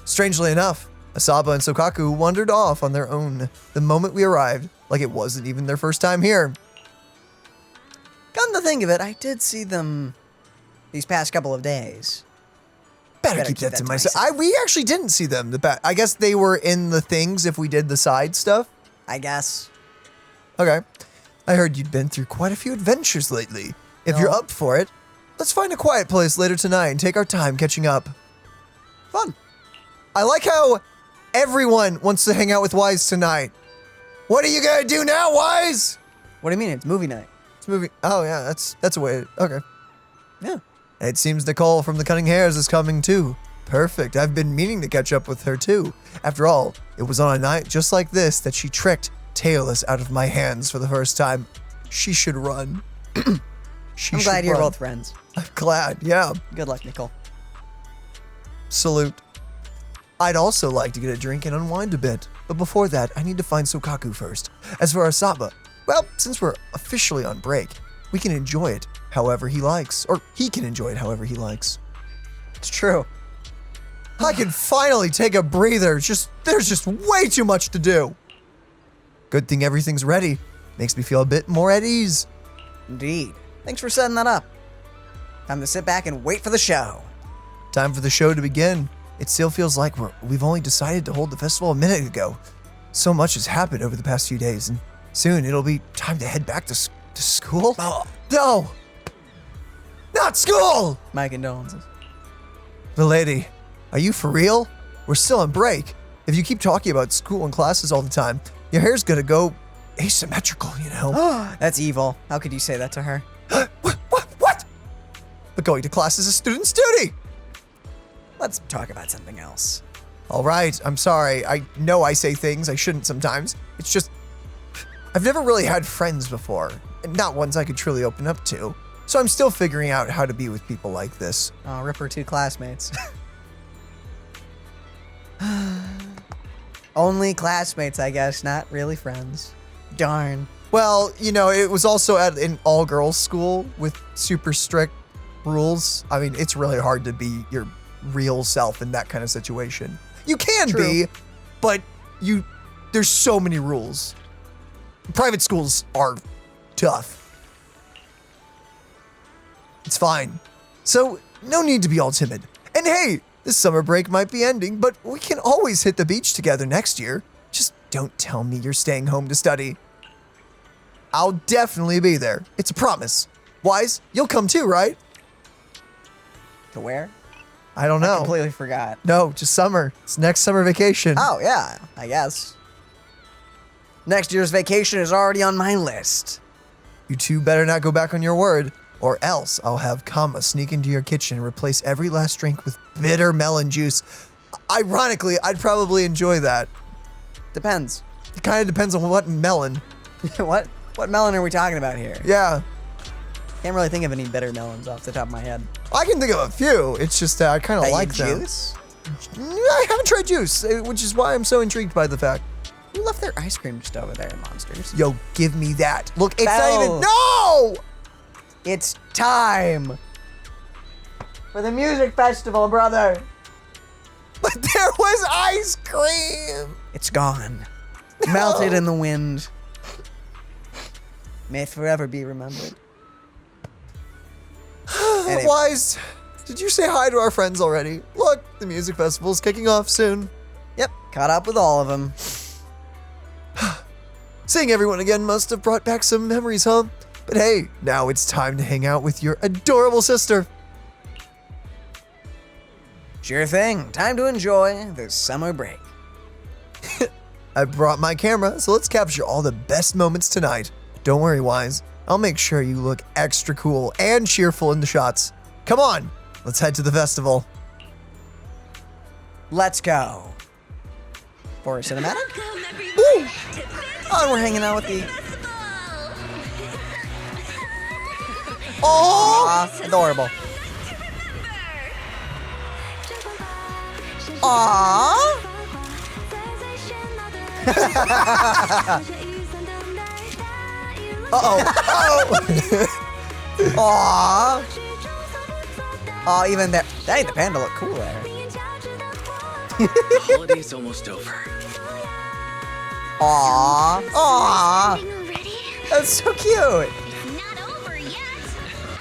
Strangely enough, Asaba and Sokaku wandered off on their own the moment we arrived, like it wasn't even their first time here. Come to think of it, I did see them these past couple of days. Better keep that to myself. We actually didn't see them. I guess they were in the things if we did the side stuff. I guess. Okay. I heard you'd been through quite a few adventures lately. If you're up for it, let's find a quiet place later tonight and take our time catching up. Fun. I like how everyone wants to hang out with Wise tonight. What are you gonna do now, Wise? What do you mean? It's movie night. It's movie. Oh yeah, that's a way. Okay. Yeah. It seems Nicole from the Cunning Hairs is coming too. Perfect. I've been meaning to catch up with her too. After all, it was on a night just like this that she tricked Tailless out of my hands for the first time. She should run. I'm glad you're both friends. I'm glad, yeah. Good luck, Nicole. Salute. I'd also like to get a drink and unwind a bit, but before that, I need to find Sokaku first. As for Asaba, well, since we're officially on break, we can enjoy it however he likes, or he can enjoy it however he likes. It's true. I can finally take a breather. There's just way too much to do. Good thing everything's ready. Makes me feel a bit more at ease. Indeed. Thanks for setting that up. Time to sit back and wait for the show. Time for the show to begin. It still feels like we've only decided to hold the festival a minute ago. So much has happened over the past few days, and soon it'll be time to head back to school. Oh, no! Not school! My condolences. Milady, are you for real? We're still on break. If you keep talking about school and classes all the time, your hair's gonna go asymmetrical, you know? That's evil. How could you say that to her? What? But going to class is a student's duty. Let's talk about something else. All right, I'm sorry. I know I say things I shouldn't sometimes. It's just, I've never really had friends before, and not ones I could truly open up to. So I'm still figuring out how to be with people like this. Oh, rip her 2 classmates. Only classmates, I guess, not really friends. Darn. Well, you know, it was also at an all-girls school with super strict rules. I mean, it's really hard to be your real self in that kind of situation. You can be, but there's so many rules. Private schools are tough. It's fine. So, no need to be all timid. And hey, this summer break might be ending, but we can always hit the beach together next year. Just don't tell me you're staying home to study. I'll definitely be there. It's a promise. Wise, you'll come too, right? To where? I don't know. I completely forgot. No, just summer. It's next summer vacation. Oh, yeah, I guess. Next year's vacation is already on my list. You two better not go back on your word, or else I'll have Kama sneak into your kitchen and replace every last drink with bitter melon juice. Ironically, I'd probably enjoy that. Depends. It kind of depends on what melon. What melon are we talking about here? Yeah. Can't really think of any bitter melons off the top of my head. I can think of a few. It's just that I kind of like them. Juice? I haven't tried juice, which is why I'm so intrigued by the fact. You left their ice cream just over there, monsters. Yo, give me that. Look, it's not even. No! It's time for the music festival, brother. There was ice cream. It's gone. Melted in the wind. May it forever be remembered. Anyway. Wise, did you say hi to our friends already? Look, the music festival's kicking off soon. Yep, caught up with all of them. Seeing everyone again must have brought back some memories, huh? But hey, now it's time to hang out with your adorable sister. Sure thing. Time to enjoy this summer break. I brought my camera, so let's capture all the best moments tonight. Don't worry, Wise. I'll make sure you look extra cool and cheerful in the shots. Come on, let's head to the festival. Let's go. For a cinematic? Woo! Oh, we're hanging out with the... Oh! Adorable. Aww! Uh-oh. Aww! Oh, even there. Dang, the panda look cool there. The holiday's almost over. Aww! Aww! That's so cute. Not over yet.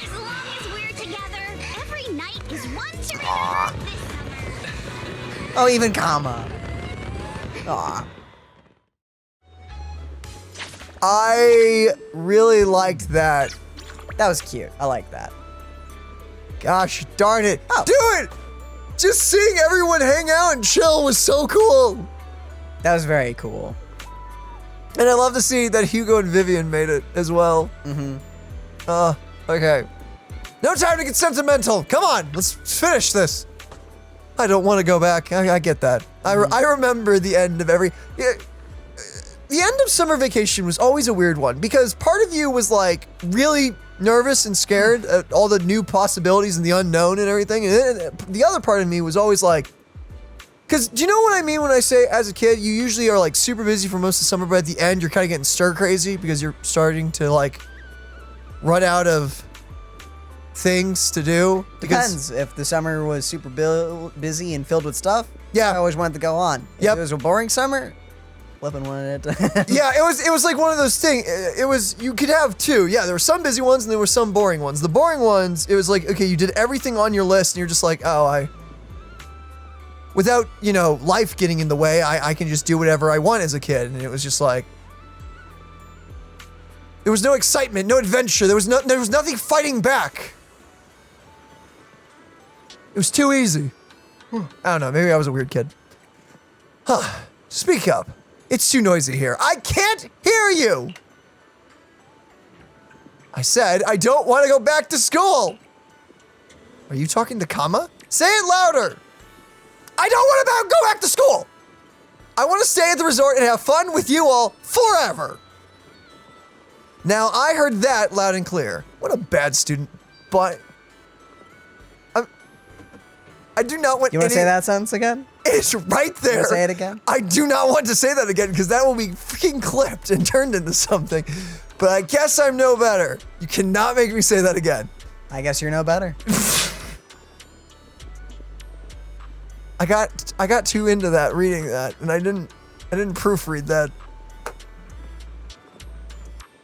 As long as we're together, every night is one to remember this summer. Oh, even comma. Aww. I really liked that. That was cute. I like that. Gosh darn it. Oh. Do it! Just seeing everyone hang out and chill was so cool. That was very cool. And I love to see that Hugo and Vivian made it as well. Okay. No time to get sentimental. Come on, let's finish this. I don't want to go back. I get that. I remember the end of every... The end of summer vacation was always a weird one because part of you was like really nervous and scared at all the new possibilities and the unknown and everything. And then the other part of me was always like, because do you know what I mean when I say as a kid, you usually are like super busy for most of summer, but at the end you're kind of getting stir crazy because you're starting to like run out of things to do. Depends. If the summer was super busy and filled with stuff, yeah, I always wanted to go on. If it was a boring summer, flipping wanted it. Yeah, it was like one of those things. It was, you could have two. Yeah, there were some busy ones and there were some boring ones. The boring ones, it was like, okay, you did everything on your list and you're just like, oh, without, you know, life getting in the way, I can just do whatever I want as a kid. And it was just like, there was no excitement, no adventure. There was nothing fighting back. It was too easy. I don't know, maybe I was a weird kid. Huh, speak up. It's too noisy here. I can't hear you. I said I don't want to go back to school. Are you talking to Kama? Say it louder. I don't want to go back to school. I want to stay at the resort and have fun with you all forever. Now, I heard that loud and clear. What a bad student, but I do not want You want to say that sentence again? It's right there. You want to say it again? I do not want to say that again because that will be freaking clipped and turned into something. But I guess I'm no better. You cannot make me say that again. I guess you're no better. I got too into that reading that, and I didn't proofread that.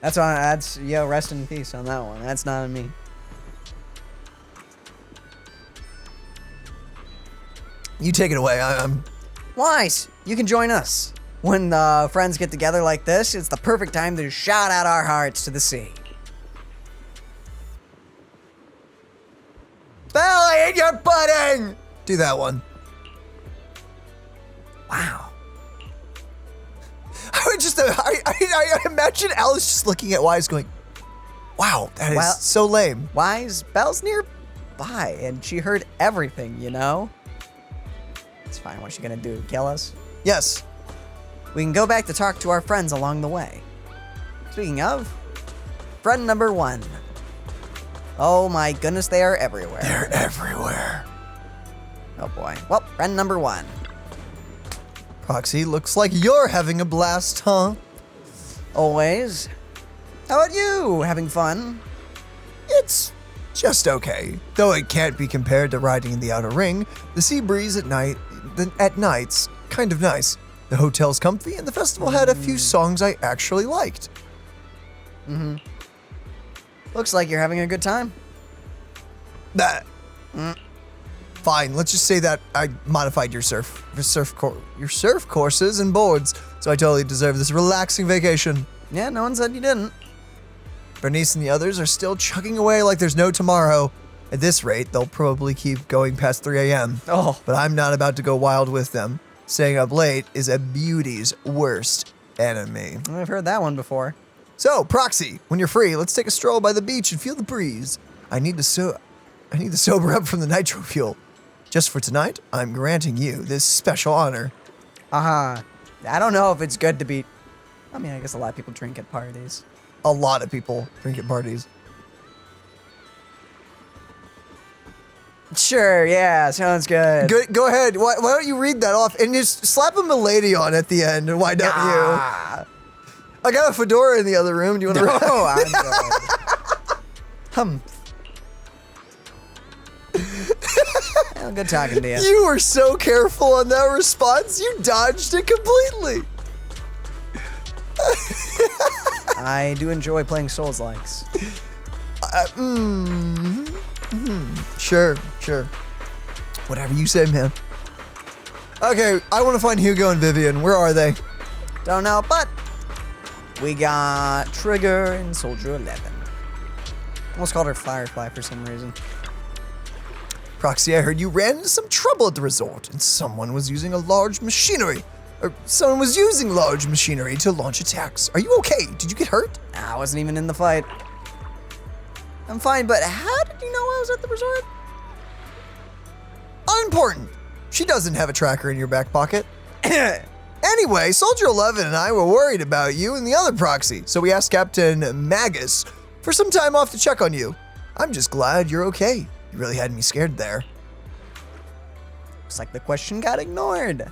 That's yo, rest in peace on that one. That's not on me. You take it away. I'm Wise. You can join us. When friends get together like this, it's the perfect time to shout out our hearts to the sea. Belle, I hate your pudding! Do that one. Wow. I would just, I imagine Alice just looking at Wise going, wow, that is so lame. Wise, Belle's nearby, and she heard everything, you know? It's fine, what's she gonna do, kill us? Yes. We can go back to talk to our friends along the way. Speaking of, friend number 1. Oh my goodness, they are everywhere. They're everywhere. Oh boy. Well, friend number 1. Proxy, looks like you're having a blast, huh? Always. How about you? Having fun? It's just okay. Though it can't be compared to riding in the outer ring, the sea breeze at night at night's kind of nice. The hotel's comfy, and the festival had a few songs I actually liked. Looks like you're having a good time. Fine, let's just say that I modified your surf courses and boards, so I totally deserve this relaxing vacation. Yeah, no one said you didn't. Bernice and the others are still chugging away like there's no tomorrow. At this rate, they'll probably keep going past 3 a.m. Oh. But I'm not about to go wild with them. Staying up late is a beauty's worst enemy. I've heard that one before. So, Proxy, when you're free, let's take a stroll by the beach and feel the breeze. I need to sober up from the nitro fuel. Just for tonight, I'm granting you this special honor. I don't know if it's good to be... I mean, I guess a lot of people drink at parties. A lot of people drink at parties. Sure, yeah, sounds good. Go ahead. Why don't you read that off and just slap a milady on at the end? Why don't you? I got a fedora in the other room. Do you want to? No, I'm good. Well, good talking to you. You were so careful on that response. You dodged it completely. I do enjoy playing Souls-likes. Sure. Whatever you say, man. Okay, I want to find Hugo and Vivian. Where are they? Don't know, but we got Trigger and Soldier 11. Almost called her Firefly for some reason. Proxy, I heard you ran into some trouble at the resort, and someone was using large machinery to launch attacks. Are you okay? Did you get hurt? I wasn't even in the fight. I'm fine, but how did you know I was at the resort? Unimportant. She doesn't have a tracker in your back pocket. Anyway, Soldier 11 and I were worried about you and the other Proxy, so we asked Captain Magus for some time off to check on you. I'm just glad you're okay. You really had me scared there. Looks like the question got ignored.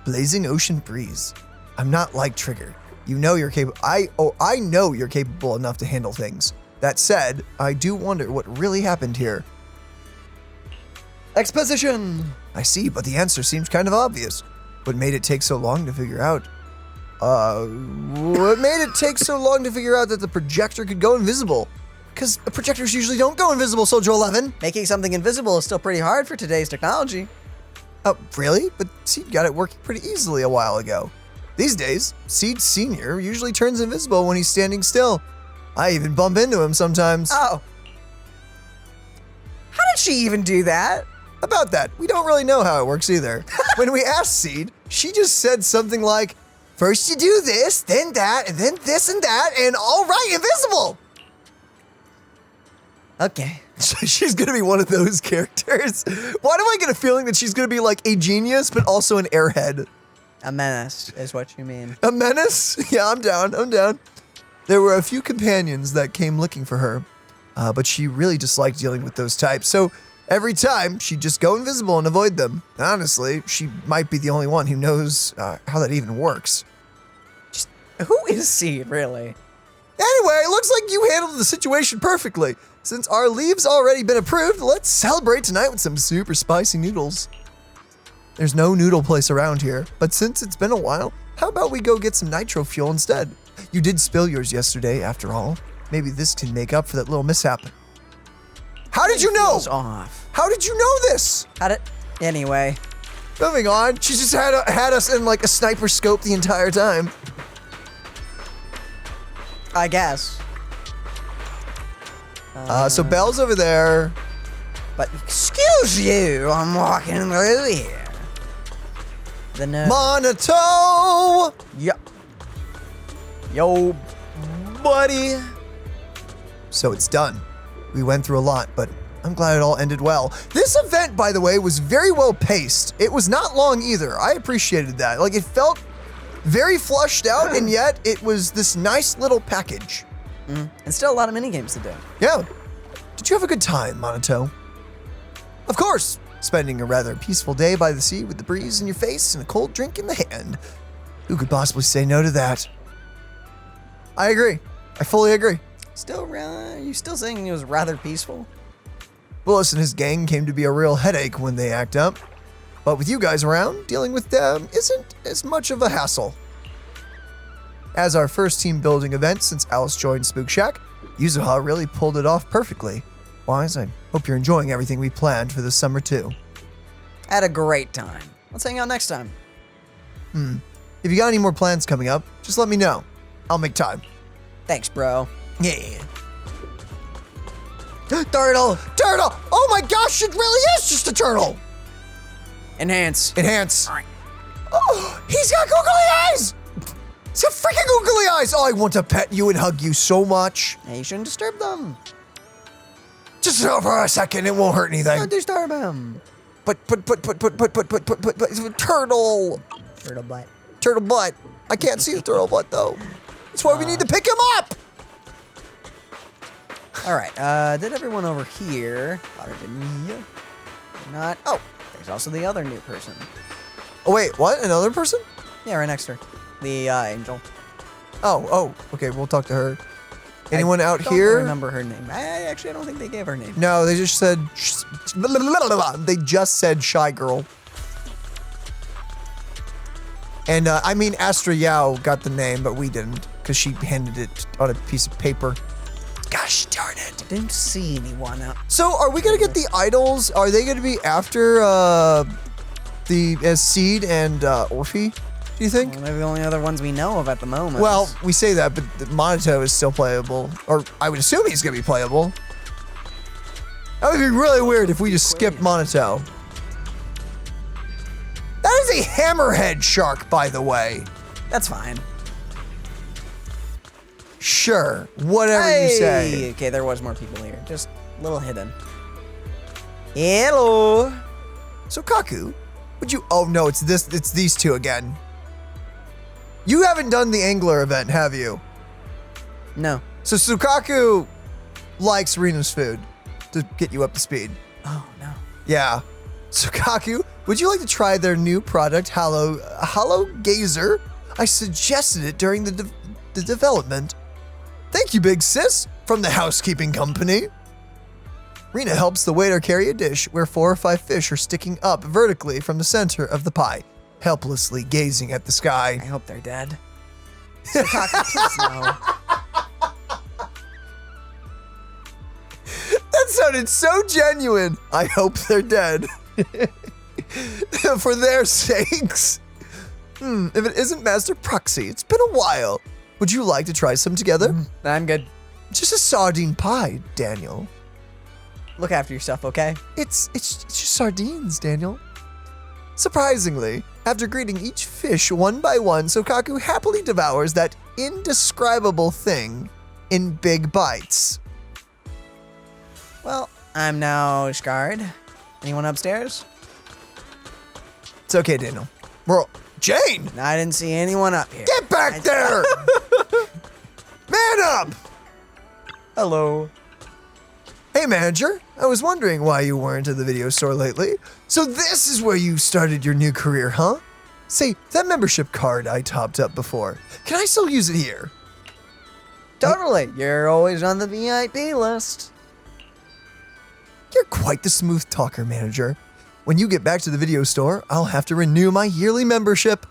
Blazing ocean breeze. I'm not like Trigger. You know you're capable. I know you're capable enough to handle things. That said, I do wonder what really happened here. Exposition. I see, but the answer seems kind of obvious. What made it take so long to figure out? What made it take so long to figure out that the projector could go invisible? Because projectors usually don't go invisible, Soldier 11. Making something invisible is still pretty hard for today's technology. Oh, really? But Seed got it working pretty easily a while ago. These days, Seed Sr. usually turns invisible when he's standing still. I even bump into him sometimes. Oh. How did she even do that? About that, we don't really know how it works either. When we asked Seed, she just said something like, first you do this, then that, and then this and that, and all right, invisible. Okay. She's gonna be one of those characters. Why do I get a feeling that she's gonna be like a genius, but also an airhead? A menace is what you mean. A menace? Yeah, I'm down. There were a few companions that came looking for her, but she really disliked dealing with those types, so every time she'd just go invisible and avoid them. Honestly, she might be the only one who knows how that even works. Who is Seed, really? Anyway, it looks like you handled the situation perfectly. Since our leave's already been approved, let's celebrate tonight with some super spicy noodles. There's no noodle place around here, but since it's been a while, how about we go get some nitro fuel instead? You did spill yours yesterday, after all. Maybe this can make up for that little mishap. How did you know? Off. How did you know this? Anyway. Moving on. She just had us in like a sniper scope the entire time. I guess. So Belle's over there. But excuse you, I'm walking through here. The Monato! Yep. Yo, buddy. So it's done. We went through a lot, but I'm glad it all ended well. This event, by the way, was very well paced. It was not long either. I appreciated that. Like, it felt very flushed out, and yet it was this nice little package. And still a lot of minigames to do. Yeah. Did you have a good time, Monato? Of course. Spending a rather peaceful day by the sea with the breeze in your face and a cold drink in the hand. Who could possibly say no to that? I agree. I fully agree. You still saying it was rather peaceful? Willis and his gang came to be a real headache when they act up. But with you guys around, dealing with them isn't as much of a hassle. As our first team building event since Alice joined Spook Shack, Yuzuha really pulled it off perfectly. Wise, I hope you're enjoying everything we planned for this summer too. Had a great time. Let's hang out next time. If you got any more plans coming up, just let me know. I'll make time. Thanks, bro. Yeah. Turtle! Turtle! Oh my gosh, it really is just a turtle! Enhance. Enhance. Oh, he's got googly eyes! He's got freaking googly eyes! Oh, I want to pet you and hug you so much. Hey, you shouldn't disturb them. Just for a second, it won't hurt anything. Don't disturb him. But, turtle. Turtle butt. Turtle butt. I can't see the turtle butt though. That's why we need to pick him up. All right, did everyone over here? Not. Oh, there's also the other new person. Oh wait, what? Another person? Yeah, right next to her. The angel. Oh, okay, we'll talk to her. Anyone out I don't here? remember her name. I don't think they gave her name. No, they just said, Shy Girl. And I mean, Astra Yao got the name, but we didn't, because she handed it on a piece of paper. Gosh darn it. I didn't see anyone out. So are we going to get the idols? Are they going to be after Seed and Orphe? Do you think? Well, they're the only other ones we know of at the moment. Well, we say that, but Monato is still playable. Or I would assume he's going to be playable. That would be really weird if we just skipped Monato. That is a hammerhead shark, by the way. That's fine. Sure, whatever you say. Okay, there was more people here. Just a little hidden. Hello. So Kaku, would you? Oh no, it's these two again. You haven't done the angler event, have you? No. So Sukaku likes Rina's food to get you up to speed. Oh no. Yeah. Sukaku, would you like to try their new product, Hollow Gazer? I suggested it during the development. Thank you, big sis, from the housekeeping company. Rina helps the waiter carry a dish where 4 or 5 fish are sticking up vertically from the center of the pie, helplessly gazing at the sky. I hope they're dead. Sukaku, please no. That sounded so genuine. I hope they're dead. For their sakes. If it isn't Master Proxy, it's been a while. Would you like to try some together? I'm good. Just a sardine pie, Daniel. Look after yourself, okay? It's just sardines, Daniel. Surprisingly, after greeting each fish one by one, Sukaku happily devours that indescribable thing in big bites. Well, I'm now scarred. Anyone upstairs? It's okay, Daniel. Jane! I didn't see anyone up here. Get back there! Man up! Hello. Hey, manager. I was wondering why you weren't at the video store lately. So this is where you started your new career, huh? Say, that membership card I topped up before, can I still use it here? Totally. You're always on the VIP list. You're quite the smooth talker, manager. When you get back to the video store, I'll have to renew my yearly membership.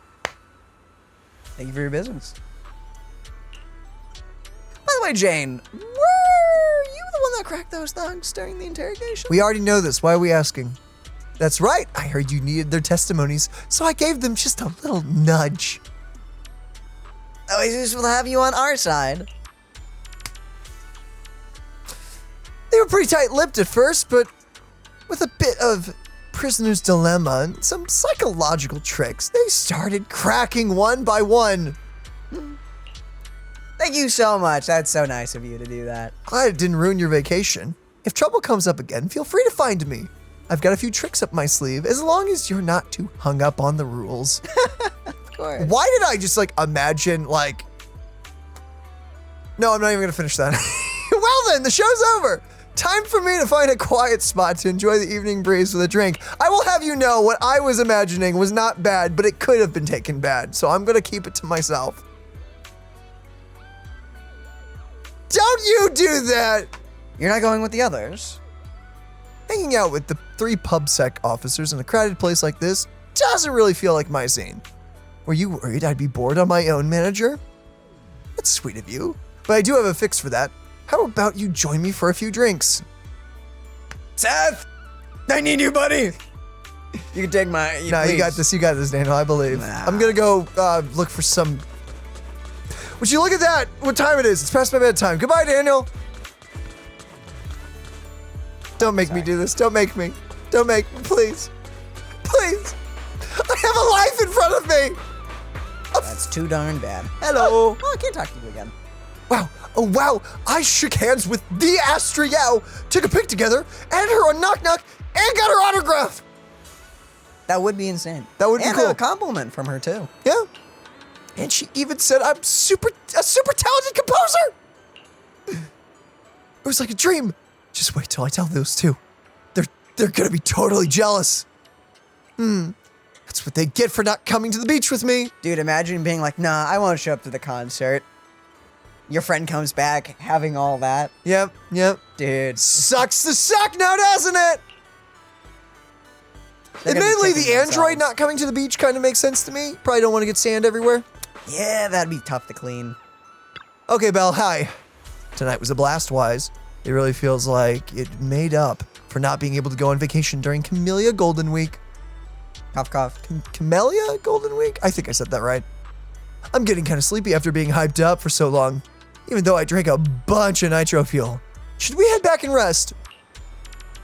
Thank you for your business. By the way, Jane, were you the one that cracked those thugs during the interrogation? We already know this. Why are we asking? That's right. I heard you needed their testimonies, so I gave them just a little nudge. Always useful to have you on our side. They were pretty tight-lipped at first, but with a bit of prisoner's dilemma and some psychological tricks, they started cracking one by one. Thank you so much. That's so nice of you to do that. Glad it didn't ruin your vacation. If trouble comes up again, feel free to find me. I've got a few tricks up my sleeve, as long as you're not too hung up on the rules. Of course. Why did I just, imagine, No, I'm not even gonna finish that. Well then, the show's over. Time for me to find a quiet spot to enjoy the evening breeze with a drink. I will have you know what I was imagining was not bad, but it could have been taken bad, so I'm gonna keep it to myself. Don't you do that! You're not going with the others? Hanging out with the 3 PubSec officers in a crowded place like this doesn't really feel like my scene. Were you worried I'd be bored on my own, manager? That's sweet of you, but I do have a fix for that. How about you join me for a few drinks? Seth! I need you, buddy! You can take my... No, you got this, Daniel, I believe. Nah. I'm gonna go look for some... Would you look at that? What time it is? It's past my bedtime. Goodbye, Daniel! Don't make me do this. Don't make me. Don't make me, please. Please! I have a life in front of me! That's too darn bad. Hello! Oh, I can't talk to you again. Wow. Oh, wow. I shook hands with the Astriel, took a pic together, and her on Knock Knock, and got her autograph! That would be insane. That would be cool. And a compliment from her, too. Yeah. And she even said I'm a super talented composer! It was like a dream. Just wait till I tell those two. They're gonna be totally jealous. That's what they get for not coming to the beach with me. Dude, imagine being like, nah, I won't show up to the concert. Your friend comes back having all that. Yep. Dude. Sucks to suck now, doesn't it? Admittedly, the android not coming to the beach kind of makes sense to me. Probably don't want to get sand everywhere. Yeah, that'd be tough to clean. Okay, Belle, hi. Tonight was a blast, Wise. It really feels like it made up for not being able to go on vacation during Camellia Golden Week. Cough, cough. Camellia Golden Week? I think I said that right. I'm getting kind of sleepy after being hyped up for so long, even though I drank a bunch of nitro fuel. Should we head back and rest?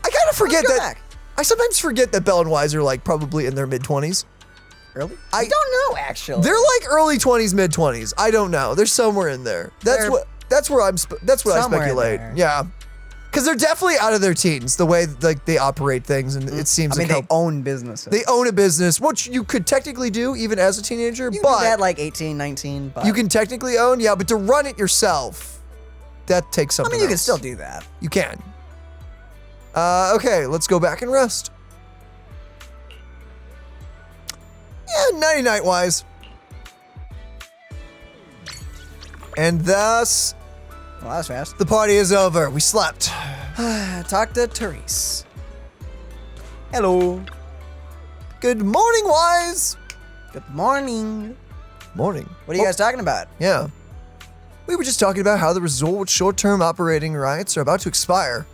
I kind of forget that. Back. I sometimes forget that Belle and Wise are like probably in their mid-20s. Really? I don't know, actually. They're like early 20s, mid-20s. I don't know. They're somewhere in there. That's what I speculate. There. Yeah. Because they're definitely out of their teens, the way like they operate things, and it seems like they own businesses. They own a business, which you could technically do even as a teenager, you but can do that like 18, 19, but you can technically own, yeah, but to run it yourself, that takes something. You can still do that. You can. Okay, let's go back and rest. Yeah, nighty-night, Wise. And thus, well, that was fast. The party is over. We slept. Talk to Therese. Hello. Good morning, Wise. Good morning. Morning. What are you guys talking about? Yeah. We were just talking about how the resort short-term operating rights are about to expire.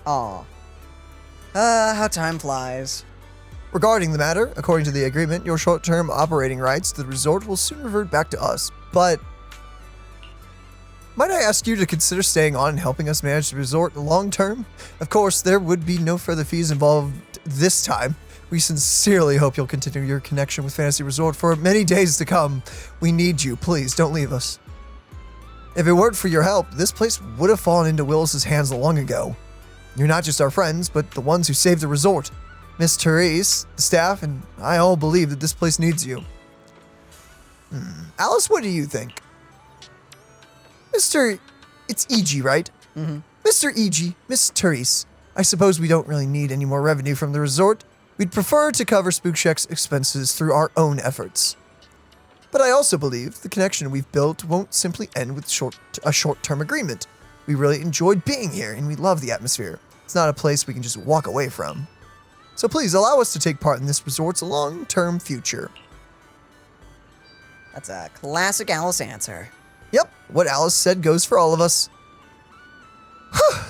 Aw. How time flies. Regarding the matter, according to the agreement, your short-term operating rights to the resort will soon revert back to us, but might I ask you to consider staying on and helping us manage the resort long-term? Of course, there would be no further fees involved this time. We sincerely hope you'll continue your connection with Fantasy Resort for many days to come. We need you. Please, don't leave us. If it weren't for your help, this place would have fallen into Willis's hands long ago. You're not just our friends, but the ones who saved the resort. Miss Therese, the staff, and I all believe that this place needs you. Alice, what do you think? It's E.G., right? Mm-hmm. Mr. E.G., Miss Therese, I suppose we don't really need any more revenue from the resort. We'd prefer to cover Spook Shack's expenses through our own efforts. But I also believe the connection we've built won't simply end with a short-term agreement. We really enjoyed being here, and we love the atmosphere. It's not a place we can just walk away from. So please allow us to take part in this resort's long-term future. That's a classic Alice answer. Yep, what Alice said goes for all of us.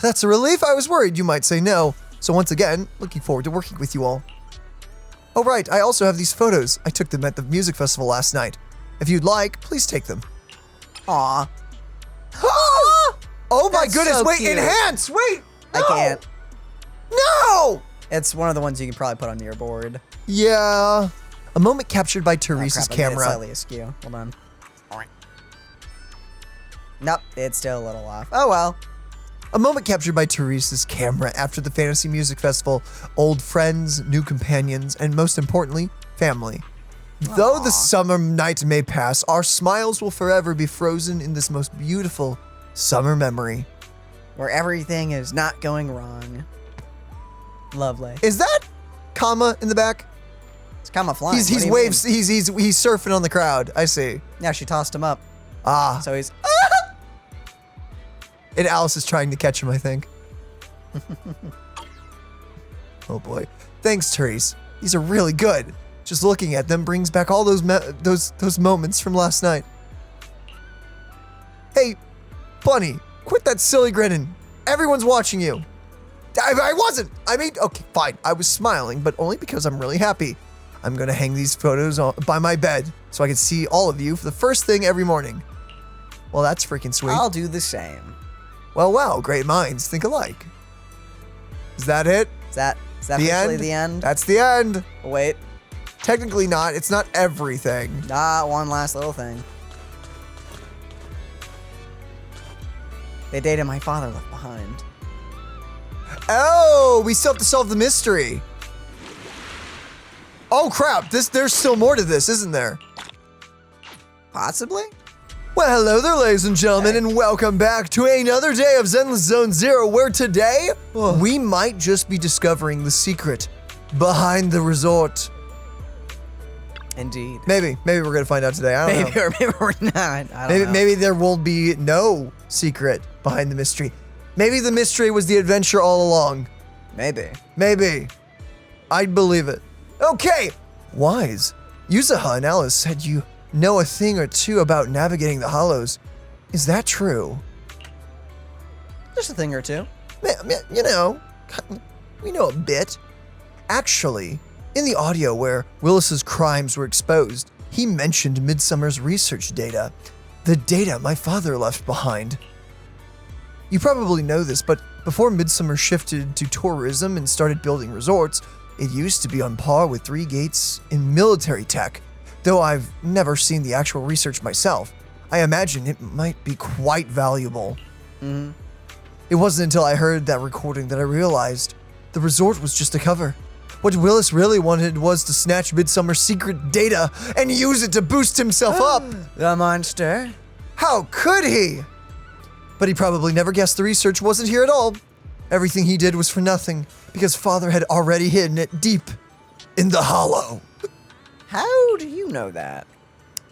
That's a relief. I was worried you might say no. So once again, looking forward to working with you all. Oh right, I also have these photos. I took them at the music festival last night. If you'd like, please take them. Aw. Oh my goodness, so wait, cute. enhance, wait! No! I can't. No! It's one of the ones you can probably put on your board. Yeah. A moment captured by Therese's I'm camera. slightly askew. Hold on. Nope, it's still a little off. Oh well. A moment captured by Therese's camera after the Fantasy Music Festival. Old friends, new companions, and most importantly, family. Aww. Though the summer night may pass, our smiles will forever be frozen in this most beautiful summer memory. Where everything is not going wrong. Lovely. Is that comma in the back? It's comma flying. He's waves. He's surfing on the crowd. I see. Yeah, she tossed him up. Ah. So he's. And Alice is trying to catch him, I think. Oh boy. Thanks, Therese. These are really good. Just looking at them brings back all those moments from last night. Hey, Bunny, quit that silly grinning. Everyone's watching you. I wasn't. I mean, okay, fine. I was smiling, but only because I'm really happy. I'm gonna hang these photos by my bed so I can see all of you for the first thing every morning. Well, that's freaking sweet. I'll do the same. Well, wow, great minds think alike. Is that it? Is that officially the end? That's the end. Wait. Technically not. It's not everything. One last little thing. The data my father left behind. Oh, we still have to solve the mystery. Oh crap, there's still more to this, isn't there? Possibly? Well, hello there, ladies and gentlemen, and welcome back to another day of Zenless Zone Zero, where today, we might just be discovering the secret behind the resort. Indeed. Maybe we're gonna find out today, I don't know. Or maybe we're not, I don't know. Maybe there will be no secret behind the mystery. Maybe the mystery was the adventure all along. Maybe. I'd believe it. Okay, Wise. Yuzuha and Alice said you know a thing or two about navigating the hollows. Is that true? Just a thing or two. You know, we know a bit. Actually, in the audio where Willis's crimes were exposed, he mentioned Midsummer's research data. The data my father left behind. You probably know this, but before Midsummer shifted to tourism and started building resorts, it used to be on par with Three Gates in military tech. Though I've never seen the actual research myself, I imagine it might be quite valuable. Mm-hmm. It wasn't until I heard that recording that I realized the resort was just a cover. What Willis really wanted was to snatch Midsummer's secret data and use it to boost himself up. The monster. How could he? But he probably never guessed the research wasn't here at all. Everything he did was for nothing, because Father had already hidden it deep in the hollow. How do you know that?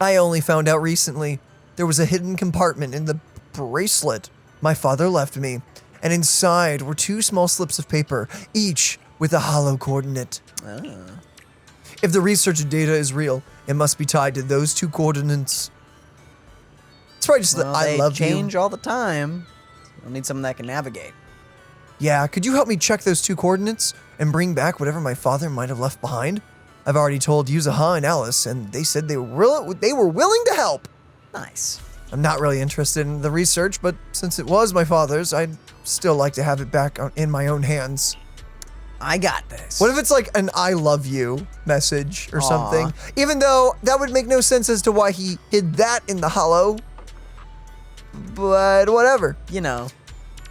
I only found out recently. There was a hidden compartment in the bracelet my father left me, and inside were 2 small slips of paper, each with a hollow coordinate. If the research data is real, it must be tied to those 2 coordinates. It's probably just that I love you. They change all the time. You'll need someone that can navigate. Yeah, could you help me check those 2 coordinates and bring back whatever my father might have left behind? I've already told Yuzuha and Alice, and they said they were willing to help. Nice. I'm not really interested in the research, but since it was my father's, I'd still like to have it back in my own hands. I got this. What if it's like an I love you message or something? Even though that would make no sense as to why he hid that in the hollow. But whatever. You know.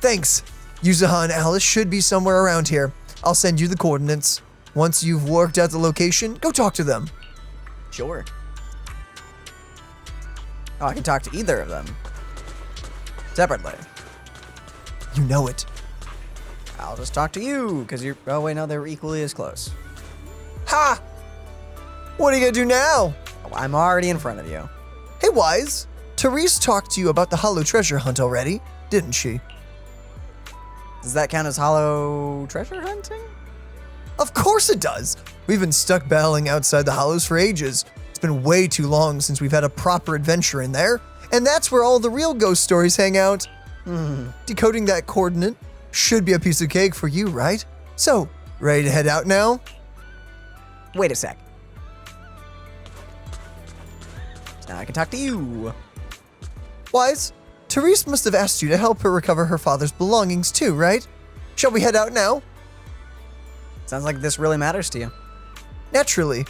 Thanks. Yuzuha and Alice should be somewhere around here. I'll send you the coordinates. Once you've worked out the location, go talk to them. Sure. Oh, I can talk to either of them. Separately. You know it. I'll just talk to you, because you're... Oh, wait, no, they were equally as close. Ha! What are you gonna do now? Oh, I'm already in front of you. Hey, Wise. Therese talked to you about the hollow treasure hunt already, didn't she? Does that count as hollow treasure hunting? Of course it does. We've been stuck battling outside the hollows for ages. It's been way too long since we've had a proper adventure in there, and that's where all the real ghost stories hang out. Decoding that coordinate should be a piece of cake for you, right? So, ready to head out now? Wait a sec. Now I can talk to you. Wise, Therese must have asked you to help her recover her father's belongings too, right? Shall we head out now? Sounds like this really matters to you. Naturally.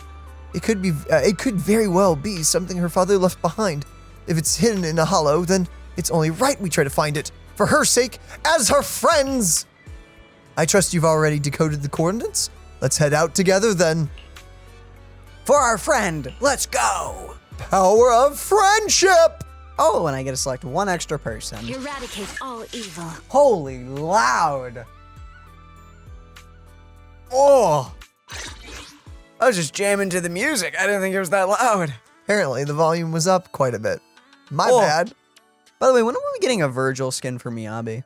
It could very well be something her father left behind. If it's hidden in a hollow, then it's only right we try to find it. For her sake, as her friends! I trust you've already decoded the coordinates. Let's head out together then. For our friend, let's go! Power of friendship! Oh, and I get to select 1 extra person. Eradicate all evil. Holy loud! Oh! I was just jamming to the music. I didn't think it was that loud. Apparently, the volume was up quite a bit. My bad. By the way, when are we getting a Virgil skin for Miyabi?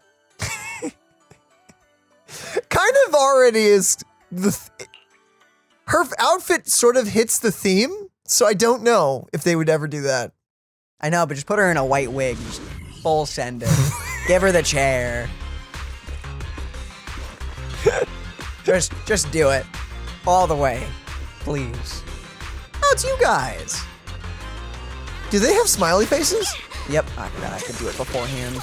Kind of already is her outfit sort of hits the theme, so I don't know if they would ever do that. I know, but just put her in a white wig. Just full send it. Give her the chair. just do it. All the way. Please. Oh, it's you guys. Do they have smiley faces? Yep, I forgot I could do it beforehand.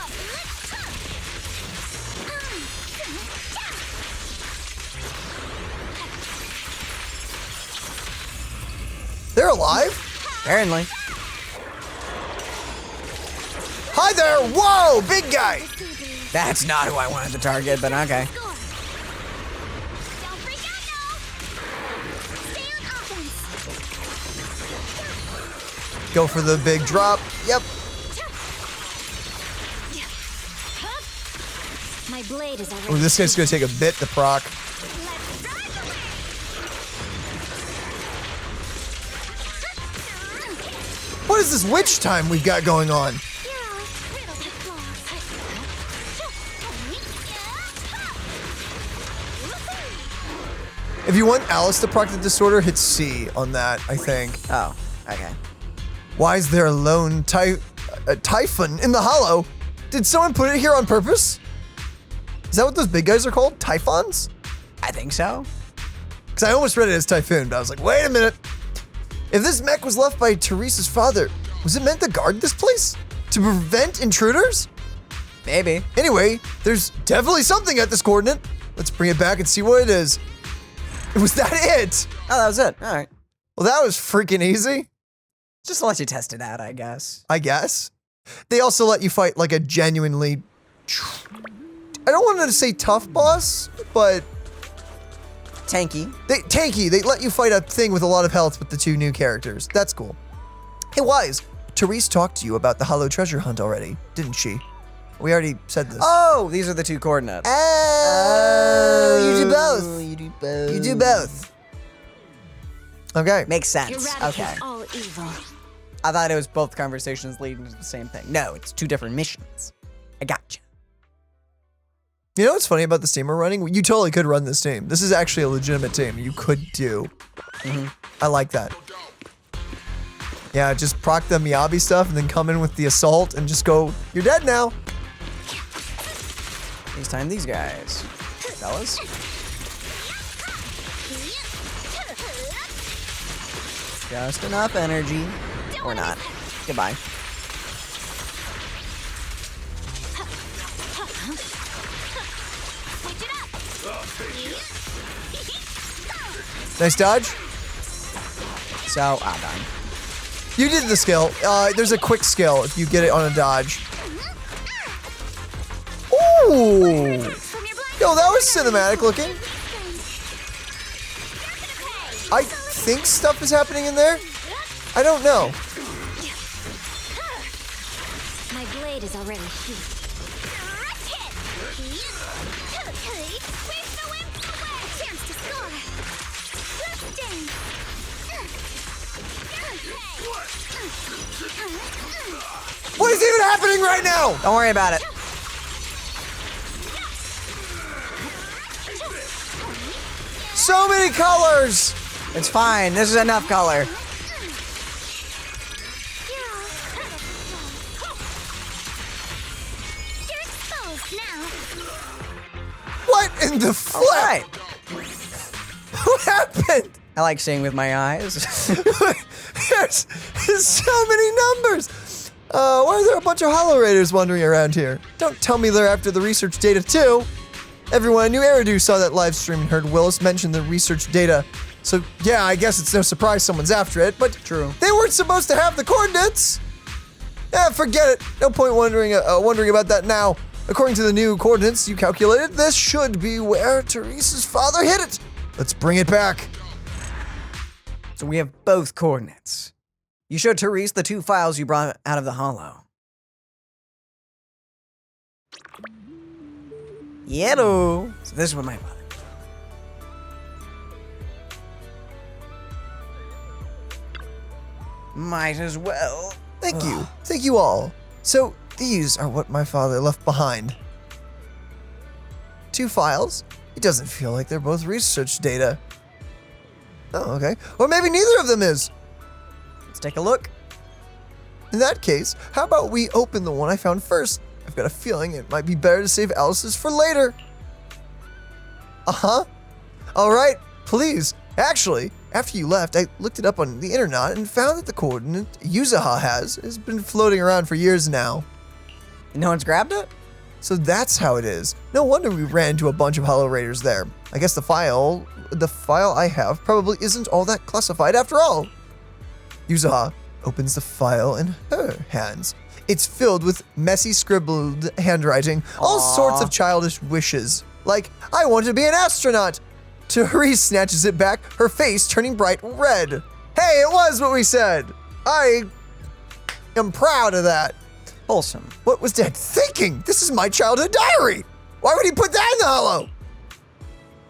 They're alive? Apparently. Hi there! Whoa, big guy! That's not who I wanted to target, but okay. Go for the big drop. Yep. My blade is already. Oh, this guy's gonna take a bit to proc. What is this witch time we've got going on? If you want Alice to proc the disorder, hit C on that, I think. Oh, okay. Why is there a lone typhon in the hollow? Did someone put it here on purpose? Is that what those big guys are called? Typhons? I think so. Because I almost read it as typhoon, but I was like, wait a minute. If this mech was left by Teresa's father, was it meant to guard this place? To prevent intruders? Maybe. Anyway, there's definitely something at this coordinate. Let's bring it back and see what it is. Was that it? Oh, that was it. All right. Well, that was freaking easy. Just to let you test it out, I guess. I guess. They also let you fight like a genuinely, I don't want to say tough boss, but tanky. They let you fight a thing with a lot of health with the two new characters. That's cool. Hey, Wise, Therese talked to you about the hollow treasure hunt already, didn't she? We already said this. Oh, these are the two coordinates. Oh, you do both. You do both. You do both. Okay. Makes sense. Okay. All evil. I thought it was both conversations leading to the same thing. No, it's two different missions. I gotcha. You know what's funny about this team we're running? You totally could run this team. This is actually a legitimate team you could do. I like that. Yeah, just proc the Miyabi stuff and then come in with the assault and just go, you're dead now. This time these guys. Fellas. Just enough energy. Or not. Goodbye. Nice dodge. So, done. You did the skill. There's a quick skill if you get it on a dodge. Ooh! Yo, that was cinematic looking. I think stuff is happening in there. I don't know. My blade is already heat. What is even happening right now? Don't worry about it. So many colors. It's fine. This is enough color. What in the flip? Right. What happened? I like seeing with my eyes. There's so many numbers. Why are there a bunch of Hollow Raiders wandering around here? Don't tell me they're after the research data too. Everyone in New Eridu saw that live stream and heard Willis mention the research data. So yeah, I guess it's no surprise someone's after it, but true. They weren't supposed to have the coordinates. Yeah, forget it. No point wondering about that now. According to the new coordinates you calculated, this should be where Teresa's father hid it. Let's bring it back. So we have both coordinates. You showed Therese the two files you brought out of the hollow. Yellow. So this is what my father. Might as well. Thank you. Thank you all. So these are what my father left behind. 2 files, It doesn't feel like they're both research data. Oh, okay. Or maybe neither of them is. Let's take a look. In that case, how about we open the one I found first? I've got a feeling it might be better to save Alice's for later. Uh-huh. All right, please. Actually, after you left, I looked it up on the internet and found that the coordinate Yuzuha has been floating around for years now. No one's grabbed it? So that's how it is. No wonder we ran into a bunch of Hollow Raiders there. I guess the file I have probably isn't all that classified after all. Yuzuha opens the file in her hands. It's filled with messy scribbled handwriting, all sorts of childish wishes. Like, I want to be an astronaut. Therese snatches it back, her face turning bright red. Hey, it was what we said. I am proud of that. Wholesome. What was Dad thinking? This is my childhood diary. Why would he put that in the hollow?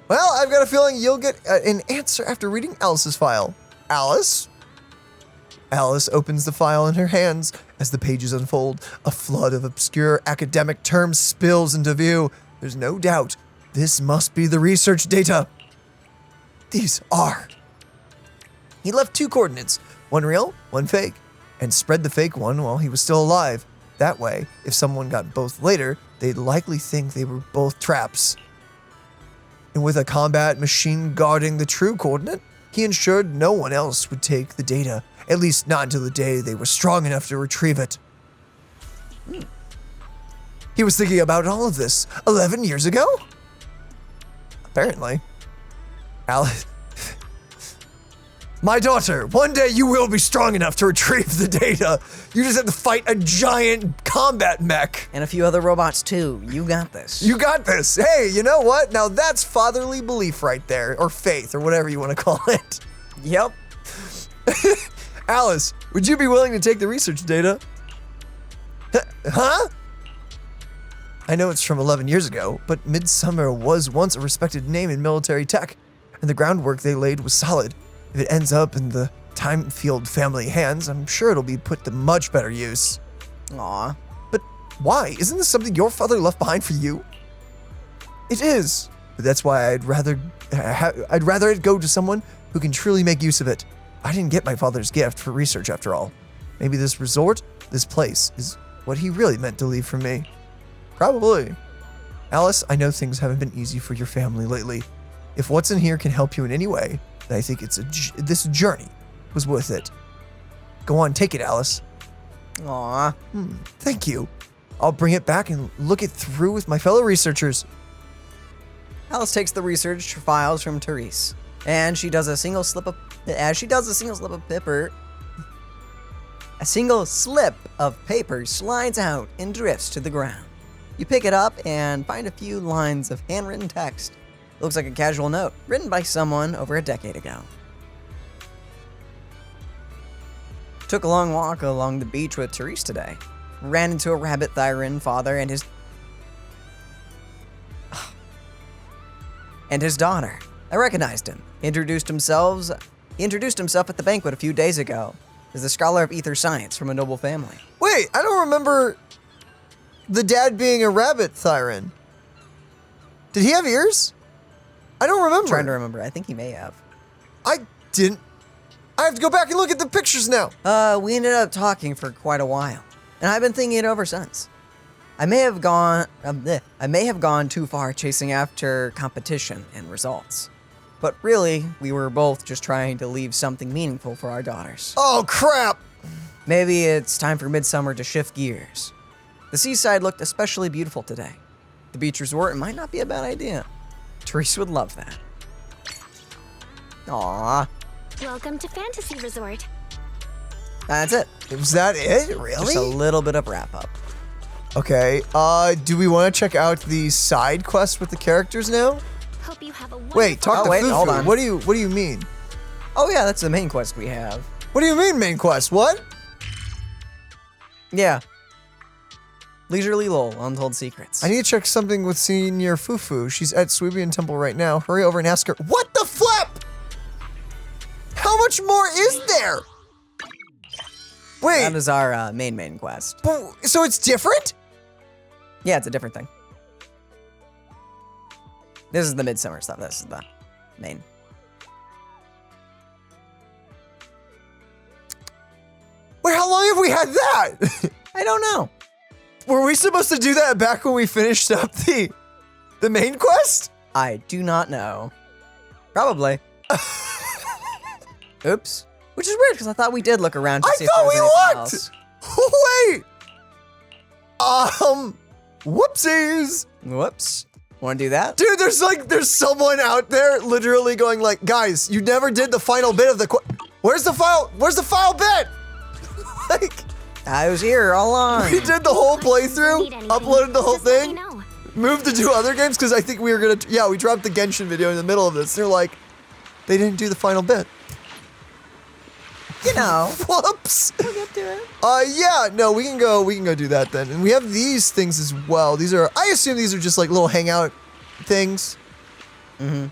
Well, I've got a feeling you'll get an answer after reading Alice's file. Alice? Alice opens the file in her hands. As the pages unfold, a flood of obscure academic terms spills into view. There's no doubt this must be the research data. These are. He left 2 coordinates, one real, one fake, and spread the fake one while he was still alive. That way, if someone got both later, they'd likely think they were both traps. And with a combat machine guarding the true coordinate, he ensured no one else would take the data, at least not until the day they were strong enough to retrieve it. He was thinking about all of this 11 years ago? Apparently. Alice. My daughter, one day you will be strong enough to retrieve the data. You just have to fight a giant combat mech. And a few other robots too. You got this. You got this. Hey, you know what? Now that's fatherly belief right there, or faith, or whatever you want to call it. Yep. Alice, would you be willing to take the research data? Huh? I know it's from 11 years ago, but Midsummer was once a respected name in military tech, and the groundwork they laid was solid. If it ends up in the Timefield family hands, I'm sure it'll be put to much better use. Aw. But why? Isn't this something your father left behind for you? It is, but that's why I'd rather it go to someone who can truly make use of it. I didn't get my father's gift for research after all. Maybe this resort, this place, is what he really meant to leave for me. Probably. Alice, I know things haven't been easy for your family lately. If what's in here can help you in any way, then I think this journey was worth it. Go on, take it, Alice. Aw. Thank you. I'll bring it back and look it through with my fellow researchers. Alice takes the research files from Therese, and she does a single slip of paper. A single slip of paper slides out and drifts to the ground. You pick it up and find a few lines of handwritten text. It looks like a casual note, written by someone over a decade ago. Took a long walk along the beach with Therese today. Ran into a rabbit Thyran father and his daughter. I recognized him. He introduced himself at the banquet a few days ago as a scholar of ether science from a noble family. Wait, I don't remember the dad being a rabbit Thyran. Did he have ears? I don't remember. I'm trying to remember. I think he may have. I didn't. I have to go back and look at the pictures now. We ended up talking for quite a while, and I've been thinking it over since. I may have gone too far chasing after competition and results. But really, we were both just trying to leave something meaningful for our daughters. Oh, crap! Maybe it's time for Midsummer to shift gears. The seaside looked especially beautiful today. The beach resort might not be a bad idea. Therese would love that. Aww. Welcome to Fantasy Resort. That's it. Was that it? Really? Just a little bit of wrap up. Okay, do we want to check out the side quest with the characters now? Hope you have a Wait, talk to Fufu. Hold on. What do you mean? Oh yeah, that's the main quest we have. What do you mean main quest? What? Yeah. Leisurely Lol, Untold Secrets. I need to check something with Senior Fufu. She's at Sweebian Temple right now. Hurry over and ask her. What the flip? How much more is there? Wait. That is our main quest. So it's different? Yeah, it's a different thing. This is the Midsummer stuff. This is the main. Wait, how long have we had that? I don't know. Were we supposed to do that back when we finished up the main quest? I do not know. Probably. Oops. Which is weird because I thought we did look around to see if there was anything else. Wait. Whoopsies. Whoops. Want to do that? Dude, there's someone out there literally going like, guys, you never did the final bit of the Where's the final bit? Like, I was here all along. We did the whole playthrough, uploaded the whole thing, moved to do other games because I think we were gonna, yeah, we dropped the Genshin video in the middle of this. They're like, they didn't do the final bit. You know. Whoops. We'll get to it. Yeah, no, we can go do that then. And we have these things as well. These are, I assume these are just like little hangout things. Mm-hmm.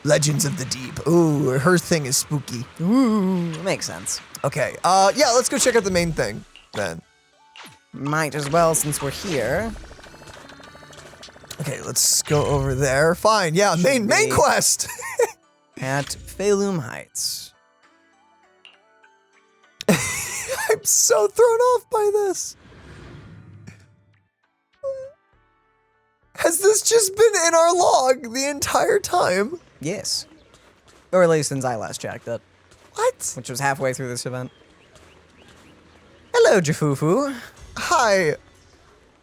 Legends of the Deep. Ooh, her thing is spooky. Ooh, makes sense. Okay, yeah, let's go check out the main thing then. Might as well since we're here. Okay, let's go over there. Fine, yeah, main quest. At Phalum Heights. I'm so thrown off by this. Has this just been in our log the entire time? Yes. Or at least since I last checked it. What? Which was halfway through this event. Hello, Jafufu. Hi.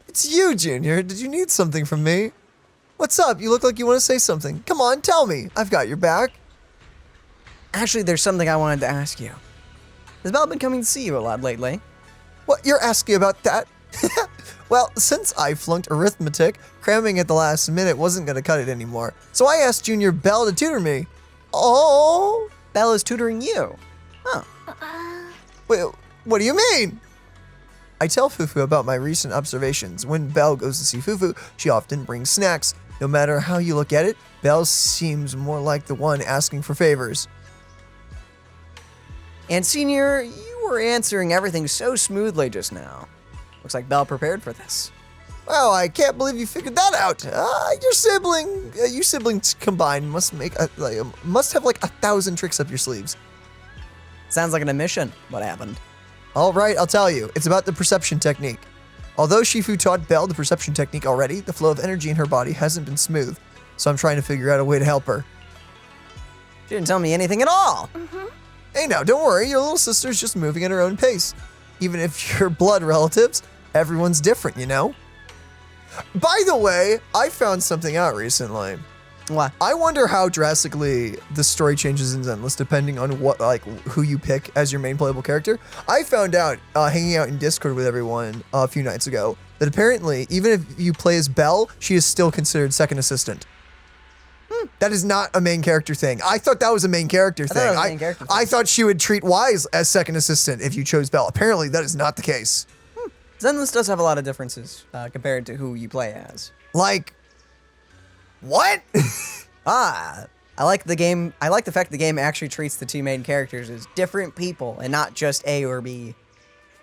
It's you, Junior. Did you need something from me? What's up? You look like you want to say something. Come on, tell me. I've got your back. Actually, there's something I wanted to ask you. Has Belle been coming to see you a lot lately? What, you're asking about that? Well, since I flunked arithmetic, cramming at the last minute wasn't going to cut it anymore. So I asked Junior Belle to tutor me. Oh. Belle is tutoring you. Oh. Wait, what do you mean? I tell Fufu about my recent observations. When Belle goes to see Fufu, she often brings snacks. No matter how you look at it, Belle seems more like the one asking for favors. And Senior, you were answering everything so smoothly just now. Looks like Belle prepared for this. Wow, I can't believe you figured that out. You siblings combined must have like 1,000 tricks up your sleeves. Sounds like an admission. What happened? All right, I'll tell you. It's about the perception technique. Although Shifu taught Belle the perception technique already, the flow of energy in her body hasn't been smooth. So I'm trying to figure out a way to help her. She didn't tell me anything at all. Hey now, don't worry. Your little sister's just moving at her own pace. Even if you're blood relatives, everyone's different, you know? By the way, I found something out recently. What? I wonder how drastically the story changes in Zenless depending on who you pick as your main playable character. I found out, hanging out in Discord with everyone a few nights ago, that apparently, even if you play as Belle, she is still considered second assistant. That is not a main character thing. I thought that was a main character thing. I thought she would treat Wise as second assistant if you chose Belle. Apparently, that is not the case. Zenless does have a lot of differences compared to who you play as. Like, what? I like the game. I like the fact the game actually treats the two main characters as different people and not just A or B.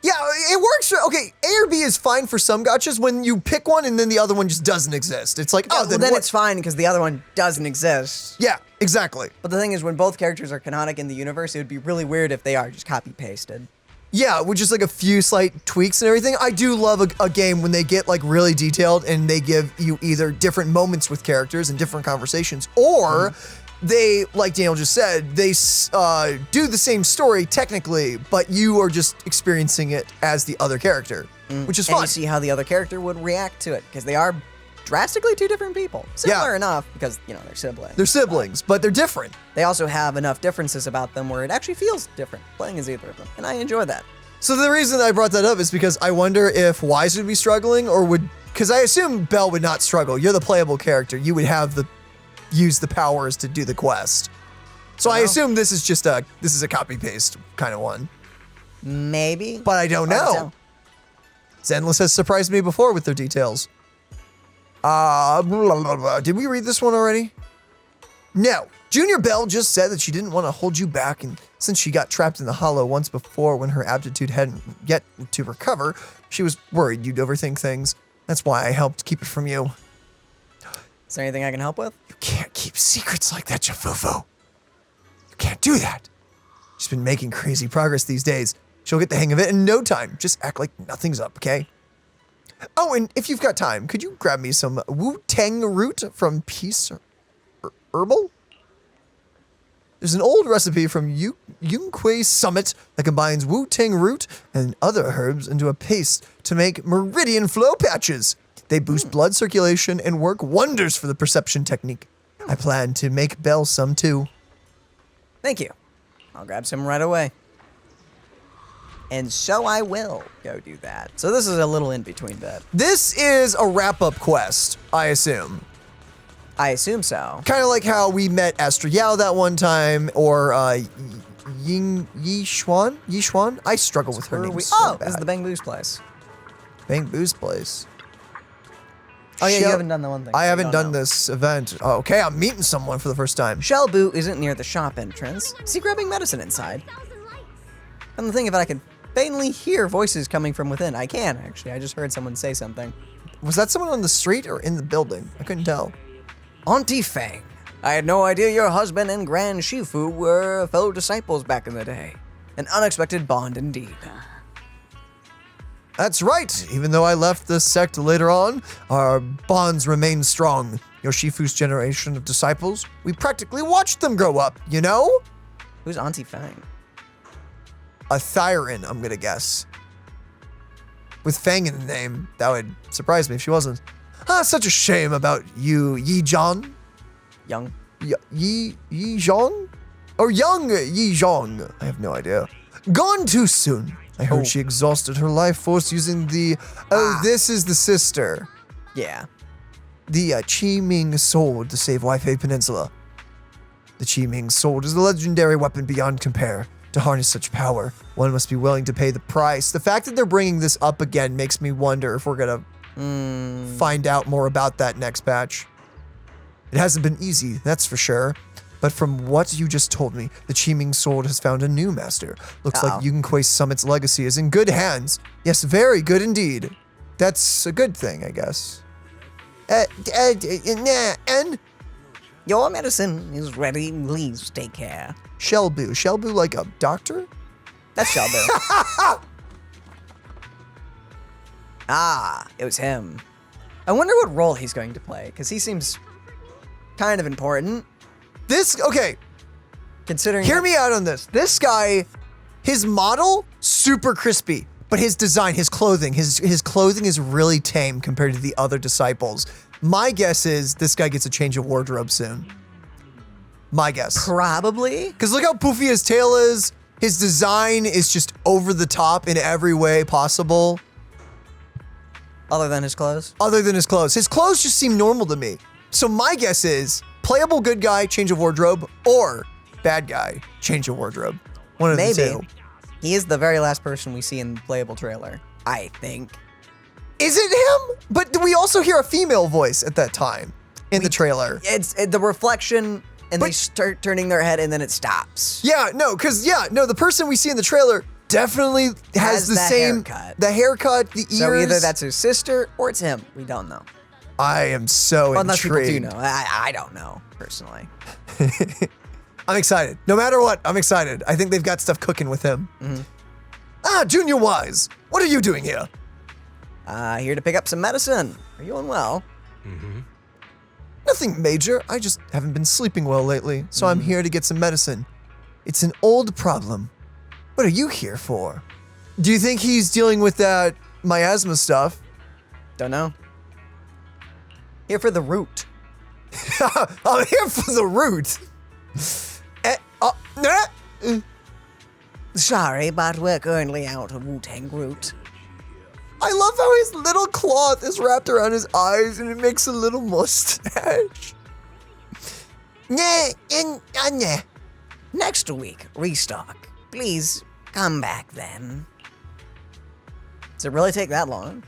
Yeah, it works. Okay, A or B is fine for some gachas when you pick one and then the other one just doesn't exist. It's like, yeah, then it's fine because the other one doesn't exist. Yeah, exactly. But the thing is, when both characters are canonic in the universe, it would be really weird if they are just copy-pasted. Yeah, with just like a few slight tweaks and everything. I do love a game when they get like really detailed and they give you either different moments with characters and different conversations, or they, like Daniel just said, they do the same story technically, but you are just experiencing it as the other character, which is fun. And you see how the other character would react to it, because they are drastically two different people. Similar enough, because, you know, they're siblings. They're siblings, but they're different. They also have enough differences about them where it actually feels different, playing as either of them, and I enjoy that. So the reason I brought that up is because I wonder if Wise would be struggling, or because I assume Belle would not struggle. You're the playable character. You would have use the powers to do the quest. So I assume this is a copy-paste kind of one. Maybe. But I don't know. Zenless has surprised me before with their details. Did we read this one already? No. Junior Belle just said that she didn't want to hold you back, and since she got trapped in the hollow once before when her aptitude hadn't yet to recover, she was worried you'd overthink things. That's why I helped keep it from you. Is there anything I can help with? You can't keep secrets like that, Jafufu. You can't do that. She's been making crazy progress these days. She'll get the hang of it in no time. Just act like nothing's up, okay? Oh, and if you've got time, could you grab me some Wu-Tang root from Peace Herbal? There's an old recipe from Yunquay Summit that combines Wu-Tang root and other herbs into a paste to make meridian flow patches. They boost blood circulation and work wonders for the perception technique. I plan to make Belle some too. Thank you. I'll grab some right away. And so I will go do that. So this is a little in-between bit. This is a wrap-up quest, I assume. I assume so. Kind of like how we met Astrid Yao that one time, or Yi Xuan? I struggle with her name. This is the Bang Boo's place. Bang Boo's place. Oh yeah, you haven't done the one thing. I haven't done this event. Oh, okay, I'm meeting someone for the first time. Shell Boo isn't near the shop entrance. See grabbing medicine inside. And the thing if I can faintly hear voices coming from within. I can, actually. I just heard someone say something. Was that someone on the street or in the building? I couldn't tell. Auntie Fang, I had no idea your husband and Grand Shifu were fellow disciples back in the day. An unexpected bond indeed. That's right. Even though I left the sect later on, our bonds remain strong. Your Shifu's generation of disciples, we practically watched them grow up, you know? Who's Auntie Fang? A Thyran, I'm gonna guess. With Fang in the name, that would surprise me if she wasn't. Such a shame about you, Yi Zhang. Young? Yi Zhang? Or young Yi Zhang. I have no idea. Gone too soon. I heard she exhausted her life force using the... this is the sister. Yeah. The Qi Ming sword to save Waifei Peninsula. The Qi Ming sword is a legendary weapon beyond compare. To harness such power, one must be willing to pay the price. The fact that they're bringing this up again makes me wonder if we're gonna find out more about that next patch. It hasn't been easy, that's for sure. But from what you just told me, the Qi Ming sword has found a new master. Looks like Yunquay Summit's legacy is in good hands. Yes, very good indeed. That's a good thing, I guess. And? Your medicine is ready. Please take care. Shellboo. Shellboo like a doctor? That's Shellboo. It was him. I wonder what role he's going to play, because he seems kind of important. Okay. Considering... Hear me out on this. This guy, his model, super crispy. But his design, his clothing is really tame compared to the other disciples. My guess is this guy gets a change of wardrobe soon. My guess. Probably. Because look how poofy his tail is. His design is just over the top in every way possible. Other than his clothes? Other than his clothes. His clothes just seem normal to me. So my guess is playable good guy, change of wardrobe, or bad guy, change of wardrobe. One of the two. He is the very last person we see in the playable trailer, I think. Is it him? But we also hear a female voice at that time in the trailer. It's the reflection, and they start turning their head, and then it stops. Yeah, the person we see in the trailer definitely has the same haircut. The haircut, the ears. So either that's his sister or it's him. We don't know. I am so Unless intrigued. people do know. I don't know, personally. I'm excited. No matter what, I'm excited. I think they've got stuff cooking with him. Junior Wise, what are you doing here? Here to pick up some medicine. Are you unwell? Nothing major. I just haven't been sleeping well lately, so I'm here to get some medicine. It's an old problem. What are you here for? Do you think he's dealing with that miasma stuff? Don't know. Here for the root. I'm here for the root. Sorry, but we're currently out of Wu-Tang root. I love how his little cloth is wrapped around his eyes and it makes a little mustache. Next week, restock. Please come back then. Does it really take that long?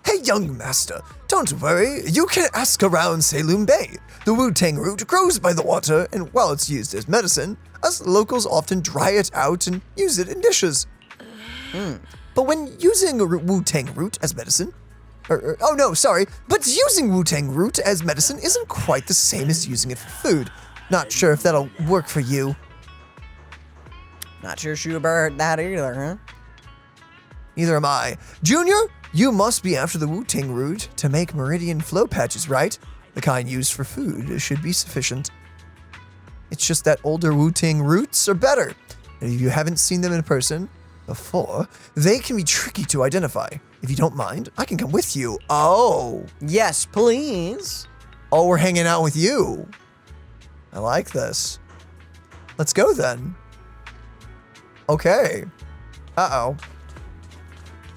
Hey, young master, don't worry. You can ask around Saloon Bay. The Wu-Tang root grows by the water, and while it's used as medicine, us locals often dry it out and use it in dishes. But when using Wu-Tang root as medicine, Oh no, sorry. But using Wu-Tang root as medicine isn't quite the same as using it for food. Not sure if that'll work for you. Not sure about that either, huh? Neither am I. Junior, you must be after the Wu-Tang root to make meridian flow patches, right? The kind used for food should be sufficient. It's just that older Wu-Tang roots are better. And if you haven't seen them in person before, they can be tricky to identify. If you don't mind, I can come with you. Oh. Yes, please. Oh, we're hanging out with you. I like this. Let's go then. Okay. Uh-oh.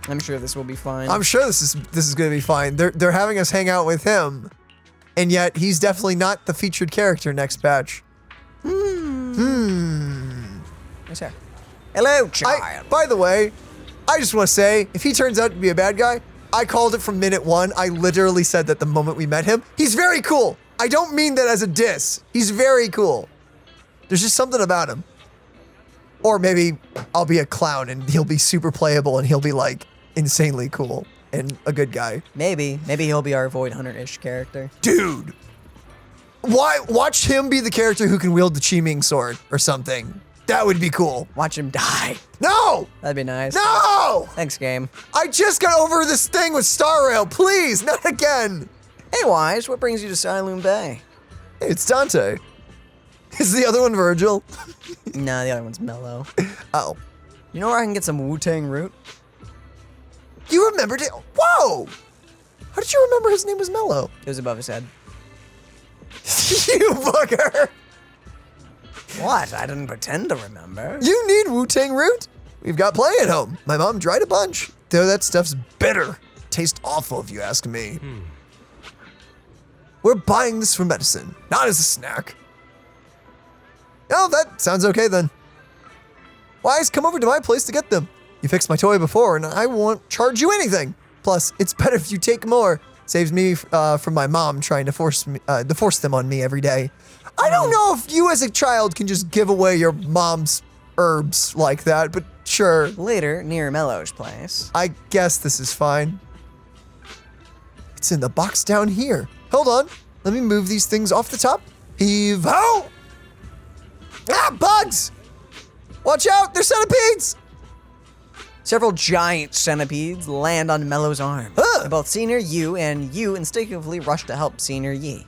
I'm sure this will be fine. I'm sure this is gonna be fine. They're having us hang out with him, and yet he's definitely not the featured character next batch. Yes, sir. Hello, child. By the way, I just want to say, if he turns out to be a bad guy, I called it from minute one. I literally said that the moment we met him. He's very cool. I don't mean that as a diss. He's very cool. There's just something about him. Or maybe I'll be a clown and he'll be super playable and he'll be like insanely cool and a good guy. Maybe he'll be our Void Hunter-ish character. Dude, watch him be the character who can wield the Chi-Ming sword or something. That would be cool. Watch him die. No! That'd be nice. No! Thanks, game. I just got over this thing with Star Rail. Please, not again. Hey, Wise, what brings you to Siloon Bay? Hey, it's Dante. Is the other one Virgil? Nah, the other one's Mellow. Oh. You know where I can get some Wu-Tang root? You remembered it? Whoa! How did you remember his name was Mellow? It was above his head. You bugger! What? I didn't pretend to remember. You need Wu-Tang root? We've got plenty at home. My mom dried a bunch. Though that stuff's bitter. Tastes awful if you ask me. We're buying this for medicine, not as a snack. Oh, that sounds okay then. Wise, come over to my place to get them. You fixed my toy before and I won't charge you anything. Plus, it's better if you take more. Saves me from my mom trying to force them on me every day. I don't know if you as a child can just give away your mom's herbs like that, but sure. Later, near Mellow's place. I guess this is fine. It's in the box down here. Hold on. Let me move these things off the top. Heave ho! Ah, bugs! Watch out, they're centipedes! Several giant centipedes land on Mellow's arm. Both Senior Yu and Yu instinctively rush to help Senior Yi.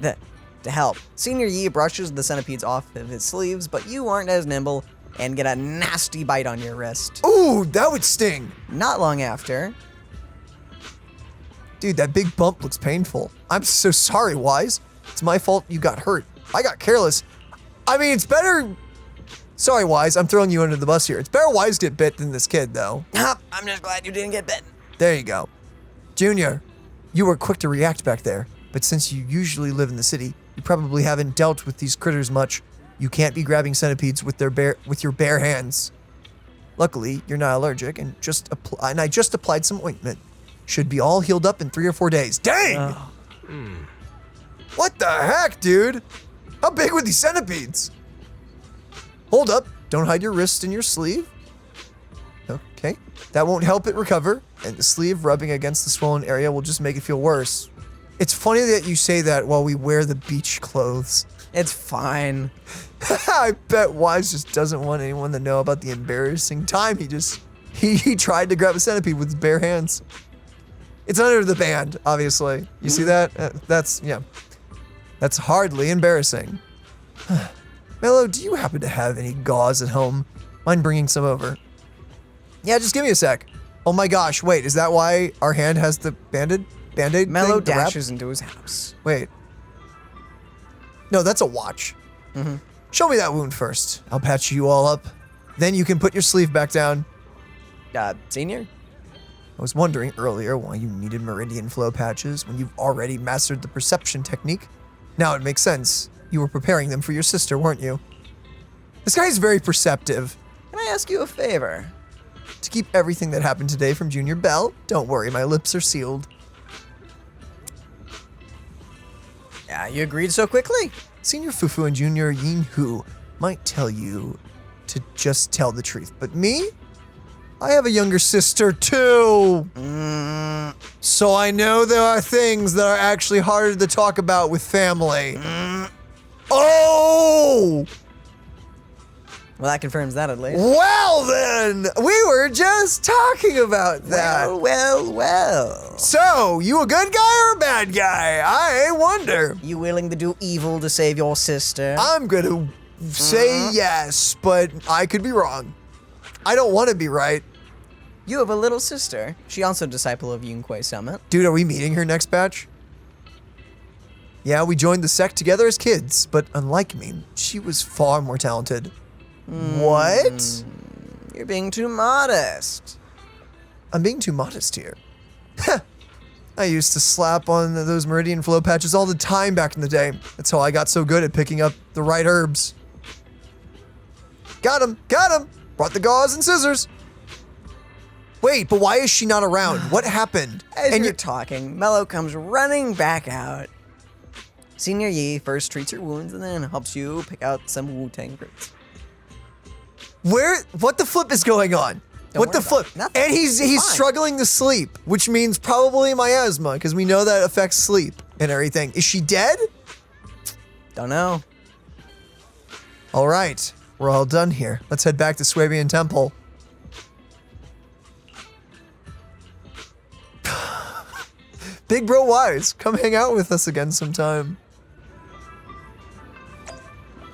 To help. Senior Yi brushes the centipedes off of his sleeves, but you aren't as nimble and get a nasty bite on your wrist. Ooh, that would sting. Not long after. Dude, that big bump looks painful. I'm so sorry, Wise. It's my fault you got hurt. I got careless. I mean, it's better... Sorry, Wise, I'm throwing you under the bus here. It's better Wise get bit than this kid, though. I'm just glad you didn't get bitten. There you go. Junior, you were quick to react back there, but since you usually live in the city, you probably haven't dealt with these critters much. You can't be grabbing centipedes with your bare hands. Luckily, you're not allergic, and I just applied some ointment. Should be all healed up in 3 or 4 days. Dang! What the heck, dude? How big were these centipedes? Hold up, don't hide your wrist in your sleeve. Okay, that won't help it recover, and the sleeve rubbing against the swollen area will just make it feel worse. It's funny that you say that while we wear the beach clothes. It's fine. I bet Wise just doesn't want anyone to know about the embarrassing time he tried to grab a centipede with his bare hands. It's under the band, obviously. You see that? That's hardly embarrassing. Mello, do you happen to have any gauze at home? Mind bringing some over? Yeah, just give me a sec. Oh my gosh, wait, is that why our hand has the Band-Aid Mello thing to wrap? dashes into his house. Wait. No, that's a watch. Show me that wound first. I'll patch you all up. Then you can put your sleeve back down. Senior? I was wondering earlier why you needed meridian flow patches when you've already mastered the perception technique. Now it makes sense. You were preparing them for your sister, weren't you? This guy's very perceptive. Can I ask you a favor? To keep everything that happened today from Junior Bell, don't worry, my lips are sealed. Yeah, you agreed so quickly. Senior Fufu and Junior Yin Hu might tell you to just tell the truth, but me? I have a younger sister too. So I know there are things that are actually harder to talk about with family. Oh! Well, that confirms that at least. Well then, we were just talking about that. Well. So, you a good guy or a bad guy? I wonder. You willing to do evil to save your sister? I'm gonna say yes, but I could be wrong. I don't want to be right. You have a little sister. She also a disciple of Yunquei Summit. Dude, are we meeting her next batch? Yeah, we joined the sect together as kids, but unlike me, she was far more talented. What? You're being too modest. I'm being too modest here. I used to slap on those meridian flow patches all the time back in the day. That's how I got so good at picking up the right herbs. Got him! Brought the gauze and scissors. Wait, but why is she not around? What happened? As you're talking, Mello comes running back out. Senior Yi first treats your wounds and then helps you pick out some Wu-Tang fruits. What the flip is going on? What the flip? Nothing. And he's struggling to sleep, which means probably miasma, because we know that affects sleep and everything. Is she dead? Don't know. All right, we're all done here. Let's head back to Swabian Temple. Big Bro Wise, come hang out with us again sometime.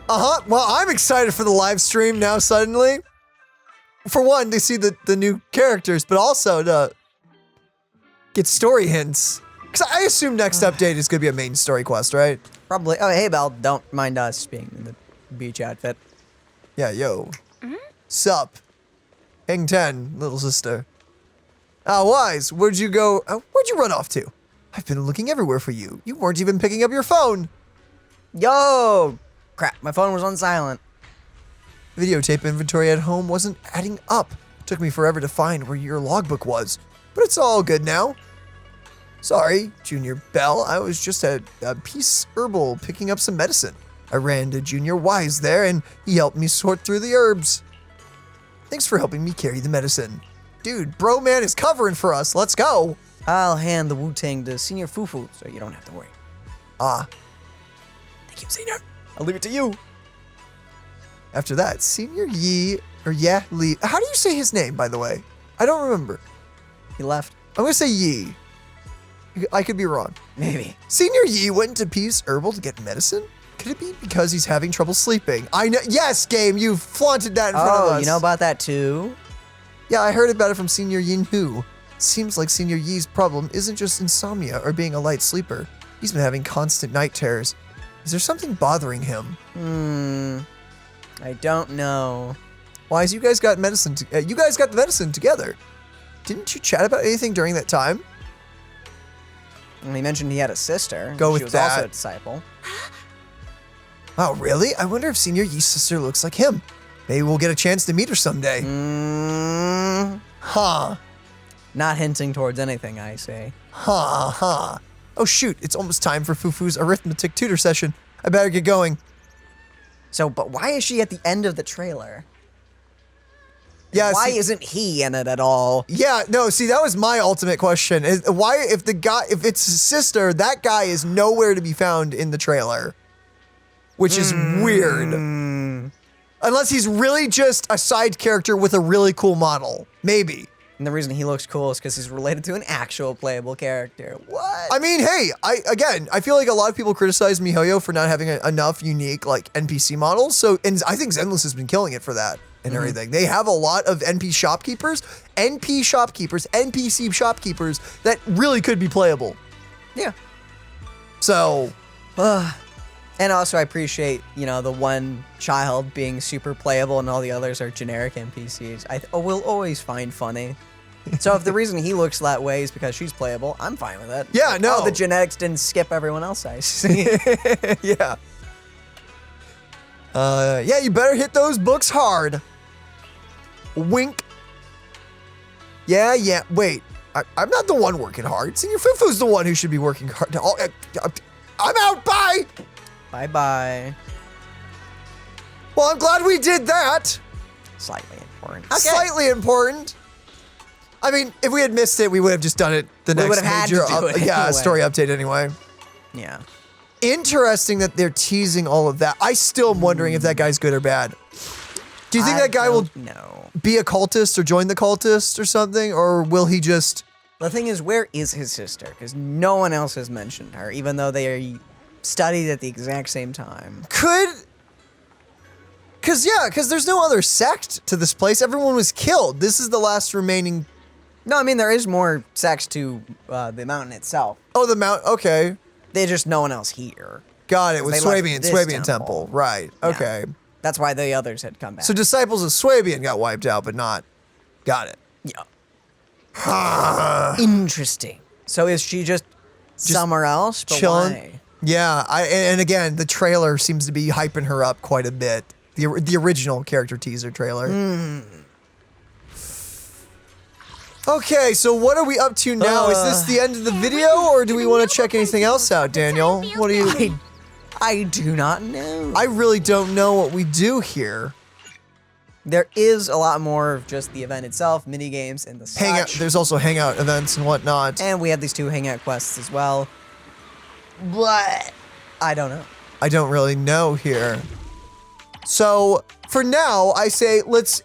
Well, I'm excited for the live stream now suddenly. For one, to see the new characters, but also to get story hints. Because I assume next update is going to be a main story quest, right? Probably. Oh, hey, Belle, don't mind us being in the beach outfit. Yeah, yo. Sup? Hang 10, little sister. Wise, where'd you go? Where'd you run off to? I've been looking everywhere for you. You weren't even picking up your phone. Yo! Crap, my phone was on silent. Videotape inventory at home wasn't adding up. It took me forever to find where your logbook was, but it's all good now. Sorry, Junior Bell, I was just at Peace Herbal picking up some medicine. I ran to Junior Wise there and he helped me sort through the herbs. Thanks for helping me carry the medicine. Dude, Bro Man is covering for us, let's go. I'll hand the Wu-Tang to Senior Fufu so you don't have to worry. Thank you, Senior. I'll leave it to you. After that, Senior Yi, or yeah, Lee. How do you say his name, by the way? I don't remember. He left. I'm gonna say Yi. I could be wrong. Maybe. Senior Yi went to Peace Herbal to get medicine? Could it be because he's having trouble sleeping? I know. Yes, game, you flaunted that in front of us. Oh, you know about that too? Yeah, I heard about it from Senior Yin Hu. Seems like Senior Yi's problem isn't just insomnia or being a light sleeper. He's been having constant night terrors. Is there something bothering him? I don't know. Wise, you guys got medicine. You guys got the medicine together. Didn't you chat about anything during that time? Well, he mentioned he had a sister. Go with she was that. also a disciple. Oh, really? I wonder if Senior Yi's sister looks like him. Maybe we'll get a chance to meet her someday. Huh. Not hinting towards anything, I say. Huh. Oh shoot, it's almost time for Fufu's arithmetic tutor session. I better get going. So, but why is she at the end of the trailer? Yeah. Why isn't he in it at all? Yeah, no, see, that was my ultimate question. Why, if it's his sister, that guy is nowhere to be found in the trailer. Which is weird. Unless he's really just a side character with a really cool model. Maybe. And the reason he looks cool is because he's related to an actual playable character. What? I mean, hey, I feel like a lot of people criticize MiHoYo for not having enough unique, like, NPC models. So, and I think Zenless has been killing it for that and everything. They have a lot of NPC shopkeepers that really could be playable. Yeah. So. And also I appreciate, the one child being super playable and all the others are generic NPCs. We'll always find funny. So if the reason he looks that way is because she's playable, I'm fine with it. Yeah, no. Oh, the genetics didn't skip everyone else, I see. Yeah. Yeah, you better hit those books hard. Wink. Yeah, wait. I'm not the one working hard. Senior Fufu's the one who should be working hard. I'm out, bye! Bye-bye. Well, I'm glad we did that. Slightly important. Okay. Slightly important. I mean, if we had missed it, we would have just done it the We next would have had to do it anyway. story update anyway. Yeah. Interesting that they're teasing all of that. I still am wondering if that guy's good or bad. Do you think that guy will be a cultist or join the cultist or something? Or will he just... The thing is, where is his sister? Because no one else has mentioned her, even though they studied at the exact same time. Because there's no other sect to this place. Everyone was killed. This is the last remaining... No, I mean, there is more sects to the mountain itself. Oh, the mountain. Okay. There's just no one else here. Got it. With They left Swabian this Temple. Right. Yeah. Okay. That's why the others had come back. So disciples of Swabian got wiped out, but not... Got it. Yeah. Interesting. So is she just somewhere else? But chilling? why? Yeah. And again, the trailer seems to be hyping her up quite a bit. The original character teaser trailer. Okay, so what are we up to now? Is this the end of the video, or do we want to check anything else out, Daniel? What do you... I do not know. I really don't know what we do here. There is a lot more of just the event itself, mini games, and the such. Hangout. There's also hangout events and whatnot. And we have these 2 hangout quests as well. But I don't know. I don't really know here. So for now, I say let's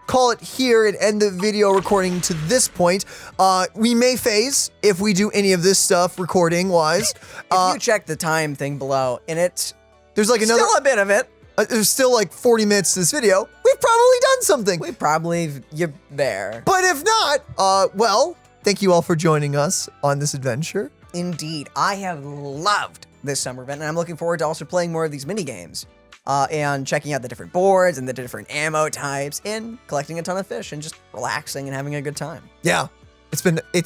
call it here and end the video recording to this point. We may phase if we do any of this stuff recording wise. If you check the time thing below, and there's like another still a bit of it. There's still like 40 minutes to this video. We've probably done something. You're there. But if not, well, thank you all for joining us on this adventure. Indeed, I have loved this summer event, and I'm looking forward to also playing more of these mini games. And checking out the different boards and the different ammo types and collecting a ton of fish and just relaxing and having a good time. Yeah, it's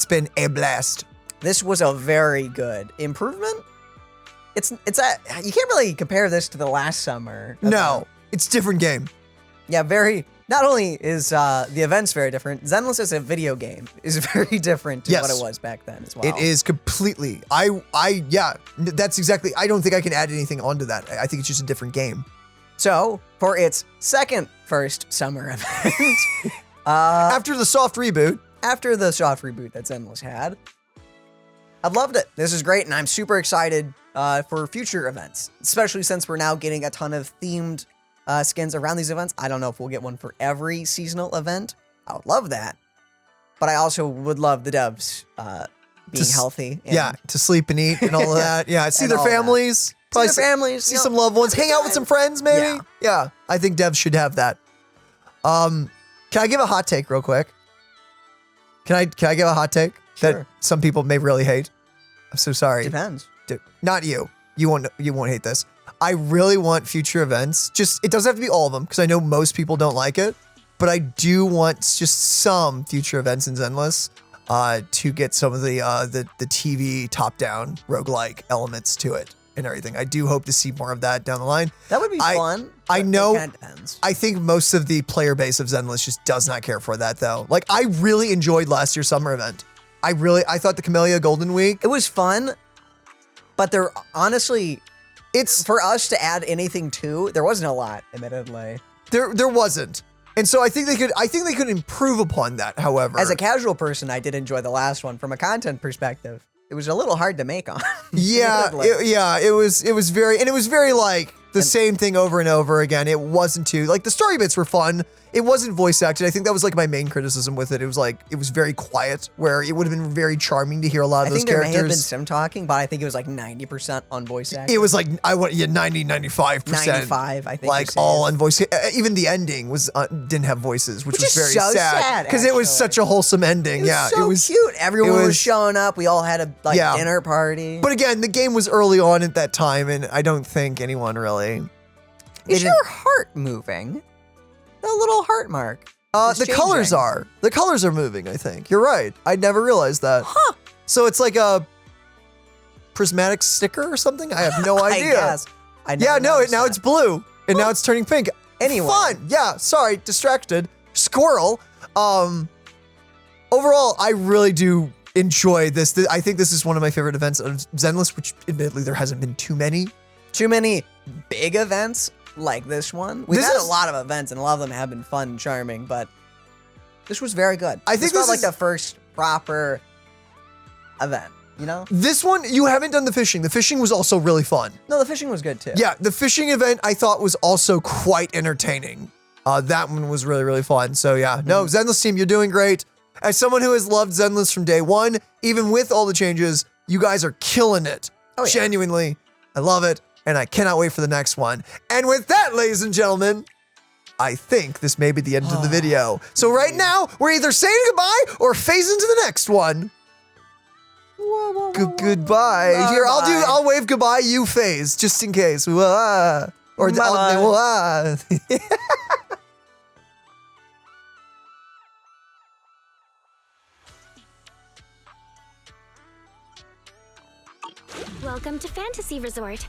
been a blast. This was a very good improvement. You can't really compare this to the last summer. No, it's a different game. Yeah, not only is the events very different, Zenless as a video game is very different to what it was back then as well. It is completely. Yeah, that's exactly. I don't think I can add anything onto that. I think it's just a different game. So, for its first summer event, after the soft reboot that Zenless had, I loved it. This is great, and I'm super excited for future events, especially since we're now getting a ton of themed skins around these events. I don't know if we'll get one for every seasonal event. I would love that. But I also would love the devs being healthy. And to sleep and eat and all of that. Yeah, see their families. Probably see some loved ones. Hang out with some friends, maybe. Yeah, I think devs should have that. Can I give a hot take real quick? Can I give a hot take that some people may really hate? I'm so sorry. Depends. Not you. You won't hate this. I really want future events. It doesn't have to be all of them, because I know most people don't like it, but I do want just some future events in Zenless to get some of the TV top-down roguelike elements to it and everything. I do hope to see more of that down the line. That would be fun. I know. It kind of depends. I think most of the player base of Zenless just does not care for that, though. Like, I really enjoyed last year's summer event. I thought the Camellia Golden Week. It was fun, but honestly, it's for us to add anything to. There wasn't a lot, admittedly. There wasn't, and so I think they could improve upon that. However, as a casual person, I did enjoy the last one. From a content perspective, it was a little hard to make on. It was very like the same thing over and over again. It wasn't too like the story bits were fun. It wasn't voice acted. I think that was like my main criticism with it. It was very quiet, where it would have been very charming to hear a lot of those characters. I think there may have been some talking, but I think it was like 90% on voice acting. It was like 95%. 95, I think. Like all on voice. Even the ending didn't have voices, which was very so sad because it was such a wholesome ending. It was cute. Everyone was showing up. We all had a dinner party. But again, the game was early on at that time, and I don't think anyone really. Is your heart moving? The little heart mark. The colors are. The colors are moving, I think. You're right. I never realized that. Huh. So it's like a prismatic sticker or something? I have no idea. Now it's blue. And now it's turning pink. Anyway. Fun. Yeah, sorry, distracted. Squirrel. Overall, I really do enjoy this. I think this is one of my favorite events of Zenless, which admittedly there hasn't been too many. Too many big events like this one. We've had a lot of events, and a lot of them have been fun and charming, but This was very good. I think this felt this like is- the first proper event, you know? This one, you haven't done the fishing. The fishing was also really fun. No, the fishing was good too. Yeah, the fishing event I thought was also quite entertaining. That one was really, really fun. So yeah, no, Zenless team, you're doing great. As someone who has loved Zenless from day one, even with all the changes, you guys are killing it. Oh, yeah. Genuinely, I love it, and I cannot wait for the next one. And with that, ladies and gentlemen, I think this may be the end of the video. So right now, we're either saying goodbye or phasing to the next one. Goodbye. Here, I'll wave goodbye, you phase, just in case. Wah. Or wah. Welcome to Fantasy Resort.